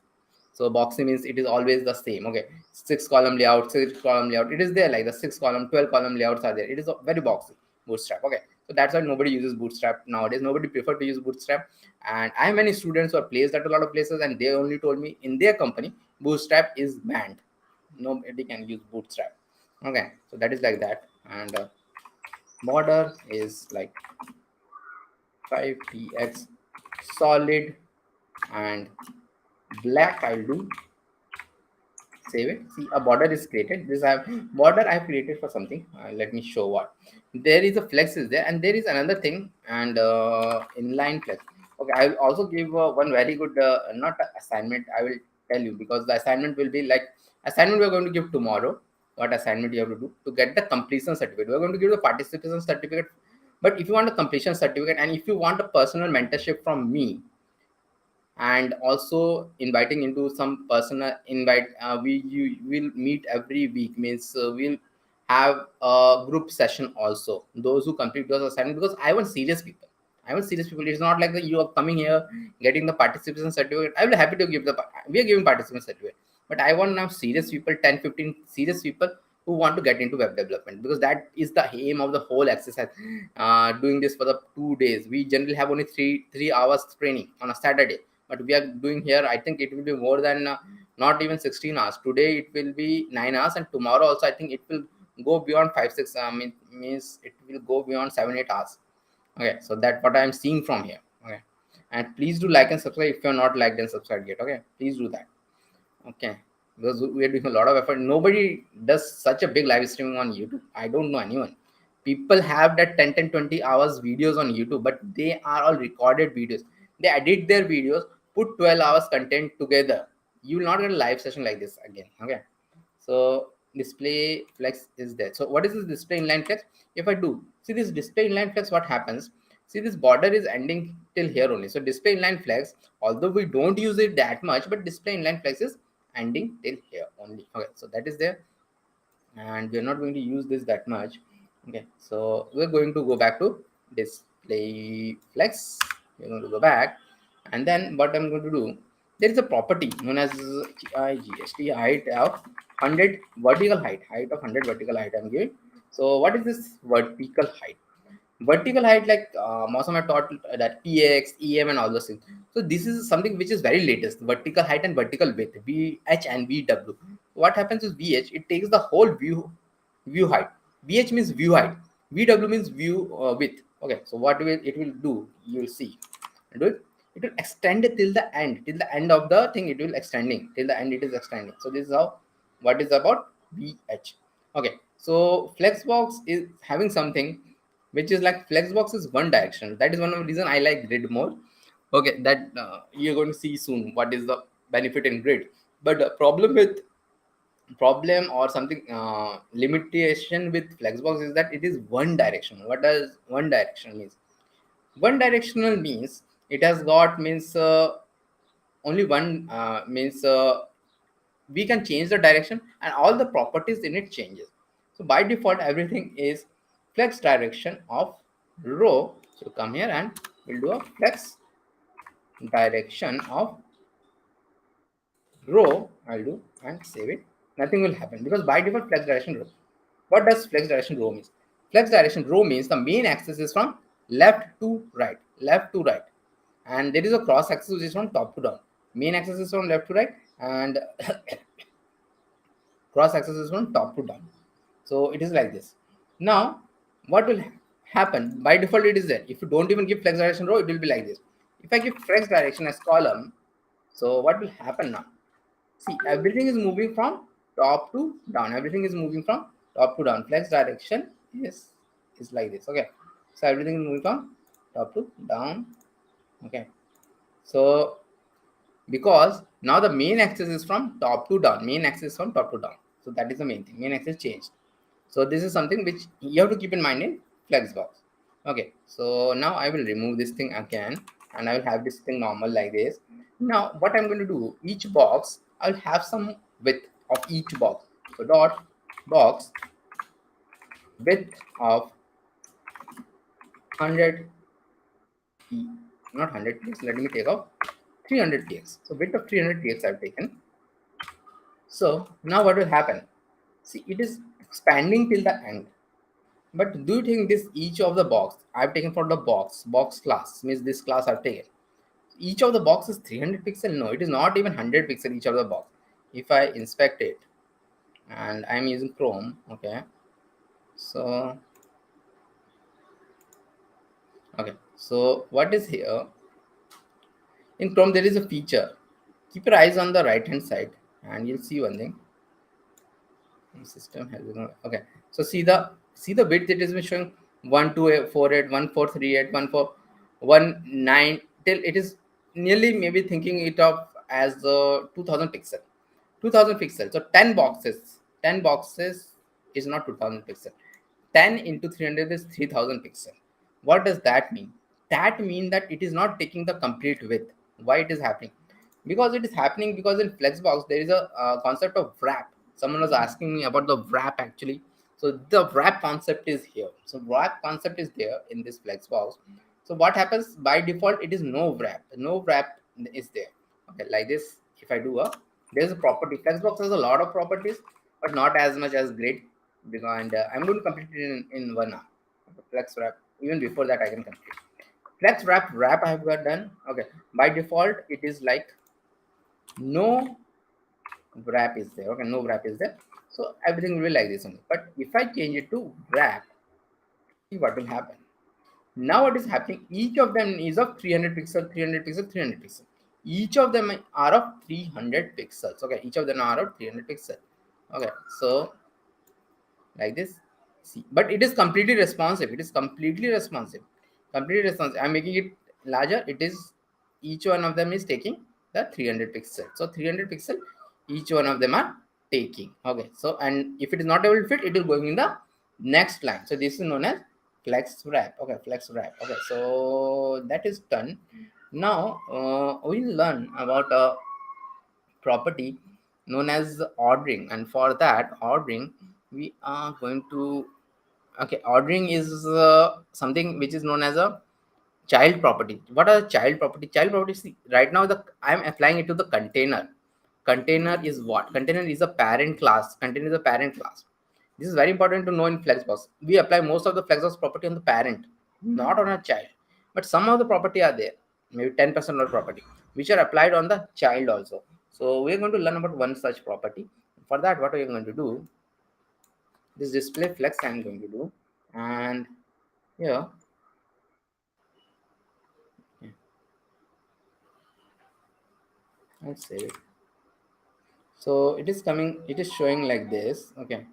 So boxy means it is always the same. Okay, 6-column layout, 6-column layout. It is there like the 6-column, 12-column layouts are there. It is very boxy. Bootstrap. Okay, so that's why nobody uses Bootstrap nowadays. Nobody prefer to use Bootstrap. And I have many students who are placed at a lot of places, and they only told me in their company Bootstrap is banned. Nobody can use Bootstrap. Okay, so that is like that. And border is like 5px solid and black. I'll do save it. See, a border is created. This border I have created for something. Let me show what. There is a flex is there, and there is another thing, and inline flex. Okay, I will also give one very good not assignment. I will tell you, because the assignment will be like assignment we are going to give tomorrow. What assignment you have to do to get the completion certificate? We are going to give the participation certificate. But if you want a completion certificate, and if you want a personal mentorship from me, and also inviting into some personal invite, you will meet every week, means we'll have a group session also, those who complete those assignments, because I want serious people. It's not like that you are coming here getting the participation certificate. I will happy to give we are giving participation certificate, but I want now serious people, 10-15 serious people who want to get into web development, because that is the aim of the whole exercise. Doing this for the 2 days, we generally have only three hours training on a Saturday, but we are doing here, I think it will be more than not even 16 hours. Today it will be 9 hours, and tomorrow also I think it will go beyond 5-6 means it will go beyond 7-8 hours. Okay, so that's what I'm seeing from here. Okay, and please do like and subscribe if you're not liked and subscribed yet. Okay, please do that. Okay, because we are doing a lot of effort. Nobody does such a big live streaming on YouTube. I don't know anyone. People have that 10-20 hours videos on YouTube, but they are all recorded videos. They edit their videos, put 12 hours content together. You will not get a live session like this again. Okay, so display flex is there. So what is this display inline flex? If I do see this display inline flex, what happens? See, this border is ending till here only. So display inline flex, although we don't use it that much, but display inline flex is ending till here only. Okay, so that is there, and we're not going to use this that much. Okay, so we're going to go back to display flex. We're going to go back, and then what I'm going to do, there is a property known as GST height of 100 vertical height of 100 vertical height I'm giving. So what is this vertical height? Vertical height, like Mosam had taught that PX, EM and all those things. So this is something which is very latest, vertical height and vertical width, VH and VW. What happens is VH, it takes the whole view height. VH means view height, VW means view width. Okay, so what it will do, you will see. It will extend it till the end of the thing. It will extending till the end. It is extending. So this is how what is about VH. Okay, so Flexbox is having something which is like Flexbox is one direction. That is one of the reason I like grid more. Okay, that you're going to see soon what is the benefit in grid. But the problem or something limitation with Flexbox is that it is one direction. What does one direction means? One directional means it has got means only one means we can change the direction and all the properties in it changes. So by default everything is flex direction of row. So come here and we'll do a flex direction of row. I'll do and save it. Nothing will happen because by default flex direction row. What does flex direction row means? Flex direction row means the main axis is from left to right, and there is a cross axis which is from top to down. Main axis is from left to right, and cross axis is from top to down. So it is like this. Now what will happen? By default it is there. If you don't even give flex direction row, it will be like this. If I give flex direction as column, so what will happen now? See, everything is moving from top to down. Everything is moving from top to down. Flex direction is like this. Okay, so everything is moving from top to down. Okay, so because now the main axis is from top to down. So that is the main thing. Main axis changed. So this is something which you have to keep in mind in Flexbox. Okay, so now I will remove this thing again, and I will have this thing normal like this. Now what I'm going to do, each box I'll have some width of each box. So dot box width of 100, not 100 px, let me take off 300 px. So width of 300 px I've taken. So now what will happen? See, it is expanding till the end. But do you think this each of the box I've taken for the box class, means this class I've taken, each of the box is 300 pixel? No, it is not even 100 pixel each of the box. If I inspect it, and I'm using Chrome, okay, so what is here in Chrome? There is a feature. Keep your eyes on the right hand side and you'll see one thing. System has okay, so see the width. It is showing 1248, 1438, 1419 till it is nearly maybe thinking it of as 2000 pixel. 2000 pixel. So 10 boxes is not 2000 pixel. 10 into 300 is 3000 pixel. What does that mean? That means that it is not taking the complete width. Why it is happening? Because it is happening because in Flexbox there is a concept of wrap. Someone was asking me about the wrap actually. So the wrap concept is here. So wrap concept is there in this Flexbox. So what happens by default? It is no wrap. No wrap is there. Okay, like this. If I do there's a property. Flexbox has a lot of properties, but not as much as grid. And I'm going to complete it in 1 hour. Flex wrap. Even before that, I can complete. Flex wrap I have got done. Okay. By default, it is like no wrap is there. Okay, no wrap is there. So everything will be like this only. But if I change it to wrap, see what will happen. Now what is happening? Each of them is of 300 pixel, 300 pixel, 300 pixel. Each of them are of 300 pixels. Okay, each of them are of 300 pixel. Okay, so like this. See, but it is completely responsive. It is completely responsive. Completely responsive. I'm making it larger. It is each one of them is taking the 300 pixel. So 300 pixel, each one of them are taking. Okay, so and if it is not able to fit, it is going in the next line. So this is known as flex wrap. Okay, flex wrap. Okay, so that is done. Now we'll learn about a property known as ordering, and for that ordering we are going to ordering is something which is known as a child property. What are child property? Child property, see, right now I'm applying it to the container. Container is what? Container is a parent class. Container is a parent class. This is very important to know in Flexbox. We apply most of the Flexbox property on the parent, not on a child. But some of the property are there, maybe 10% of property, which are applied on the child also. So we're going to learn about one such property. For that, what we're going to do, this display flex I'm going to do, and here let's save it. So it is coming, it is showing like this. Okay,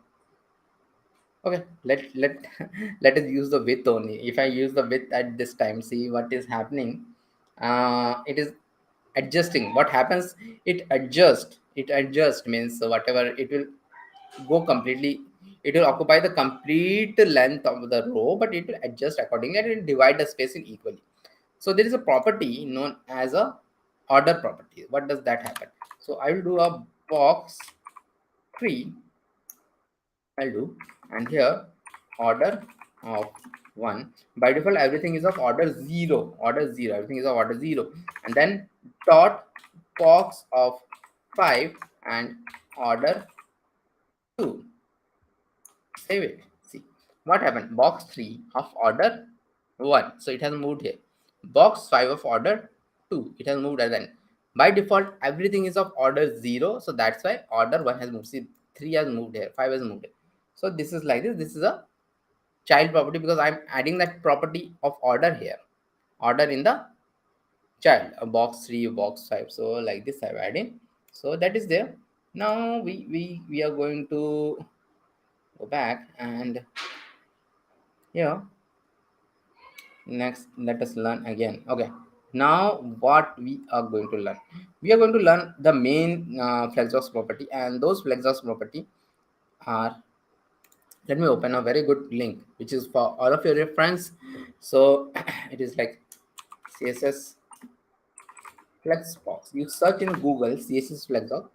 let let us use the width only. If I use the width at this time, see what is happening. It is adjusting. What happens? It adjust means whatever, it will go completely, it will occupy the complete length of the row, but it will adjust accordingly and it will divide the space in equally. So there is a property known as a order property. What does that happen? So I will do a box 3. I'll do, and here order of 1. By default, everything is of order 0. Order 0. Everything is of order 0. And then dot box of 5 and order 2. Save it. See what happened. Box 3 of order 1. So it has moved here. Box 5 of order 2. It has moved. And then by default, everything is of order 0. So that's why order 1 has moved. See, 3 has moved here. 5 has moved here. So this is like this. This is a child property because I'm adding that property of order here. Order in the child. A box 3, box 5. So like this I'm adding. So that is there. Now we are going to go back and here. Next, let us learn again. Okay, now what we are going to learn? We are going to learn the main Flexbox property, and those Flexbox property are, let me open a very good link which is for all of your reference. So it is like CSS Flexbox. You search in Google CSS Flexbox.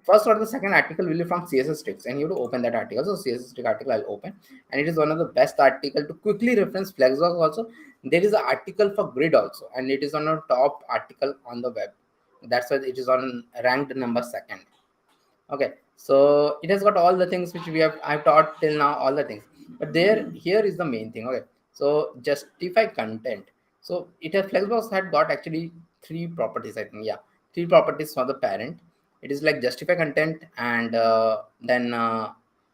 first or the second article will be from CSS Tricks, and you have to open that article. So CSS Trick article I'll open, and it is one of the best article to quickly reference Flexbox. Also, there is an article for grid also, and it is on a top article on the web. That's why it is on ranked number 2nd. Okay, so it has got all the things which I've taught till now, all the things. But here is the main thing. Okay, so justify content. So it has Flexbox had got actually 3 properties. I think, yeah, 3 properties for the parent. It is like justify content, and then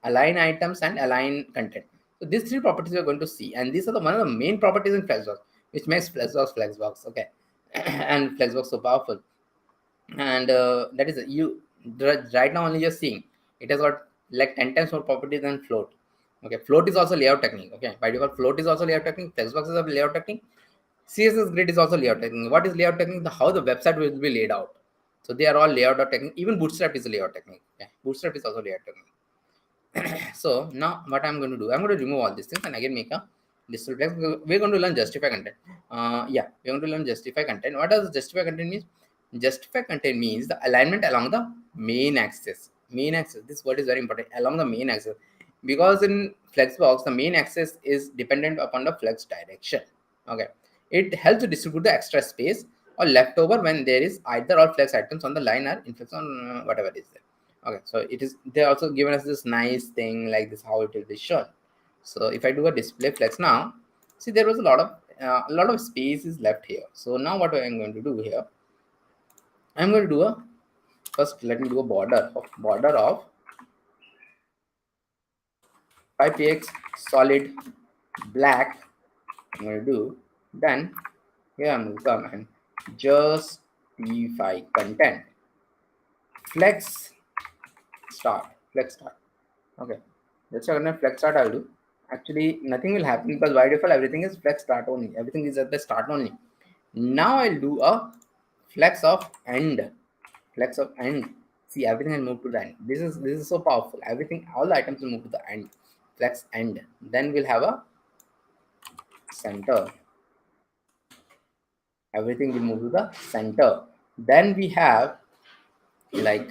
align items and align content. So these 3 properties we are going to see, and these are one of the main properties in Flexbox, which makes Flexbox. Okay, and Flexbox so powerful. And that is you right now only you're seeing it has got like 10 times more properties than float. Okay, float is also layout technique. Okay, by default float is also layout technique, Flexbox is a layout technique, CSS grid is also layout technique. What is layout technique? How the website will be laid out. So they are all layout technique. Even Bootstrap is a layout technique. Okay, Bootstrap is also layout technique. So now what I'm going to do, I'm going to remove all these things and again make a list. We're going to learn justify content. Yeah, we're going to learn justify content. What does justify content mean? Justify content means the alignment along the main axis. Main axis, this word is very important, along the main axis, because in Flexbox the main axis is dependent upon the flex direction. Okay, it helps to distribute the extra space or leftover when there is either all flex items on the line or inflex on whatever is there. Okay, so it is, they also given us this nice thing like this, how it will be shown. So if I do a display flex now, see there was a lot of space is left here. So now what I'm going to do here, I'm going to do a first, let me do a border of 5px solid black. I'm going to do, then here I'm going to come and justify content flex start. Okay, that's a flex start I'll do. Actually nothing will happen because by default everything is flex start only, everything is at the start only. Now I'll do a flex of end. See, everything will move to the end. This is so powerful. Everything, all the items will move to the end. Flex end. Then we'll have a center. Everything will move to the center. Then we have like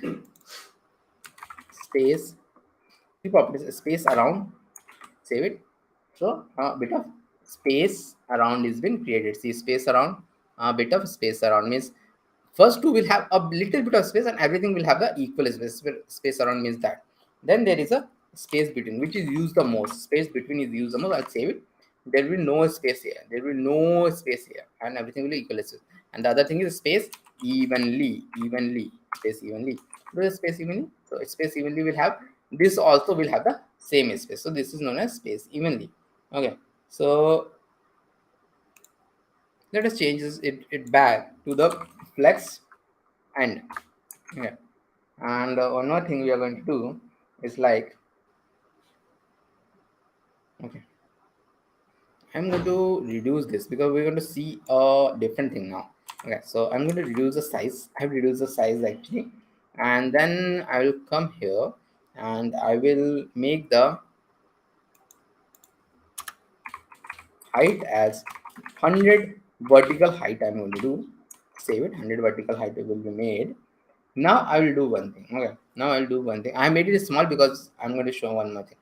space, 3 properties, space around, save it. So a bit of space around is been created. See, space around, a bit of space around means first 2 will have a little bit of space and everything will have the equal space. Space around means that. Then there is a space between, which is used the most. Space between is used the most. I'll save it. There will be no space here. And everything will be equal space. And the other thing is space evenly. Space evenly. Space evenly. So space evenly will have, this also will have the same space. So this is known as space evenly. Okay. So let us change it back to the flex end. Okay. And one more thing we are going to do is like, okay, I'm going to reduce this because we're going to see a different thing now. Okay, so I'm going to reduce the size. I have reduced the size actually, and then I will come here and I will make the height as 100 vertical height. I'm going to do, save it, 100 vertical height will be made. Now I will do one thing. Okay, now I'll do one thing. I made it small because I'm going to show one more thing.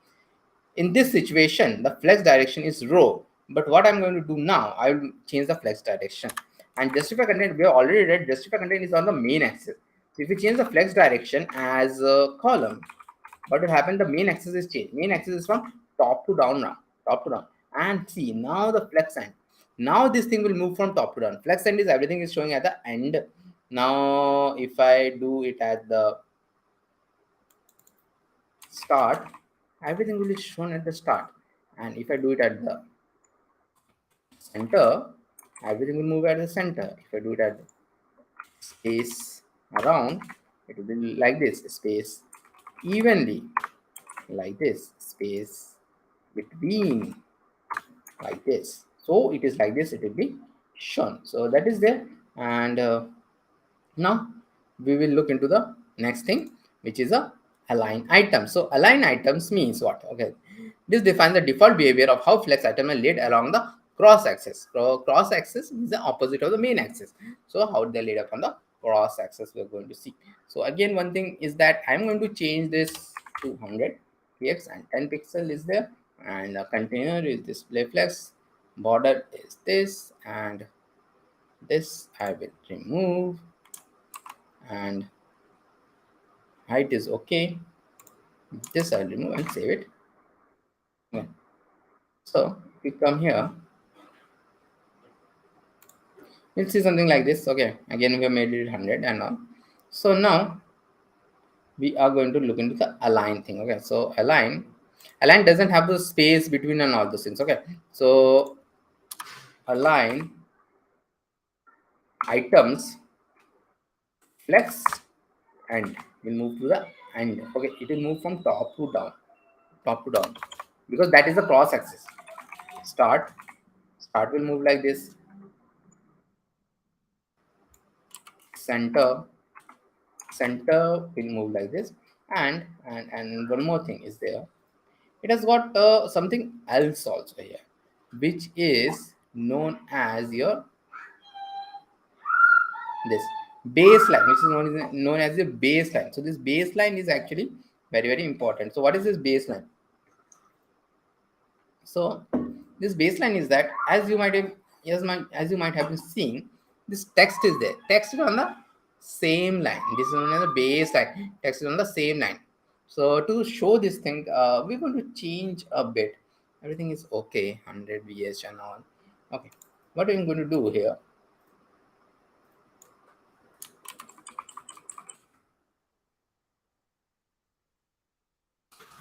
In this situation, the flex direction is row, but what I'm going to do now, I will change the flex direction. And justify content, we have already read justify content is on the main axis. So if we change the flex direction as a column, what will happen? The main axis is changed. Main axis is from top to down now, top to down. And see, now the flex end. Now this thing will move from top to down. Flex end is everything is showing at the end. Now if I do it at the start, everything will be shown at the start. And if I do it at the center, everything will move at the center. If I do it at the space around, it will be like this, space evenly, like this, space between, like this. So it is like this, it will be shown. So that is there. And now we will look into the next thing, which is a align items. So align items means what? Okay, this defines the default behavior of how flex items are laid along the cross axis. Cross axis is the opposite of the main axis. So how they laid upon the cross access we're going to see. So again, one thing is that I'm going to change this to 100 px and 10 pixel is there, and the container is display flex, border is this, and this I will remove, and height is okay. This I'll remove and save it. Okay. So if we come here, we'll see something like this. Okay, again we have made it 100 and all. So now we are going to look into the align thing. Okay, so align doesn't have the space between and all those things. Okay, so align items flex and will move to the end. Okay, it will move from top to down, because that is the cross axis. Start will move like this, center will move like this, and one more thing is there. It has got something else also here, which is known as your this baseline, which is known as the baseline. So this baseline is actually very important. So what is this baseline? So this baseline is that, as you might have been seeing, this text is there. Text is on the same line. This is known as the baseline. Text is on the same line. So to show this thing, we're going to change a bit. Everything is okay, 100 vh and all. Okay, what I'm going to do here,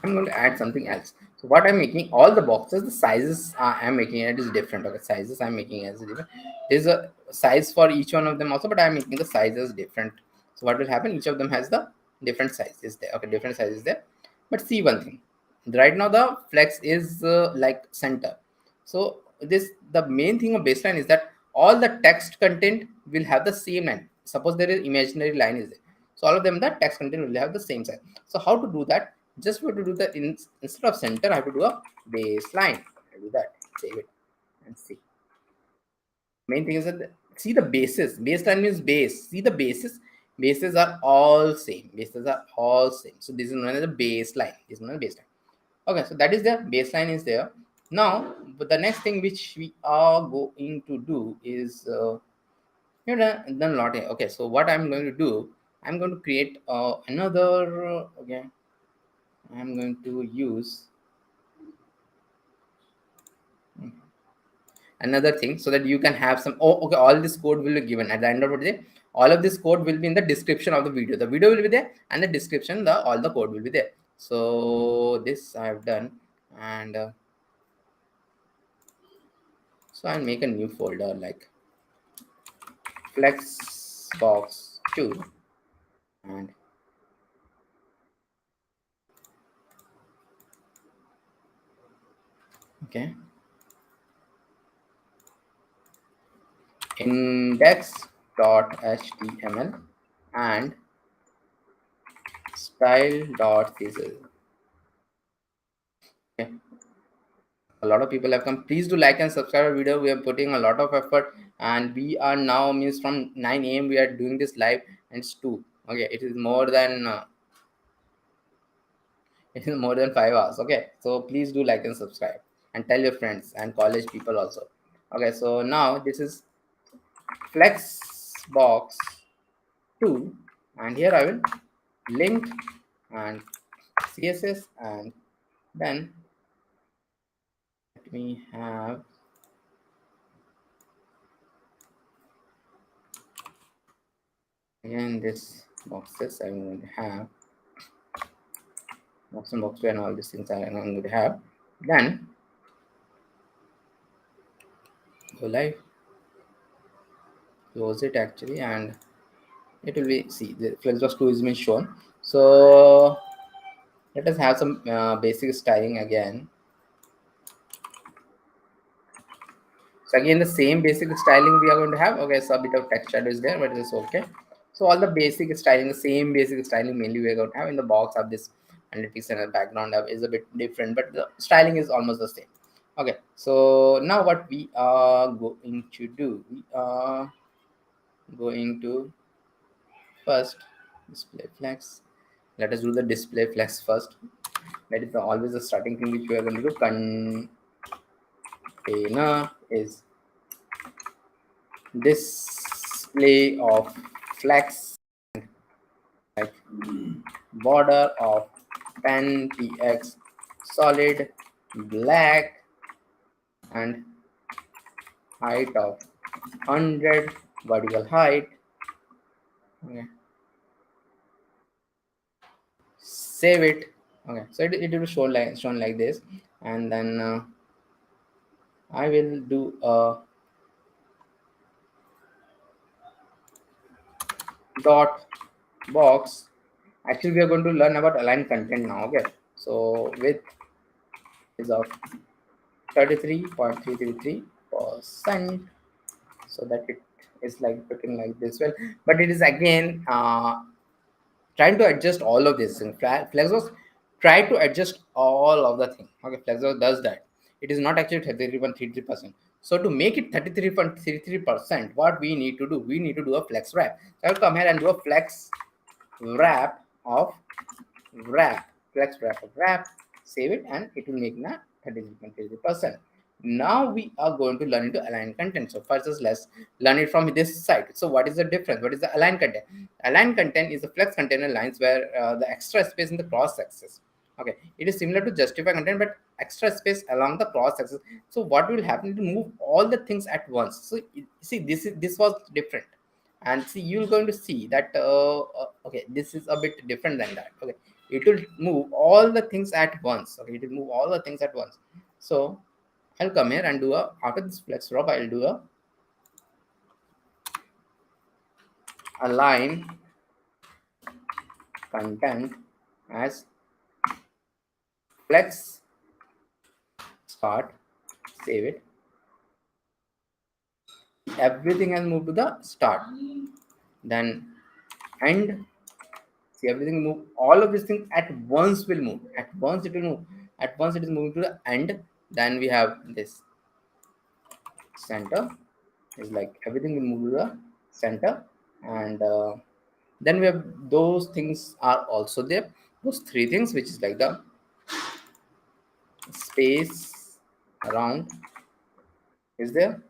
I'm going to add something else. So what I'm making, all the boxes, the sizes I'm making it is different. Okay, sizes I'm making as different. There's a size for each one of them also, but I'm making the sizes different. So what will happen? Each of them has the different sizes there. Okay, different sizes there. But see one thing. Right now the flex is like center. So the main thing of baseline is that all the text content will have the same line. Suppose there is imaginary line is there. So all of them, the text content will have the same size. So how to do that? Just for to do the instead of center, I have to do a baseline. I do that, save it, and see. Main thing is that see the bases. Baseline means base. See the bases. Bases are all same. Bases are all same. So this is known as a baseline. This is known as baseline. Okay, so that is the baseline is there. Now, but the next thing which we are going to do is you're done a lot here. Okay, so what I'm going to do, I'm going to create another. Okay, I'm going to use another thing so that you can have some. Oh, okay, all this code will be given at the end of the day. All of this code will be in the description of the video. The video will be there, and the description, all the code will be there. So this I have done, and so I'll make a new folder like flexbox 2, and okay, index.html and style.css. Okay, a lot of people have come. Please do like and subscribe our video. We are putting a lot of effort, and we are now means from 9 a.m. we are doing this live, and it's 2. Okay, it is more than 5 hours. Okay, so please do like and subscribe, and tell your friends and college people also. Okay, so now this is flexbox 2, and here I will link and css, and then let me have again this boxes. I'm going to have box and box 2 and all these things I'm going to have. Then go live, close it actually, and it will be, see, the flexbox 2 is being shown. So let us have some basic styling again. So again, the same basic styling we are going to have. Okay, so a bit of text shadow is there, but it's okay. So all the basic styling, the same basic styling mainly we are going to have in the box of this analytics and the background is a bit different, but the styling is almost the same. Okay, so now what we are going to do, we are going to first display flex. Let us do the display flex first. That is always the starting thing which we are going to do. Container is display of flex, like border of 10 px solid black and height of 100 vertical height. Okay, save it. Okay, so it will show like shown like this, and then I will do a dot box. Actually, we are going to learn about align content now. Okay, so width is of 33.333%, so that it is like looking like this. Well, but it is again trying to adjust all of this. Flexbox try to adjust all of the thing. Okay, Flexbox does that. It is not actually 33.33%. So to make it 33.33%, what we need to do, we need to do a flex wrap. So I'll come here and do a flex wrap of wrap, flex wrap of wrap, save it, and it will make na 33.33%. Now we are going to learn into align content. So first is let's learn it from this side. So what is the difference? What is the align content? Align content is the flex container lines where the extra space in the cross axis. Okay, it is similar to justify content, but extra space along the cross axis. So what will happen to move all the things at once? So see, this was different, and see, you're going to see that okay, this is a bit different than that. Okay, it will move all the things at once. Okay, it will move all the things at once. So I'll come here and do a, after this flex wrap, I'll do a align content as flex start, save it. Everything has moved to the start. Then end. See, everything move. All of these things at once will move. At once it will move. At once it is moving to the end. Then we have this center. Is like everything will move to the center, and then we have those things are also there. Those three things, which is like the space around is there,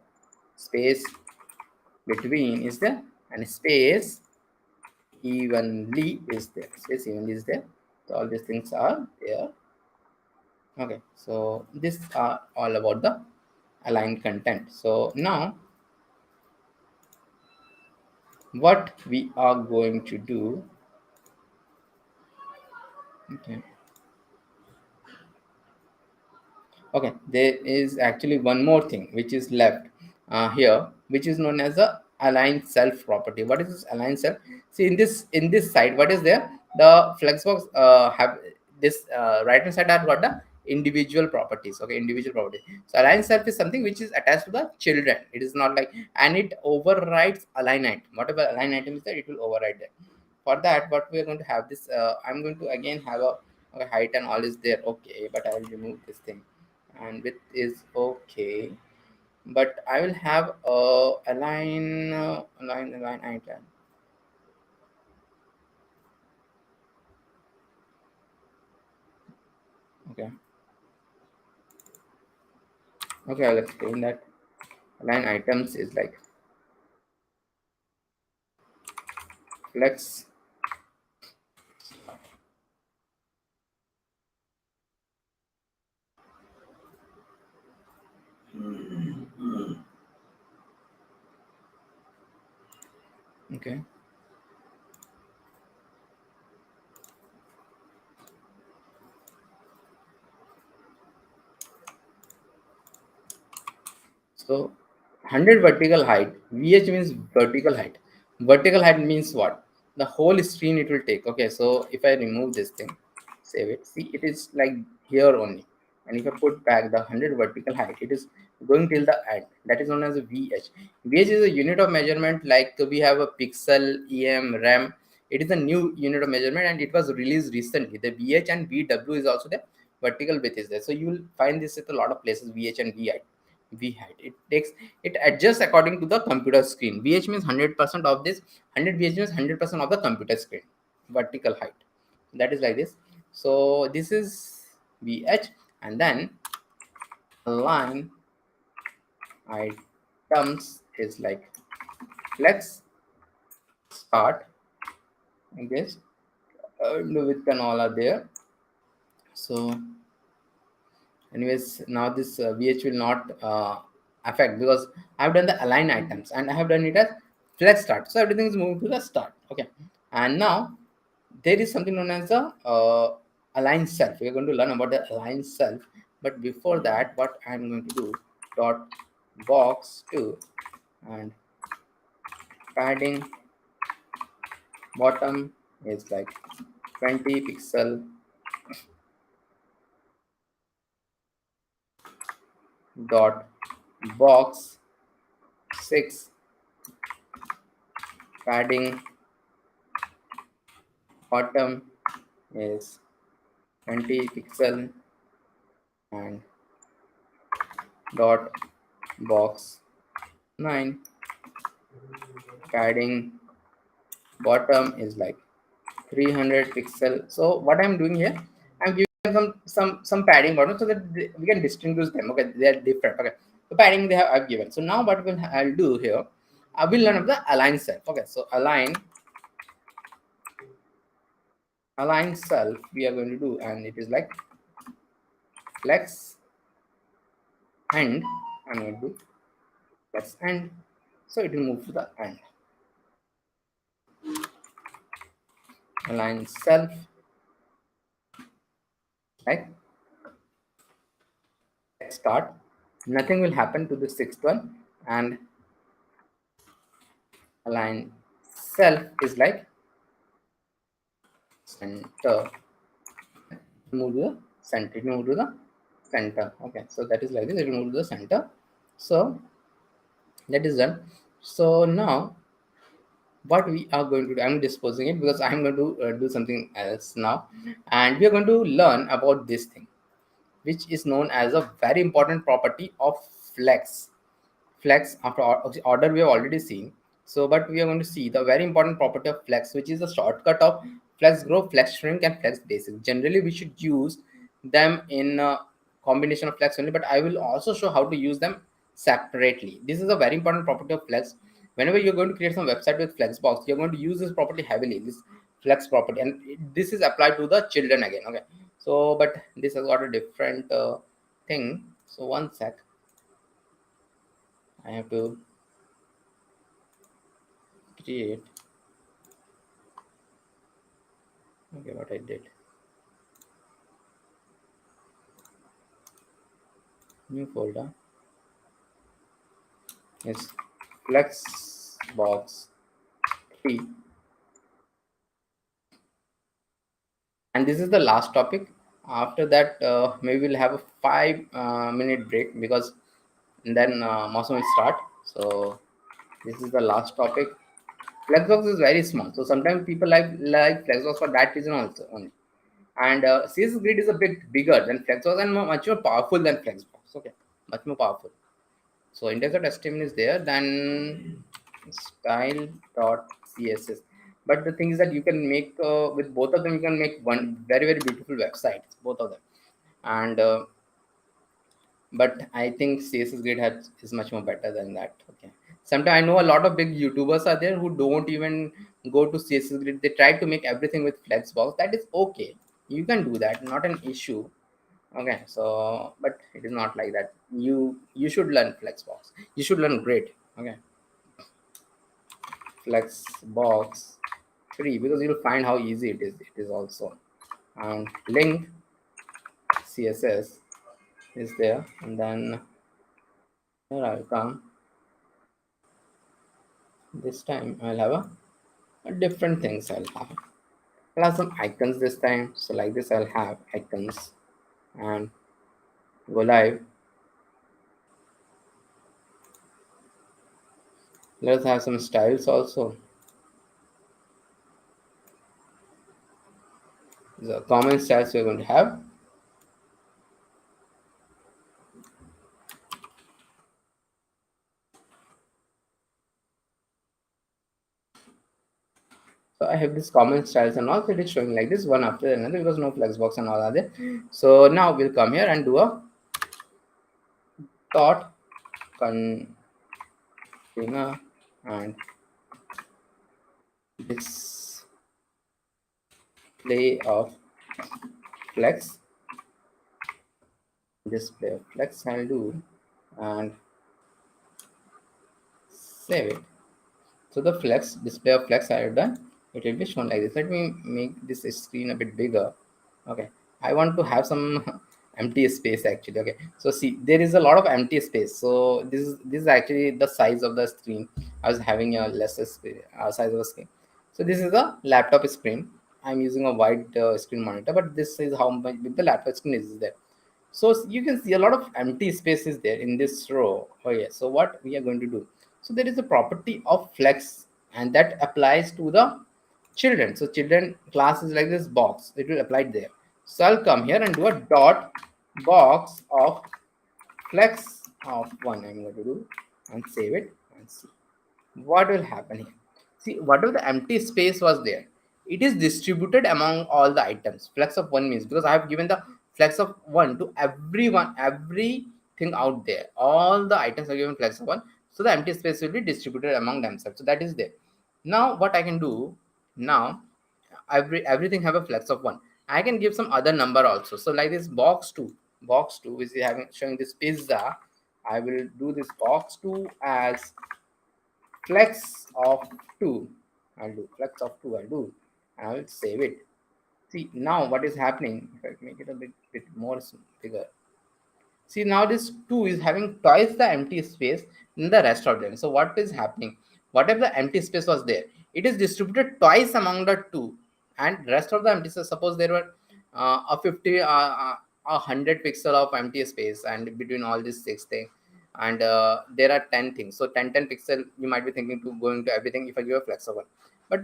space between is there, and space evenly is there. Space evenly is there. So all these things are there. Okay, so these are all about the aligned content. So now what we are going to do, okay, there is actually one more thing which is left here, which is known as the align self property. What is this align self? See, in this side, what is there? The flexbox have this right hand side have got the individual properties. Okay, individual properties. So align self is something which is attached to the children. It is not like, and it overrides align item. Whatever align item is there, it will override that. For that, what we are going to have this, I'm going to again have a height and all is there. Okay, but I will remove this thing, and width is okay, but I will have align item. Okay, I'll explain that. Align items is like flex okay. So 100 vertical height, VH means vertical height. Vertical height means what? The whole screen it will take. Okay, so if I remove this thing, save it. See, it is like here only. And if I put back the 100 vertical height, it is going till the end. That is known as a VH. VH is a unit of measurement, like we have a pixel, EM, RAM. It is a new unit of measurement and it was released recently. The VH and VW is also the vertical width is there. So you will find this at a lot of places, VH and VI. v height. It adjusts according to the computer screen. VH means 100% of this. 100 VH means 100% of the computer screen vertical height. That is like this. So this is VH, and then align items is like flex start, I guess, and width and all are there. So anyways, now this VH will not affect because I've done the align items and I have done it as flex start. So everything is moving to the start. Okay, and now there is something known as the align self. We're going to learn about the align self, but before that, what I'm going to do, dot box 2 and padding bottom is like 20 pixel dot box 6 padding bottom is 20 pixel and dot box 9 padding bottom is like 300 pixel. So what I'm doing here, I'm giving some padding bottom so that we can distinguish them. Okay, they are different. Okay, the padding I've given. So now what I'll do here, I will learn of the align self. Okay, so align self we are going to do, and it is like flex end. I'm going to do flex end, so it will move to the end. Align self, right? Start. Nothing will happen to the sixth one, and align self is like center. Move to the center. Move to the center. Okay, so that is like this. It will move to the center. So that is done. So now what we are going to do, I'm disposing it because I'm going to do something else now, and we are going to learn about this thing, which is known as a very important property of flex. Flex after order we have already seen. So but we are going to see the very important property of flex, which is a shortcut of flex grow, flex shrink, and flex basic. Generally we should use them in a combination of flex only, but I will also show how to use them separately. This is a very important property of flex. Whenever you're going to create some website with flexbox, you're going to use this property heavily, this flex property, and this is applied to the children again. Okay, so but this has got a different thing. So one sec, I have to create. Okay, what I did, new folder is flexbox 3, and this is the last topic. After that maybe we'll have a 5-minute break, because then Mausam will start. So this is the last topic. Flexbox is very small, so sometimes people like flexbox for that reason also only. And CSS Grid is a bit bigger than flexbox and much more powerful than flexbox. Okay, much more powerful. So index.html is there, then style.css. But the thing is that you can make with both of them, you can make one very beautiful website, both of them. And but I think CSS Grid is much more better than that. Okay, sometimes I know a lot of big YouTubers are there who don't even go to CSS Grid. They try to make everything with flexbox. That is okay, you can do that, not an issue. Okay, so but it is not like that. You should learn flexbox, you should learn Grid. Okay, flexbox 3, because you'll find how easy it is also. And link CSS is there, and then here I'll come. This time I'll have a different things. I'll have some icons this time. So like this, I'll have icons and go live. Let's have some styles also. The common styles we're going to have. So I have this common styles and all, so it is showing like this one after another because no flexbox and all are there. So now we'll come here and do a dot container and display of flex. Display of flex I'll do and save it. So the flex display of flex I have done, it will be shown like this. Let me make this screen a bit bigger. Okay, I want to have some empty space actually. Okay, so see, there is a lot of empty space. So this is actually the size of the screen. I was having a lesser size of the screen. So this is a laptop screen. I'm using a wide screen monitor, but this is how much big the laptop screen is there. So you can see a lot of empty spaces there in this row. Oh yeah, so what we are going to do, so there is a property of flex and that applies to the children. So children class is like this box, it will apply there. So I'll come here and do a dot box of flex of 1. I'm going to do and save it and see what will happen here. See, whatever the empty space was there, it is distributed among all the items. Flex of 1 means, because I have given the flex of 1 to everyone, everything out there. All the items are given flex of 1. So the empty space will be distributed among themselves. So that is there. Now what I can do, now everything have a flex of 1. I can give some other number also. So like this box 2 is having showing this pizza. I will do this box 2 as flex of 2. I'll do flex of 2. I'll do. I'll save it. See now what is happening. If I make it a bit more bigger. See now this 2 is having twice the empty space in the rest of them. So what is happening? Whatever the empty space was there, it is distributed twice among the 2, and rest of the empty space. Suppose there were a 50, 100 pixel of empty space, and between all these 6 things, and there are 10 things. So 10 pixel, you might be thinking to going to everything if I give a flex of 1, but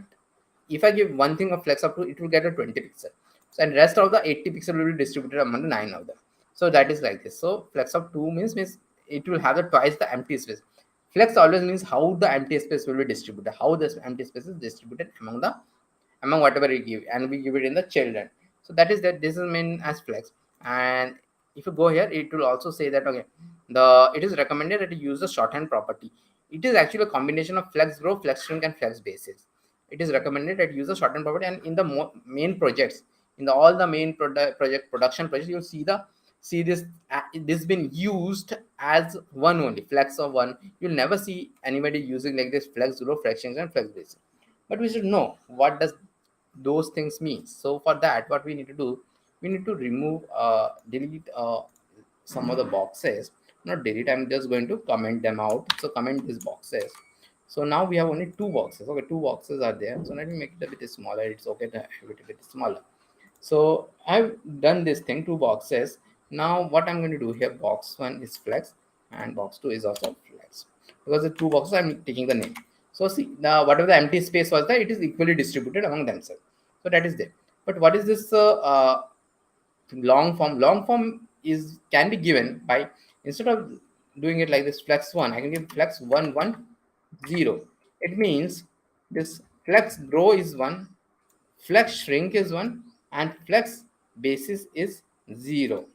if I give one thing of flex of 2, it will get a 20 pixel. So and rest of the 80 pixel will be distributed among the 9 of them. So that is like this. So flex of 2 means it will have the twice the empty space. Flex always means how the empty space will be distributed, how this empty space is distributed among whatever we give, and we give it in the children. So that is that. This is meant as flex. And if you go here, it will also say that okay, it is recommended that you use the shorthand property. It is actually a combination of flex grow, flex shrink, and flex basis. It is recommended that you use the shorthand property, and in the main projects, in all the main production projects, you'll see this been used as one only, flex of 1. You'll never see anybody using like this flex grow, flex shrink, and flex basis. But we should know what does those things mean. So for that, what we need to do, we need to remove delete some of the boxes. Not delete, I'm just going to comment them out. So comment these boxes. So now we have only 2 boxes. Okay, 2 boxes are there. So let me make it a bit smaller. It's okay to have it a bit smaller. So I've done this thing, 2 boxes. Now what I'm going to do here, box 1 is flex and box 2 is also flex, because the 2 boxes I'm taking the name. So see, now whatever the empty space was there, it is equally distributed among themselves. So that is there. But what is this long form? Long form can be given by, instead of doing it like this flex 1, I can give flex 1 1 0. It means this flex grow is 1, flex shrink is 1, and flex basis is 0.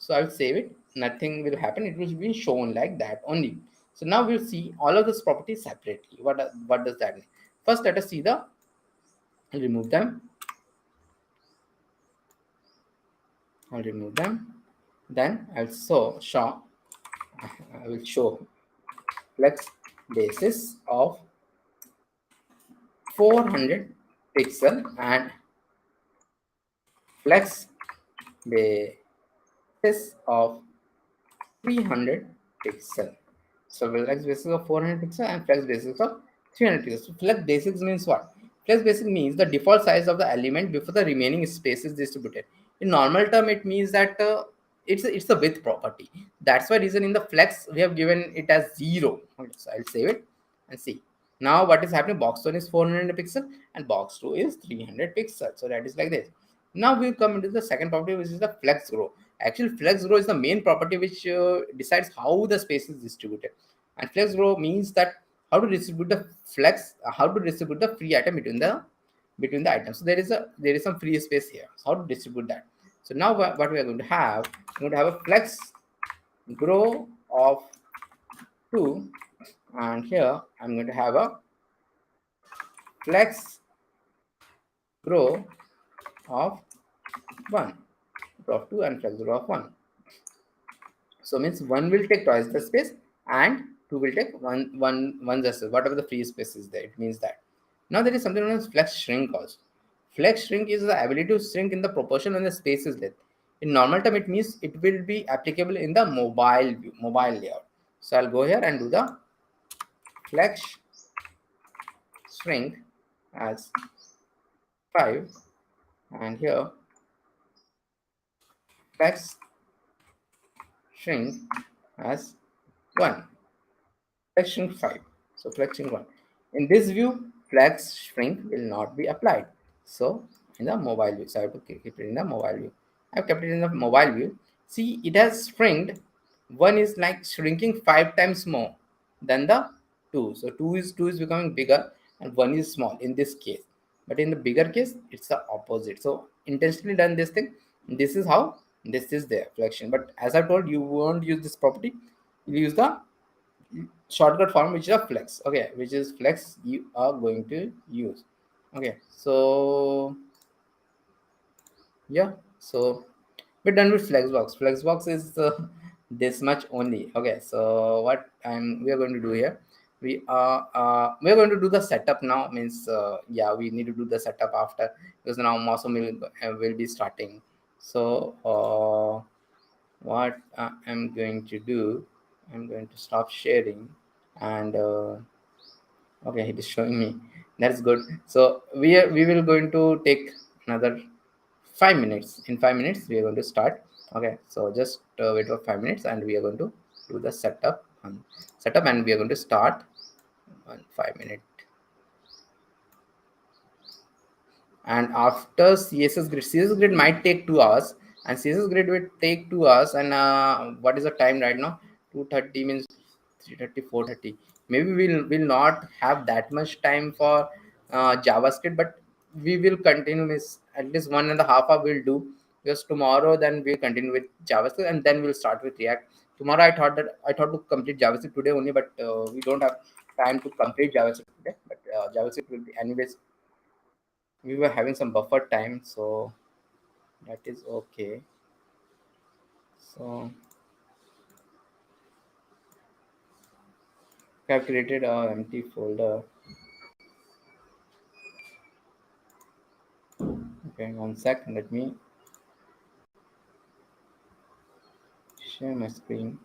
So I'll save it. Nothing will happen. It will be shown like that only. So now we'll see all of these properties separately. What does that mean? First, let us see I'll remove them. I'll remove them. Then I will show flex basis of 400 pixel and flex basis of 300 pixel. So flex basis of 400 pixel and flex basis of 300 pixels. So flex basics means what? Flex basic means the default size of the element before the remaining space is distributed. In normal term, it means that it's the width property. That's why reason in the flex we have given it as 0. Okay, so I'll save it and see. Now what is happening? Box 1 is 400 pixel and box 2 is 300 pixels. So that is like this. Now we'll come into the second property, which is the flex grow. Actually, flex grow is the main property which decides how the space is distributed. And flex grow means that how to distribute the flex, how to distribute the free item between the items. So there is some free space here. So how to distribute that? So now what we are going to have, we're going to have a flex grow of 2, and here I'm going to have a flex grow of 1, grow of 2 and flex grow of 1. So means 1 will take twice the space and 2 will take one the space, whatever the free space is there. It means that. Now there is something known as flex shrink also. Flex shrink is the ability to shrink in the proportion when the space is length. In normal time, it means it will be applicable in the mobile view, mobile layout. So I'll go here and do the flex shrink as 5, and here flex shrink as 1. Flex shrink 5. So flex shrink 1. In this view, flex shrink will not be applied. So in the mobile view, so I have to keep it in the mobile view. I've kept it in the mobile view. See, it has shrinked. 1 is like shrinking 5 times more than the 2. So 2 is becoming bigger and 1 is small in this case. But in the bigger case, it's the opposite. So intentionally done this thing. This is how this is the flexion. But as I told you, won't use this property. You use the shortcut form, which is a flex. Okay, which is flex you are going to use. Okay, so yeah, so we're done with flexbox. Flexbox is this much only. Okay, so what we are going to do here, we are going to do the setup now. Means yeah, we need to do the setup after, because now Mosom will be starting. So what I'm going to do, I'm going to stop sharing, and okay, it is showing me. That's good. So we will going to take another 5 minutes. In 5 minutes we are going to start. Okay, so just wait for 5 minutes and we are going to do the setup and we are going to start on 5 minutes. And after css grid might take 2 hours, and css grid will take 2 hours. And what is the time right now? 2:30 means 3:30, 4:30. Maybe we'll not have that much time for javascript, but we will continue with at least 1.5 hour we'll do, because tomorrow then we'll continue with javascript and then we'll start with react. Tomorrow I thought to complete javascript today only, but we don't have time to complete javascript today. But javascript will be anyways, we were having some buffer time, so that is okay. So I have created a empty folder. Okay, 1 sec, let me share my screen.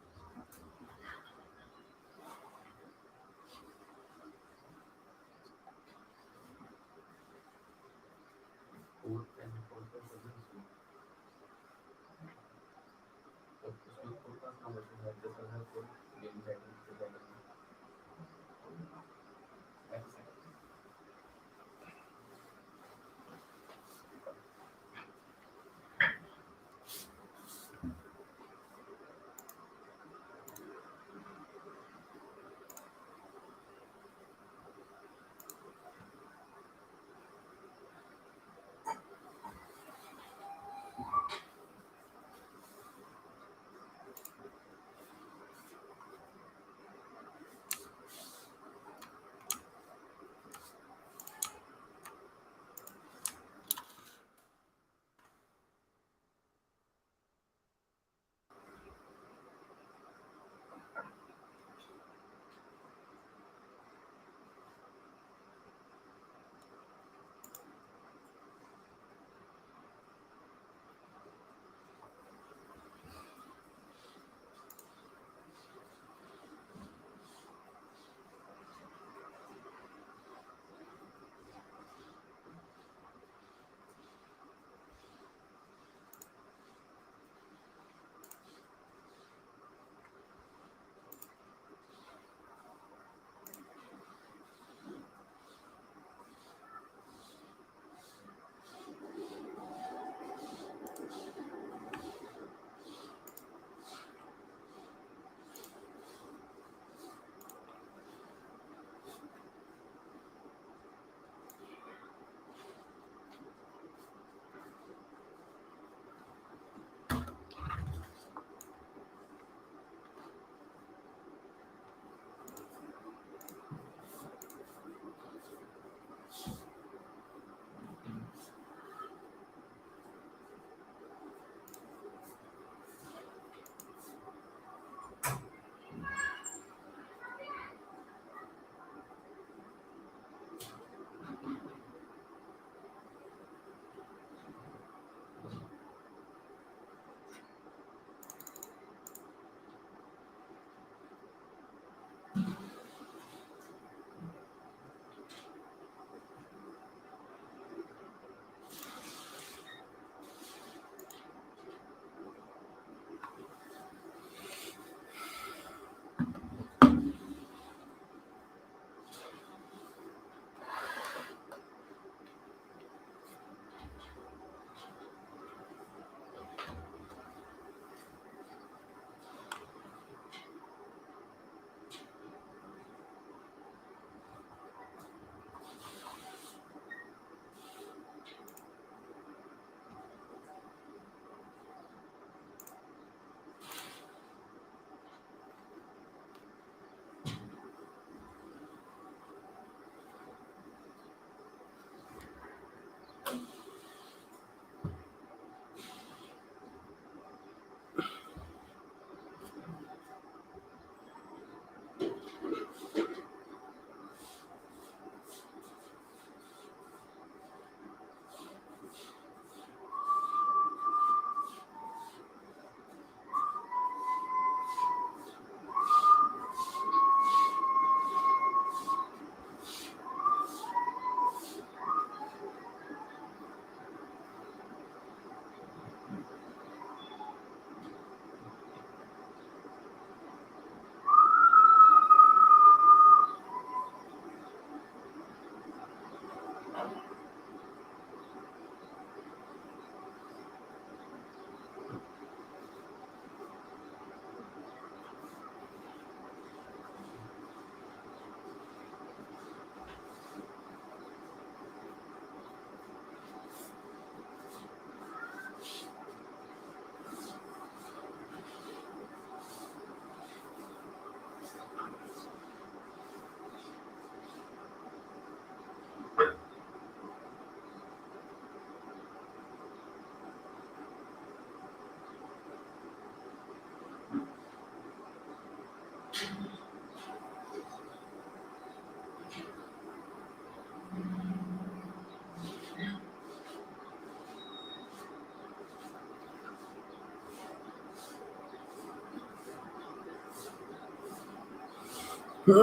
Hi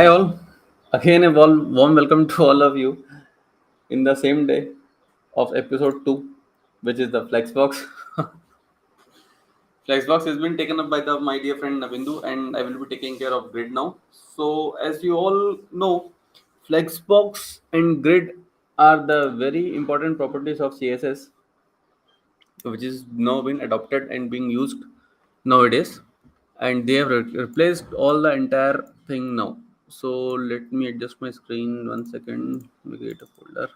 all, again a warm welcome to all of you in the same day of episode 2, which is the Flexbox. Flexbox has been taken up by my dear friend Nabendu, and I will be taking care of Grid now. So, as you all know, Flexbox and Grid are the very important properties of CSS, which is now been adopted and being used nowadays, and they have replaced all the entire thing now. So let me adjust my screen 1 second. Let me create a folder.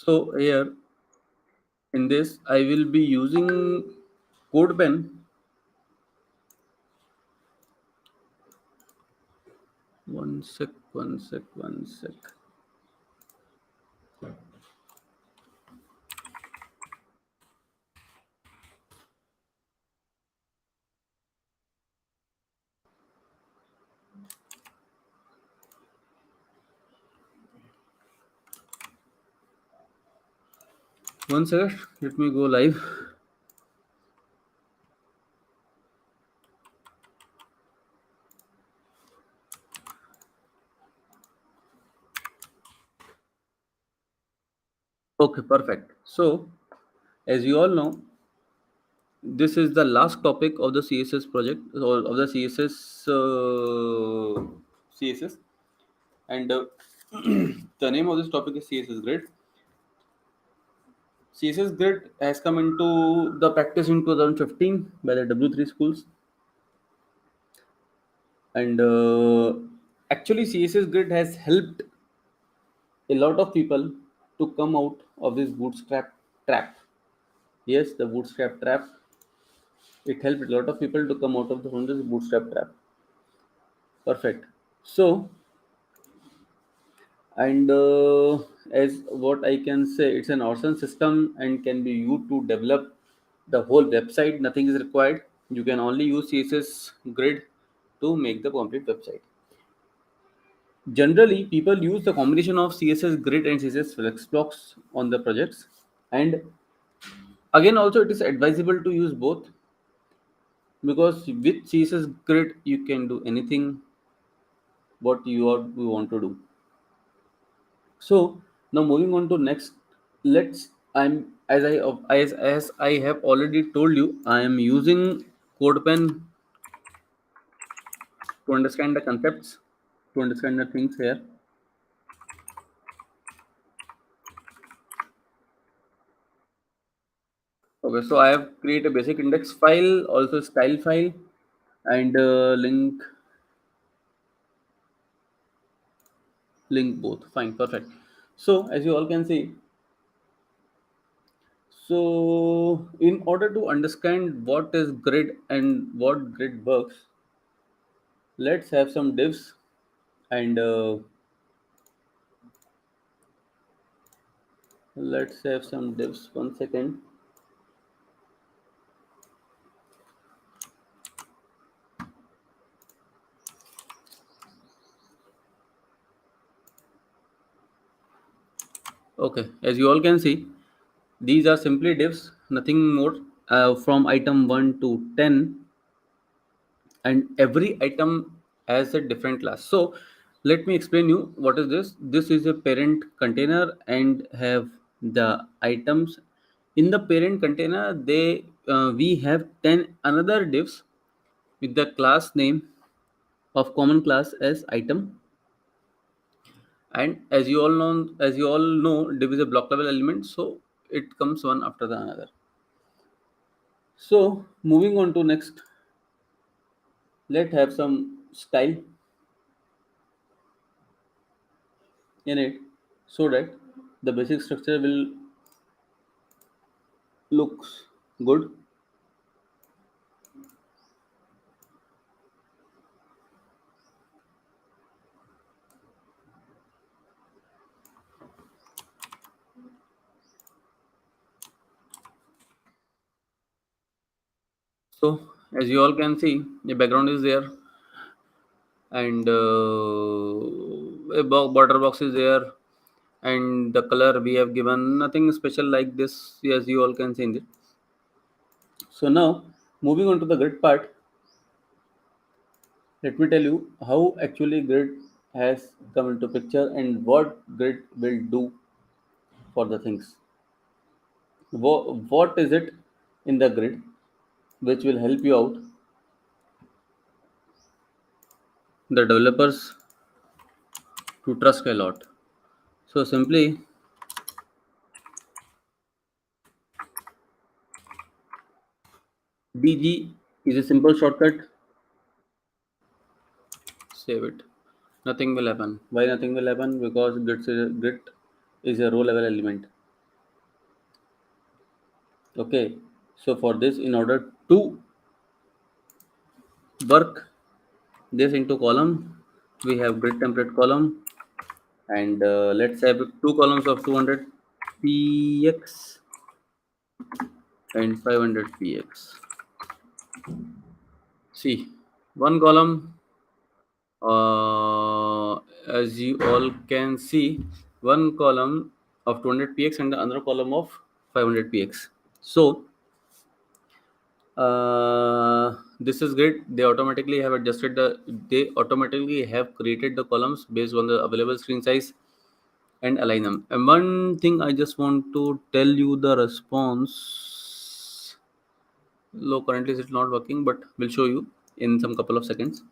So here in this I will be using CodePen. One sec. One second, let me go live. Okay, perfect. So as you all know, this is the last topic of the CSS project or of the CSS, and the name of this topic is CSS Grid. CSS Grid has come into the practice in 2015 by the W3 schools, and actually CSS Grid has helped a lot of people to come out of this bootstrap trap. Yes, the bootstrap trap. It helped a lot of people to come out of from this bootstrap trap. Perfect. So, and as what I can say, it's an awesome system and can be used to develop the whole website. Nothing is required. You can only use CSS Grid to make the complete website. Generally, people use the combination of CSS Grid and CSS Flexbox on the projects. And again, also it is advisable to use both, because with CSS Grid you can do anything what you want to do. So now moving on to next, let's I'm as I have already told you, I am using CodePen to understand the concepts, to understand the things here. Okay, so I have created a basic index file, also style file, and link both. Fine, perfect. So as you all can see, so in order to understand what is grid and what grid works, let's have some divs, and let's have some divs. 1 second. Okay, as you all can see, these are simply divs, nothing more, from item 1 to 10, and every item has a different class. So let me explain you what is this. This is a parent container and have the items in the parent container. They we have 10 another divs with the class name of common class as item. And as you all know, div is a block level element, so it comes one after the another. So moving on to next, let's have some style in it, so that the basic structure will looks good. So as you all can see, the background is there, and border box is there, and the color we have given nothing special like this, as you all can see in it. So now moving on to the grid part, let me tell you how actually grid has come into picture and what grid will do for the things. What is it in the grid which will help you out, the developers, to trust a lot? So simply DG is a simple shortcut. Save it. Nothing will happen. Why nothing will happen? Because grid is a row level element. Okay. So for this, in order to work this into column, we have grid template column, and let's have two columns of 200 px and 500 px. See, one column, as you all can see, one column of 200 px and the other column of 500 px. So this is great. They automatically have adjusted they automatically have created the columns based on the available screen size and align them. And one thing I just want to tell you, the response low currently it's not working, but we'll show you in some couple of seconds.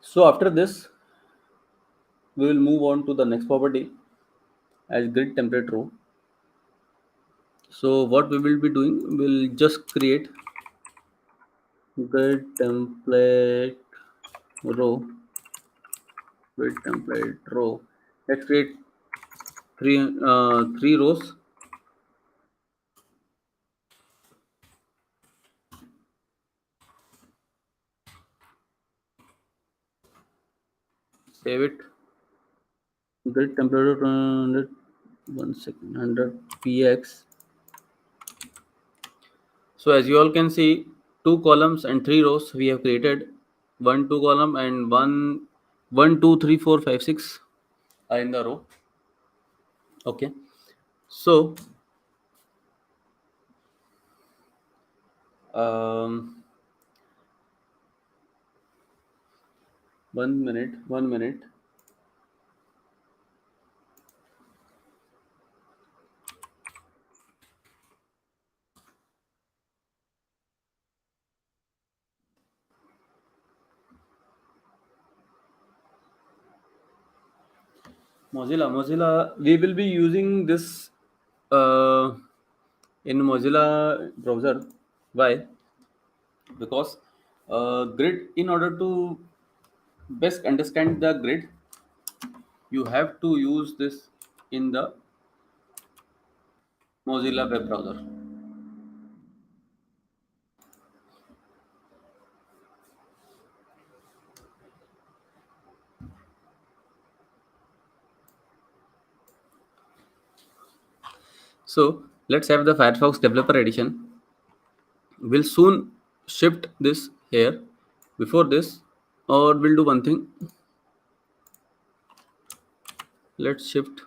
So after this, we will move on to the next property as grid template row. So what we will be doing, we'll just create grid template row. Grid template row. Let's create three rows. Save it. Grid template 100, 1 second, 100 px. So as you all can see, two columns and three rows we have created. 1 2 column and 1 2 3 4 5 6 are in the row. Okay, so one minute. Mozilla, we will be using this in Mozilla browser. Why? Because grid, in order to best understand the grid, you have to use this in the Mozilla web browser. So let's have the Firefox Developer Edition. We'll soon shift this here. Before this, or we'll do one thing. Let's shift.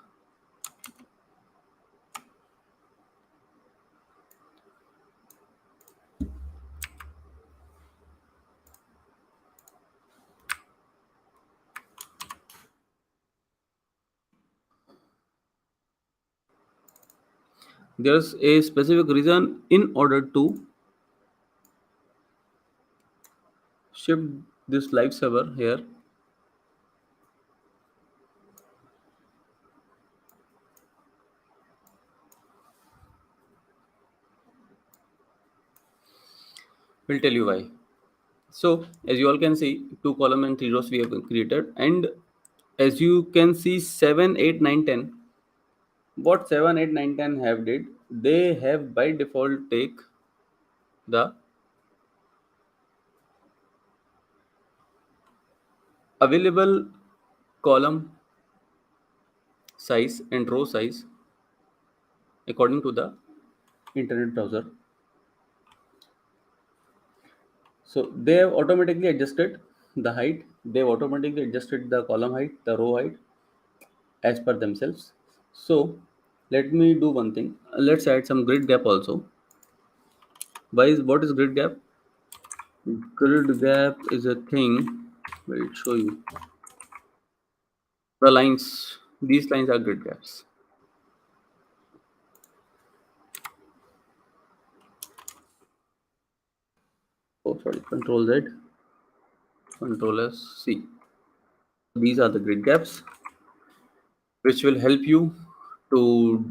There's a specific reason in order to shift this live server here. We'll tell you why. So as you all can see, two column and three rows we have created, and as you can see 7 8 9 10, what 7 8 9 10 have did, they have by default take the available column size and row size according to the internet browser. So they have automatically adjusted the height, they've automatically adjusted the column height, the row height as per themselves. So let me do one thing. Let's add some grid gap also. What is grid gap? Grid gap is a thing. Wait, show you. The lines, these lines are grid gaps. Oh, sorry, Control Z, Control S, C. These are the grid gaps, which will help you to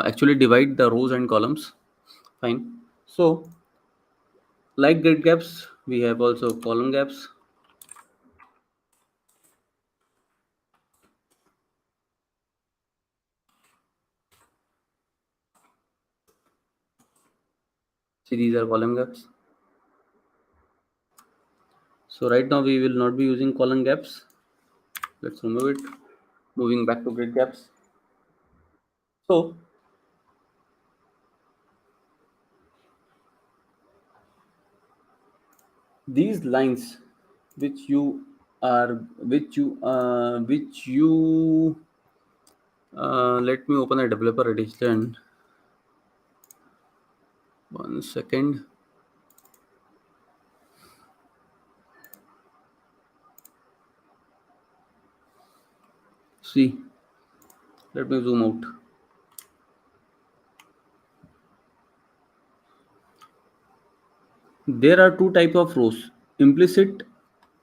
actually divide the rows and columns. Fine. So, like grid gaps, we have also column gaps. See, these are column gaps. So right now we will not be using column gaps. Let's remove it. Moving back to grid gaps. So these lines which you let me open a developer edition. One second. See, let me zoom out. There are two types of rows, implicit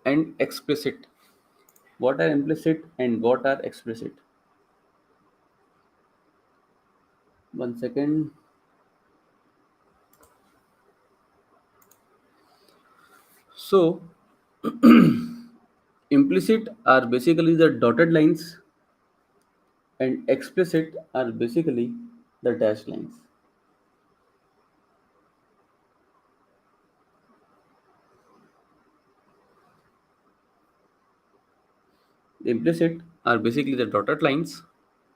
and explicit. What are implicit and what are explicit? One second. So implicit are basically the dotted lines and explicit are basically the dashed lines. The implicit are basically the dotted lines,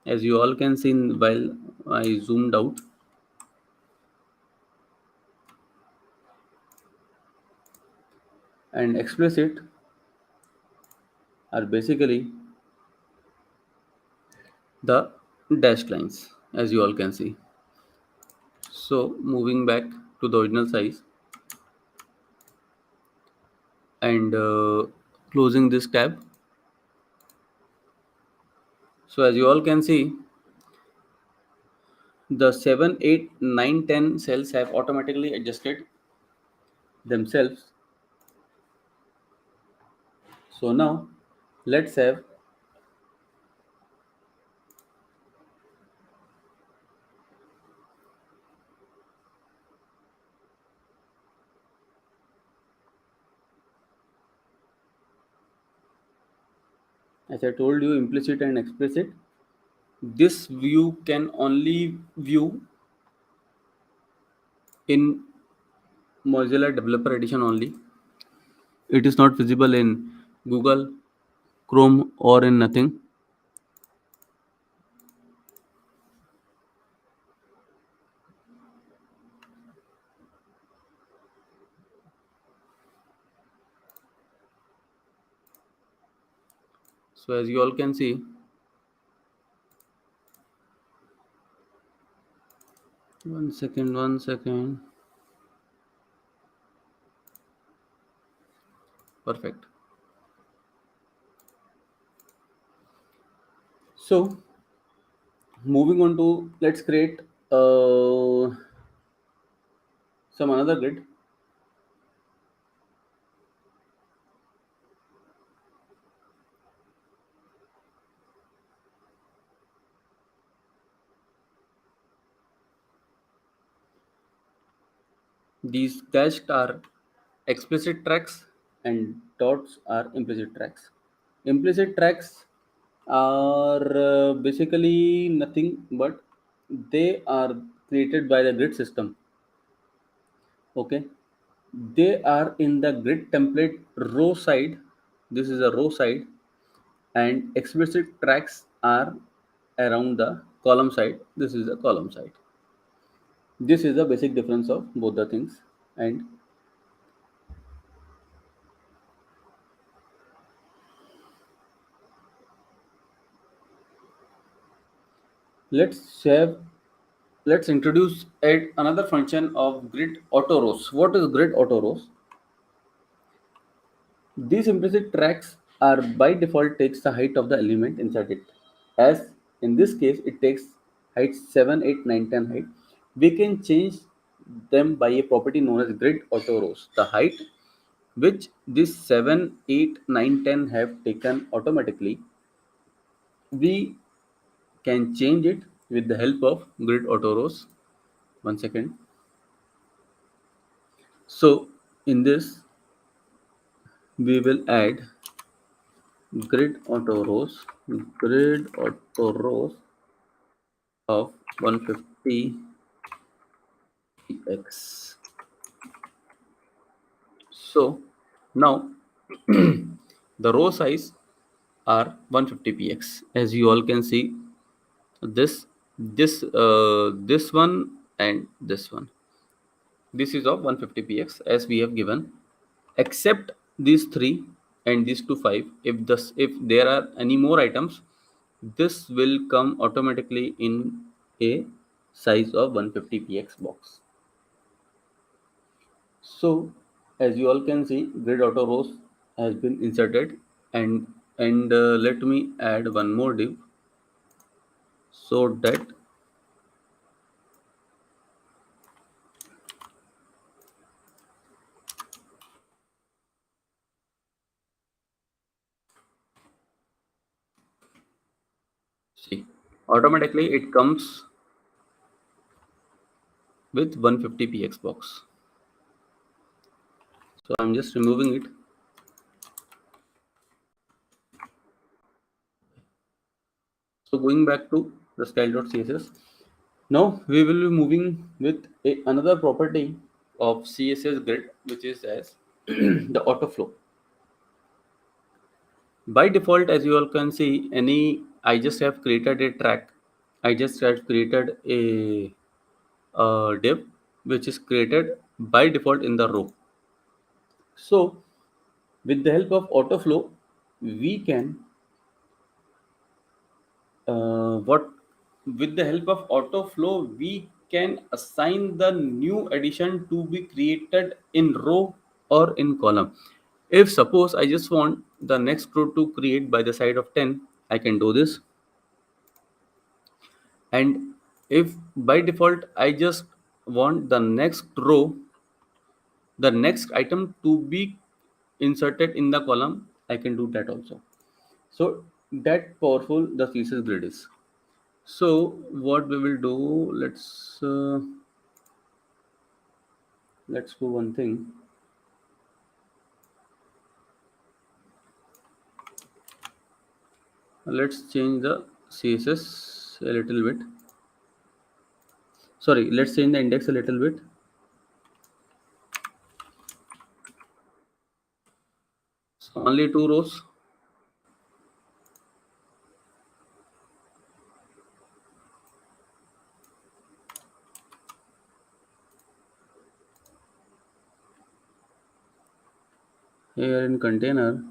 as you all can see while I zoomed out. And explicit are basically the dashed lines, as you all can see. So moving back to the original size and closing this tab. So as you all can see, the 7, 8, 9, 10 cells have automatically adjusted themselves. So now let's have as I told you, implicit and explicit. This view can only view in Mozilla Developer Edition only. It is not visible in Google, Chrome, or in nothing. So as you all can see, one second. Perfect. So moving on to, let's create some another grid. These dashed are explicit tracks and dots are implicit tracks. Implicit tracks are basically nothing but they are created by the grid system. Okay, they are in the grid template row side. This is a row side, and explicit tracks are around the column side. This is the column side. This is the basic difference of both the things. And Let's introduce another function of grid auto rows. What is grid auto rows? These implicit tracks are by default takes the height of the element inside it. As in this case, it takes height 7, 8, 9, 10 height. We can change them by a property known as grid auto rows. The height which this 7, 8, 9, 10 have taken automatically, we can change it with the help of grid auto rows. One second. So in this, we will add grid auto rows of 150x. So now the row size are 150px. As you all can see, this one and this one. This is of 150px as we have given, except these three and these two 5. If there are any more items, this will come automatically in a size of 150px box. So as you all can see, grid auto rows has been inserted, and let me add one more div so that see automatically it comes with 150px box. So I'm just removing it. So going back to the style.css, now we will be moving with another property of CSS grid, which is as the auto flow. By default, as you all can see, I just have created a track. I just have created a div which is created by default in the row. So with the help of auto flow, we can what with the help of auto flow we can assign the new addition to be created in row or in column. If suppose I just want the next row to create by the side of 10, I can do this. And if by default I just want the next row, the next item to be inserted in the column, I can do that also. So that powerful the CSS grid is. So what we will do, let's do one thing. Let's change the CSS a little bit. Sorry, let's change the index a little bit. So only 2 rows. Here in container,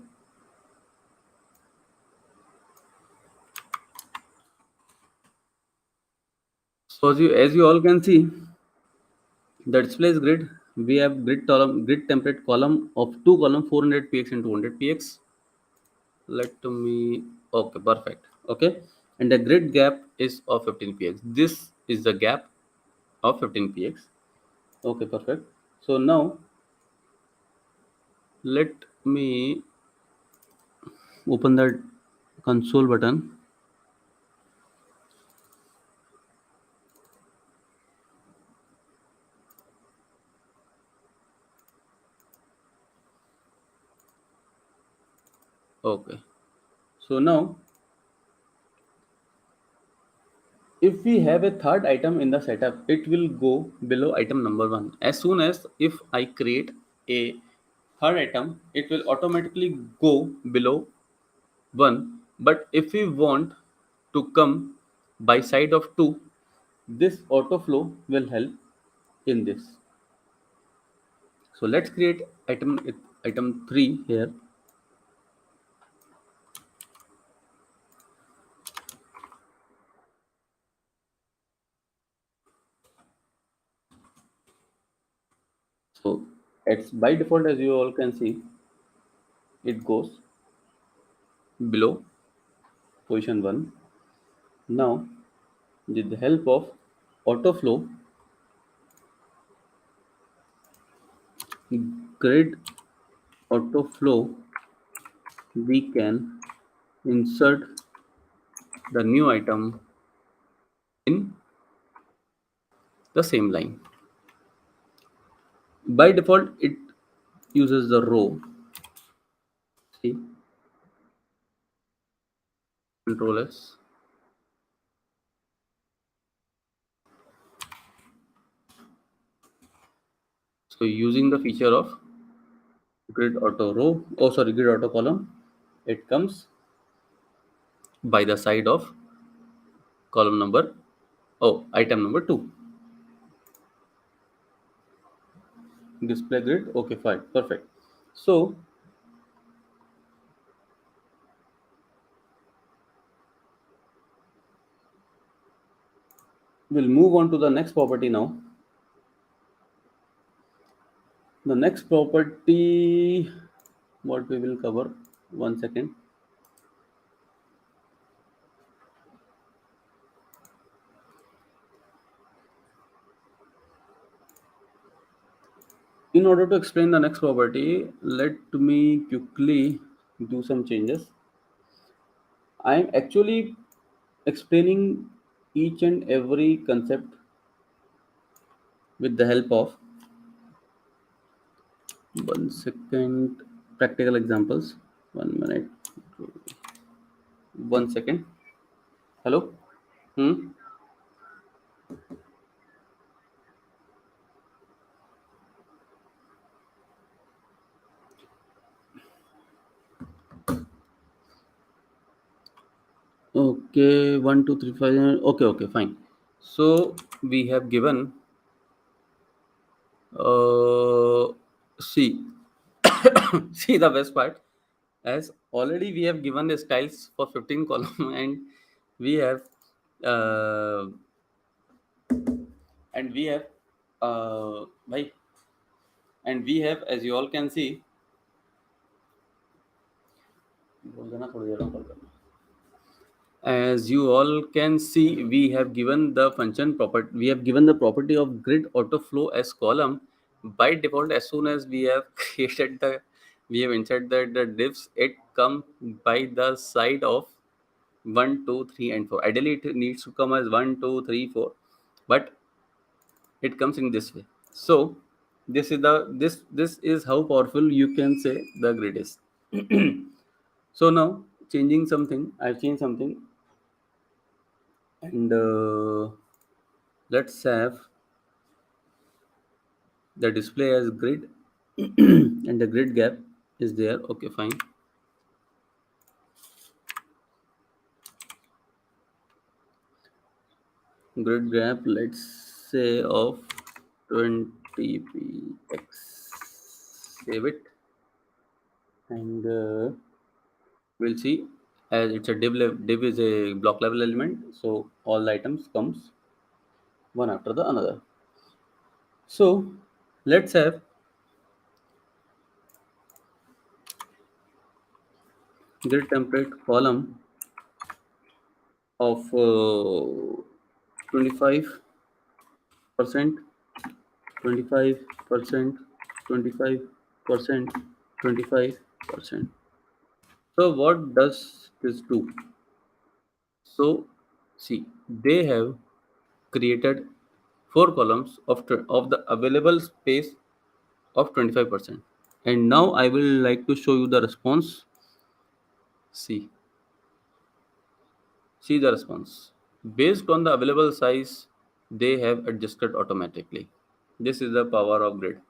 so as you all can see, the displays grid, we have grid template column of 2 column 400px and 200px. Let me, okay, perfect. Okay, and the grid gap is of 15px. This is the gap of 15px. Okay, perfect. So now let me open the console button. Okay, so now if we have a third item in the setup, it will go below item number 1. As soon as if I create a third item, it will automatically go below 1. But if we want to come by side of 2, this auto flow will help in this. So let's create item 3 here. It's by default, as you all can see, it goes below position 1. Now, with the help of autoflow, grid autoflow, we can insert the new item in the same line. By default, it uses the row. See, Control S. So using the feature of grid auto row, grid auto column, it comes by the side of column number, item number 2. Display grid, okay, fine, perfect. So we'll move on to the next property now. The next property, what we will cover, 1 second. In order to explain the next property, let me quickly do some changes. I am actually explaining each and every concept with the help of 1 second practical examples. 1 minute. 1 second. Hello. Okay, 1 2 3 5. Okay, fine. So we have given see see the best part, as already we have given the styles for 15 column and we have bhai, and we have, as you all can see, as you all can see, we have given the function property, we have given the property of grid auto flow as column by default. As soon as we have created we have inserted the divs, it come by the side of 1 2 3 and 4. Ideally it needs to come as 1 2 3 4, but it comes in this way. So this is how powerful you can say the grid is. So now I've changed something, and let's have the display as grid and the grid gap is there. Okay, fine. Grid gap, let's say of 20px. Save it, and we'll see, as it's a div is a block level element, so all the items comes one after the another. So let's have grid template column of 25%, 25%, 25%, 25%. So what does this do? So see, they have created 4 columns of the available space of 25%. And now I will like to show you the response. See the response. Based on the available size, they have adjusted automatically. This is the power of grid.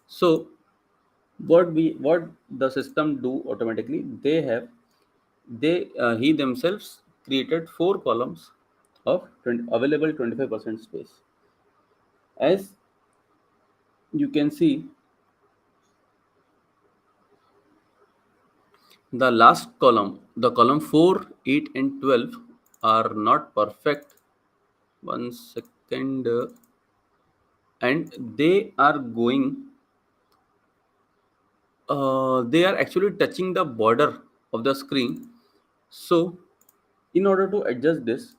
So what the system do automatically, he themselves created 4 columns of available 25% space. As you can see, the last column, the column 4, 8 and 12 are not perfect. 1 second. and they are going. They are actually touching the border of the screen. So, in order to adjust this,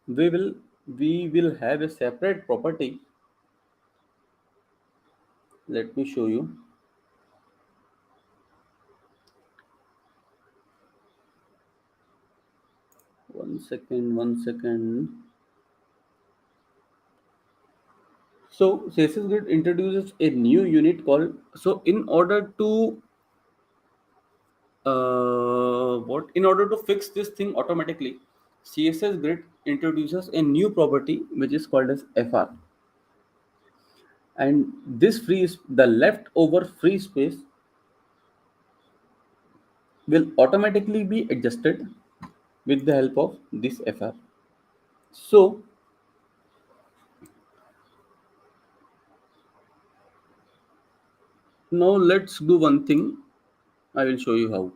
we will have a separate property. Let me show you. One second, 1 second. So CSS Grid introduces a new unit called. So in order to in order to fix this thing automatically, CSS Grid introduces a new property which is called as FR, and this the leftover free space will automatically be adjusted with the help of this FR. So now let's do one thing. I will show you how.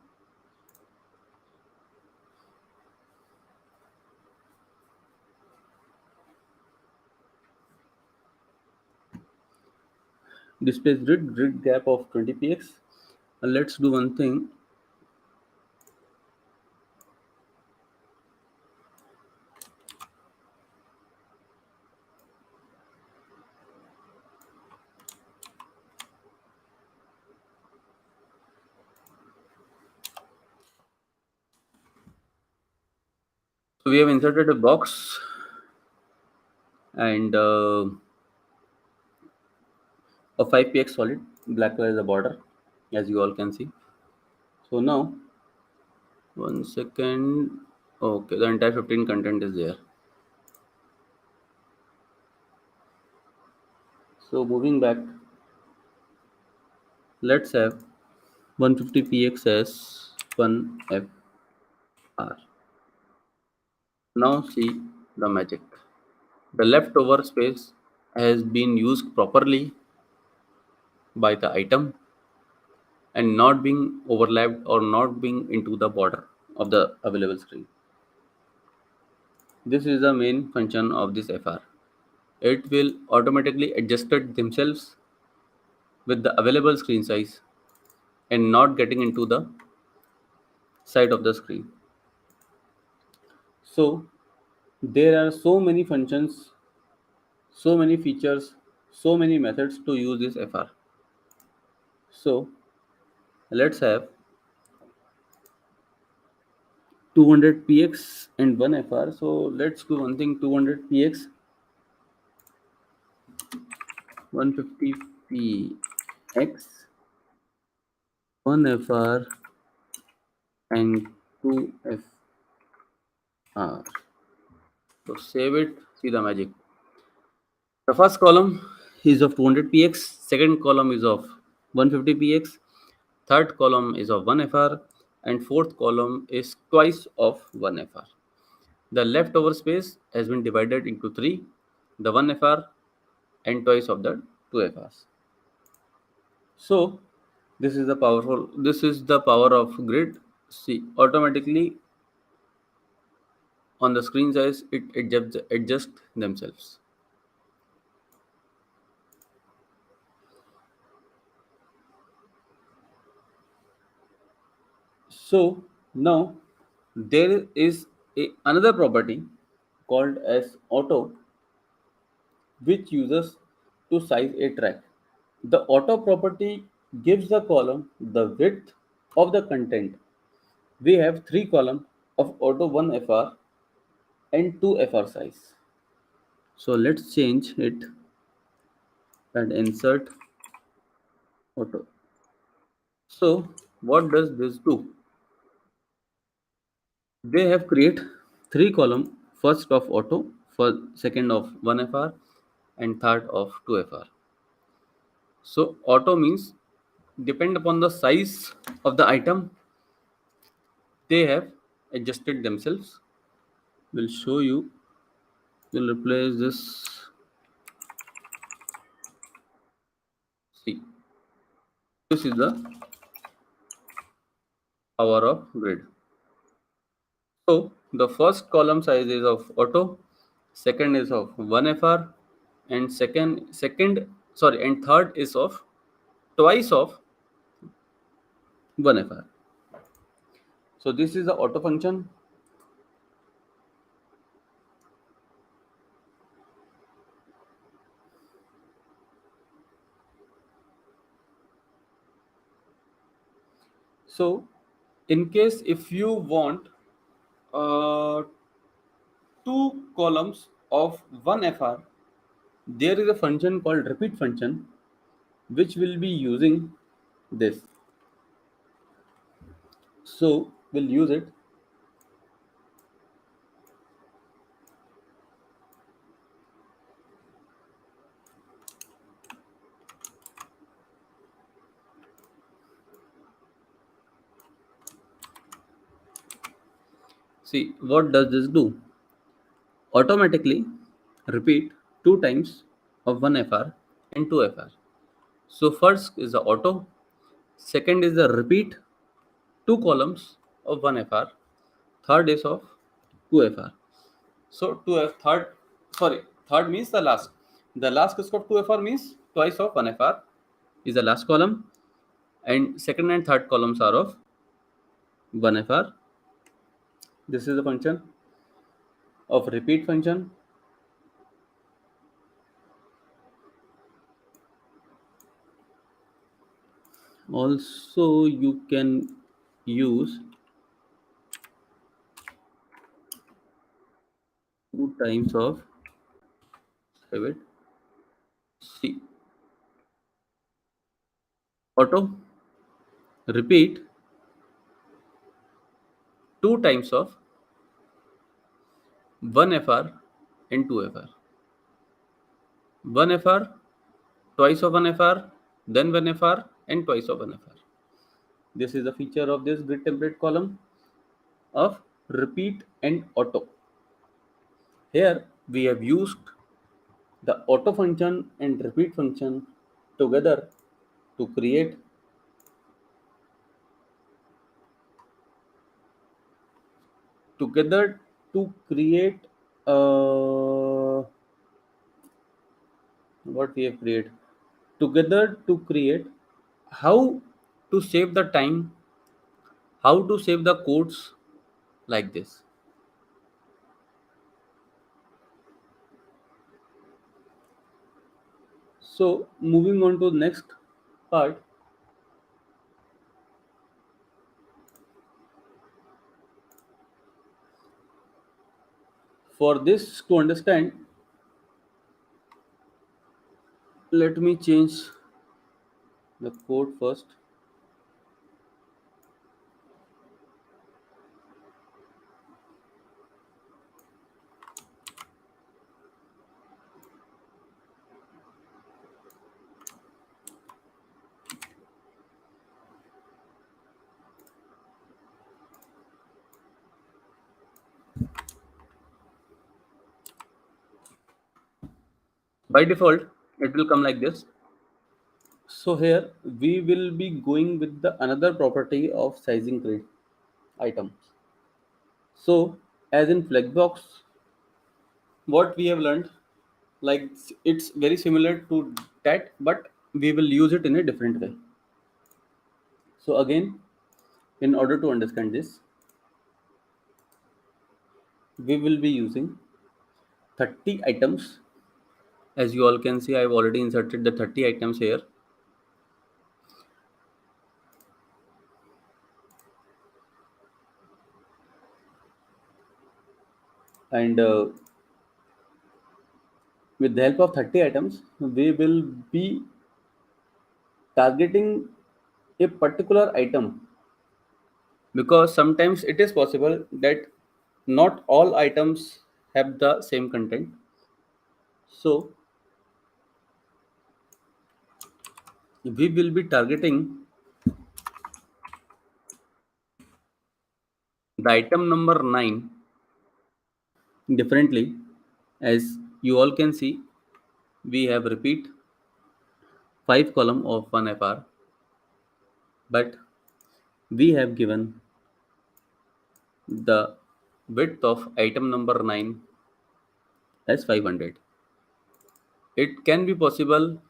Displays grid gap of 20 px. And let's do one thing. So we have inserted a box and a 5px solid. Black color is the border, as you all can see. So now, 1 second. Okay, the entire 15 content is there. So moving back, let's have 150px as 1fr. Now see the magic. The leftover space has been used properly by the item and not being overlapped or not being into the border of the available screen. This is the main function of this FR. It will automatically adjust it themselves with the available screen size and not getting into the side of the screen. So there are so many functions, so many features, so many methods to use this FR. So let's have 200px and 1fr. So let's do one thing. 200px, 150px, 1fr and 2fr. So save it. See the magic. The first column is of 200px, second column is of 150px, third column is of 1fr, and fourth column is twice of 1fr. The leftover space has been divided into 3, the 1fr and twice of the 2frs. So this is the power of grid. See, automatically on the screen size it adjusts themselves. So now there is another property called as auto, which uses to size a track. The auto property gives the column the width of the content. We have 3 columns of auto 1fr and 2fr size. So let's change it and insert auto. So what does this do? They have create 3 column, first of auto, second of 1fr and third of 2fr. So auto means depend upon the size of the item, they have adjusted themselves. We'll show you. We'll replace this. See, this is the power of grid. So the first column size is of auto, second is of 1fr and third is of twice of 1fr. So this is the auto function. So in case if you want uh, 2 columns of 1fr, there is a function called repeat function which will be using this. So we'll use it. See, what does this do? Automatically repeat 2 times of 1fr and 2fr. So first is the auto, second is the repeat 2 columns of 1fr, third is of 2fr. So third means the last. The last is of 2fr means twice of 1fr is the last column, and second and third columns are of 1fr. This is the function of repeat function. Also you can use 2 times of C auto repeat 2 times of 1fr and 2fr. 1fr, twice of 1fr, then 1fr and twice of 1fr. This is the feature of this grid template column of repeat and auto. Here we have used the auto function and repeat function together to create what we have created together to create how to save the time, how to save the codes like this. So moving on to the next part. For this to understand, let me change the code first. By default, it will come like this. So here we will be going with the another property of sizing grid items. So as in Flexbox, what we have learned, like it's very similar to that, but we will use it in a different way. So again, in order to understand this, we will be using 30 items. As you all can see, I've already inserted the 30 items here. And with the help of 30 items, we will be targeting a particular item, because sometimes it is possible that not all items have the same content. So we will be targeting the item number 9 differently. As you all can see, we have repeat 5 column of 1fr, but we have given the width of item number 9 as 500. it can be possible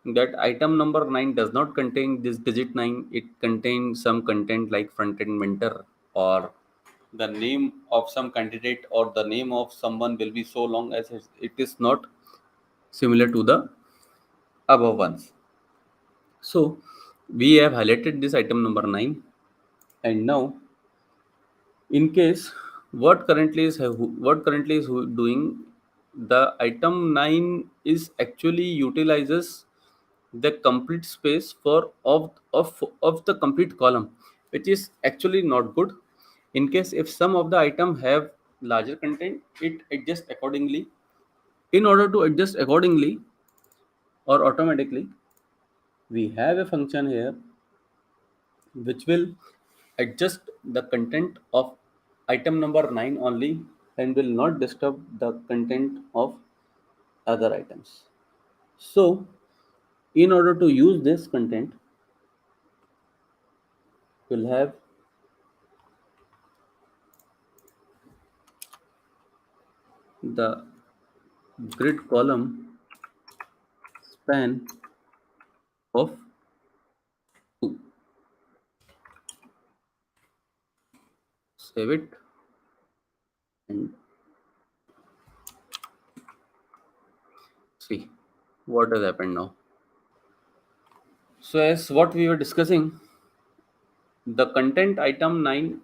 that item number 9 does not contain this digit 9. It contains some content like front-end mentor, or the name of some candidate, or the name of someone will be so long as it is not similar to the above ones. So we have highlighted this item number 9, and now in case what currently is doing, the item 9 is actually utilizes the complete space for of the complete column, which is actually not good. In case if some of the item have larger content, it adjusts accordingly. In order to adjust accordingly or automatically, we have a function here which will adjust the content of item number 9 only, and will not disturb the content of other items. So in order to use this content, we'll have the grid column span of 2. Save it and see what has happened now. So as what we were discussing, the content item 9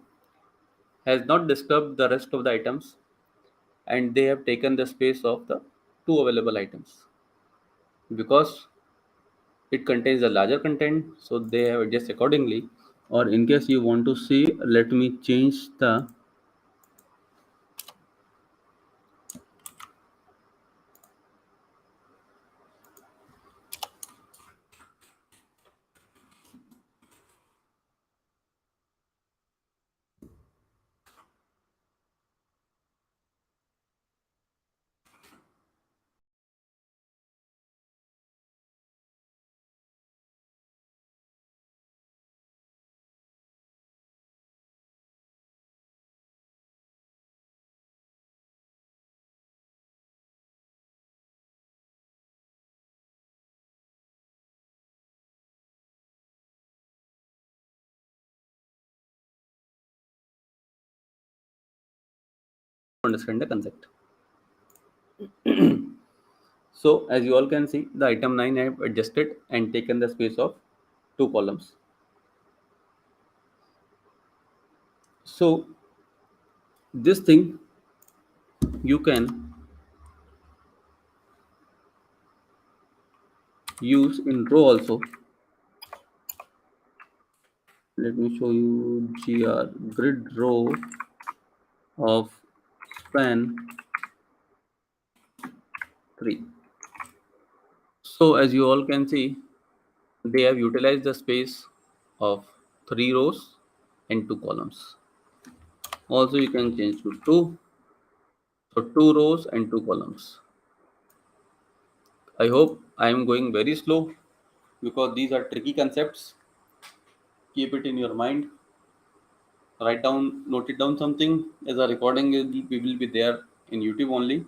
has not disturbed the rest of the items, and they have taken the space of the 2 available items because it contains a larger content, so they have adjusted accordingly. Or in case you want to see, let me change the understand the concept. So as you all can see, the item 9 I have adjusted and taken the space of 2 columns. So this thing you can use in row also. Let me show you grid row of span 3. So as you all can see, they have utilized the space of 3 rows and 2 columns. Also you can change to 2. So 2 rows and 2 columns. I hope I am going very slow because these are tricky concepts. Keep it in your mind. Write down, note it down something, as a recording will be there in YouTube only.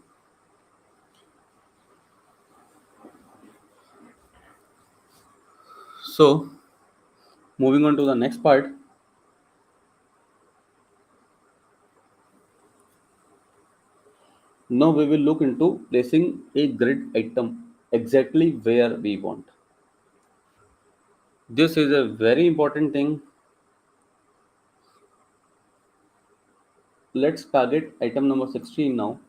So moving on to the next part. Now we will look into placing a grid item exactly where we want. This is a very important thing. Let's target item number 16 now.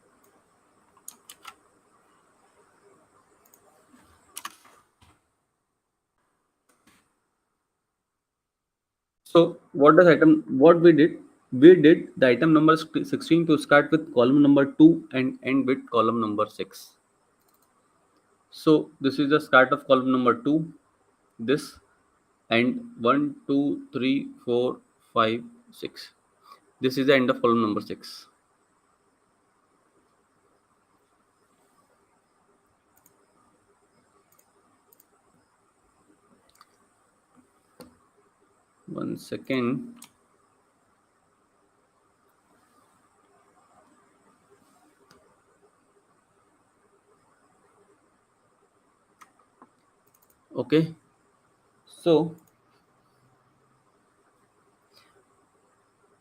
So what we did? We did the item number 16 to start with column number 2 and end with column number 6. So this is the start of column number 2, this, and 1, 2, 3, 4, 5, 6. This is the end of column number 6. One second. Okay, so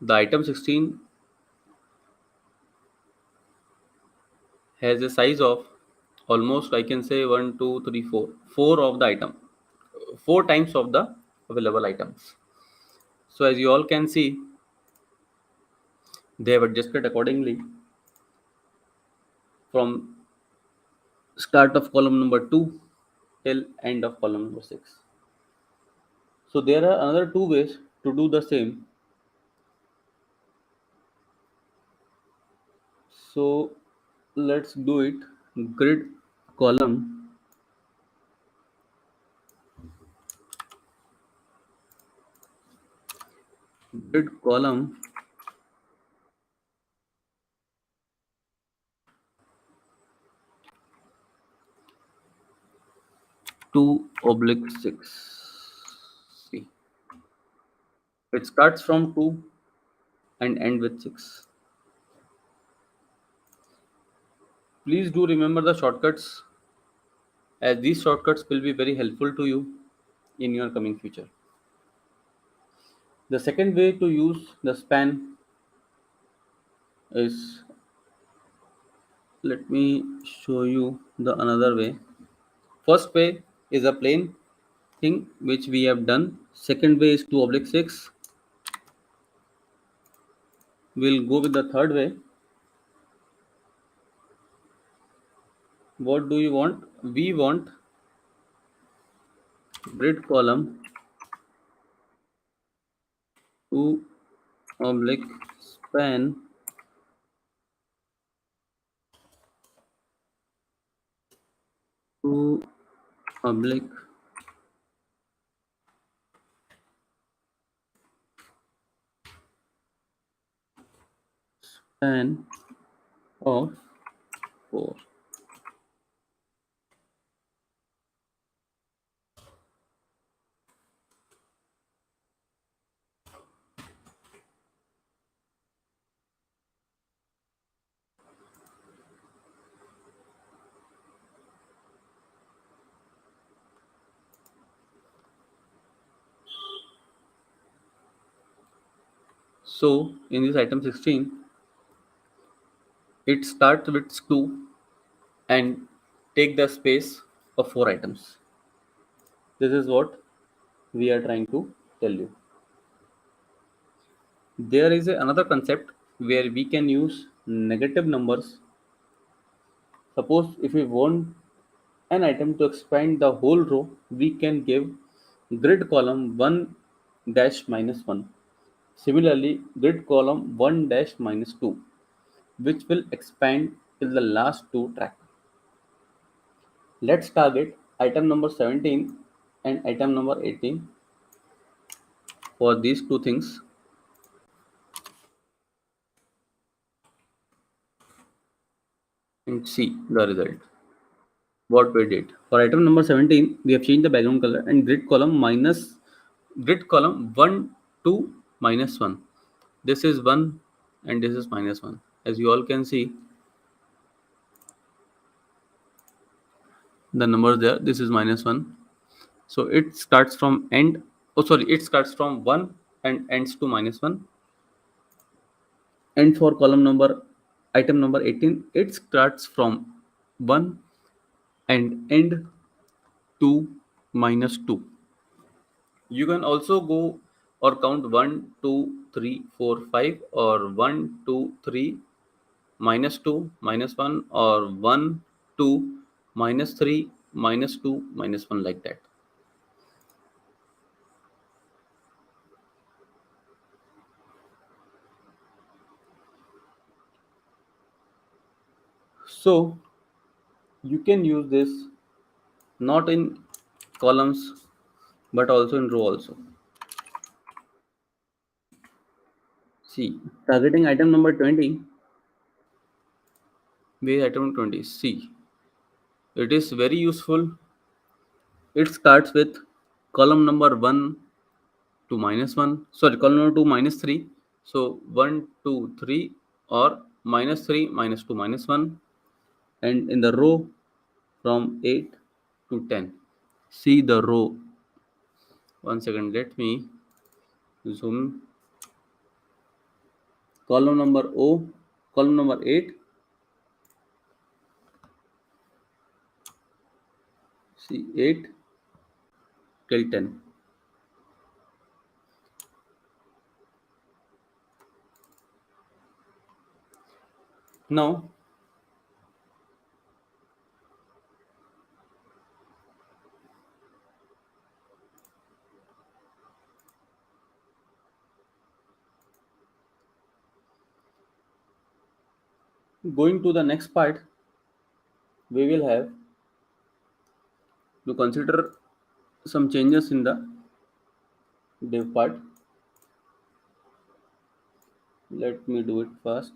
the item 16 has a size of almost, I can say, 1 2 3 4 4 of the item, 4 times of the available items. So as you all can see, they have adjusted accordingly from start of column number 2 till end of column number 6. So there are another two ways to do the same. So let's do it. Grid column grid column 2/6. See, it starts from 2 and end with 6. Please do remember the shortcuts, as these shortcuts will be very helpful to you in your coming future. The second way to use the span is, let me show you the another way. First way is a plain thing which we have done. Second way is 2/6. We'll go with the third way. What do you want? We want grid column 2/span 2/span of 4. So in this item 16, it starts with 2 and take the space of 4 items. This is what we are trying to tell you. There is another concept where we can use negative numbers. Suppose if we want an item to expand the whole row, we can give grid column 1 dash minus 1. Similarly, grid column 1 dash minus 2, which will expand till the last two track. Let's target item number 17 and item number 18 for these two things and see the result. What we did for item number 17, we have changed the background color and grid column 1 2 minus 1. This is 1 and this is minus 1. As you all can see, the number there, this is minus 1. So it starts from end, it starts from 1 and ends to minus 1. And for column number, item number 18, it starts from 1 and end to minus 2. You can also go or count 1 2 3 4 5, or 1 2 3 minus 2 minus 1, or 1 2 minus 3 minus 2 minus 1, like that. So you can use this not in columns but also in row also. See, targeting item number 20. Where item 20? See, it is very useful. It starts with column number 1 to minus 1. Sorry, column number 2 minus 3. So 1 2 3, or minus 3 minus 2 minus 1, and in the row from 8 to 10. see the row. One second, let me zoom. Column number O, column number 8. See 8 till 10. Now going to the next part, we will have to consider some changes in the div part. Let me do it first.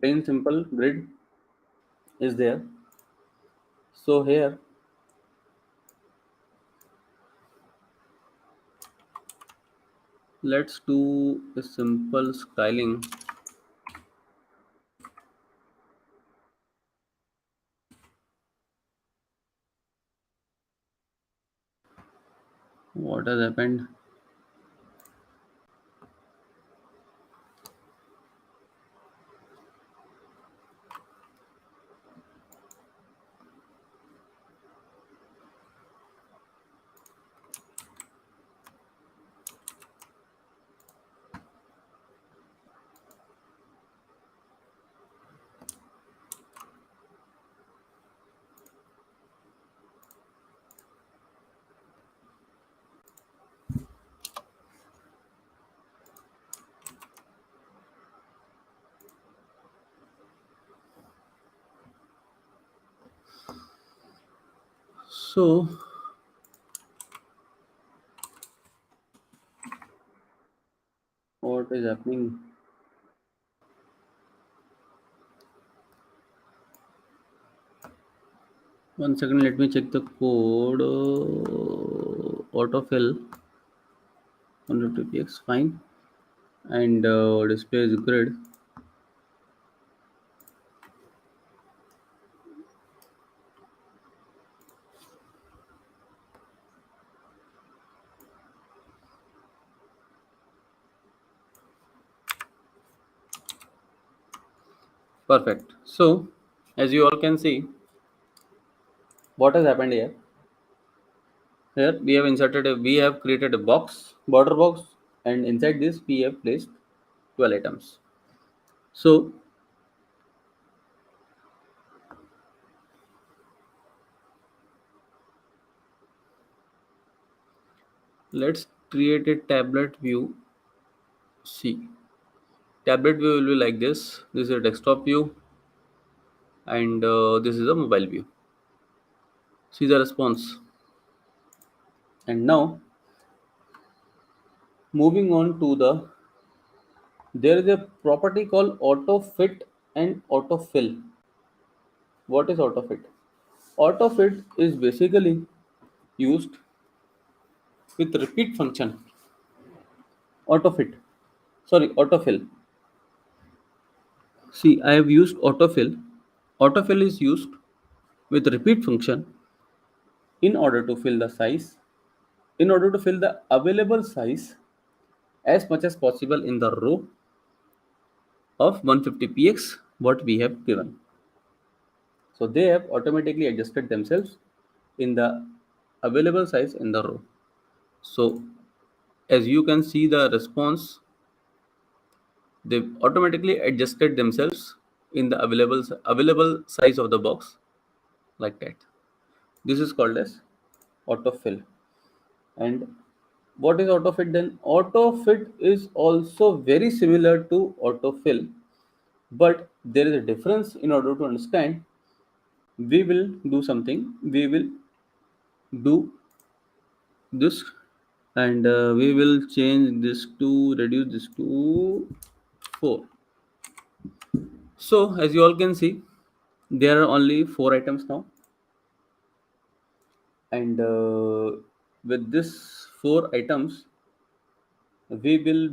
Plain simple grid is there. So here let's do a simple styling. What has happened? So what is happening? One second, let me check the code. Autofill 150px, fine. And display is grid. Perfect. So as you all can see, what has happened here? Here we have created a box, border box, and inside this we have placed 12 items. So let's create a tablet view. See, tablet view will be like this. This is a desktop view, and this is a mobile view. See the response. And now moving on to there is a property called auto fit and auto fill. What is auto fit? Auto fit is basically used with repeat function. Auto fit, sorry, autofill. See, I have used autofill. Autofill is used with repeat function in order to fill the size, in order to fill the available size as much as possible in the row of 150px what we have given. So they have automatically adjusted themselves in the available size in the row. So as you can see the response, they've automatically adjusted themselves in the available size of the box, like that. This is called as autofill. And what is autofit then? Autofit is also very similar to autofill, but there is a difference in order to understand. we will do something. We will do this, and we will change this to reduce this to 4. So as you all can see, there are only 4 items now, and with this 4 items, we will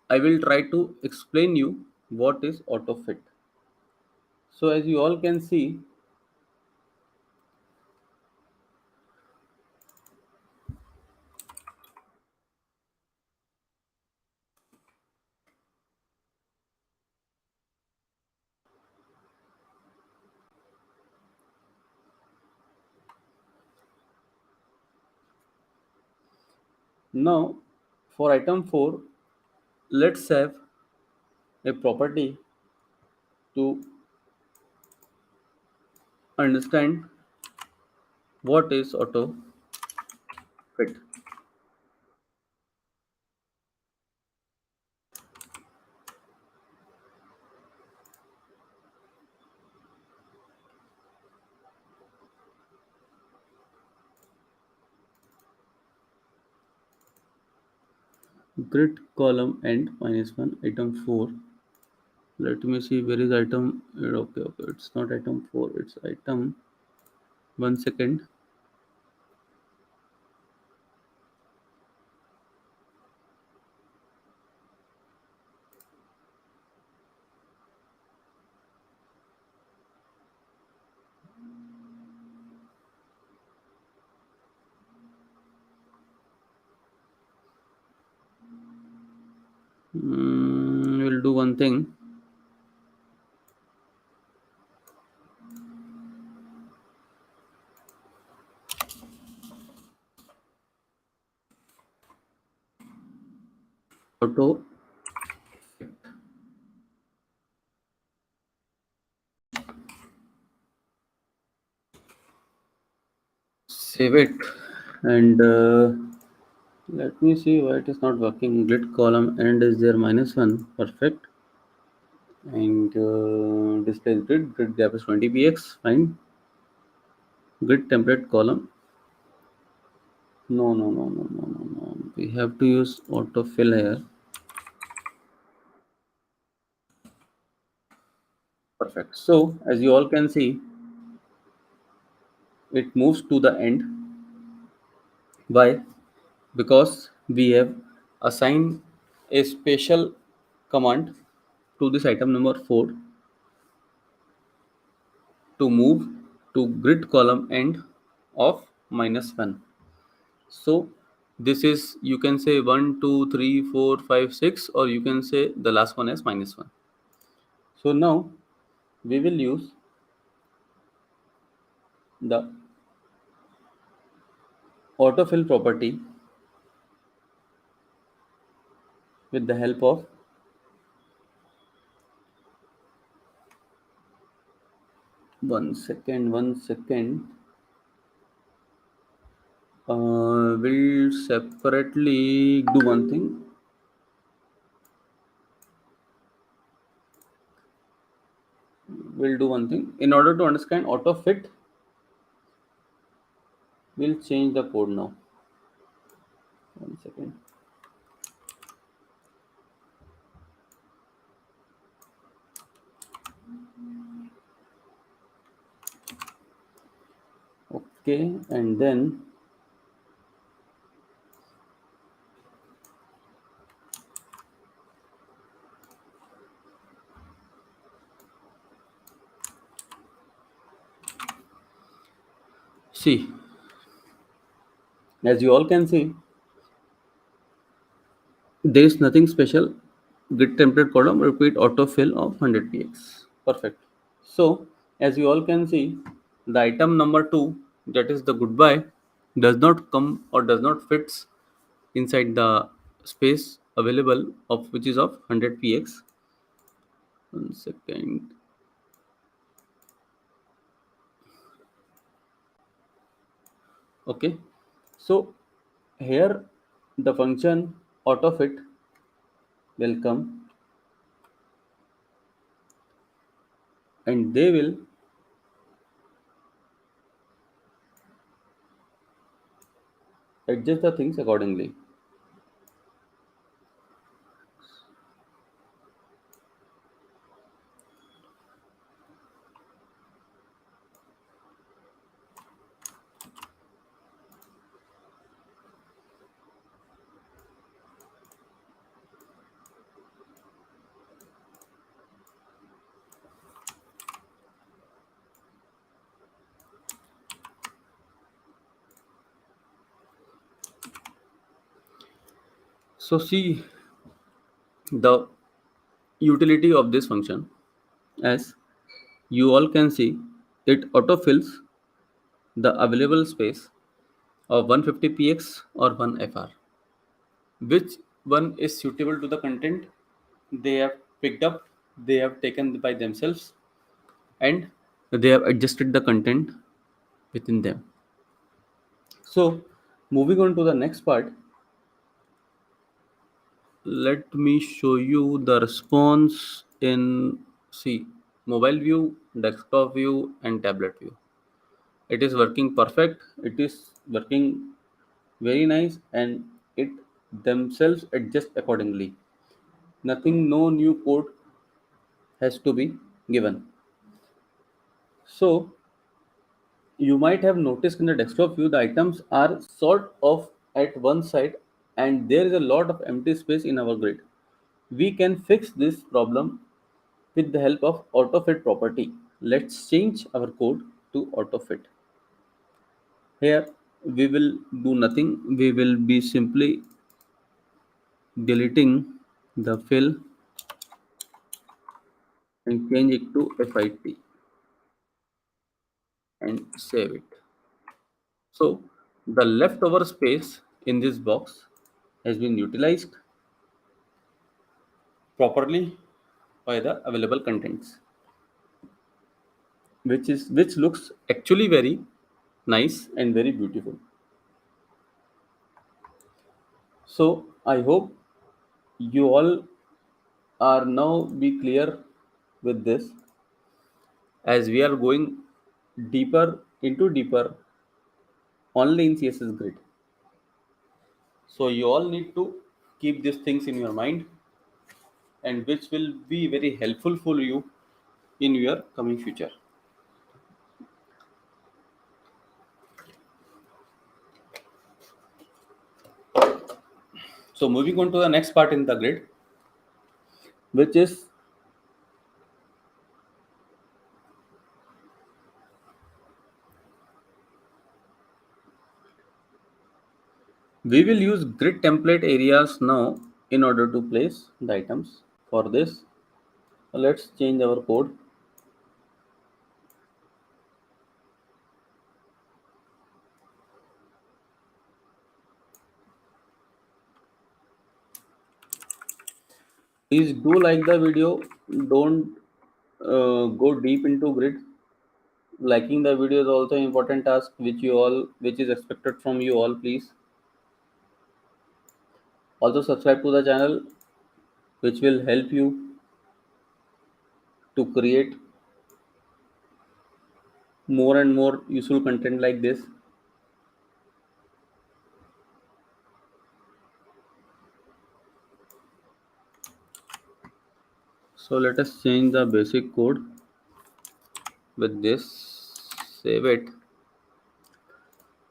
I will try to explain you what is autofit. So as you all can see, now for item 4, let's have a property to understand what is auto fit. Grid column and -1 item 4. Let me see where is item. Okay, it's not item 4, it's item 1 second. We'll do one thing. Auto save it, and let me see why it is not working. Grid column and is there -1. Perfect. And display grid gap is 20 px. Fine. Grid template column. No. We have to use autofill here. Perfect. So as you all can see, it moves to the end. Why? Because we have assigned a special command to this item number 4 to move to grid column end of -1. So this is, you can say 1, 2, 3, 4, 5, 6, or you can say the last one as -1. So now we will use the autofill property with the help of one second. We'll separately do one thing. In order to understand autofit, we'll change the code now. One second. Okay, and then see, as you all can see, there is nothing special. Grid template column repeat autofill of 100 px. Perfect. So as you all can see, the item number 2, that is the goodbye, does not come or does not fits inside the space available of which is of 100 px. One second. Okay, so here the function autofit will come, and they will adjust the things accordingly. So see the utility of this function. As you all can see, it autofills the available space of 150px or 1fr. Which one is suitable to the content they have picked up, they have taken by themselves, and they have adjusted the content within them. So moving on to the next part, let me show you the response in mobile view, desktop view, and tablet view. It is working perfect, it is working very nice, and it themselves adjust accordingly. Nothing, no new code has to be given. So you might have noticed in the desktop view the items are sort of at one side and there is a lot of empty space in our grid. We can fix this problem with the help of autofit property. Let's change our code to autofit. Here we will do nothing. We will be simply deleting the fill and change it to fit and save it. So the leftover space in this box has been utilized properly by the available contents, which looks actually very nice and very beautiful. So I hope you all are now be clear with this, as we are going deeper only in CSS grid. So you all need to keep these things in your mind, and which will be very helpful for you in your coming future. So moving on to the next part in the grid, which is we will use grid template areas now in order to place the items. For this, let's change our code. Please do like the video. Don't go deep into grid. Liking the video is also an important task which is expected from you all. Please also subscribe to the channel, which will help you to create more and more useful content like this. So let us change the basic code with this, save it.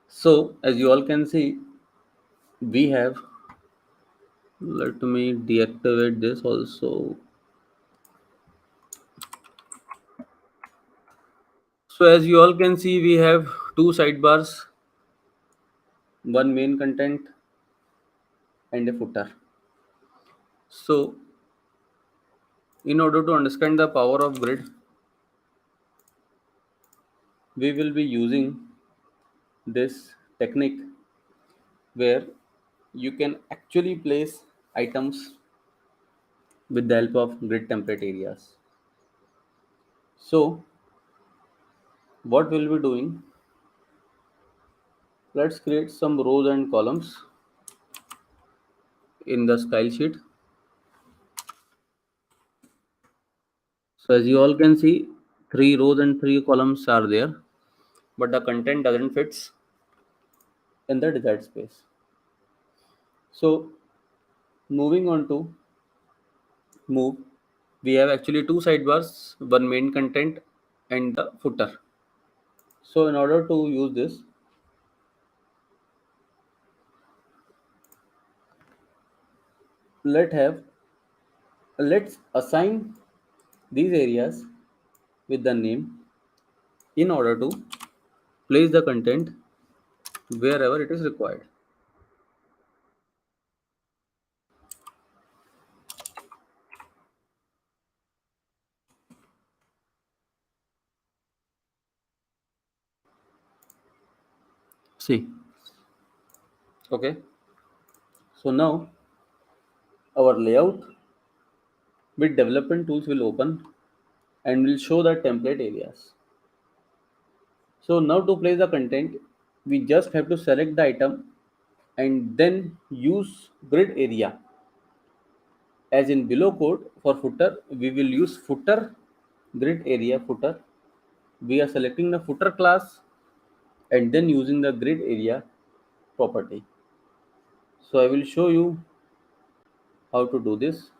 So as you all can see, we have, let me deactivate this also. So as you all can see, we have two sidebars, one main content and a footer. So in order to understand the power of grid, we will be using this technique where you can actually place items with the help of grid template areas. So what we'll be doing, let's create some rows and columns in the style sheet. So as you all can see, 3 rows and 3 columns are there, but the content doesn't fit in the desired space. So moving on to move, we have actually two sidebars, one main content and the footer. So in order to use this, let's assign these areas with the name in order to place the content wherever it is required. See, okay. So now our layout with development tools will open and will show the template areas. So now to place the content, we just have to select the item and then use grid area. As in below code for footer, we will use footer grid area footer. We are selecting the footer class and then using the grid area property. So I will show you how to do this.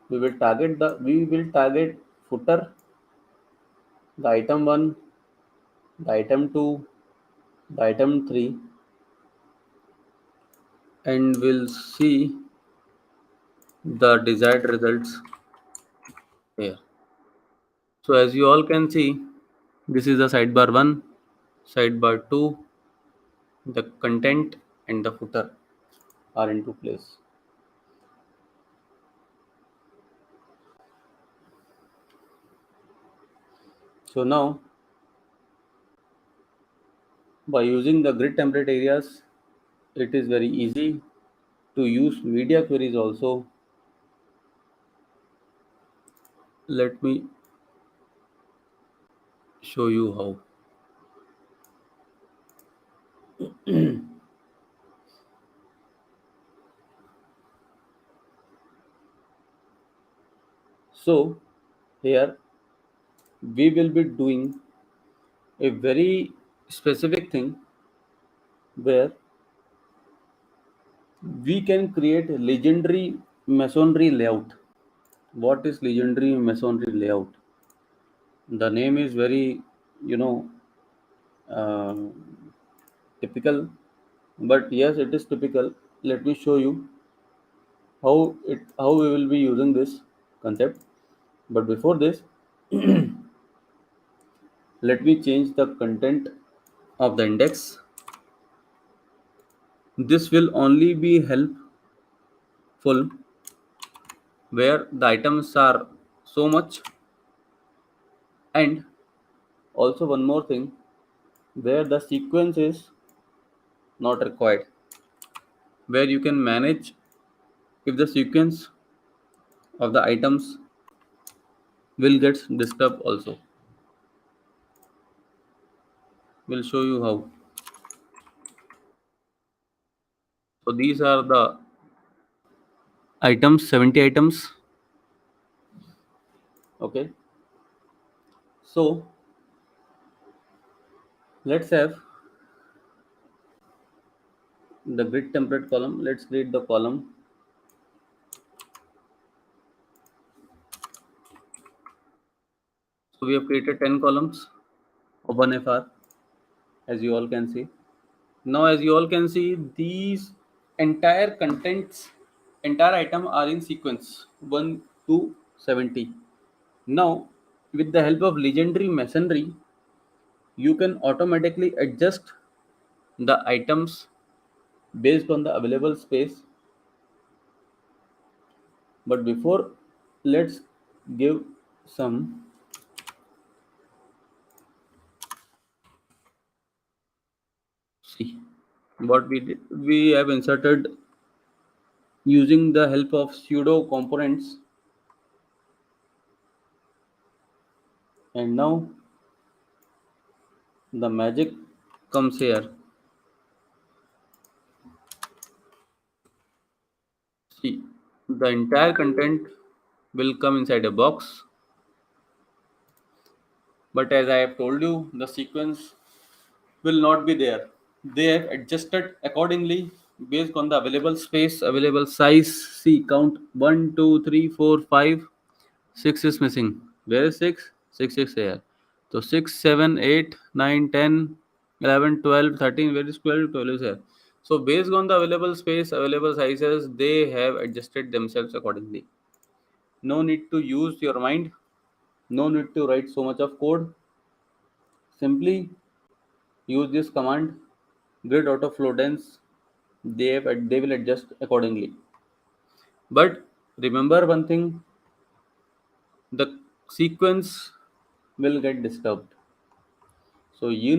We will target footer, the item 1, the item 2, the item 3, and we'll see the desired results here. So as you all can see, this is the sidebar 1, sidebar 2, the content and the footer are into place. So now by using the grid template areas, it is very easy to use media queries also. Let me show you how. So here we will be doing a very specific thing where we can create a legendary masonry layout. What is legendary masonry layout? The name is very, you know, uh, typical, but yes, it is typical. Let me show you how we will be using this concept. But before this, let me change the content of the index. This will only be helpful where the items are so much, and also one more thing where the sequence is not required, where you can manage if the sequence of the items will get disturbed also. We'll show you how. So these are the items, 70 items. Okay. So let's have the grid template column. Let's create the column. So we have created 10 columns of 1FR, as you all can see. Now, as you all can see, these entire contents, entire item are in sequence 1 to 70. Now, with the help of legendary masonry, you can automatically adjust the items based on the available space. But before, let's give some see what we did. We have inserted using the help of pseudo components, and now the magic comes here. See, the entire content will come inside a box, but as I have told you, the sequence will not be there. They have adjusted accordingly based on the available space, available size. See, count 1, 2, 3, 4, 5, 6 is missing. Where is 6? 6 is here. So 6, 7, 8, 9, 10, 11, 12, 13. Where is 12? 12 is here. So based on the available space, available sizes, they have adjusted themselves accordingly. No need to use your mind. No need to write so much of code. Simply use this command, grid auto flow dense. They will adjust accordingly. But remember one thing, the sequence will get disturbed. So you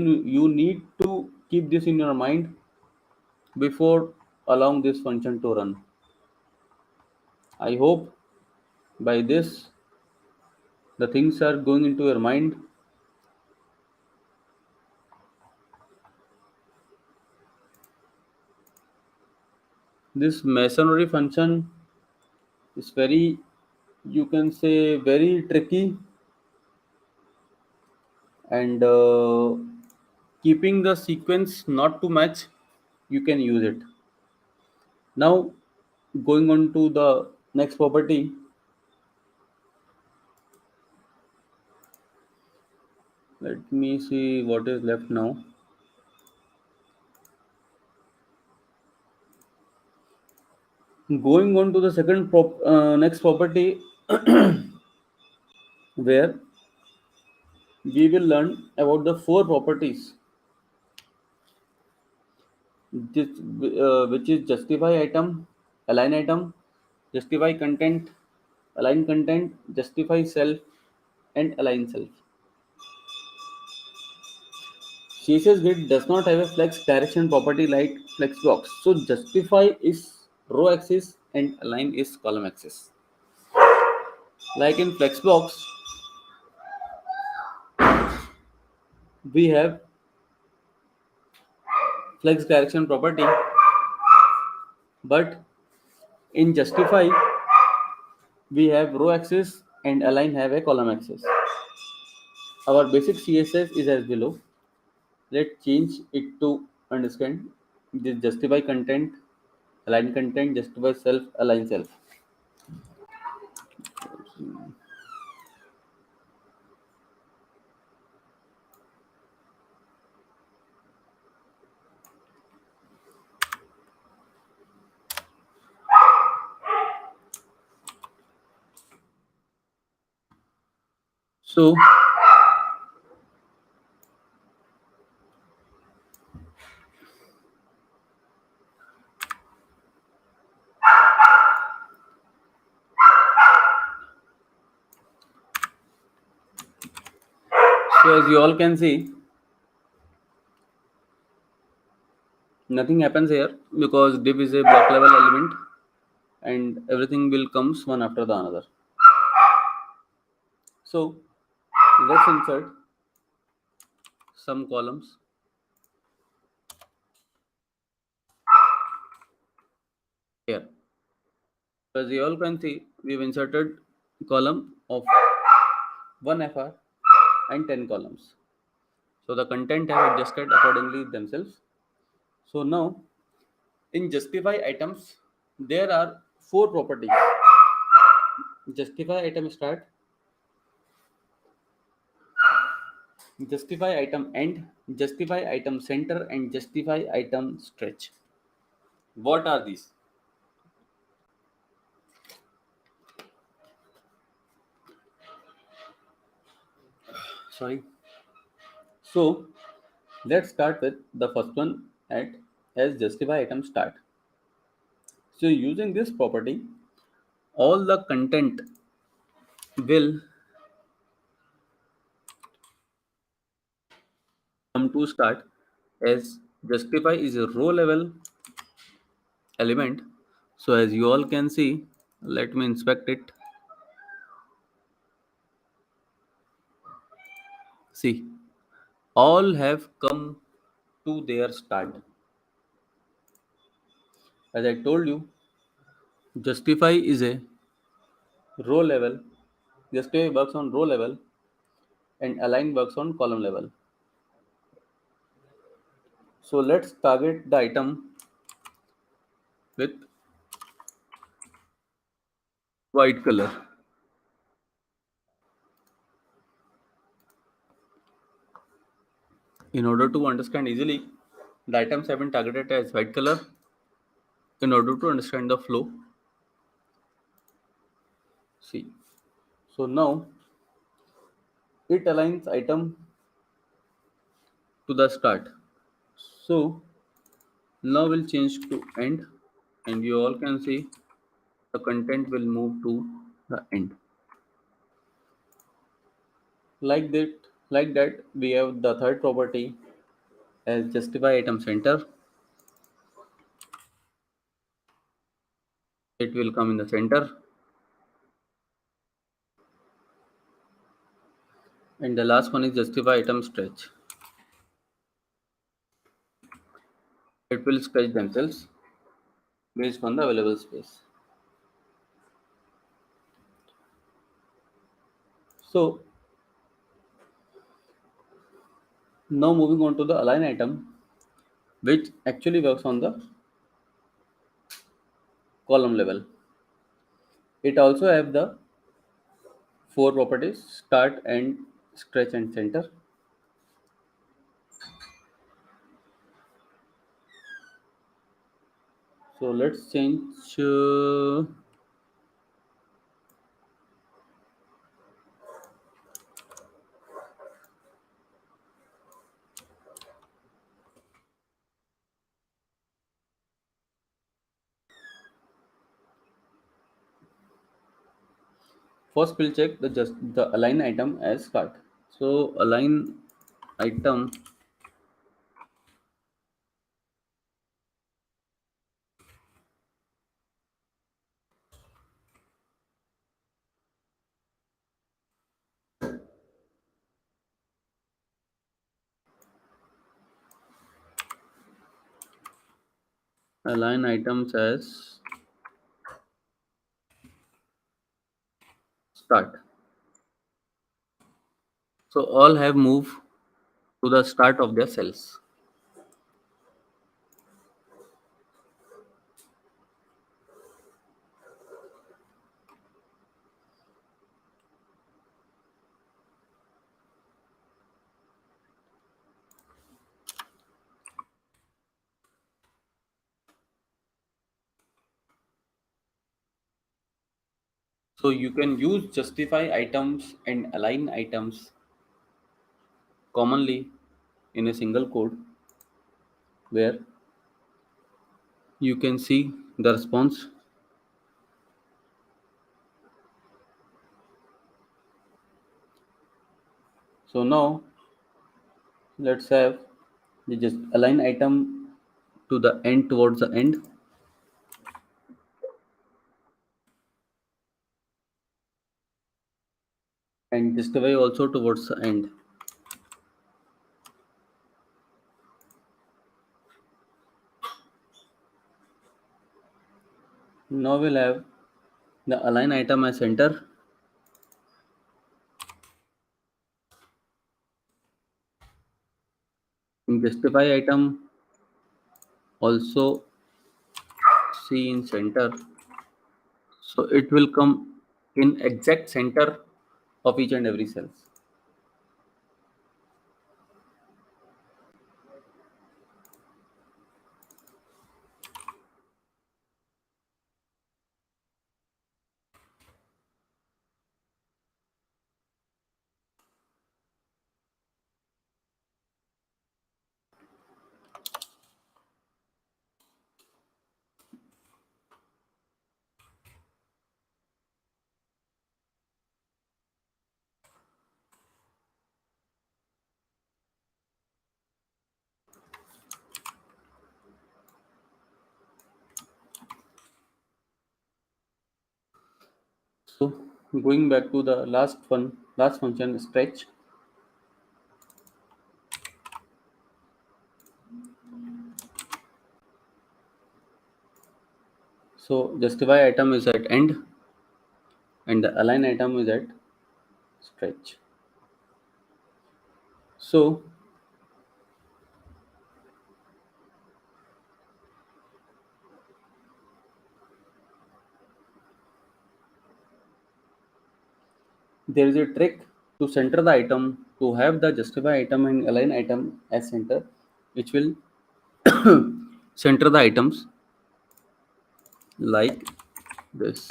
need to keep this in your mind before allowing this function to run. I hope by this the things are going into your mind. This masonry function is very, you can say, very tricky, and keeping the sequence not to match, you can use it. Now going on to the next property, let me see what is left now. Going on to the second next property where we will learn about the four properties, which is justify item, align item, justify content, align content, justify self, and align self. CSS grid does not have a flex direction property like flexbox. So justify is row axis and align is column axis. Like in flexbox, we have flex direction property, but in justify we have row axis and align have a column axis. Our basic CSS is as below. Let's change it to understand this: justify content, align content, justify self, align self. So as you all can see, nothing happens here because div is a block level element and everything will comes one after the another. So let's insert some columns here. As you all can see, we've inserted column of 1 FR and 10 columns. So the content have adjusted accordingly themselves. So now in justify items, there are four properties: justify item start, justify item end, justify item center, and justify item stretch. What are these? Sorry. So let's start with the first one at as justify item start. So using this property, all the content will come to start, as justify is a row level element. So as you all can see, let me inspect it. See, all have come to their start. As I told you, justify is a row level. Justify works on row level and align works on column level. So let's target the item with white color. In order to understand easily, the items have been targeted as white color in order to understand the flow. See, so now it aligns item to the start. So now we'll change to end, and you all can see the content will move to the end. Like that, we have the third property as justify item center. It will come in the center. And the last one is justify item stretch. It will stretch themselves based on the available space. So now moving on to the align item, which actually works on the column level. It also have the four properties: start, end, stretch, and center. So let's change first we'll check the align item as start. So item align items as start. So all have moved to the start of their cells. So you can use justify items and align items commonly in a single code where you can see the response. So now let's have the just align item to the end towards the end. And justify also towards the end. Now we'll have the align item as center. In justify item also see in center. So it will come in exact center of each and every cell. going back to the last function, stretch. So justify item is at end and the align item is at stretch. So there is a trick to center the item, to have the justify item and align item as center, which will center the items like this.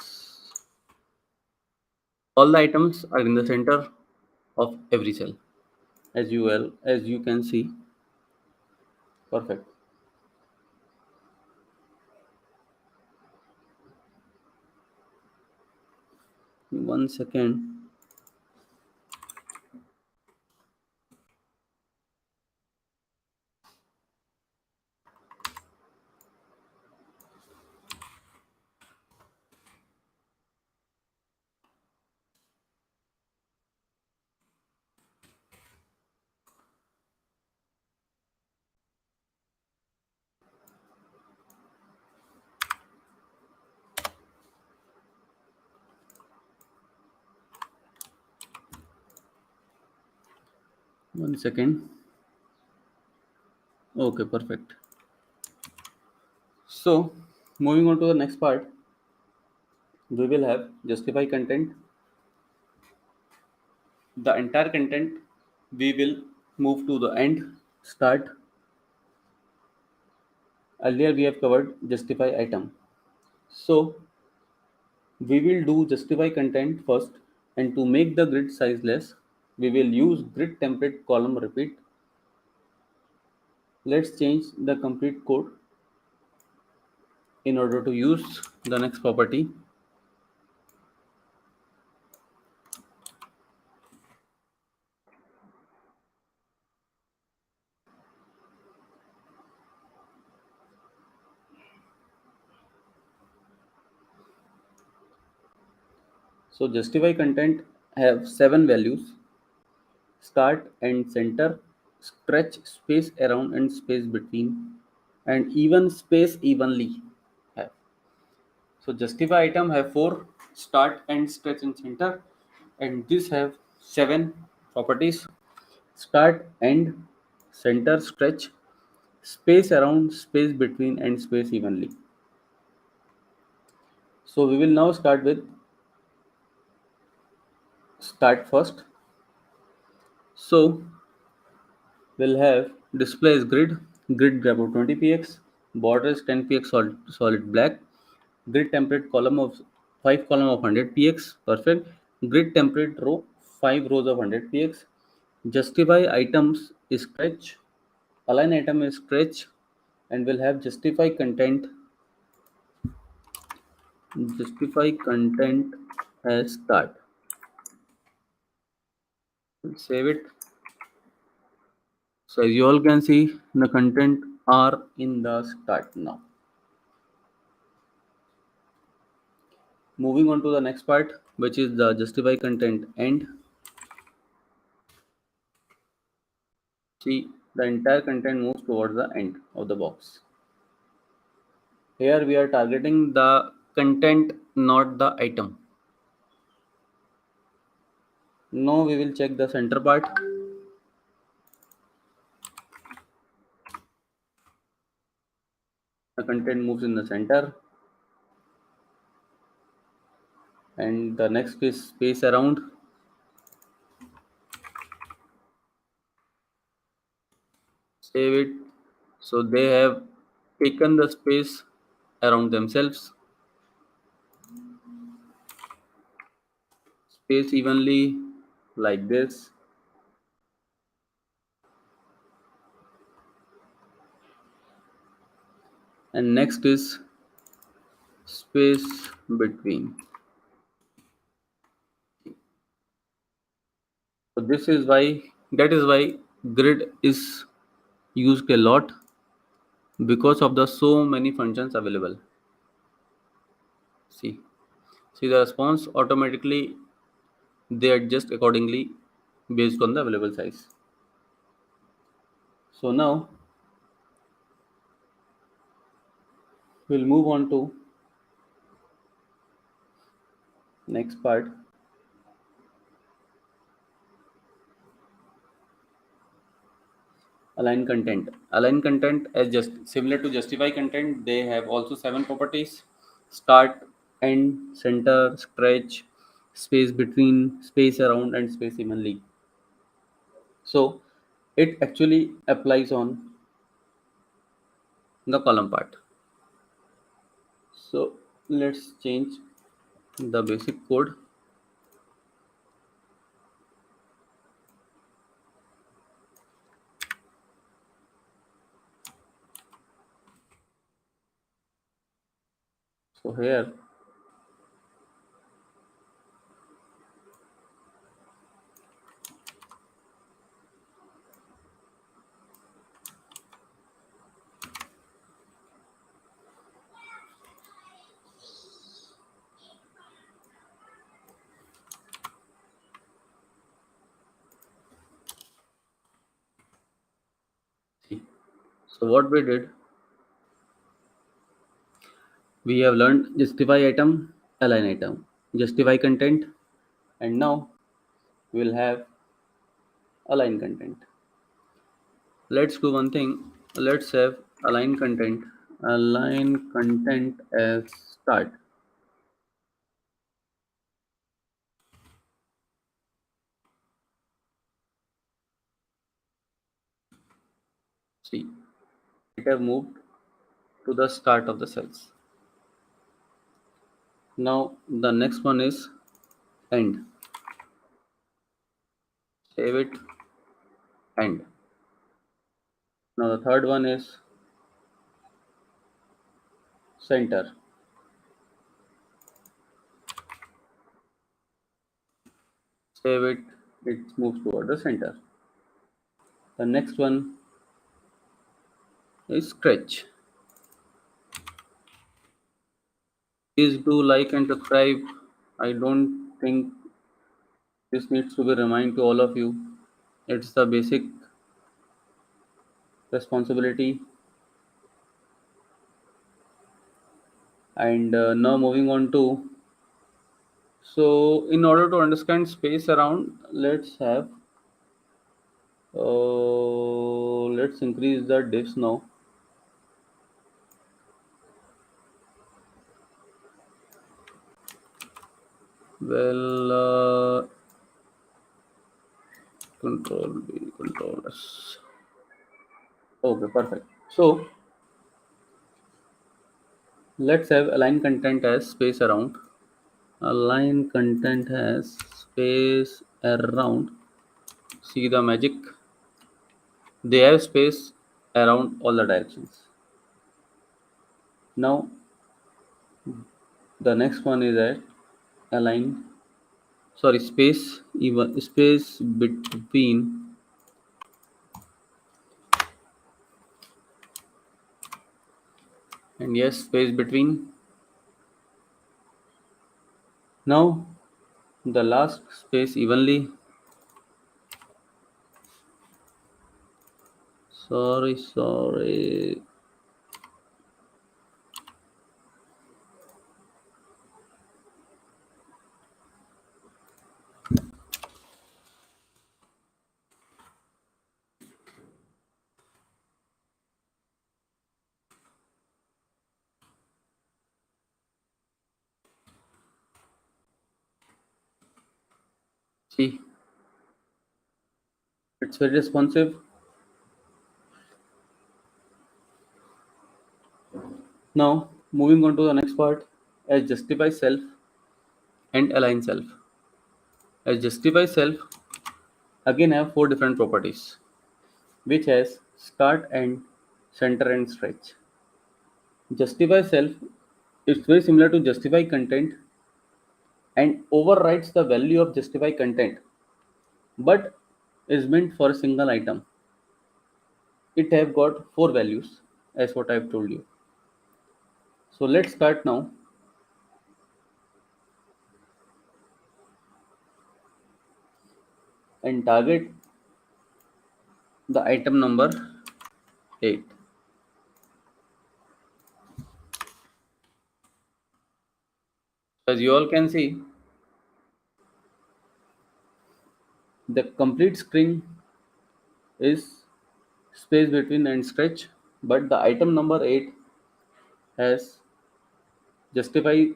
All the items are in the center of every cell, as you can see. Perfect. One second. One second. Okay, perfect. So moving on to the next part, we will have justify content. The entire content we will move to the end, start. Earlier we have covered justify item. So we will do justify content first, and to make the grid size less, we will use grid template column repeat. Let's change the complete code in order to use the next property. So justify content have 7 values: start and center, stretch, space around and space between, and even space evenly have. So justify item have 4: start and stretch and center, and this have 7 properties: start, end, center, stretch, space around, space between, and space evenly. So we will now start with start first. So we'll have display is grid grab of 20 px, border is 10 px solid black, grid template column of 5 column of 100 px, perfect, grid template row 5 rows of 100 px, justify items is stretch, align item is stretch, and we'll have justify content as start. Save it. So as you all can see, the content are in the start now. Moving on to the next part, which is the justify content end. See, the entire content moves towards the end of the box. Here we are targeting the content, not the item. Now we will check the center part. The content moves in the center, and the next is space around. Save it. So they have taken the space around themselves. Space evenly like this. And next is space between. So that is why grid is used a lot, because of the so many functions available. See the response automatically they adjust accordingly based on the available size. So now we'll move on to next part. Align content. Align content as just similar to justify content. They have also 7 properties: start, end, center, stretch, space between, space around, and space evenly. So it actually applies on the column part. So let's change the basic code. So here see. So what we did, we have learned justify item, align item, justify content, and now we'll have align content. Let's do one thing. Let's have align content as start. See, it have moved to the start of the cells. Now the next one is end. Save it, end. Now the third one is center. Save it, it moves toward the center. The next one is stretch. Please do like and subscribe. I don't think this needs to be reminded to all of you. It's the basic responsibility. And now moving on to, so in order to understand space around, let's increase the diffs now. Well, control B, control S. Okay, perfect. So let's have align content as space around. Align content has space around. See the magic? They have space around all the directions. Now the next one is at align, sorry, space even, space between, and yes, space between. Now the last space evenly. Sorry. See, it's very responsive. Now moving on to the next part, as justify self and align self. As justify self again have 4 different properties, which has start, end, center, and stretch. Justify self is very similar to justify content and overrides the value of justify content, but is meant for a single item. It have got 4 values as what I've told you. So let's start now. and target the item number 8. As you all can see, the complete string is space between and stretch, but the item number 8 has justified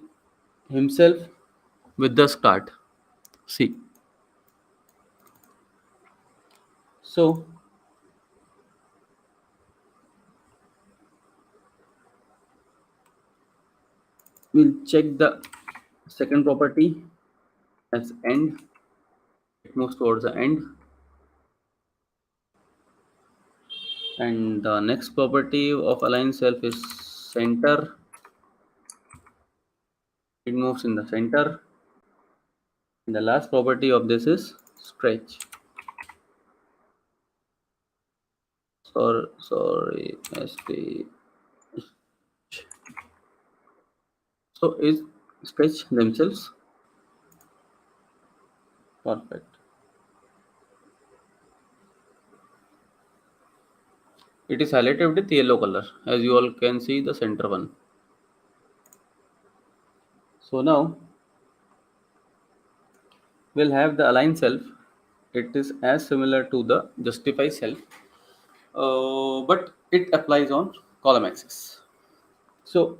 himself with the start. See, so we'll check the second property as end. It moves towards the end. And the next property of align self is center. It moves in the center. And the last property of this is stretch. Sorry, SP. So is stretch themselves. Perfect. It is highlighted with yellow color, as you all can see the center one. So now we'll have the align self. It is as similar to the justify self, but it applies on column axis. So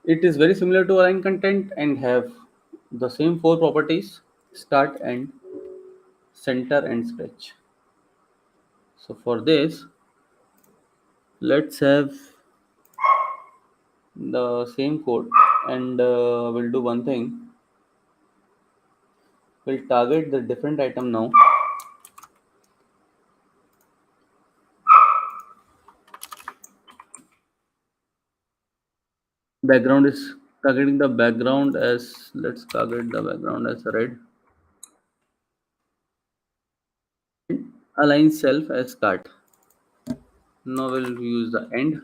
it is very similar to align content and have the same 4 properties: start, end, center, and stretch. So for this, let's have the same code, and we'll do one thing. We'll target the different item now. Background is targeting the background as, let's target the background as red. Align self as start. Now we'll use the end.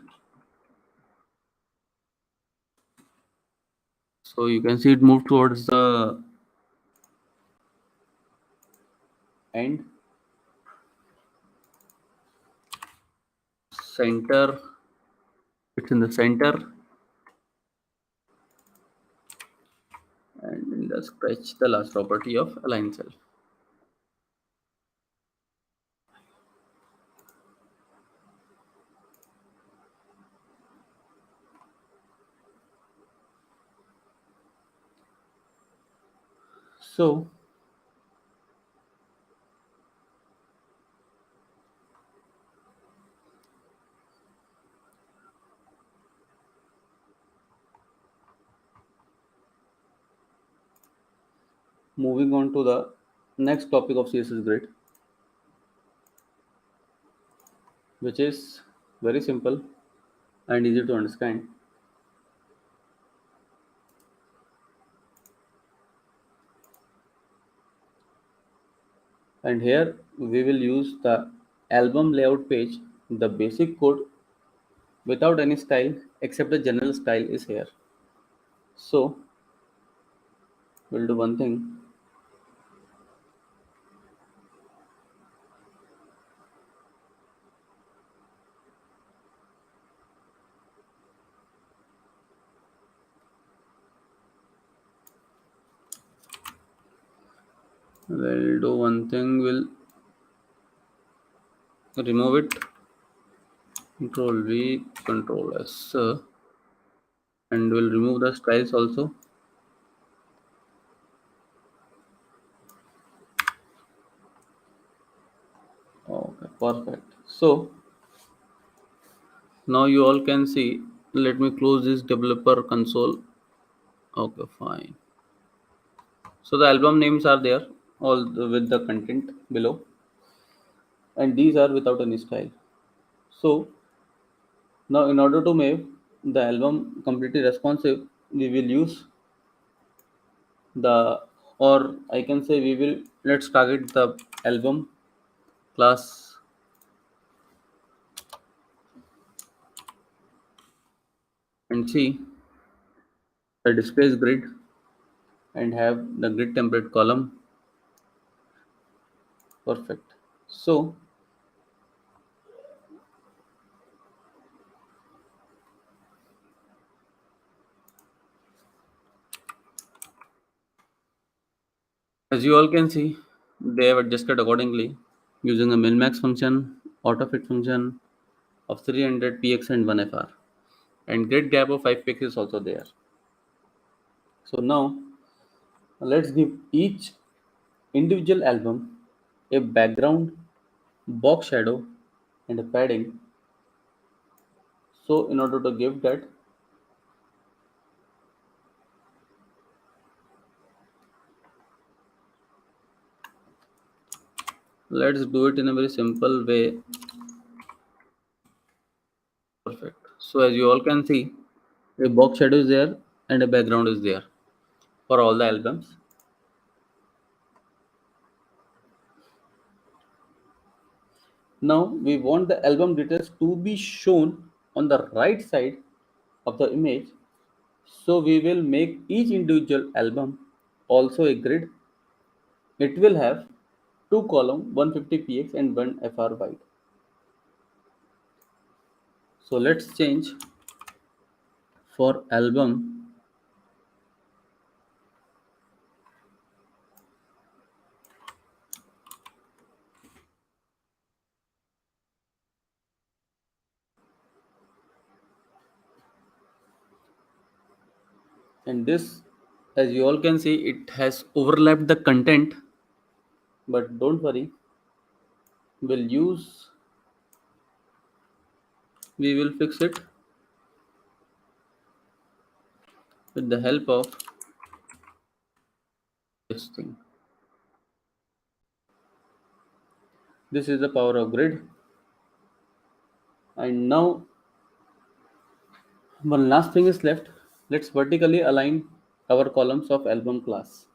So you can see it move towards the end. Center, it's in the center. And in the stretch, the last property of align self. So moving on to the next topic of CSS grid, which is very simple and easy to understand. And here we will use the album layout page. The basic code without any style except the general style is here. So we'll do one thing. We'll remove it. Control V, Control S, and we'll remove the styles also. Okay, perfect. So now you all can see. Let me close this developer console. Okay, fine. So the album names are there, with the content below, and these are without any style. So now in order to make the album completely responsive, we will use the, or I can say let's target the album class and see the displays grid and have the grid template column. Perfect. So as you all can see, they have adjusted accordingly using a min-max function, autofit function of 300 px and 1 fr, and grid gap of 5 px is also there. So now let's give each individual album a background, box shadow, and a padding. So in order to give that, let's do it in a very simple way. Perfect. So as you all can see, a box shadow is there and a background is there for all the albums. Now we want the album details to be shown on the right side of the image. So we will make each individual album also a grid. It will have two column 150 px and 1 fr wide. So let's change for album and this, as you all can see, it has overlapped the content, but don't worry, we will fix it with the help of this thing. This is the power of grid. And now one last thing is left. Let's vertically align our columns of album class.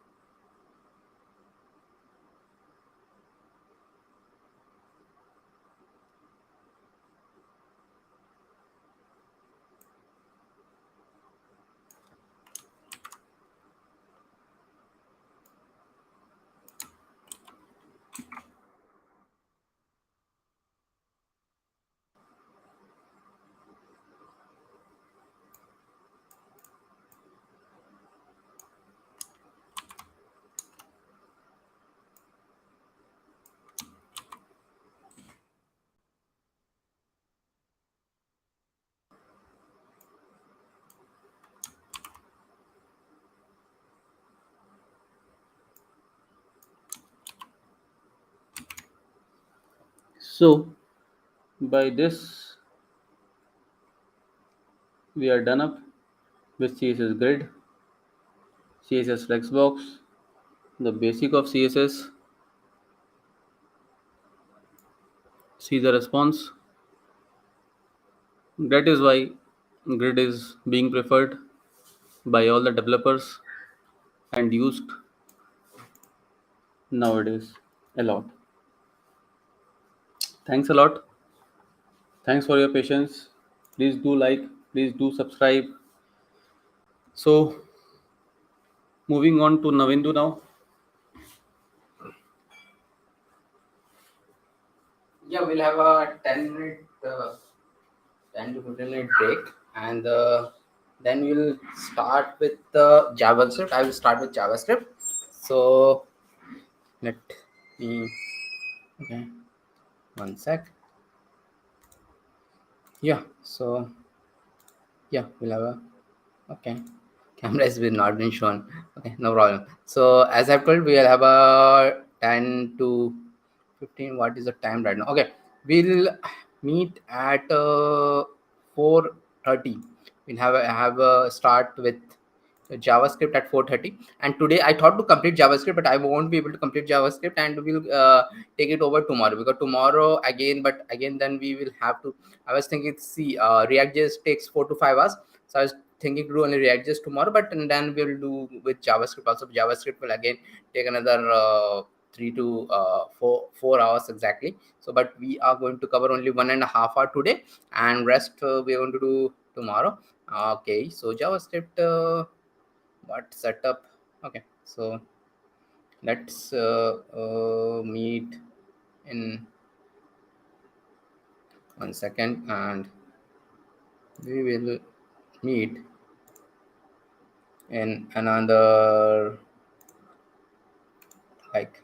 So by this we are done up with CSS grid, CSS flexbox, the basic of CSS, see the response. That is why grid is being preferred by all the developers and used nowadays a lot. Thanks a lot. Thanks for your patience. Please do like, please do subscribe. So moving on to Nabendu now. Yeah, we'll have a 10 to 15 minute break, and then we'll start with JavaScript. I will start with JavaScript. So let me, okay, one sec. Yeah, so yeah, we'll have a, okay, camera has been not been shown. Okay, no problem. So as I've told, we'll have a 10 to 15. What is the time right now? Okay, we'll meet at 4:30. We'll have a start with JavaScript at 4:30. And today I thought to complete JavaScript, but I won't be able to complete JavaScript, and we'll take it over tomorrow, because tomorrow again, but again then we will have to. I was thinking, see, ReactJS takes 4 to 5 hours, so I was thinking to do only ReactJS tomorrow, but and then we'll do with JavaScript also. JavaScript will again take another 3 to 4 hours exactly. So, but we are going to cover only 1.5 hours today, and rest we are going to do tomorrow. Okay, so JavaScript, what setup? Okay, so let's meet in 1 second, and we will meet in another, like,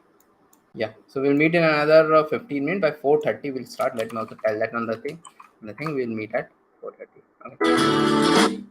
yeah, so we'll meet in another 15 minutes. By 4:30 we'll start. Let me also tell that on the thing. We'll meet at 4:30. Okay.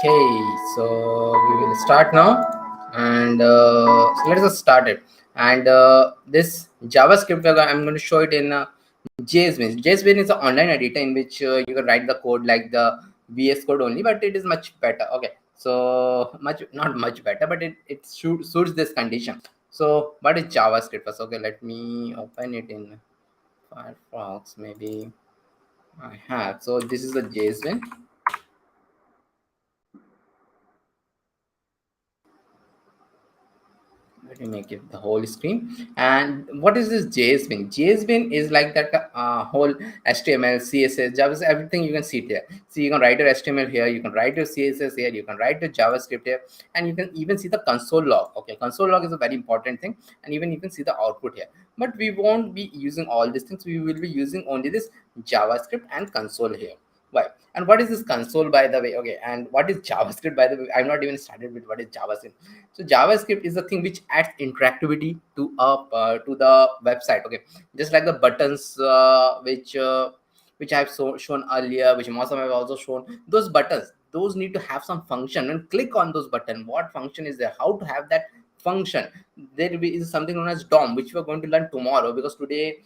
Okay, so we will start now, and so let us just start it. And this JavaScript, I'm going to show it in JSBin. JSBin is an online editor in which you can write the code like the VS Code only, but it is much better. Okay, so not much better, but it suits this condition. So what is JavaScript first? Okay, let me open it in Firefox. Maybe I have. So this is the JSBin. Let me make it the whole screen. And what is this JSBin? JSBin is like that whole HTML, CSS, JavaScript, everything you can see it here. So you can write your HTML here, you can write your CSS here, you can write your JavaScript here, and you can even see the console log. Okay, console log is a very important thing, and even you can see the output here. But we won't be using all these things. We will be using only this JavaScript and console here. Why? And what is this console, by the way? Okay, and what is JavaScript, by the way? I'm not even started with what is JavaScript. So JavaScript is the thing which adds interactivity to the website. Okay, just like the buttons which I've shown earlier, which Mosam have also shown. Those buttons, those need to have some function. And click on those buttons. What function is there? How to have that function? There is something known as DOM, which we are going to learn tomorrow, because today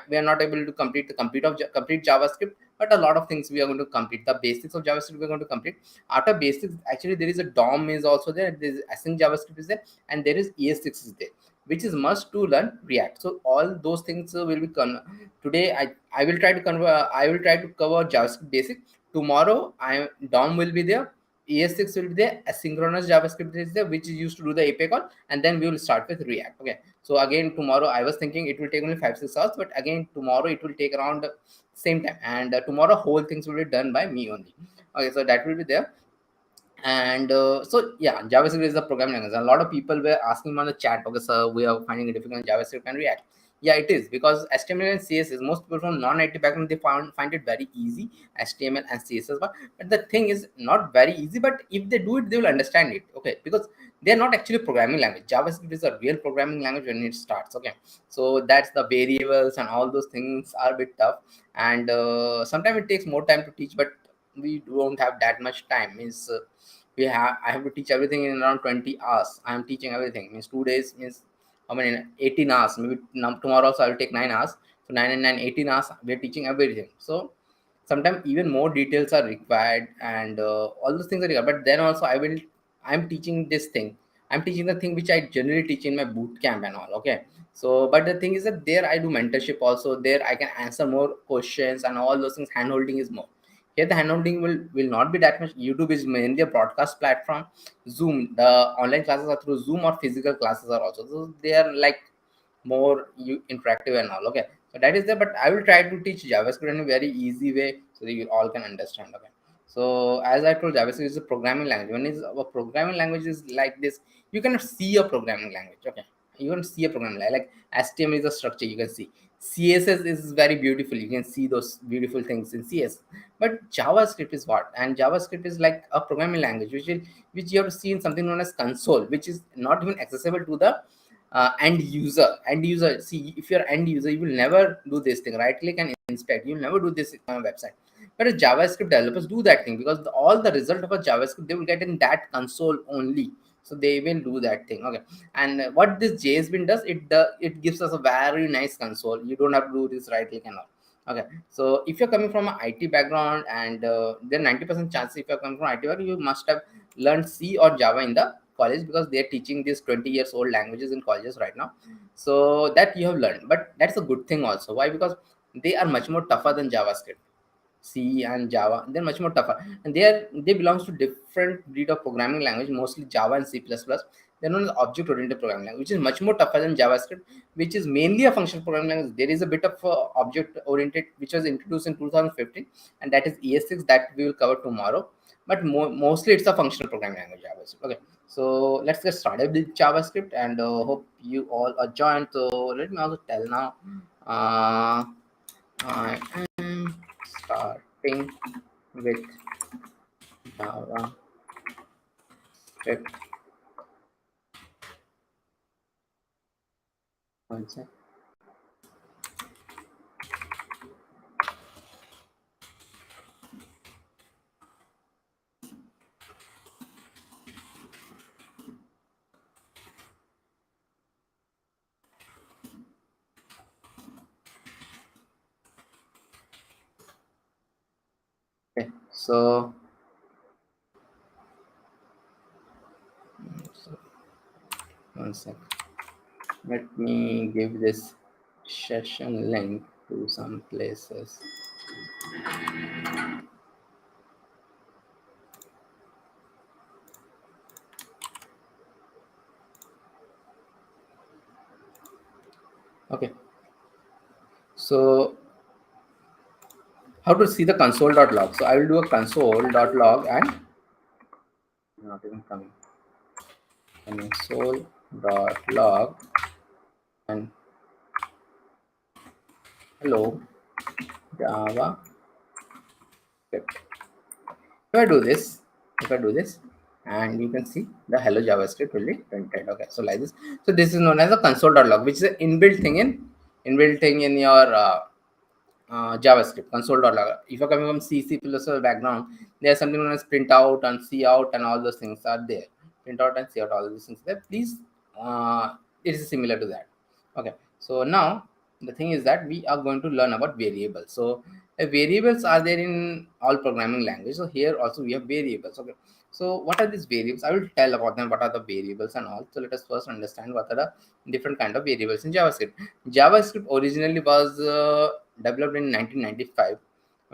we are not able to complete the complete JavaScript, but a lot of things we are going to complete. The basics of JavaScript we are going to complete. After basics, actually there is a DOM is also there, there is async JavaScript is there, and there is ES6 is there, which is must to learn React. So all those things will be today. I will try to cover JavaScript basic. Tomorrow DOM will be there, ES6 will be there, asynchronous JavaScript is there, which is used to do the API call, and then we will start with React. Okay, so again tomorrow I was thinking it will take only 5-6 hours, but again tomorrow it will take around same time, and tomorrow whole things will be done by me only. Okay, so that will be there. And so yeah, JavaScript is the programming language. A lot of people were asking on the chat, okay sir, we are finding it difficult in JavaScript and React. Yeah, it is, because HTML and CSS, most people from non-IT background, they find it very easy, HTML and CSS. But the thing is not very easy, but if they do it, they will understand it. Okay, because they are not actually programming language. JavaScript is a real programming language when it starts. Okay, so that's the variables and all those things are a bit tough, and sometimes it takes more time to teach, but we don't have that much time. Means I have to teach everything in around 20 hours. I am teaching everything. Means 2 days means how many? 18 hours. Maybe tomorrow also I will take 9 hours. So 9 and 9, 18 hours. We are teaching everything. So sometimes even more details are required, and all those things are required. But then also I'm teaching this thing. I'm teaching the thing which I generally teach in my boot camp and all. Okay. So, but the thing is that there I do mentorship also. There I can answer more questions and all those things. Handholding is more. Here the handholding will not be that much. YouTube is mainly a broadcast platform. Zoom, the online classes are through Zoom, or physical classes are also. So they are like more interactive and all. Okay, so that is there. But I will try to teach JavaScript in a very easy way, so that you all can understand. Okay, so as I told, JavaScript is a programming language. When is a programming language is like this, you cannot see a programming language. Okay, you can see a programming language like HTML is a structure, you can see. CSS is very beautiful, you can see those beautiful things in CS. But JavaScript is what? And JavaScript is like a programming language which you have to see in something known as console, which is not even accessible to the end user. See, if you're end user, you will never do this thing, right click and inspect, you'll never do this on a website. But a JavaScript developers do that thing, because all the result of a JavaScript they will get in that console only, so they will do that thing. Okay, and what this JSBin does, it gives us a very nice console. You don't have to do this right click and all. Okay, so if you're coming from an IT background, and then 90% chance if you're coming from IT background, you must have learned C or Java in the college, because they're teaching these 20 years old languages in colleges right now. So that you have learned, but that's a good thing also. Why? Because they are much more tougher than JavaScript. C and Java, they're much more tougher, and they belongs to different breed of programming language, mostly Java and C++. They're known as object-oriented programming language, which is much more tougher than JavaScript, which is mainly a functional programming language. There is a bit of object-oriented, which was introduced in 2015, and that is ES6 that we will cover tomorrow. But mostly it's a functional programming language, JavaScript. Okay, so let's get started with JavaScript, and hope you all are joined. So let me also tell now. I am starting with JavaScript. One sec. Okay, so one sec. Let me give this session link to some places. Okay, so how to see the console.log? So I will do a console.log and not even coming. Console.log and hello Java script. If I do this, and you can see the hello JavaScript will be printed. Okay, so like this. So this is known as a console.log, which is an inbuilt thing in your JavaScript. Console.log. If you're coming from C++ background, there's something known as printout and cout and all those things are there. Printout and cout, all these things there. Please, it is similar to that. Okay, so now the thing is that we are going to learn about variables. So variables are there in all programming languages. So here also we have variables. Okay, so what are these variables? I will tell about them. What are the variables and all. So let us first understand what are the different kind of variables in JavaScript. JavaScript originally was developed in 1995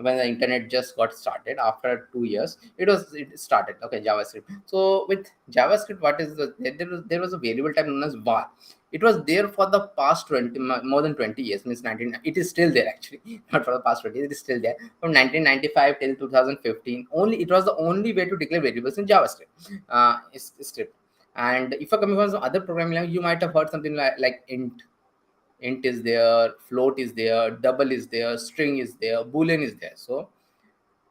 when the internet just got started. After 2 years it started. Okay, JavaScript. So with JavaScript, what is there was a variable type known as var. It was there for the past 20 more than 20 years, means 19, it is still there actually. Not for the past 20 years, it is still there from 1995 till 2015 only. It was the only way to declare variables in JavaScript script. And if you're coming from some other programming language, you might have heard something like int is there, float is there, double is there, string is there, boolean is there. So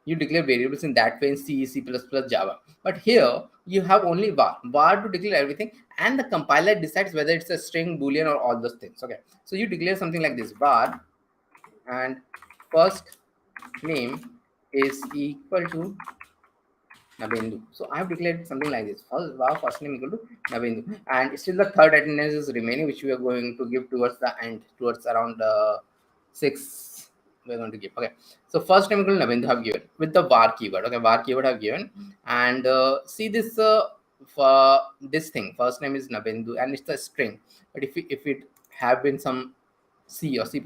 you declare variables in that way in C, C++, Java. But here you have only var to declare everything, and the compiler decides whether it's a string, boolean, or all those things. Okay, so you declare something like this: var and first name is equal to Nabendu. So I have declared something like this: var first name equal to Nabendu, and still the third attendance is remaining, which we are going to give towards the end, towards around 6. We're going to give. Okay, so first name equal to Nabendu have given with the var keyword. Okay, var keyword have given, and see this for this thing. First name is Nabendu, and it's a string. But if it have been some C or C++,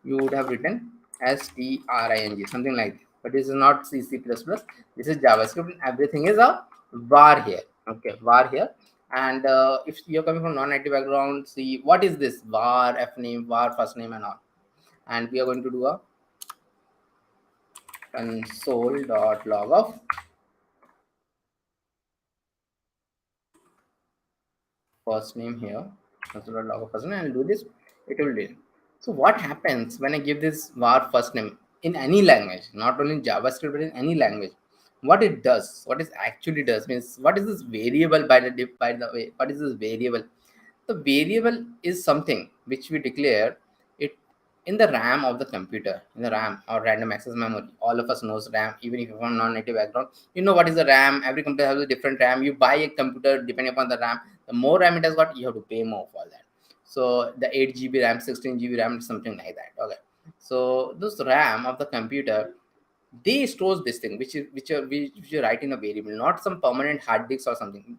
you would have written string, something like this. But this is not C, C++. This is JavaScript, and everything is a var here. Okay, var here. And if you're coming from non-IT background, see what is this var f name, var first name, and all. And we are going to do a console.log of first name here, console.log of first name, and do this, it will do. So what happens when I give this var first name in any language, not only in JavaScript but in any language? What it does, what it actually does means, what is this variable by the way? What is this variable? The variable is something which we declare it in the RAM of the computer, in the RAM or random access memory. All of us knows RAM, even if you're from non-native background, you know what is the RAM. Every computer has a different RAM. You buy a computer depending upon the RAM. The more RAM it has got, you have to pay more for that. So the 8 GB RAM, 16 GB RAM, something like that. Okay. So this RAM of the computer, they stores this thing which you write in a variable, not some permanent hard disk or something.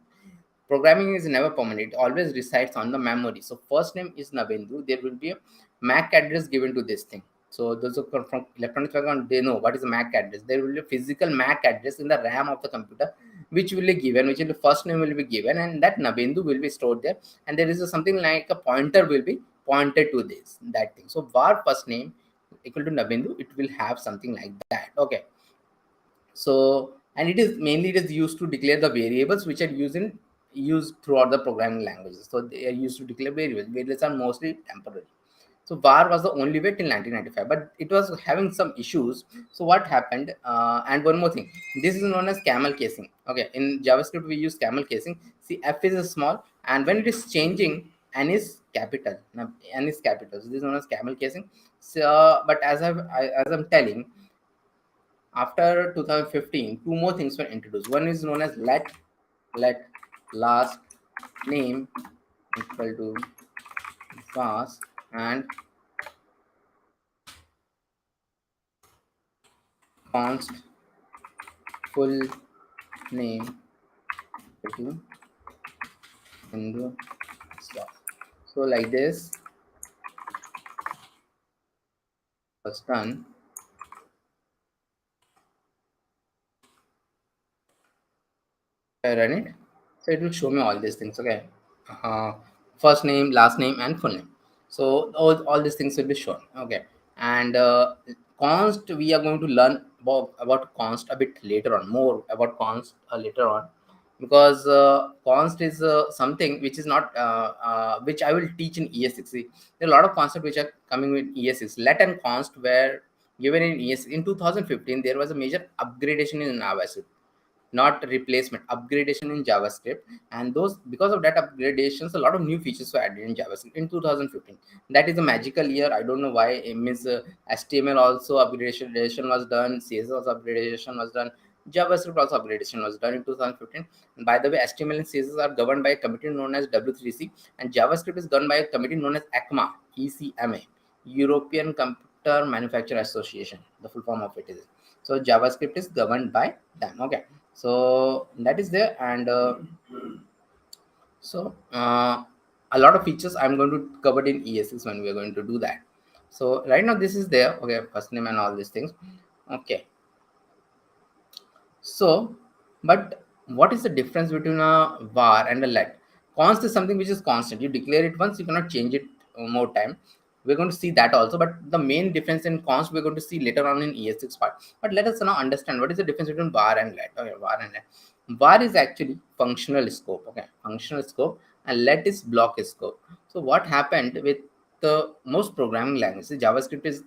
Programming is never permanent, it always resides on the memory. So first name is Nabendu, there will be a MAC address given to this thing. So those who come from electronics background, they know what is a MAC address. There will be a physical MAC address in the RAM of the computer which will be given, which will the first name will be given, and that Nabendu will be stored there, and there is something like a pointer will be pointed to this that thing. So var first name equal to Nabendu, it will have something like that. Okay. So, and it is mainly, it is used to declare the variables which are used throughout the programming languages. So they are used to declare variables. Variables are mostly temporary. So var was the only way till 1995, but it was having some issues. So what happened? And one more thing, this is known as camel casing. Okay, in JavaScript we use camel casing. See, f is small, and when it is changing, n is capital. Now, n is capital. So this is known as camel casing. So, but as I'm telling, after 2015, two more things were introduced. One is known as let last name equal to fast, and const full name equal to Hindu stuff. So like this was done. I run it, so it will show me all these things. Okay, first name, last name, and full name. So all these things will be shown. Okay, and const, we are going to learn about const a bit later on, more about const later on, because const is something which is not which I will teach in ES6. See, there are a lot of concepts which are coming with ES6. Let and const were given in ES6. In 2015 there was a major upgradation in JavaScript, not replacement, upgradation in JavaScript, and those, because of that upgradations, a lot of new features were added in JavaScript in 2015. That is a magical year. I don't know why. It means HTML also upgradation was done, CSS also upgradation was done, JavaScript also upgradation was done in 2015. And by the way, HTML and CSS are governed by a committee known as W3C, and JavaScript is governed by a committee known as ECMA, ECMA, European Computer Manufacturer Association. The full form of it is. So JavaScript is governed by them. Okay, so that is there, and so a lot of features I'm going to cover in ES6 when we are going to do that. So right now this is there. Okay, first name and all these things. Okay, so but what is the difference between a var and a let? Const is something which is constant. You declare it once, you cannot change it more time. We're going to see that also, but the main difference in const we're going to see later on in ES6 part. But let us now understand what is the difference between var and let. Okay, var and let. Var is actually functional scope. Okay, functional scope, and let is block scope. So what happened with the most programming languages? JavaScript is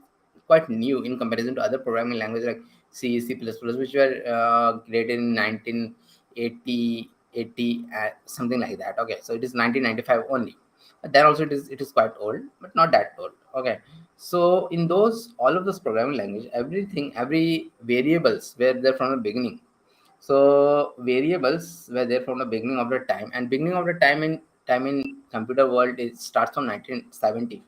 quite new in comparison to other programming languages like C, C++, which were created in 1980, 80, something like that. Okay, so it is 1995 only. But then also it is quite old, but not that old. Okay, so in those, all of those programming language, every variables were there from the beginning. So variables were there from the beginning of the time, and beginning of the time in computer world, it starts from 1970.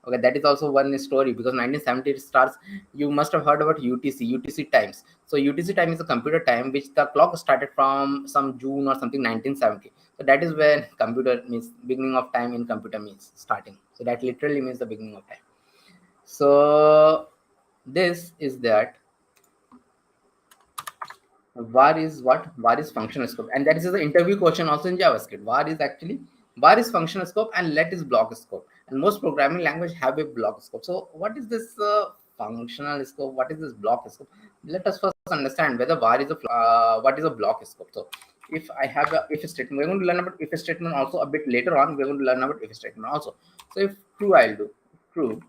Okay, that is also one story, because 1970 it starts. You must have heard about UTC times. So UTC time is a computer time which the clock started from some June or something 1970. So that is when computer means beginning of time in computer means starting. So that literally means the beginning of time. So this is that. Var is what? Var is functional scope, and that is the interview question also in JavaScript. Var is functional scope, and let is block scope. And most programming language have a block scope. So what is this functional scope. What is this block scope? Let us first understand whether var is what is a block scope. So if I have a if statement, we're going to learn about if statement also a bit later on. We're going to learn about if statement also. So if true, I'll do true.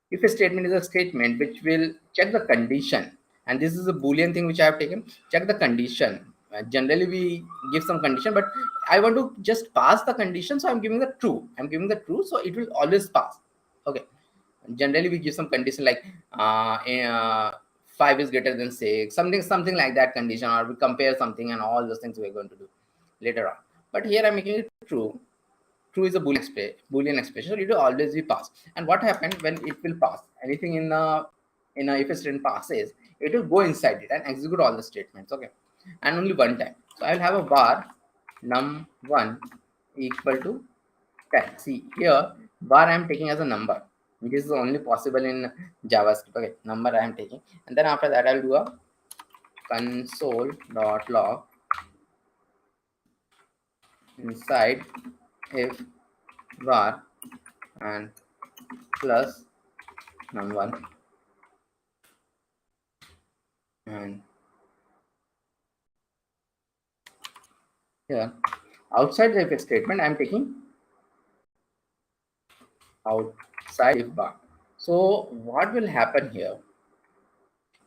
If a statement is a statement which will check the condition, and this is a boolean thing which I have taken, check the condition. Generally we give some condition, but I want to just pass the condition, so I'm giving the true. I'm giving the true, so it will always pass. Okay. Generally we give some condition like 5 is greater than 6, something like that condition, or we compare something, and all those things we're going to do later on. But here I'm making it true. True is a boolean expression, so it will always be passed. And what happened when it will pass anything in a if a statement passes, it will go inside it and execute all the statements. Okay, and only one time. So I will have a var num1 equal to 10. See here, var I am taking as a number. This is only possible in JavaScript. Okay, number I am taking, and then after that I will do a console.log inside if var and plus num1 and here outside the if statement I am taking outside if bar. So what will happen here?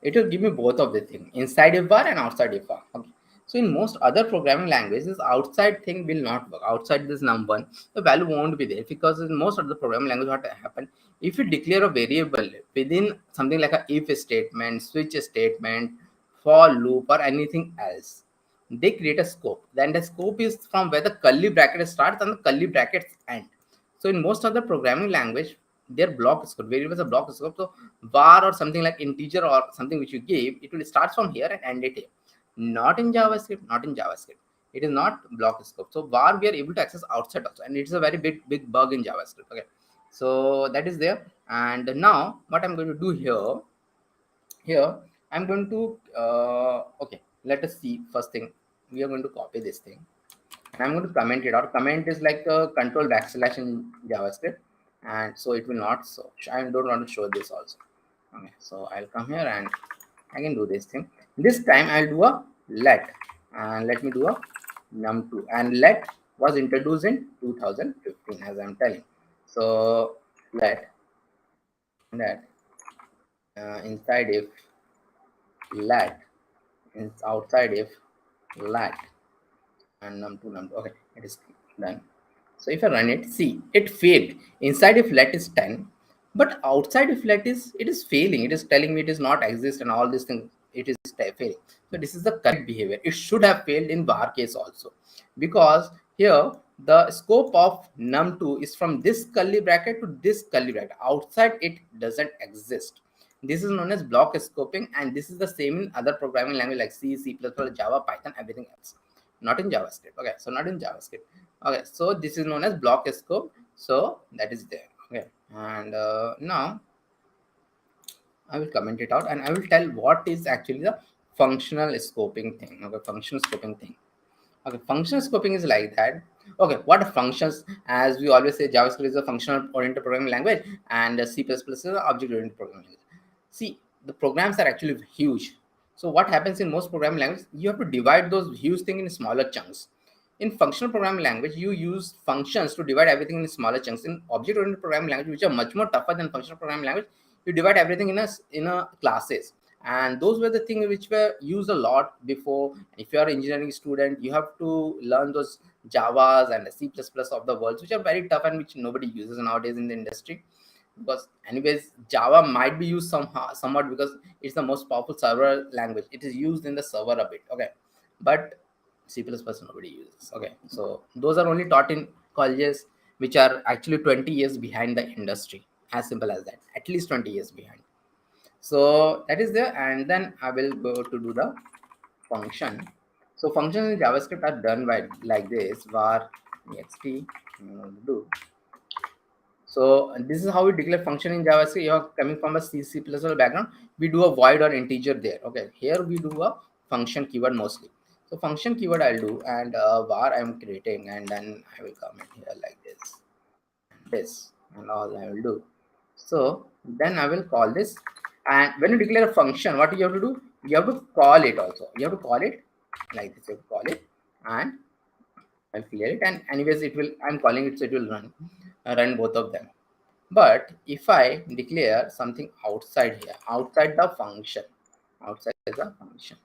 It will give me both of the thing, inside if bar and outside if bar. Okay. So in most other programming languages, outside thing will not work. Outside this num1, the value won't be there, because in most of the programming language, what happen, if you declare a variable within something like a if statement, switch statement, for loop, or anything else, they create a scope. Then the scope is from where the curly bracket starts and the curly brackets end. So in most of the programming language, their block scope, variables are block scope. So var or something like integer or something which you give, it will start from here and end it here. Not in JavaScript, not in JavaScript. It is not block scope. So var we are able to access outside also, and it's a very big bug in JavaScript. Okay, so that is there. And now what I'm going to do here I'm going to okay, let us see. First thing, we are going to copy this thing, and I'm going to comment it out. Comment is like a control backslash in JavaScript, and so it will not. So I don't want to show this also. Okay, so I'll come here and I can do this thing. This time I'll do a let, and let me do a num2, and let was introduced in 2015, as I'm telling. So let that inside if let is outside if let and num2. Okay, it is done. So if I run it, see, it failed. Inside if let is 10, but outside if let is, it is failing. It is telling me it is not exist, and all these things, it is failing. So this is the correct behavior. It should have failed in var case also, because here the scope of num2 is from this curly bracket to this curly bracket. Outside it doesn't exist. This is known as block scoping, and this is the same in other programming language like C, C++, Java, Python, everything else. Not in JavaScript. Okay, so not in JavaScript. Okay, so this is known as block scope. So that is there. Okay, and now I will comment it out, and I will tell what is actually the functional scoping thing. Okay, functional scoping thing. Okay, functional scoping is like that. Okay, what are functions? As we always say, JavaScript is a functional oriented programming language, and C++ is an object oriented programming language. See, the programs are actually huge. So what happens in most programming languages, you have to divide those huge things in smaller chunks. In functional programming language, you use functions to divide everything in smaller chunks. In object oriented programming language, which are much more tougher than functional programming language, you divide everything in a classes. And those were the things which were used a lot before. If you are an engineering student, you have to learn those Javas and the C++ of the world, which are very tough and which nobody uses nowadays in the industry. Because anyways, Java might be used somewhat because it's the most powerful server language. It is used in the server a bit. Okay, but C++ nobody uses. Okay, so those are only taught in colleges which are actually 20 years behind the industry. As simple as that, at least 20 years behind. So that is there, and then I will go to do the function. So functions in JavaScript are done by like this: var ext do. So this is how we declare function in JavaScript. You are coming from a C background. We do a void or integer there. Okay, here we do a function keyword mostly. So function keyword I'll do, and var I'm creating, and then I will comment here like this, and all I will do. So then I will call this, and when you declare a function, what you have to do, you have to call it also. You have to call it like this. You have to call it, and I'll clear it. And anyways, it will. I'm calling it, so it will run both of them. But if I declare something outside here, outside the function, outside the function,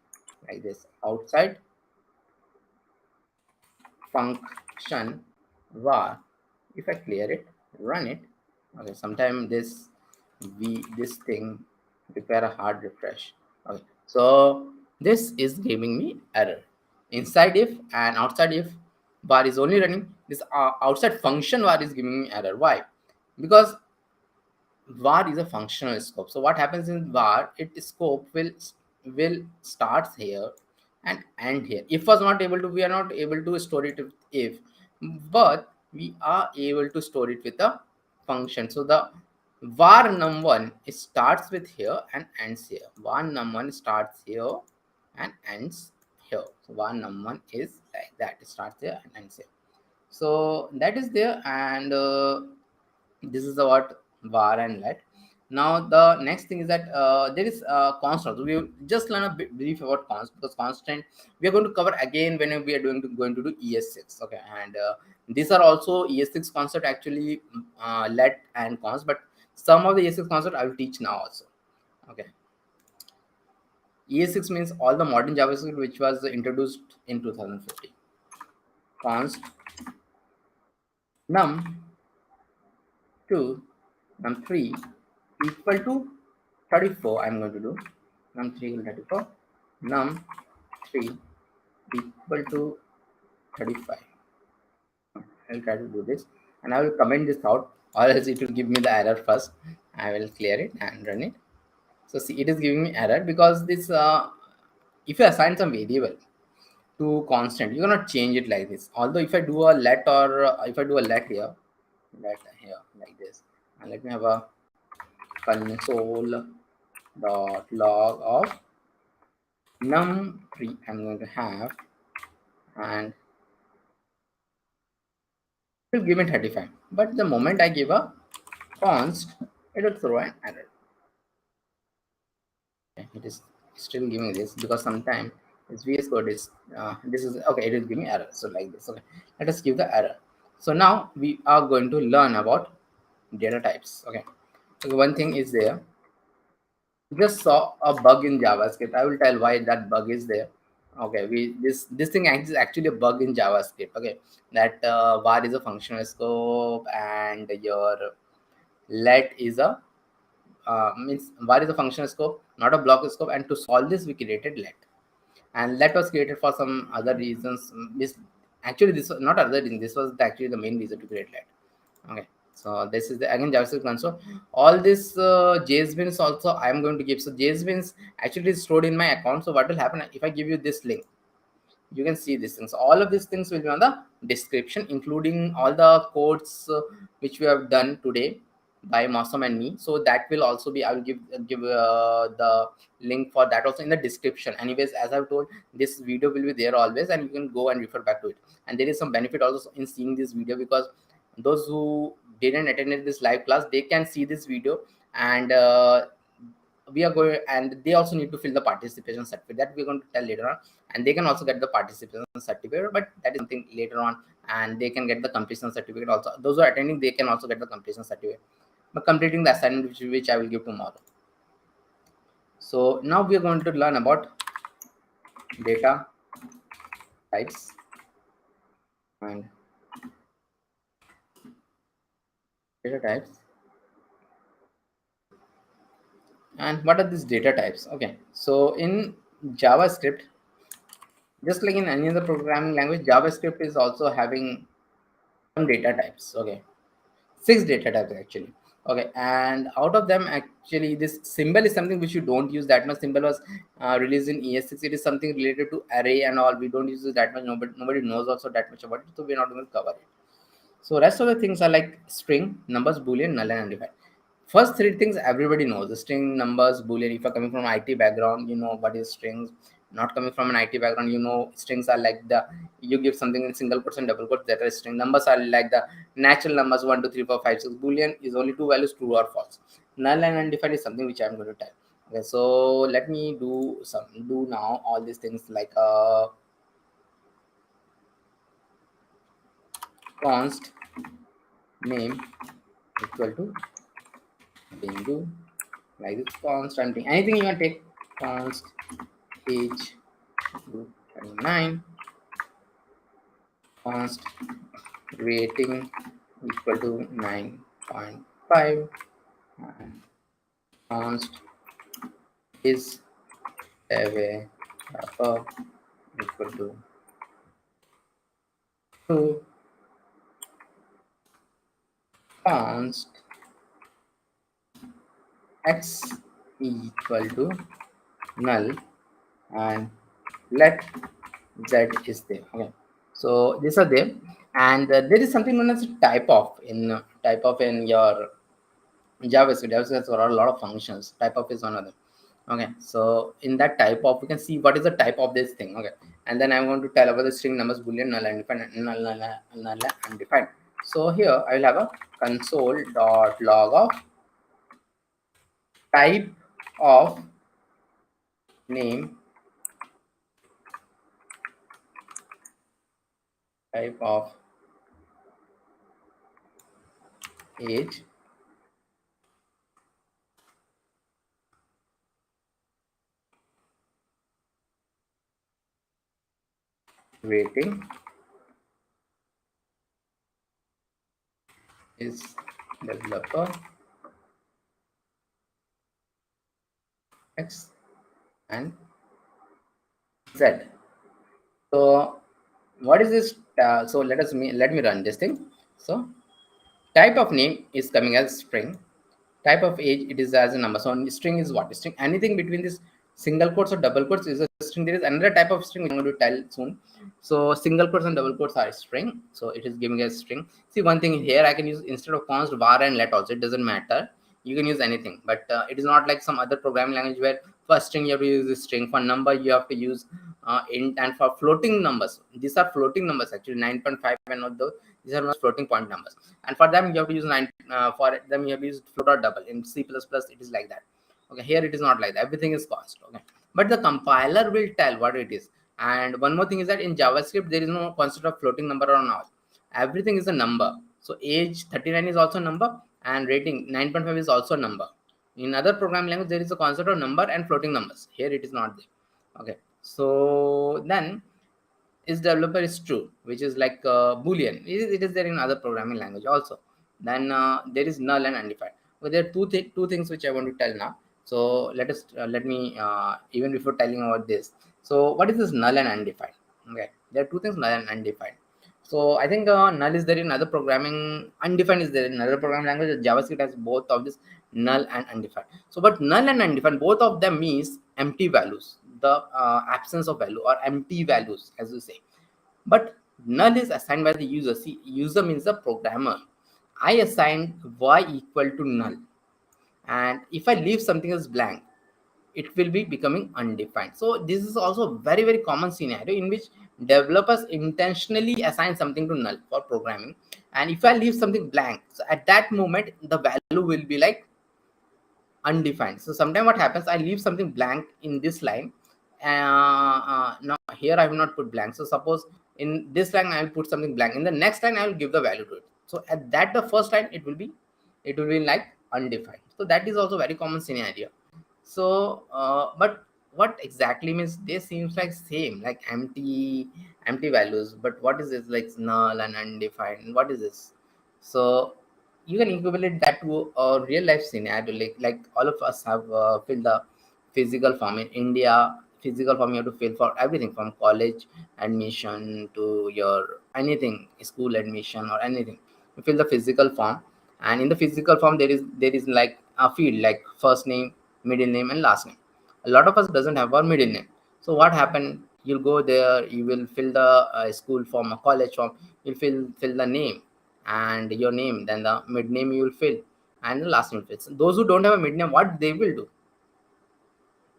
like this, outside function var, if I clear it, run it, okay, sometimes this thing require a hard refresh. Okay, so this is giving me error. Inside if and outside if var is only running, this outside function var is giving me error. Why? Because var is a functional scope. So what happens in var, it scope will starts here and end here. If was not able to, we are not able to store it with if, but we are able to store it with a function. So the var num1 starts with here and ends here. Var num1 starts here and ends here. So var num1 is like that, it starts here and ends here. So that is there, and this is the what var and let. Now the next thing is that there is constant. So we will just learn a bit brief about const, because constant we are going to cover again when we are going to do ES6. Okay, and these are also ES6 concept actually, let and const, but some of the ES6 concept I will teach now also. Okay, ES6 means all the modern JavaScript which was introduced in 2015. Const num2 num3 equal to 34. I'm going to do num3 equal to 34, num3 equal to 35. I'll try to do this, and I will comment this out, or else it will give me the error first. I will clear it and run it. So see, it is giving me error because this if you assign some variable to constant, you cannot change it like this. Although if I do a let, or if I do a let here like this, and let me have a console.log of num3 I'm going to have, and it will give me 35. But the moment I give a const, it will throw an error. Okay, it is still giving this because sometimes this VS Code is this is okay. It is giving error. So like this. Okay, let us give the error. So now we are going to learn about data types. Okay, so one thing is there. Just saw a bug in JavaScript. I will tell why that bug is there. Okay, this thing is actually a bug in JavaScript. Okay, that var is a functional scope and your let is a means var is a functional scope, not a block scope. And to solve this, we created let, and let was created for some other reasons. Actually, this was not other reason. This was actually the main reason to create let. Okay, so this is the again JavaScript console. All this JSBin is also I am going to give. So JSBin is actually stored in my account. So what will happen if I give you this link? You can see these things. All of these things will be on the description, including all the codes which we have done today by Mosam and me. So that will also be, I will give the link for that also in the description. Anyways, as I've told, this video will be there always, and you can go and refer back to it. And there is some benefit also in seeing this video, because those who didn't attend this live class, they can see this video, and we are going, and they also need to fill the participation certificate that we're going to tell later on, and they can also get the participation certificate, but that is something later on. And they can get the completion certificate also. Those who are attending, they can also get the completion certificate, but completing the assignment which I will give tomorrow. So now we are going to learn about data types and data types. And what are these data types? Okay, so in JavaScript, just like in any other programming language, JavaScript is also having some data types. Okay, 6 data types actually. Okay, and out of them, actually this symbol is something which you don't use that much. Symbol was released in ES6. It is something related to array and all. We don't use it that much. Nobody knows also that much about it, so we're not going to cover it. So rest of the things are like string, numbers, boolean, null, and undefined. First 3 things everybody knows: the string, numbers, boolean. If you're coming from IT background, you know what is strings. not coming from an IT background, you know strings are like the, you give something in single quotes and double quotes, that is string. Numbers are like the natural numbers 1 2 3 4 5 6. Boolean is only two values, true or false. Null and undefined is something which I'm going to tell. Okay, so let me do now all these things like const name equal to bindu, like this. Const anything you want to take, const age to 29, const rating equal to 9.5, and const is away equal to 2, const x equal to null, and let z is there. Okay, so these are there, and there is something known as type of in your JavaScript. JavaScript has got a lot of functions. Type of is one of them. Okay, so in that type of, we can see what is the type of this thing. Okay, and then I'm going to tell about the string numbers, boolean, null, undefined, null, undefined. So here I will have a console.log of type of name, type of age, rating is developer X and Z. So what is this? So let me run this thing. So type of name is coming as string. Type of age, it is as a number. So string is what? String, anything between this single quotes or double quotes is a string. There is another type of string which I'm going to tell soon. So single quotes and double quotes are string. So it is giving a string. See, one thing here, I can use instead of const var and let also. It doesn't matter. You can use anything, but it is not like some other programming language where for string you have to use a string, for number you have to use int, and for floating numbers, these are floating numbers actually, 9.5 and all those, these are not floating point numbers, and for them you have to use 9 for them you have to use float or double. In C++ it is like that. Okay, here it is not like that, everything is const. Okay, but the compiler will tell what it is. And one more thing is that in JavaScript there is no concept of floating number or not, everything is a number. So age 39 is also a number, and rating 9.5 is also a number. In other programming language there is a concept of number and floating numbers, here it is not there. Okay, so then is developer is true, which is like boolean. It is there in other programming language also. Then there is null and undefined. But there are two things which I want to tell now. So let me even before telling about this, so what is this null and undefined? Okay, there are two things, null and undefined. So I think null is there in other programming, undefined is there in other programming language. JavaScript has both of this, null and undefined. So but null and undefined, both of them means empty values, the absence of value, or empty values as we say. But null is assigned by the user. See, user means the programmer. I assigned y equal to null, and if I leave something as blank, it will be becoming undefined. So this is also a very very common scenario in which developers intentionally assign something to null for programming, and if I leave something blank, so at that moment the value will be like undefined. So sometimes what happens, I leave something blank in this line. Now here I will not put blank. So suppose in this line I will put something blank, in the next line I will give the value to it. So at that the first line it will be like undefined. So that is also very common scenario. So but what exactly means, they seems like same, like empty values, but what is this, like null and undefined, what is this? So you can equivalent that to a real life scenario, like all of us have filled the physical form in India. Physical form you have to fill for everything from college admission to your anything, school admission or anything. You fill the physical form, and in the physical form there is like a field like first name, middle name, and last name. A lot of us doesn't have our middle name. So what happened, you'll go there, you will fill the school form, a college form, you'll fill the name and your name, then the mid name you will fill, and the last name fits. Those who don't have a mid name, what they will do,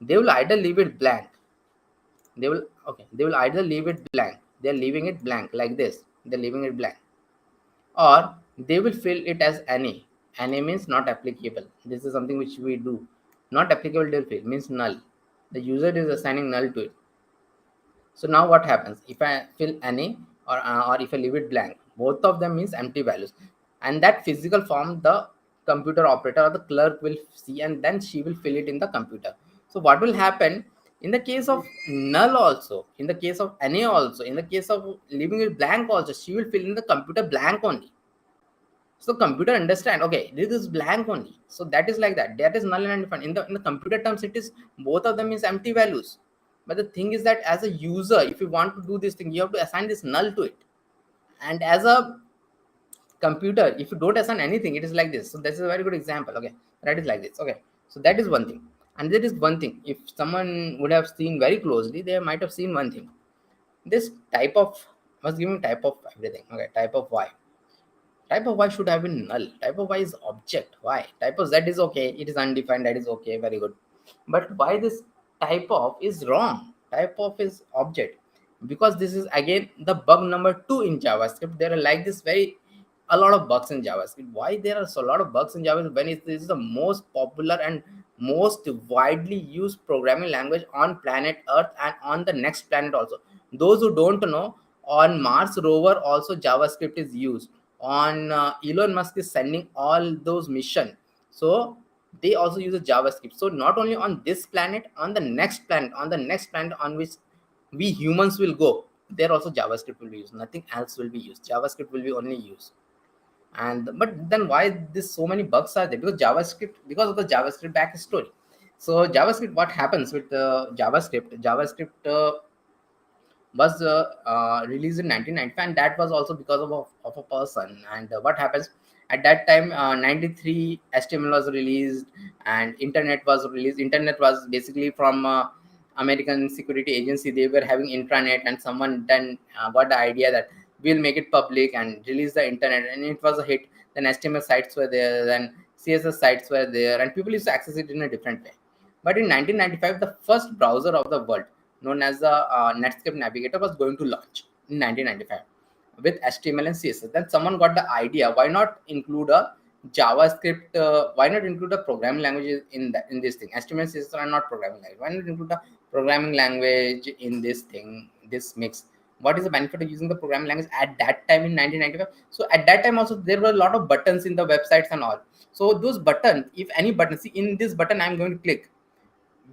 they will either leave it blank, they will either leave it blank. They're leaving it blank like this. They're leaving it blank, or they will fill it as any. Any means not applicable. This is something which we do. Not applicable, they'll fill means null. The user is assigning null to it. So now what happens if I fill any, or if I leave it blank? Both of them means empty values, and that physical form the computer operator or the clerk will see, and then she will fill it in the computer. So what will happen in the case of null also, in the case of any also, in the case of leaving it blank also, she will fill in the computer blank only. So computer understand, okay, this is blank only. So that is like that. That is null and undefined. In the computer terms, it is both of them is empty values. But the thing is that as a user, if you want to do this thing, you have to assign this null to it. And as a computer, if you don't assign anything, it is like this. So this is a very good example. Okay, that is like this. Okay, so that is one thing. And there is one thing. If someone would have seen very closely, they might have seen one thing. This type of was giving type of everything. Okay, type of y. Type of y should have been null. Type of y is object. Why? Type of z is okay. It is undefined. That is okay. Very good. But why this type of is wrong? Type of is object. Because this is again the bug number 2 in JavaScript. There are like this a lot of bugs in JavaScript. Why there are so lot of bugs in JavaScript when this is the most popular and most widely used programming language on planet Earth and on the next planet also. Those who don't know, on Mars rover also JavaScript is used. On Elon Musk is sending all those mission, so they also use a JavaScript. So not only on this planet, on the next planet, on which we humans will go, there also JavaScript will be used. Nothing else will be used. JavaScript will be only used. And but then why this so many bugs are there? Because of the JavaScript backstory. So JavaScript, what happens with JavaScript was released in 1995, and that was also because of a person. And what happens at that time, 93 HTML was released, and internet was released. Internet was basically from American security agency. They were having intranet, and someone then got the idea that we'll make it public and release the internet, and it was a hit. Then HTML sites were there, then CSS sites were there, and people used to access it in a different way. But in 1995, the first browser of the world, known as the Netscape Navigator, was going to launch in 1995 with HTML and CSS. Then someone got the idea: why not include a JavaScript? Why not include a programming language in this thing? HTML and CSS are not programming language. Why not include a programming language in this thing? This mix. What is the benefit of using the programming language at that time in 1995? So at that time also there were a lot of buttons in the websites and all. So those buttons, if any button, see in this button I'm going to click,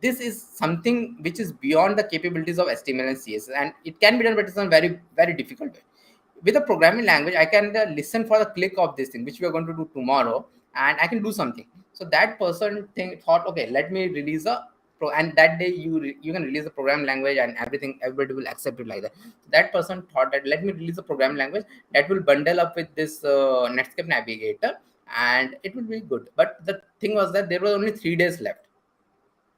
this is something which is beyond the capabilities of HTML and CSS, and it can be done, but it's a very, very difficult way. With a programming language, I can listen for the click of this thing, which we are going to do tomorrow, and I can do something. So that person thought, okay, let me release and that day you can release the programming language and everything, everybody will accept it like that. So that person thought that let me release a programming language that will bundle up with this Netscape Navigator, and it will be good. But the thing was that there were only 3 days left.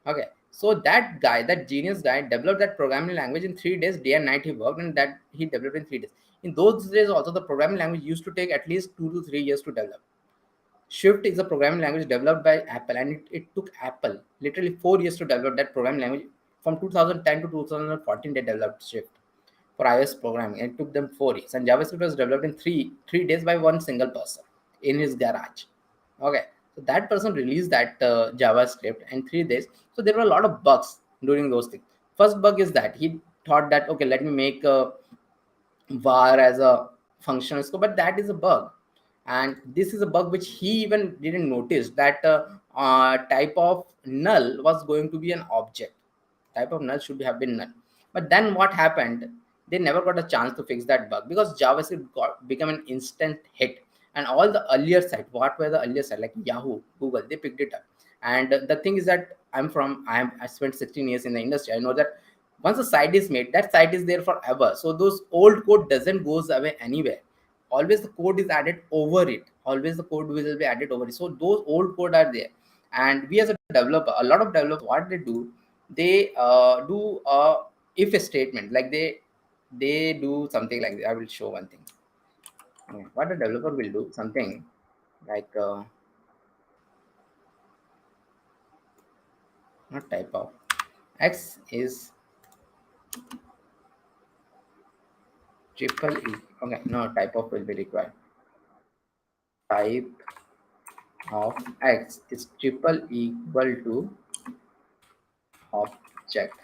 Okay, so that guy, that genius guy, developed that programming language in 3 days, day and night he worked, and that he developed in 3 days. In those days, also the programming language used to take at least 2 to 3 years to develop. Swift is a programming language developed by Apple, and it took Apple literally 4 years to develop that programming language. From 2010 to 2014, they developed Swift for iOS programming, and it took them 4 years. And JavaScript was developed in three days by one single person in his garage. Okay, so that person released that JavaScript in 3 days. So there were a lot of bugs during those things. First bug is that he thought that, okay, let me make a var as a functional scope, but that is a bug. And this is a bug which he even didn't notice, that type of null was going to be an object. Type of null should have been null. But then what happened, they never got a chance to fix that bug, because JavaScript became an instant hit. And all the earlier site, what were the earlier site like Yahoo, Google, they picked it up. And the thing is that I spent 16 years in the industry. I know that once a site is made, that site is there forever. So those old code doesn't goes away anywhere. Always the code is added over it. Always the code will be added over it. So those old code are there. And we as a developer, a lot of developers, what they do, they do a if statement. Like they do something like that. I will show one thing. What a developer will do, something like not type of x is triple e. Okay, no, type of will be required. Type of x is triple equal to object.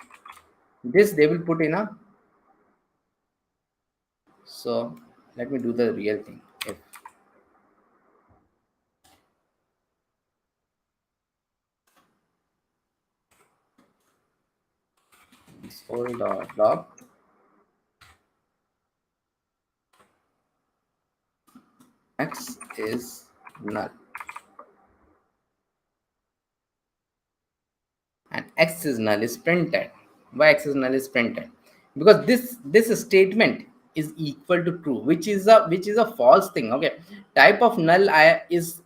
This they will put in a. So let me do the real thing. If console.log x is null and x is null is printed. Why x is null is printed? Because this statement is equal to true, which is a false thing. Okay, type of null is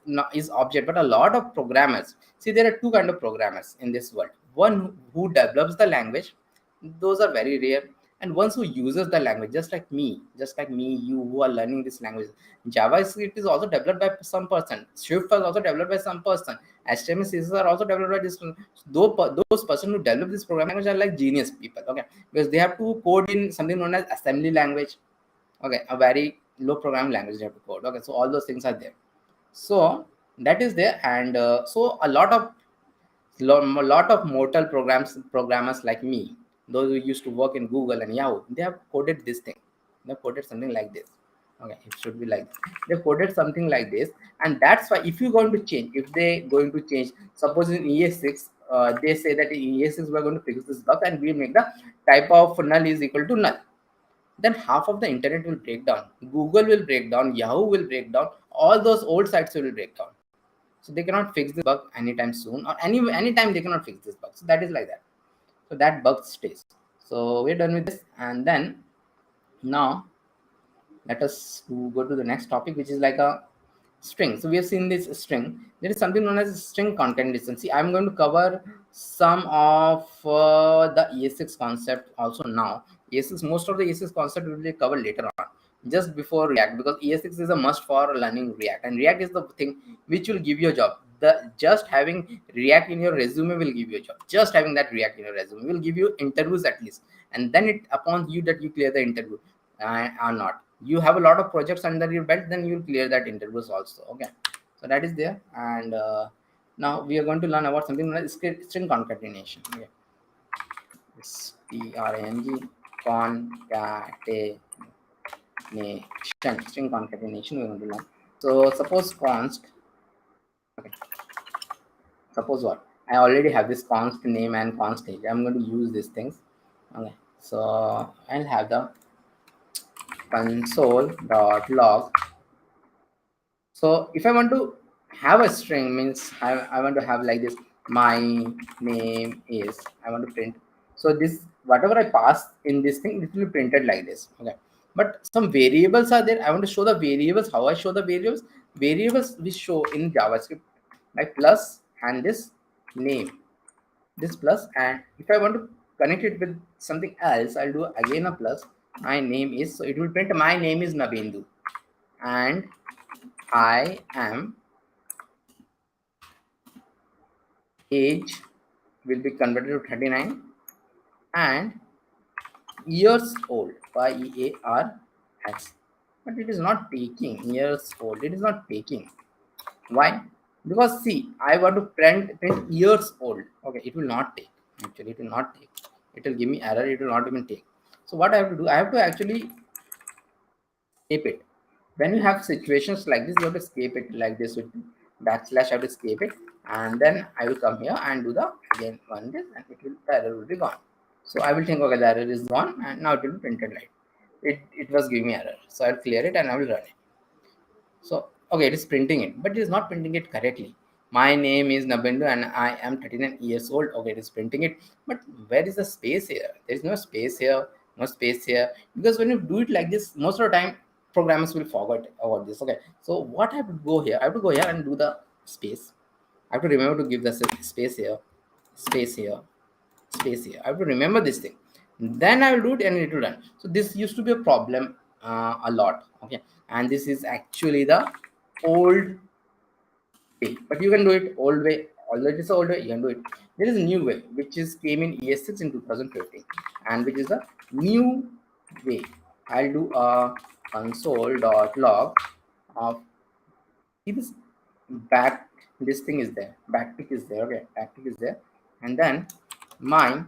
object, but a lot of programmers, see, there are two kind of programmers in this world. One who develops the language, those are very rare, and ones who uses the language, just like me, you who are learning this language. JavaScript is also developed by some person, Swift is also developed by some person, HTML CSS are also developed by this person. Those person who develop this programming language are like genius people. Okay, because they have to code in something known as assembly language. Okay, a very low programming language they have to code. Okay, so all those things are there. So that is there, and so a lot of mortal programmers like me, those who used to work in Google and Yahoo, they have coded this thing. They have coded something like this. Okay, it should be like this. They coded something like this, and that's why if you're going to change, if they going to change, suppose in ES6, they say that in ES6 we're going to fix this bug and we make the type of null is equal to null, then half of the internet will break down. Google will break down, Yahoo will break down, all those old sites will break down. So they cannot fix this bug anytime soon, or anytime they cannot fix this bug. So that is like that. So that bug stays. So we're done with this, and then now let us go to the next topic, which is like a string. So we have seen this string. There is something known as string concatenation. See, I'm going to cover some of the ES6 concept also now. ES6, most of the ES6 concept will be covered later on, just before React, because ES6 is a must for learning React, and React is the thing which will give you a job. The just having React in your resume will give you a job. Just having that React in your resume will give you interviews at least, and then it upon you that you clear the interview or not. You have a lot of projects under your belt, then you'll clear that interviews also. Okay, so that is there, and now we are going to learn about something known as string concatenation. Okay, string concatenation, string concatenation we're going to learn. So suppose const, okay, suppose what, I already have this const name and const age. I'm going to use these things. Okay, so I'll have the console.log. So if I want to have a string, means I want to have like this, my name is, I want to print. So this, whatever I pass in this thing, it will be printed like this. Okay, but some variables are there. I want to show the variables. How I show the variables? Variables we show in JavaScript by plus and this name, this plus, and if I want to connect it with something else, I'll do again a plus. My name is, so it will print my name is Nabendu, and I am, age will be converted to 39, and years old, YEARS, but it is not taking years old. It is not taking. Why? Because see, I want to print years old. Okay, it will not take. Actually, it will not take. It will give me error. It will not even take. So what I have to do, I have to actually escape it. When you have situations like this, you have to escape it like this with backslash. I have to escape it, and then I will come here and do the again one this, and it will, the error will be gone. So I will think, okay, the error is gone, and now it will be printed like it was giving me error. So I'll clear it and I will run it. So okay, it is printing it, but it is not printing it correctly. My name is Nabendu and I am 39 years old. Okay, it is printing it, but where is the space here? There is no space here, no space here, because when you do it like this, most of the time programmers will forget about this. Okay, so what I have to go here? I have to go here and do the space. I have to remember to give the space here, space here, space here. I have to remember this thing. Then I will do it and it will run. So this used to be a problem a lot. Okay, and this is actually the old way, but you can do it old way. Although it is the old way, you can do it. There is a new way which is came in ES6 in 2015, and which is the new way. I'll do a console.log of, see this back, this thing is there, backtick is there, okay, backtick is there, and then my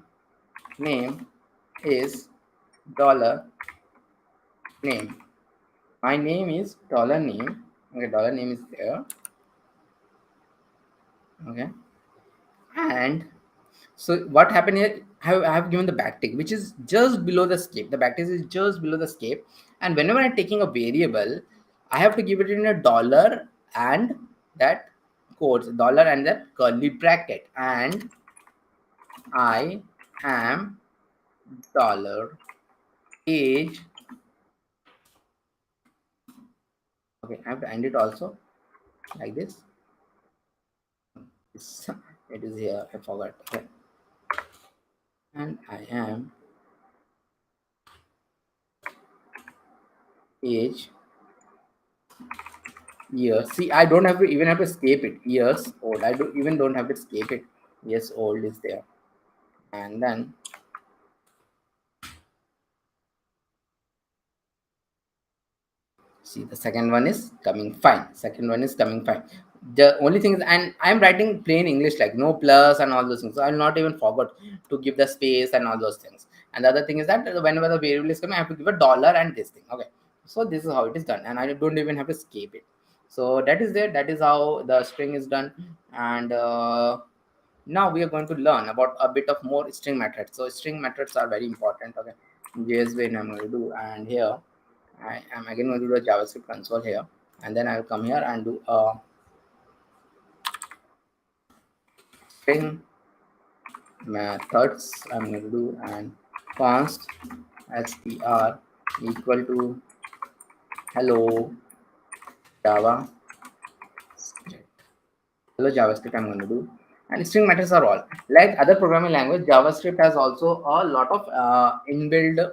name is dollar name. My name is dollar name. Okay, dollar name is there. Okay, and so what happened here? I have given the backtick, which is just below the scape. The backtick is just below the scape, and whenever I'm taking a variable, I have to give it in a dollar and that quotes, dollar and that curly bracket, and I am dollar age. Okay, I have to end it also like this. It is here, I forgot. Okay, and I am age year. See, I don't have to even have to escape it. Years old. I don't have to escape it. Years old is there, and then see the second one is coming fine. Second one is coming fine. The only thing is, and I'm writing plain English, like no plus and all those things. So I'll not even forget to give the space and all those things. And the other thing is that whenever the variable is coming, I have to give a dollar and this thing. Okay, so this is how it is done, and I don't even have to escape it. So that is there. That is how the string is done, and now we are going to learn about a bit of more string methods. So string methods are very important. Okay, JSBin I'm going to do, and here I am again going to do a JavaScript console here, and then I will come here and do a string methods. I'm going to do and const str equal to hello Java hello JavaScript I'm going to do, and string methods are all like other programming language. JavaScript has also a lot of inbuilt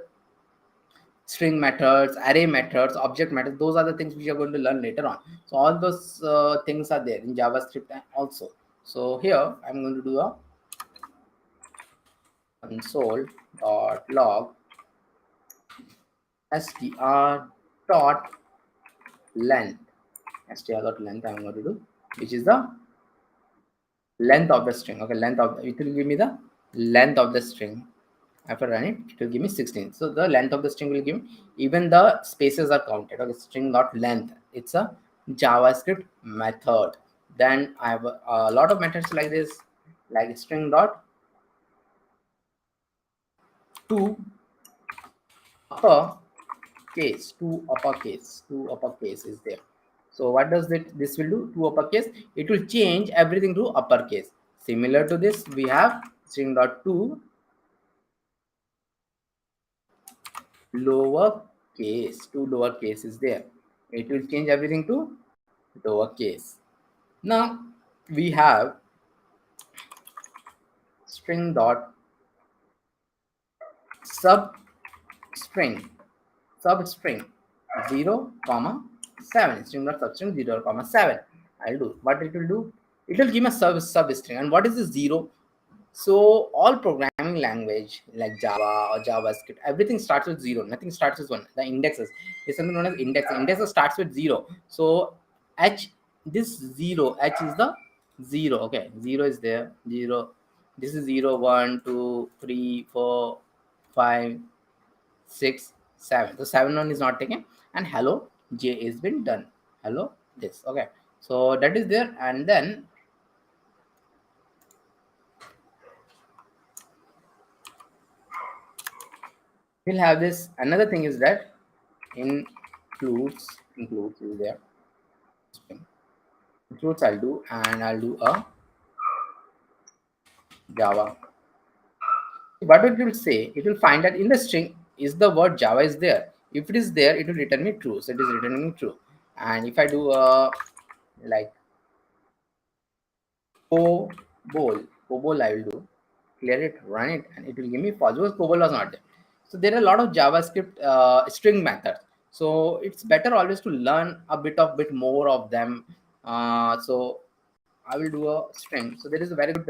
string methods, array methods, object methods. Those are the things we are going to learn later on. So all those things are there in JavaScript also. So here I'm going to do a console.log str.length. str.length I'm going to do, which is the length of the string. Okay, length of it will give me the length of the string. After running it will give me 16. So the length of the string will give me, even the spaces are counted. Okay, string dot length, it's a JavaScript method. Then I have a lot of methods like this, like string dot to upper case, to uppercase is there. So what does this will do? To uppercase, it will change everything to uppercase. Similar to this, we have string dot to lowercase. To lowercase is there. It will change everything to lowercase. Now we have string dot substring 0 comma 7, string dot substring 0 comma 7. I'll do what it will do. It will give me a substring. And what is the 0? So all programming language like Java or JavaScript, everything starts with 0. Nothing starts with 1. The indexes is something known as index. Indexes starts with 0. So h, this 0, h is the 0. Okay, 0 is there. 0. This is 0, 1, 2, 3, 4, 5, 6, 7. So 7 one is not taken, and hello J is been done. Hello this. Okay, so that is there, and then we'll have this. Another thing is that includes is there. Includes I'll do, and I'll do a Java. What it will say, it will find that in the string is the word Java is there. If it is there, it will return me true. So it is returning true. And if I do a like COBOL I will do, clear it, run it, and it will give me false because COBOL was not there. So there are a lot of JavaScript string methods. So it's better always to learn a bit more of them. So I will do a string. So there is a very good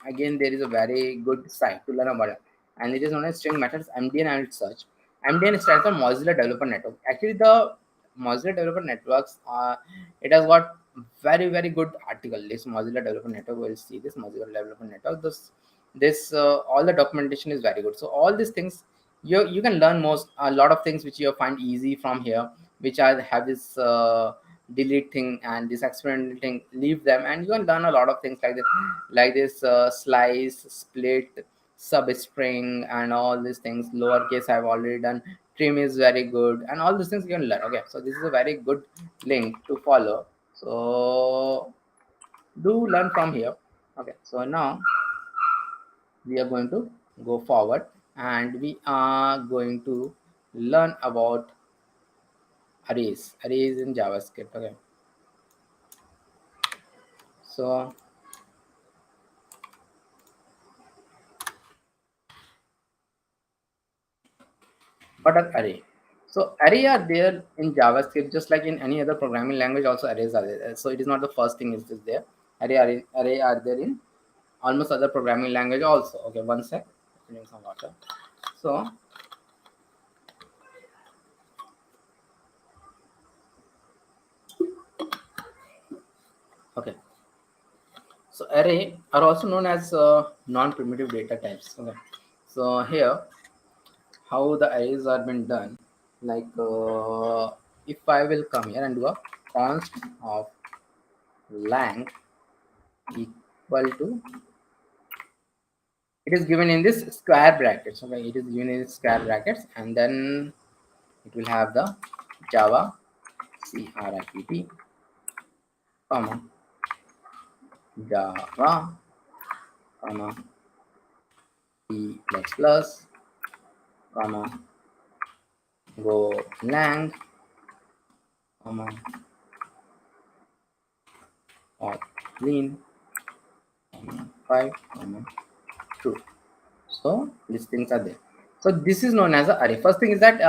again there is a very good site to learn about it, and it is known as string methods. MDN I will search. MDN stands for Mozilla Developer Network. Actually, the Mozilla Developer Networks, it has got very good article. This Mozilla Developer Network, will see this Mozilla Developer Network. This all the documentation is very good. So all these things you can learn a lot of things which you find easy from here, which are have this delete thing and this experimental thing. Leave them, and you can learn a lot of things like this slice, split, substring, and all these things. Lowercase I've already done. Trim is very good, and all these things you can learn. Okay, so this is a very good link to follow. So do learn from here. Okay, so now we are going to go forward, and we are going to learn about arrays in JavaScript. Okay, so what are array? So array are there in JavaScript just like in any other programming language. Also arrays are there. So it is not the first thing is just there. Array are there in almost other programming language also. Okay, one sec. Drink some water. So okay, so array are also known as non-primitive data types. Okay, so here how the arrays are been done, like if I will come here and do a const of length equal to, it is given in this square brackets. Okay, it is given in square brackets, and then it will have the Java script comma Java comma C++ comma Golang comma or clean comma 5 comma true. So these things are there. So this is known as an array. First thing is that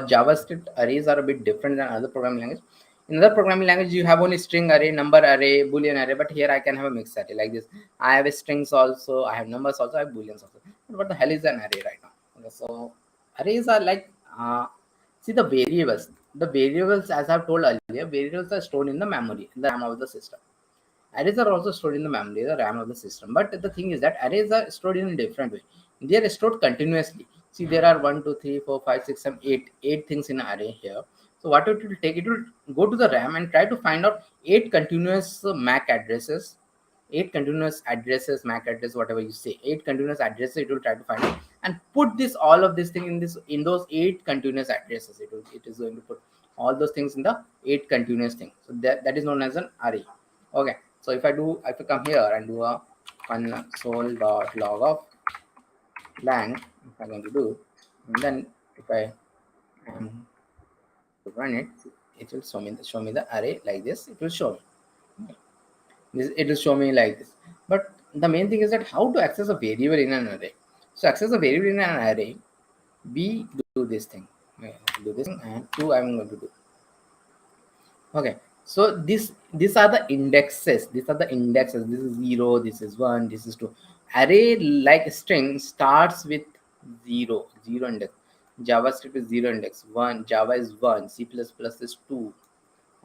JavaScript arrays are a bit different than other programming language. In other programming language, you have only string array, number array, boolean array, but here I can have a mixed array like this. I have strings also, I have numbers also, I have booleans also. But what the hell is an array right now? Okay, so arrays are like see the variables. The variables, as I've told earlier, variables are stored in the memory, in the RAM of the system. Arrays are also stored in the memory, the RAM of the system. But the thing is that arrays are stored in a different way. They are stored continuously. See, there are 1, 2, 3, 4, 5, 6, 7, 8 things in an array here. So what it will take, it will go to the RAM and try to find out 8 continuous MAC addresses, 8 continuous addresses, MAC address, whatever you say, 8 continuous addresses. It will try to find out and put this all of this thing in those 8 continuous addresses. It is going to put all those things in the 8 continuous thing. So that is known as an array. Okay. So if I come here and do a console.log of length, if I'm going to do, and then if I run it, it will show me the array like this. It will show me. It will show me like this. But the main thing is that how to access a variable in an array. So access a variable in an array, we do this thing. Do this thing, and 2 I'm going to do. Okay. So these are the indexes. These are the indexes. This is 0. This is 1. This is 2. Array like string starts with 0 index. JavaScript is 0 index. 1. Java is 1. C++ is 2.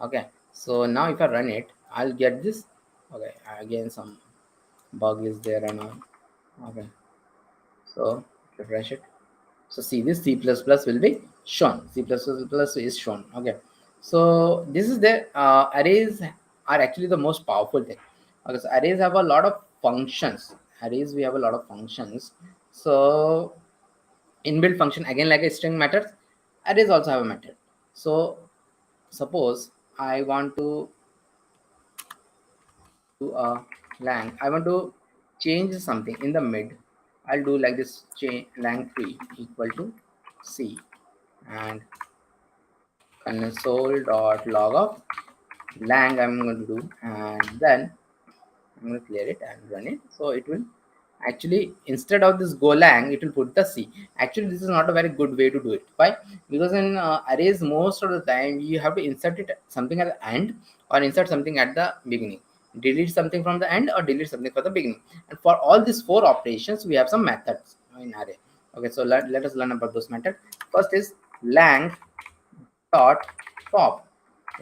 Okay. So now if I run it, I'll get this. Okay. Again, some bug is there and all. Okay. So refresh it. So see, this C++ will be shown. C++ is shown. Okay. So this is the arrays are actually the most powerful thing. Okay, so arrays have a lot of functions. Arrays, we have a lot of functions. So inbuilt function, again like a string method, arrays also have a method. So suppose I want to do a lang, I want to change something in the mid. I'll do like this, change lang3 equal to C and console.log of lang I'm going to do, and then I'm going to clear it and run it. So it will actually, instead of this Golang, it will put the C. Actually, this is not a very good way to do it. Why? Because in arrays, most of the time you have to insert it something at the end or insert something at the beginning. Delete something from the end or delete something from the beginning. And for all these 4 operations, we have some methods in array. Okay, so let us learn about those methods. First is lang dot pop,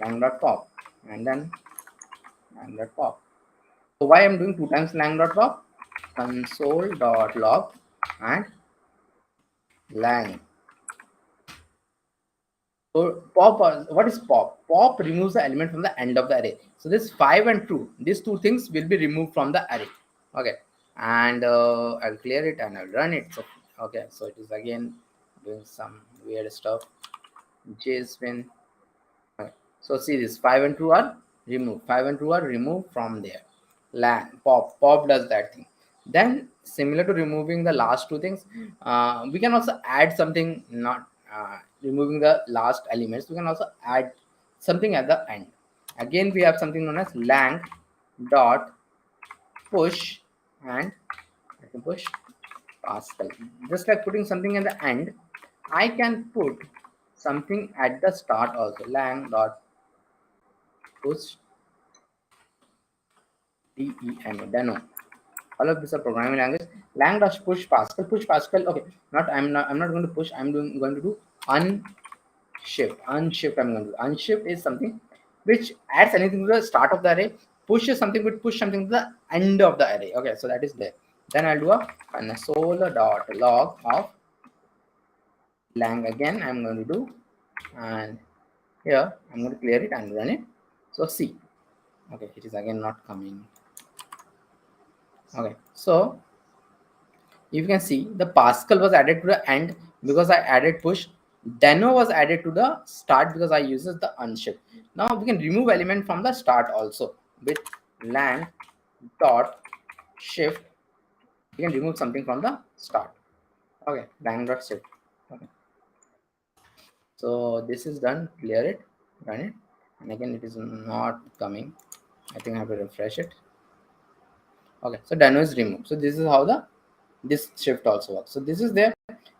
lang dot pop, and then lang dot pop. So why I'm doing 2 times lang dot pop? Console dot log and lang. So pop, what is pop? Pop removes the element from the end of the array. So this 5 and true, these two things will be removed from the array. Okay, and I'll clear it and I'll run it. So okay, so it is again doing some weird stuff. JSBin. Okay. So see, this 5 and true are removed. 5 and true are removed from there. Lang pop does that thing. Then similar to removing the last two things, we can also add something. Not removing the last elements, we can also add something at the end. Again, we have something known as lang dot push, and I can push Pascal. Just like putting something at the end, I can put something at the start also. Lang dot push deno. All of these are programming language. Lang dot push Pascal. Push Pascal. Okay, I'm not going to push. Going to do unshift. Unshift. I'm going to do unshift is something which adds anything to the start of the array. Push is something which push something to the end of the array. Okay, so that is there. Then I'll do a console dot log of lang again. I'm going to do, and here I'm going to clear it and run it. So see, okay, it is again not coming. Okay, so you can see the Pascal was added to the end because I added push. Deno was added to the start because I uses the unshift. Now we can remove element from the start also with lang dot shift. We can remove something from the start. Okay, lang dot shift. Okay. So this is done. Clear it, run it, and again it is not coming. I think I have to refresh it. Okay, so deno is removed. So this is how this shift also works. So this is there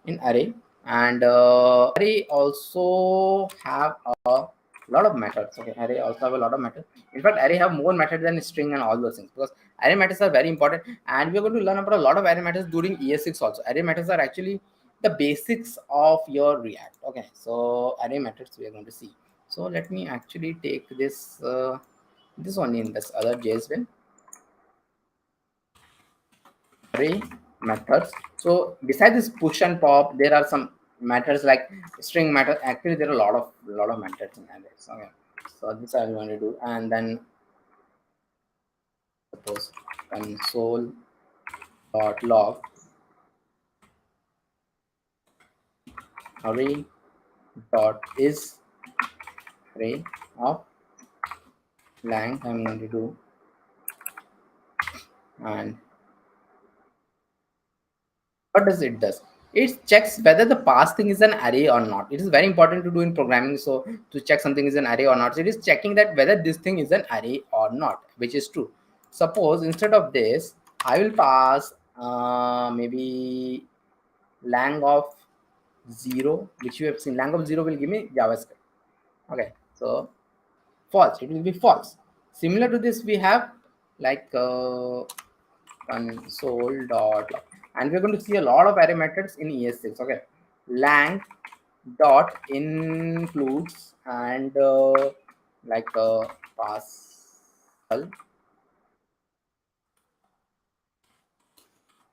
in array, and array also have a lot of methods. Okay, array also have a lot of methods. In fact, array have more methods than string and all those things, because array methods are very important, and we're going to learn about a lot of array methods during ES6 also. Array methods are actually the basics of your React. Okay, so array methods we are going to see. So let me actually take this this one in this other JSBin. Array methods. So besides this push and pop, there are some methods like string method. Actually, there are a lot of methods in arrays. Okay, so this I'm going to do, and then suppose console dot log array dot is array of lang. I'm going to do, and what does it does? It checks whether the past thing is an array or not. It is very important to do in programming. So to check something is an array or not, so it is checking that whether this thing is an array or not, which is true. Suppose instead of this, I will pass maybe lang of 0, which you have seen. Lang of 0 will give me JavaScript. Okay, so false. It will be false. Similar to this, we have like console dot log, and we're going to see a lot of array methods in ES6. Okay, lang dot includes, and like Pascal,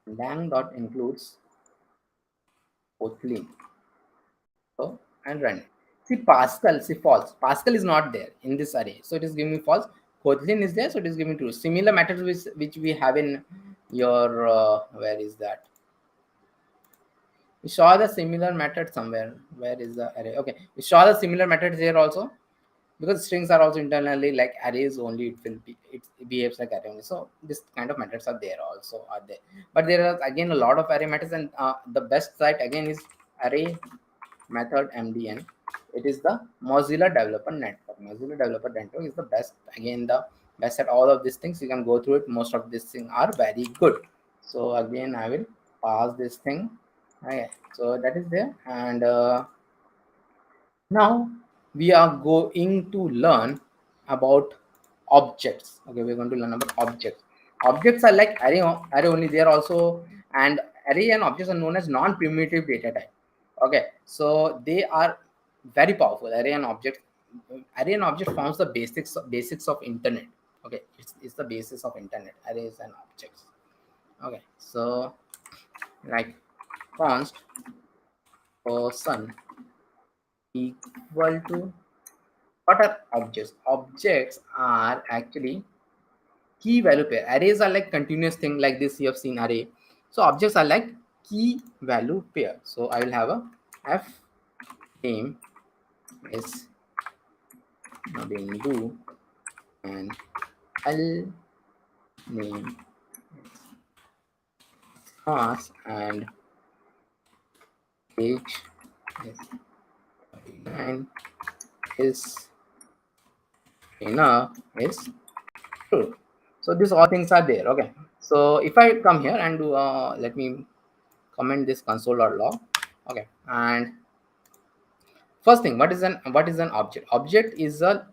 lang dot includes 𝐝𝐞𝐿. So and run it. See Pascal, see false. Pascal is not there in this array, so it is giving me false. 𝐝𝐞𝐿 is there, so it is giving true. Similar methods which we have in your where is that? We saw the similar method somewhere. Where is the array? Okay, we saw the similar methods here also, because strings are also internally like arrays only. It behaves like array only. So this kind of methods are there also are there. But there are again a lot of array methods, and the best site again is array method MDN. It is the Mozilla Developer Network. Mozilla Developer Network is the best. Again, the best at all of these things. You can go through it. Most of these things are very good. So again, I will pass this thing. Okay, so that is there, and now we are going to learn about objects. Okay, we're going to learn about objects. Objects are like array only. They are also, and array and objects are known as non-primitive data type. Okay, so they are very powerful. Array and object forms the basics of internet. Okay, it's the basis of internet, arrays and objects. Okay, so like const person equal to, what are objects? Objects are actually key value pair. Arrays are like continuous thing like this. You have seen array. So objects are like key value pair. So I will have a f name is Nabendu and l name class and age is 39 is enough is true. So these all things are there. Okay, so if I come here and do let me comment this console.log. Okay, and first thing, what is an object? Object is a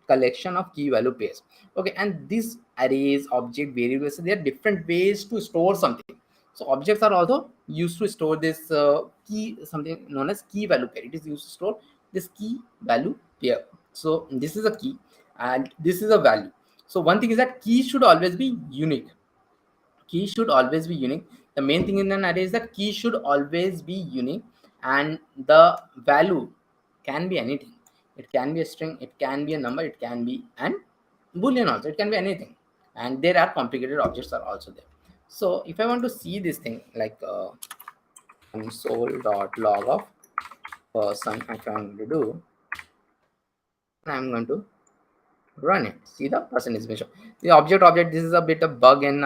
collection of key value pairs. Okay, and these arrays, object, variables, there are different ways to store something. So objects are also used to store this key, something known as key value pair. It is used to store this key value pair. So this is a key and this is a value. So one thing is that key should always be unique. Key should always be unique. The main thing in an array is that key should always be unique, and the value can be anything. It can be a string, it can be a number, it can be an boolean also, it can be anything. And there are complicated objects are also there. So if I want to see this thing like console.log of person, if I'm going to do, I'm going to run it. See, the person is being shown. The object, this is a bit of bug in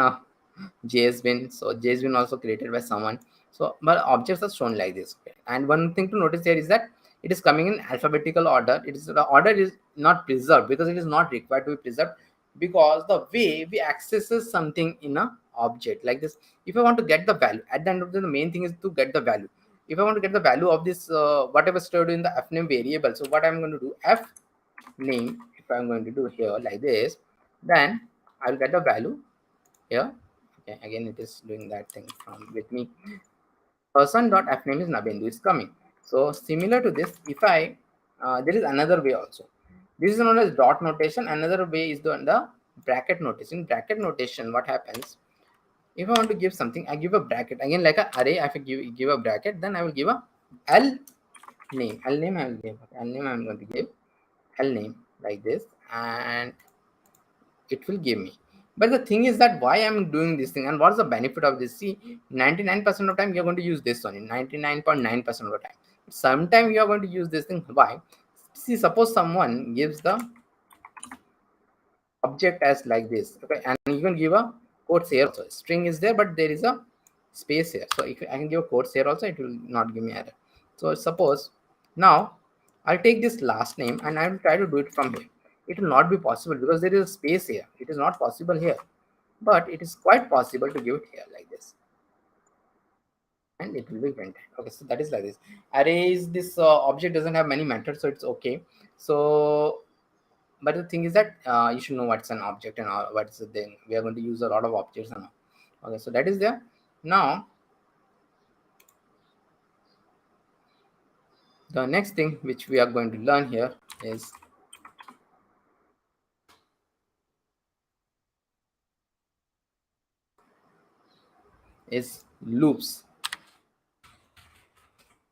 JSBin. So JSBin also created by someone. So but objects are shown like this. Okay. And one thing to notice here is that it is coming in alphabetical order. It is, the order is not preserved because it is not required to be preserved, because the way we accesses something in a object like this, if I want to get the value at the end of the main thing is to get the value. If I want to get the value of this whatever stored in the fname variable, so what I'm going to do, f name, if I'm going to do here like this, then I'll get the value here. Okay, again it is doing that thing from with me. Person.fname is Nabendu is coming. So similar to this, if I there is another way also. This is known as dot notation. Another way is the bracket notation. In bracket notation, what happens? If I want to give something, I give a bracket again like an array. If I give a bracket, then I will give a l name. L name I will give. L name I am going to give L name like this, and it will give me. But the thing is that why I'm doing this thing and what's the benefit of this? See, 99% of time you're going to use this one in 99.9% of the time. Sometimes you are going to use this thing. Why? See, suppose someone gives the object as like this, okay, and you can give a quotes here also. String is there, but there is a space here. So if I can give a quotes here also, it will not give me error. So suppose now I'll take this last name and I will try to do it from here. It will not be possible because there is a space here. It is not possible here, but it is quite possible to give it here like this, and it will be printed. Okay, so that is like this. Arrays, this object doesn't have many methods, so it's okay. So but the thing is that you should know what's an object and what's the thing. We are going to use a lot of objects and all. Okay, so that is there. Now the next thing which we are going to learn here is loops.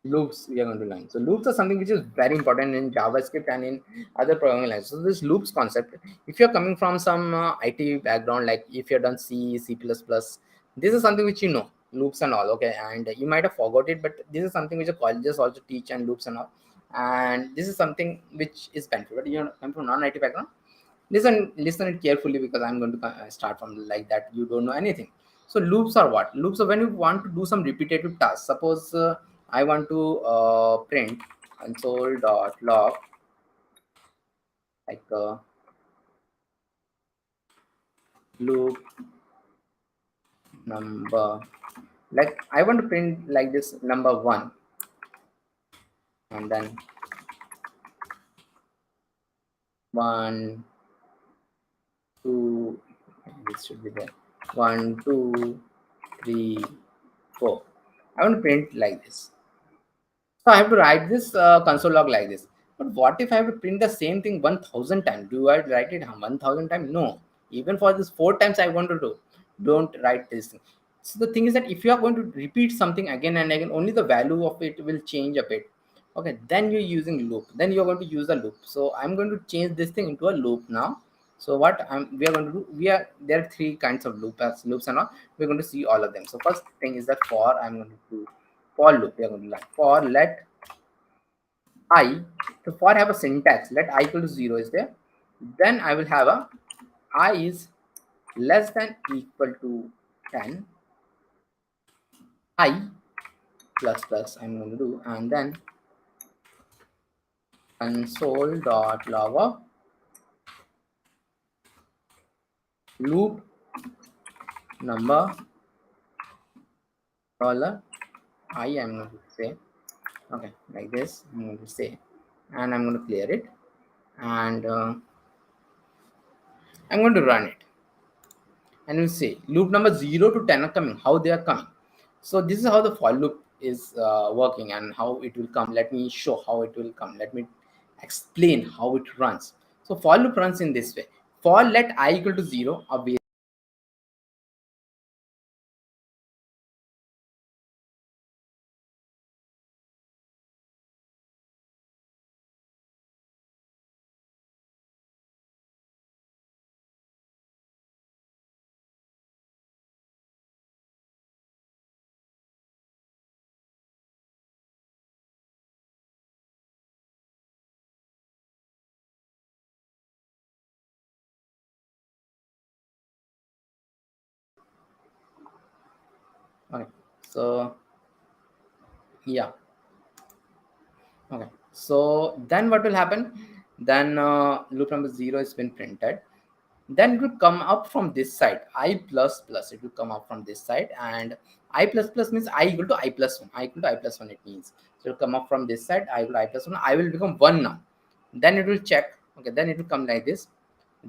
Loops we are going to learn. So loops are something which is very important in JavaScript and in other programming languages. So this loops concept, if you're coming from some IT background, like if you're done C++, this is something which you know, loops and all. Okay, and you might have forgot it, but this is something which the colleges also teach, and loops and all. And this is something which is beneficial. But you come from non-IT background, listen it carefully, because I'm going to start from like that. You don't know anything. So loops are what? Loops are when you want to do some repetitive tasks. Suppose I want to print console.log like loop number, like I want to print like this number 1, and then 1 2, this should be there, 1 2 3 4. I want to print like this. So I have to write this console log like this. But what if I have to print the same thing 1000 times? Do I write it 1000 times? No. Even for this 4 times I want to do, don't write this thing. So the thing is that if you are going to repeat something again and again, only the value of it will change a bit. Okay, then you're using loop. Then you're going to use a loop. So I'm going to change this thing into a loop now. So what we are going to do, there are 3 kinds of loops and all. We're going to see all of them. So first thing is that for I'm going to do for loop. We are going to learn for let I. So for have a syntax, let I equal to 0 is there. Then I will have a I is less than equal to 10, I plus plus I'm going to do, and then console.log of loop number dollar I am going to say, okay, like this I'm going to say, and I'm going to clear it, and I'm going to run it, and we'll say loop number 0 to 10 are coming, how they are coming. So this is how the for loop is working and how it will come. Let me show how it will come. Let me explain how it runs. So for loop runs in this way. For let I equal to 0, obviously okay. So yeah, okay. So then what will happen? Then loop number 0 has been printed. Then it will come up from this side, I plus plus. It will come up from this side, and I plus plus means I equal to I plus 1. I equal to I plus 1 it means. So it will come up from this side, I equal to I plus 1. I will become 1 now. Then it will check. Okay, then it will come like this.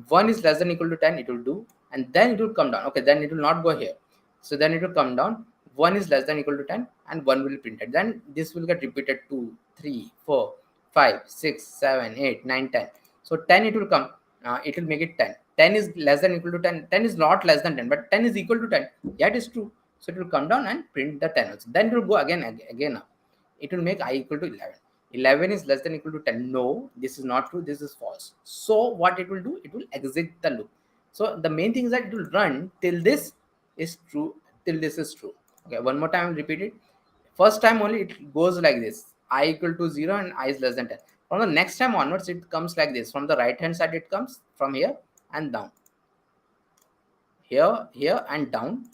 1 is less than equal to 10, it will do, and then it will come down. Okay, then it will not go here. So then it will come down. 1 is less than equal to 10, and 1 will be printed. Then this will get repeated 2, 3, 4, 5, 6, 7, 8, 9, 10. So 10 it will come. It will make it 10. 10 is less than equal to 10. 10 is not less than 10, but 10 is equal to 10. Yeah, it is true. So it will come down and print the 10 also. Then it will go again up. It will make I equal to 11. 11 is less than equal to 10. No, this is not true. This is false. So what it will do, it will exit the loop. So the main thing is that it will run till this is true, till this is true. Okay, one more time I'll repeat it. First time only it goes like this, I equal to 0 and I is less than 10. From the next time onwards it comes like this. From the right hand side it comes from here and down, here and down,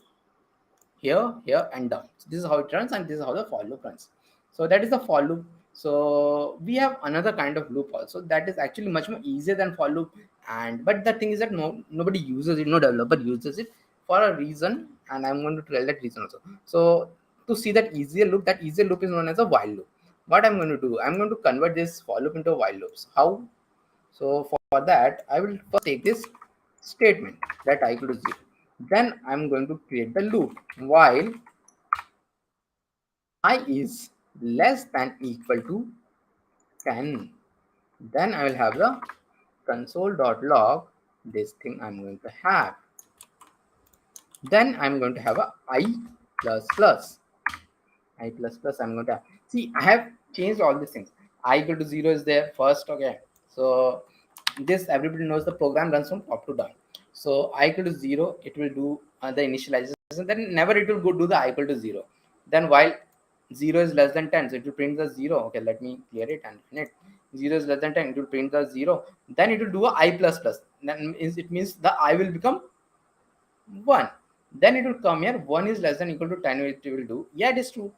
here and down. So this is how it runs, and this is how the for loop runs. So that is the for loop. So we have another kind of loop also that is actually much more easier than for loop, and but the thing is that nobody uses it, no developer uses it for a reason, and I'm going to tell that reason also. So to see that easier loop, that easier loop is known as a while loop. What I'm going to do, I'm going to convert this for loop into a while loops. How? So for that, I will first take this statement that I equal to 0. Then I'm going to create the loop while I is less than equal to 10. Then I will have the console.log, this thing I'm going to have. Then I'm going to have a I plus plus. I plus plus I'm going to have. See, I have changed all these things. I equal to 0 is there first. Okay. So this everybody knows the program runs from top to down. So I equal to 0, it will do the initialization. Then never it will go do the I equal to 0. Then while 0 is less than 10, so it will print the 0. Okay, let me clear it and print it. 0 is less than 10, it will print the 0. Then it will do a I plus plus. Then it means the I will become 1. Then it will come here. 1 is less than equal to 10, it will do. Yeah, it is true.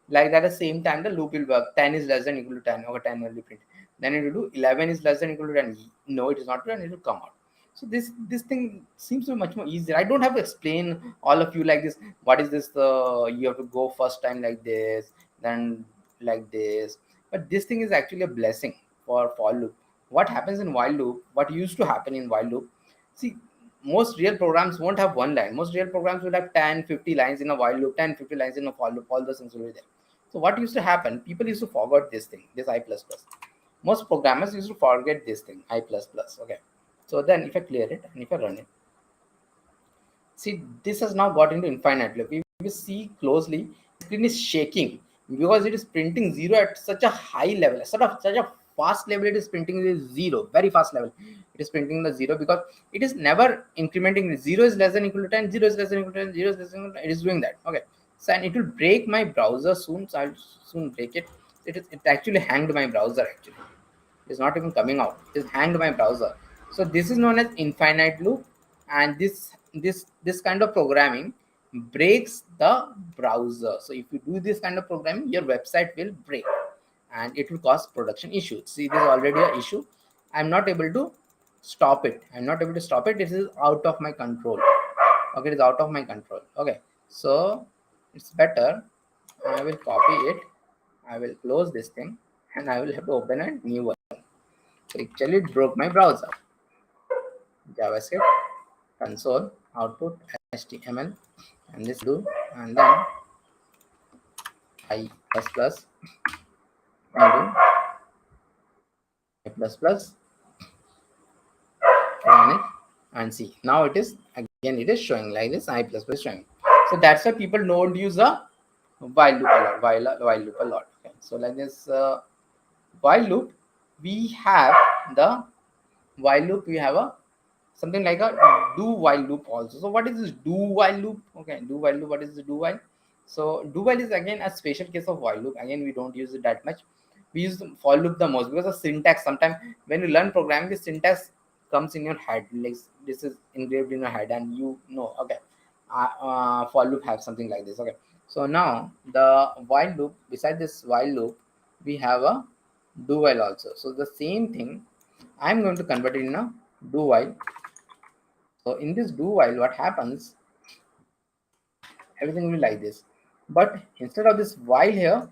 Like that, at the same time, the loop will work. 10 is less than equal to 10. Okay, 10 will be printed. Then it will do 11 is less than equal to 10. No, it is not true, and it will come out. So this thing seems to be much more easier. I don't have to explain all of you like this. What is this? You have to go first time like this, then like this. But this thing is actually a blessing for loop. What happens in while loop? What used to happen in while loop? See, most real programs won't have one line. Most real programs will have 10, 50 lines in a while loop, 10, 50 lines in a for loop. All those things will be there. So what used to happen? People used to forget this thing, this I++. Most programmers used to forget this thing, I++. Okay. So then if I clear it and if I run it, see, this has now got into infinite loop. If you see closely, the screen is shaking because it is printing 0 at such a high level, such a fast level. It is printing the 0, very fast level. It is printing the 0 because it is never incrementing. 0 is less than equal to 10, 0 is less than equal to 10, 0 is less than equal to 10. It is doing that. Okay. So and it will break my browser soon. So I'll soon break it. It actually hanged my browser actually. It's not even coming out. It is hanged my browser. So this is known as infinite loop, and this kind of programming breaks the browser. So if you do this kind of programming, your website will break and it will cause production issues. See, this is already an issue. I'm not able to stop it. I'm not able to stop it. This is out of my control. Okay, it is out of my control. Okay, so it's better. I will copy it. I will close this thing and I will have to open a new one. So actually it broke my browser. JavaScript console output HTML and this do, and then I++ and do I++ run it and see, now it is again, it is showing like this, I++ showing. So that's why people don't use a while loop a lot, while loop a lot. Okay. So like this while loop, we have the while loop, we have a something like a do while loop also. So what is this do while loop? Okay, do while loop, what is the do while? So do while is again a special case of while loop. Again, we don't use it that much. We use for loop the most because of syntax. Sometimes when you learn programming, the syntax comes in your head, like this is engraved in your head and you know, okay, for loop have something like this. Okay, so now the while loop, beside this while loop, we have a do while also. So the same thing, I'm going to convert it in a do while. So in this do while, what happens, everything will be like this, but instead of this while here,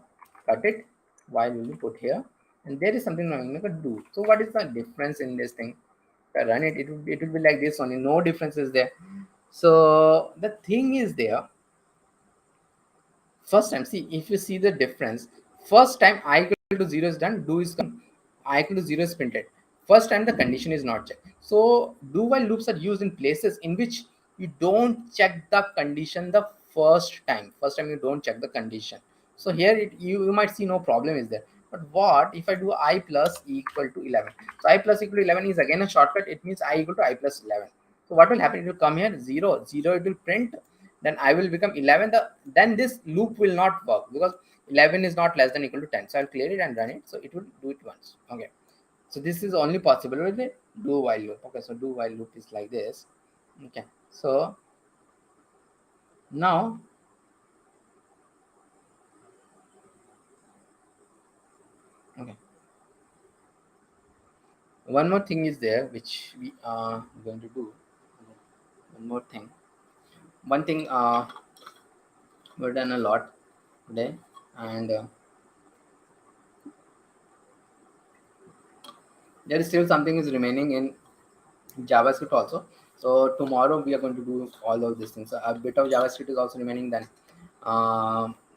cut it, while will be put here, and there is something like a do. So what is the difference in this thing? If I run it, it will be like this only, no difference is there. So the thing is there, first time, see, if you see the difference, first time I equal to 0 is done, do is come, I equal to 0 is printed. First time the condition is not checked. So do while loops are used in places in which you don't check the condition the first time. First time you don't check the condition. So here you might see no problem is there. But what if I do I plus equal to 11? So I plus equal to 11 is again a shortcut. It means I equal to I plus 11. So what will happen? It will come here 0, 0, it will print, then I will become 11. Then this loop will not work because 11 is not less than equal to 10. So I'll clear it and run it. So it will do it once. Okay. So this is only possible with the do while loop. Okay. So do while loop is like this. Okay. So now okay, one more thing is there which we are going to do. One more thing. One thing we've done a lot today, and there is still something is remaining in JavaScript also. So tomorrow we are going to do all of these things. So a bit of JavaScript is also remaining. Then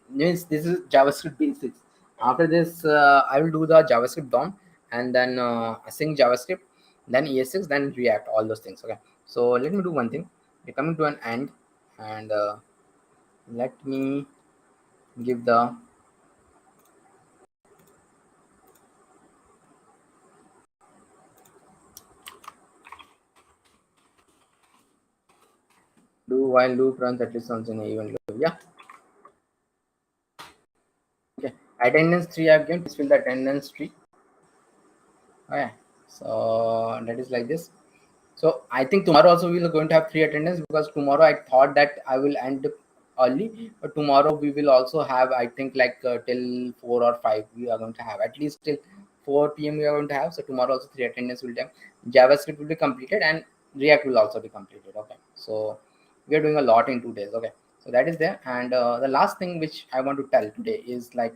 means this is JavaScript basics. After this, I will do the JavaScript DOM and then async JavaScript, then ES6, then React, all those things. Okay. So let me do one thing. We're coming to an end, and let me give the do while loop runs at least once in a event loop. Yeah. Okay. Attendance 3 I've given. Please fill the attendance tree. Okay. So that is like this. So I think tomorrow also we are going to have free attendance, because tomorrow I thought that I will end early, but tomorrow we will also have, I think, like till 4 or 5 we are going to have, at least till 4 p.m. we are going to have. So tomorrow also free attendance will have. JavaScript will be completed and React will also be completed. Okay. So we are doing a lot in 2 days. Okay. So that is there. And the last thing which I want to tell today is like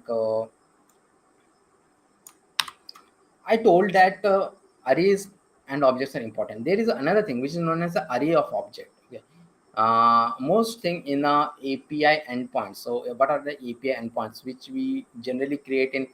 I told that arrays and objects are important. There is another thing which is known as the array of object. Okay. Most thing in a API endpoint. So what are the API endpoints which we generally create in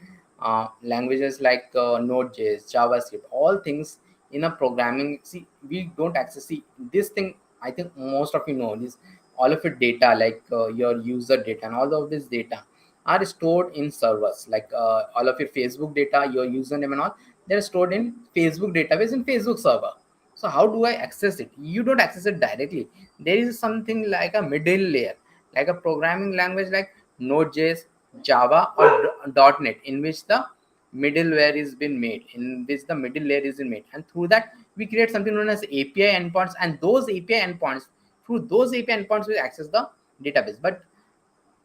languages like Node.js, JavaScript, all things in a programming. See, we don't access, see this thing. I think most of you know this. All of your data, like your user data and all of this data, are stored in servers. Like all of your Facebook data, your username and all, they're stored in Facebook database in Facebook server. So how do I access it? You don't access it directly. There is something like a middle layer, like a programming language like Node.js, Java, or .NET, in which the middleware is been made, in which the middle layer is made, and through that we create something known as API endpoints, and those API endpoints, through those API endpoints we access the database. But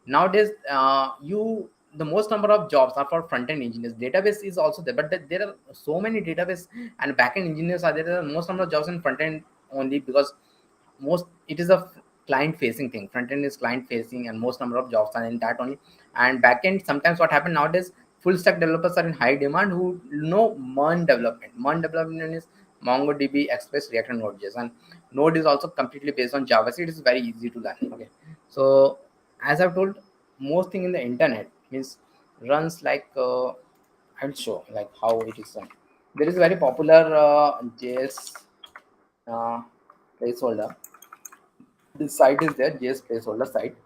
nowadays the most number of jobs are for front-end engineers. Database is also there, but there are so many database and back-end engineers are there. There are most number of jobs in front-end only, because most it is a client facing thing. Front-end is client facing and most number of jobs are in that only. And back-end, sometimes what happen nowadays, full stack developers are in high demand who know MERN development is MongoDB, Express, React, and Node.js. And Node is also completely based on JavaScript. It is very easy to learn. Okay, so as I've told, most thing in the internet is runs like I'll show like how it is done. There is a very popular JS uh, placeholder. This site is there, JS placeholder site.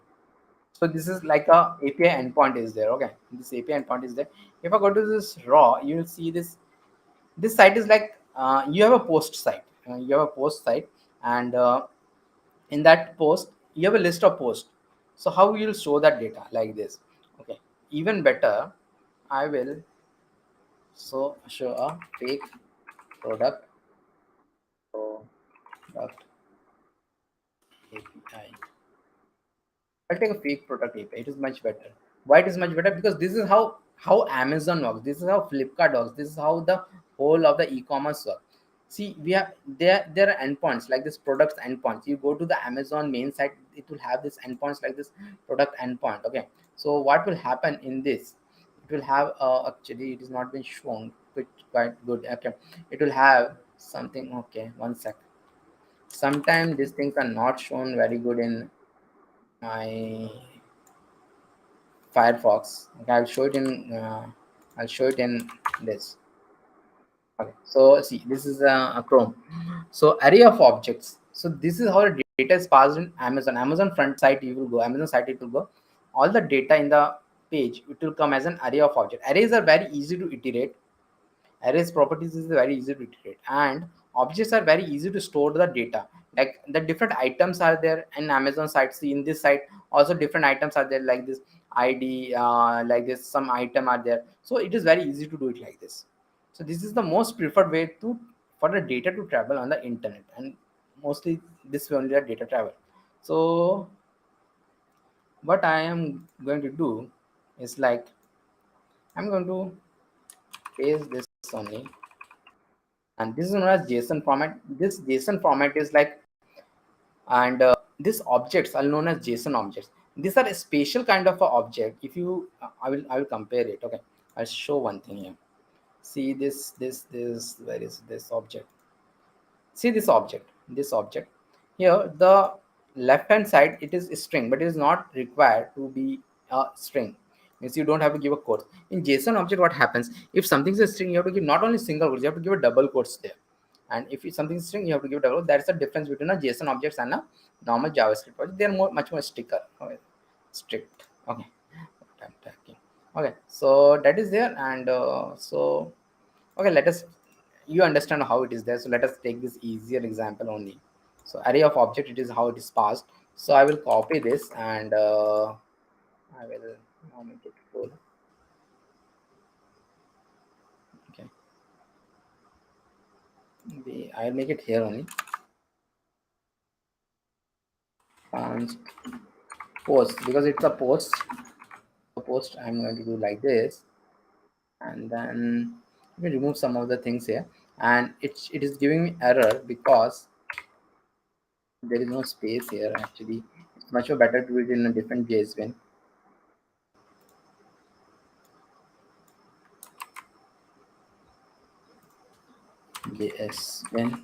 So this is like a API endpoint is there. Okay, this API endpoint is there. If I go to this raw, you will see this. This site is like you have a post site. You have a post site, and in that post you have a list of posts. So how you will show that data like this? Okay, even better, I will show a fake product product API. I'll take a fake product API. It is much better. Why it is much better? Because this is how Amazon works. This is how Flipkart works. This is how the whole of the e-commerce works. See, we have there are endpoints like this products endpoints. You go to the Amazon main site, it will have this endpoints like this product endpoint. Okay, so what will happen in this? It will have actually it is not been shown quite good. Okay, it will have something. Okay, one sec. Sometimes these things are not shown very good in my Firefox. Okay, I'll show it in this. Okay, so see, this is a Chrome. So array of objects. So this is how the data is passed in Amazon. Amazon front site you will go. Amazon site it will go. All the data in the page it will come as an array of objects. Arrays are very easy to iterate. Arrays properties is very easy to iterate, and objects are very easy to store the data. Like the different items are there in Amazon site. See, in this site also different items are there, like this ID, like this some item are there. So it is very easy to do it like this. So this is the most preferred way to for the data to travel on the internet, and mostly this way only the data travel. So what I am going to do is like I'm going to paste this only, and this is known as JSON format. This JSON format is like, and these objects are known as JSON objects. These are a special kind of a object. If you I will compare it. Okay, I'll show one thing here. See this where is this object? See this object here. The left hand side it is a string, but it is not required to be a string. Means you don't have to give a quote. In JSON object, what happens if something is a string, you have to give not only single quotes, you have to give a double quotes there. And if it's something string, you have to give double. That's the difference between a JSON objects and a normal JavaScript project. They are much more stricter. Okay, strict. Okay, okay. So that is there, and so okay, let us you understand how it is there. So let us take this easier example only. So array of object, it is how it is passed. So I will copy this, and I will now make it full. Okay, I'll make it here only. Const post, because it's a post. I'm going to do like this, and then let me remove some of the things here. And it is giving me error because there is no space here. Actually, it's much more better to do it in a different JSBin. JSBin.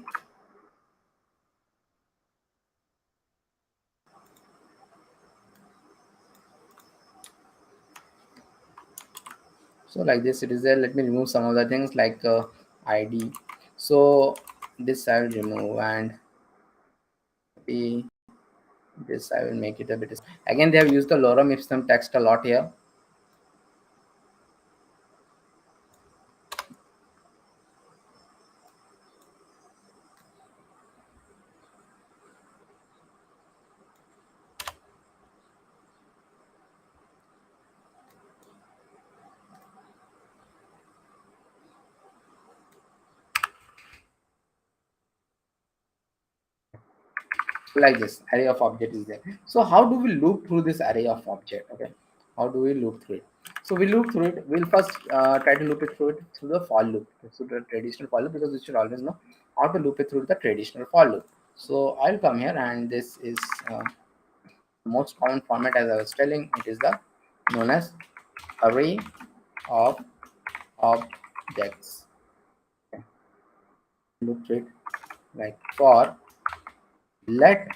So like this it is there. Let me remove some of the things like id. So this I will remove, and this I will make it a bit. Again, they have used the lorem ipsum text a lot here. Like this array of object is there. So how do we loop through this array of object? Okay, how do we loop through it? So we loop through it. We'll first try to loop it through the for loop, so the traditional for loop, because we should always know how to loop it through the traditional for loop. So I'll come here, and this is most common format, as I was telling. It is the known as array of objects. Okay. Loop through it like for let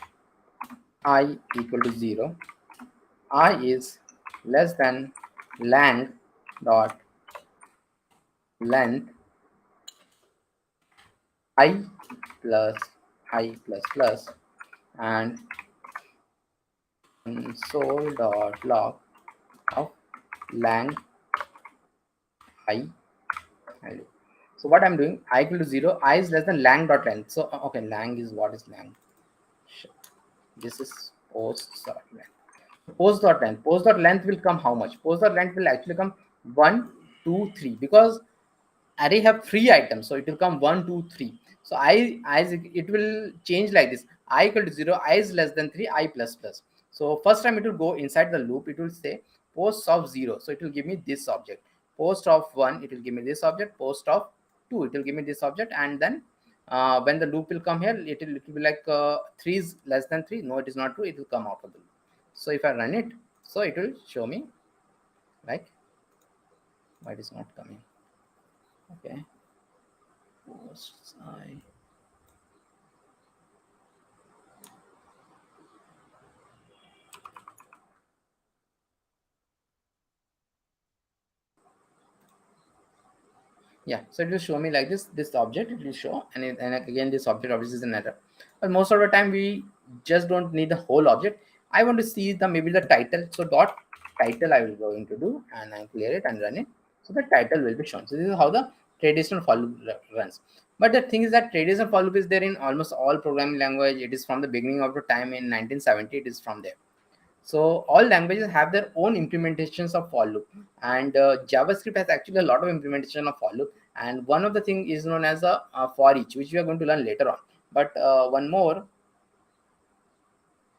I equal to 0, I is less than lang dot length I plus and console dot log of lang I value. So what I'm doing, I equal to 0, I is less than lang dot length. So okay, lang is, what is lang? This is post dot length. Post dot length. Post dot length will come how much? Post dot length will actually come 1, 2, 3, because array have 3 items, so it will come 1, 2, 3. So it will change like this. I equal to 0, I is less than 3, I plus plus. So first time it will go inside the loop. It will say post of 0, so it will give me this object. Post of 1, it will give me this object. Post of 2, it will give me this object. And then when the loop will come here, it will be like 3 is less than 3. No, it is not true. It will come out of the loop. So if I run it, so it will show me like why it is not coming. Okay, posts I. Yeah, so it will show me like this object. It will show, and again this object obviously is an error. But most of the time we just don't need the whole object. I want to see maybe the title. So dot title I will going to do, and I clear it and run it. So the title will be shown. So this is how the traditional for loop runs. But the thing is that traditional for loop is there in almost all programming language. It is from the beginning of the time in 1970. It is from there. So all languages have their own implementations of for loop, and JavaScript has actually a lot of implementation of for loop. And one of the thing is known as a for each, which we are going to learn later on. But one more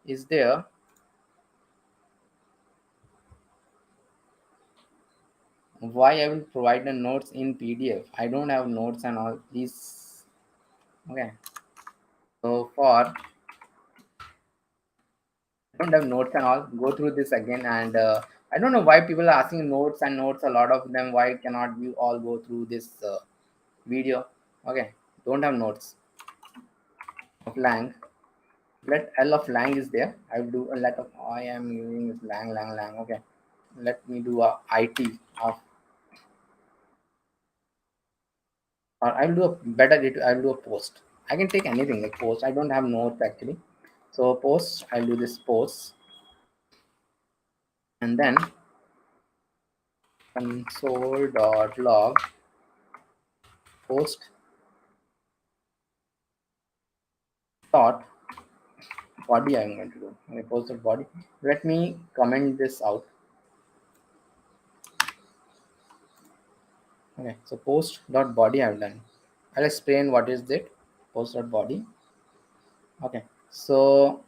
is there. Why I will provide the notes in PDF? I don't have notes and all these. Okay. So for I don't have notes and all. Go through this again, and I don't know why people are asking notes and notes. A lot of them. Why cannot you all go through this video? Okay, don't have notes of lang. Let L of lang is there. I will do a let of I am using this lang. Okay, let me do a it of, or I will do a better. I will do a post. I can take anything like post. I don't have notes actually. So post. I'll do this post, and then console.log post dot body. I'm going to do. Okay, post dot body. Let me comment this out. Okay, so post dot body I've done. I'll explain what is it. Post dot body. Okay, so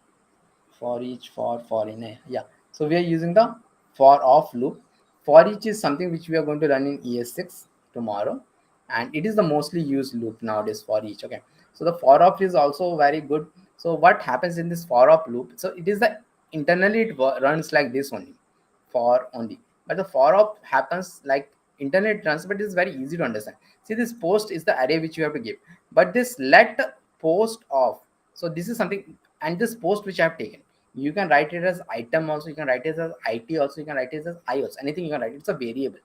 for each for in a, yeah. So we are using the for off loop. For each is something which we are going to run in ES6 tomorrow, and it is the mostly used loop nowadays for each. Okay, so the for off is also very good. So what happens in this for off loop? So it is the internally it runs like this only, for only, but the for off happens like internet runs, but it's very easy to understand. See, this post is the array which you have to give, but this let post of, so this is something, and this post which I have taken, you can write it as item also, you can write it as it also, you can write it as I also, anything you can write, it's a variable.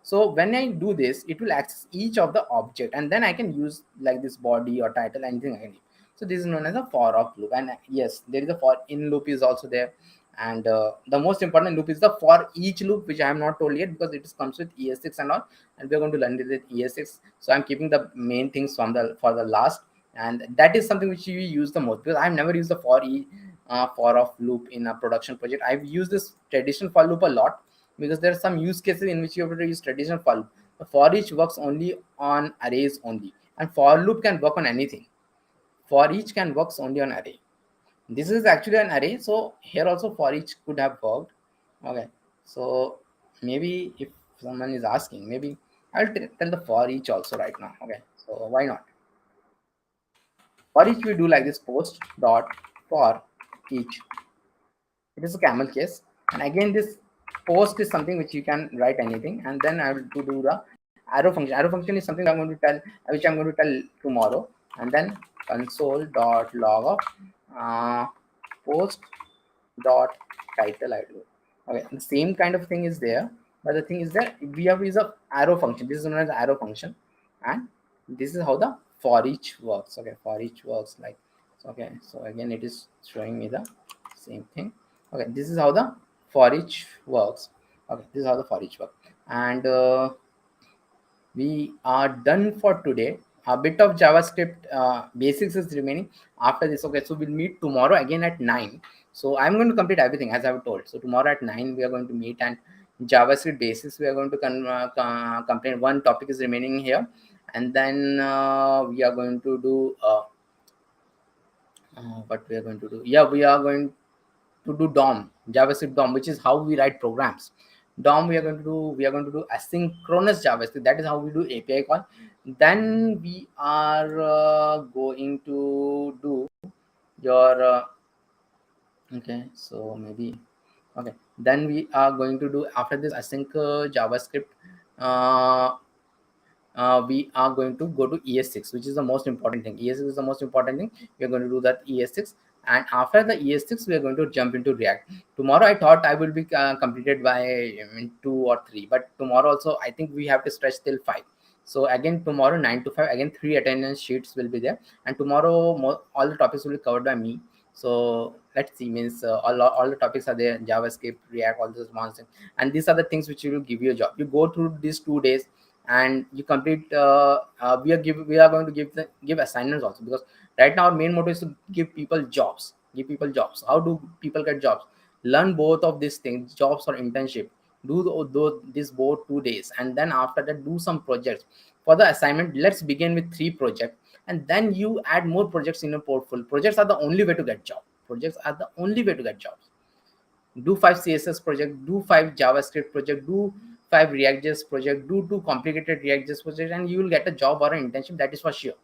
So when I do this, it will access each of the object, and then I can use like this body or title, anything I can use. So this is known as a for of loop. And yes, there is a for in loop is also there. And the most important loop is the for each loop, which I have not told yet because it comes with ES6 and all, and we are going to learn it with ES6. So I'm keeping the main things from the for the last, and that is something which we use the most, because I've never used the for of loop in a production project. I've used this traditional for loop a lot, because there are some use cases in which you have to use traditional for loop. The for each works only on arrays only, and for loop can work on anything. For each can works only on array. This is actually an array, so here also for each could have worked. Okay, so maybe if someone is asking, maybe I'll tell the for each also right now. Okay, so why not? For each we do like this: post dot for each. It is a camel case, and again this post is something which you can write anything, and then I will do the arrow function. Arrow function is something I'm going to tell, which I'm going to tell tomorrow, and then console dot log of post dot title I do. Okay, the same kind of thing is there, but the thing is that we have is a arrow function. This is known as arrow function, and this is how the for each works. Okay, for each works like so. Okay, so again it is showing me the same thing. Okay, this is how the for each works. Okay, this is how the for each works, and we are done for today. A bit of JavaScript basics is remaining after this. Okay, so we'll meet tomorrow again at 9. So I'm going to complete everything as I've told. So tomorrow at 9 we are going to meet, and JavaScript basics we are going to complete. One topic is remaining here, and then we are going to do what we are going to do. Yeah, we are going to do DOM, JavaScript DOM, which is how we write programs. DOM we are going to do asynchronous JavaScript. That is how we do API call. Then we are going to do your okay, so maybe okay. Then we are going to do after this async JavaScript. We are going to go to ES6, which is the most important thing. ES6 is the most important thing. We are going to do that ES6, and after the ES6, we are going to jump into React. Tomorrow, I thought I will be completed by 2 or 3, but tomorrow also I think we have to stretch till 5. So again, tomorrow 9 to 5, again 3 attendance sheets will be there, and tomorrow all the topics will be covered by me. So let's see, means all the topics are there: JavaScript, React, all those ones, and these are the things which will give you a job. You go through these 2 days and you complete. We are going to give assignments also, because right now our main motto is to give people jobs. How do people get jobs? Learn both of these things, jobs or internship. Do this both 2 days, and then after that do some projects. For the assignment, let's begin with 3 projects, and then you add more projects in your portfolio. Projects are the only way to get jobs. Do 5 CSS project, do 5 JavaScript project, do 5 ReactJS project, do 2 complicated ReactJS project, and you will get a job or an internship. That is for sure.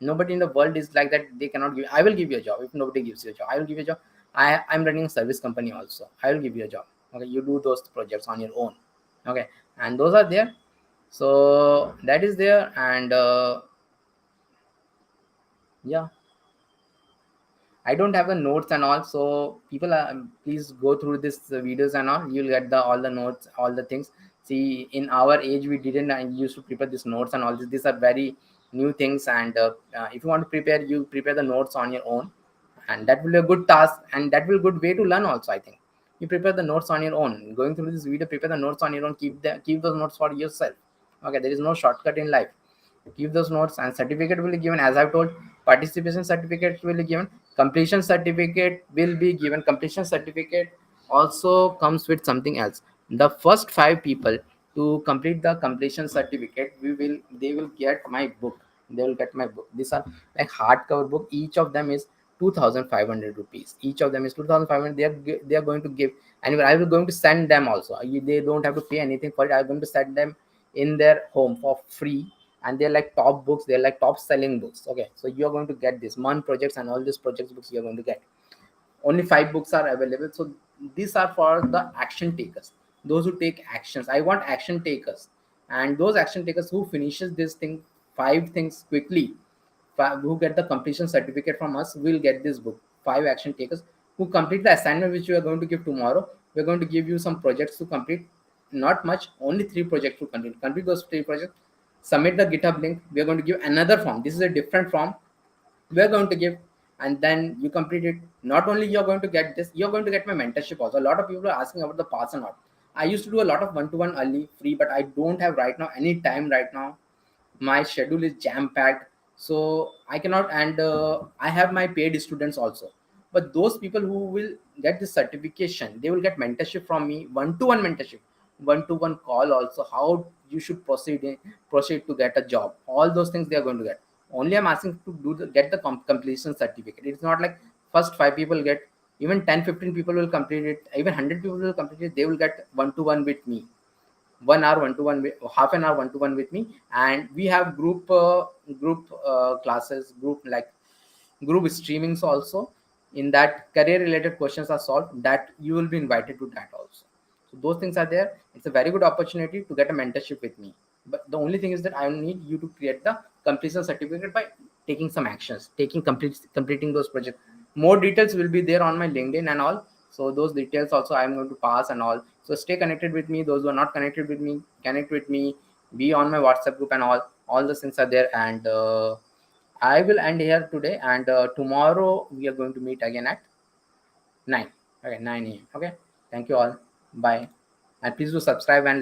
Nobody in the world is like that. They cannot give. I will give you a job. If nobody gives you a job, I will give you a job. I'm running a service company also. I will give you a job. Okay, you do those projects on your own. Okay, and those are there. So that is there, and yeah, I don't have the notes and all, so people please go through this videos and all. You'll get all the notes, all the things. See, in our age, we didn't used to prepare these notes and all this. These are very new things, and if you want to prepare, you prepare the notes on your own, and that will be a good task, and that will be a good way to learn also. I think you prepare the notes on your own. Going through this video, prepare the notes on your own. Keep those notes for yourself. Okay, there is no shortcut in life. Keep those notes, and certificate will be given. As I've told, participation certificate will be given, completion certificate will be given. Completion certificate also comes with something else. The first 5 people to complete the completion certificate, they will get my book. These are like hardcover book. Each of them is 2,500 rupees. Each of them is 2,500. They are going to give, and I will going to send them also. They don't have to pay anything for it. I'm going to send them in their home for free, and they're like top books. They're like top selling books. Okay, so you're going to get this MON projects and all these projects books. You're going to get only 5 books are available. So these are for the action takers, those who take actions. I want action takers. and those action takers who finishes this thing 5 things quickly, who get the completion certificate from us, will get this book. 5 action takers who complete the assignment which we are going to give tomorrow. We're going to give you some projects to complete, not much, only 3 projects to complete those 3 projects, submit the GitHub link. We are going to give another form. This is a different form we're going to give, and then you complete it. Not only you're going to get this, you're going to get my mentorship also. A lot of people are asking about the pass or not. I used to do a lot of one-to-one early free, but I don't have right now any time right now. My schedule is jam packed, so I cannot. And I have my paid students also, but those people who will get this certification, they will get mentorship from me, one-to-one mentorship, one-to-one call also, how you should proceed to get a job. All those things they are going to get. Only I'm asking to get the completion certificate. It's not like first 5 people get, even 10-15 people will complete it, even 100 people will complete it. They will get one-to-one with me, 1 hour one-to-one, half an hour one-to-one with me. And we have group classes, group streamings also. In that, career related questions are solved, that you will be invited to that also. So those things are there. It's a very good opportunity to get a mentorship with me, but the only thing is that I need you to create the completion certificate by taking some actions, completing those projects. More details will be there on my LinkedIn and all, so those details also I'm going to pass and all. So stay connected with me. Those who are not connected with me, connect with me, be on my WhatsApp group and all those things are there. And I will end here today, and tomorrow we are going to meet again at 9. Okay, 9 a.m. Okay, thank you all. Bye, and please do subscribe and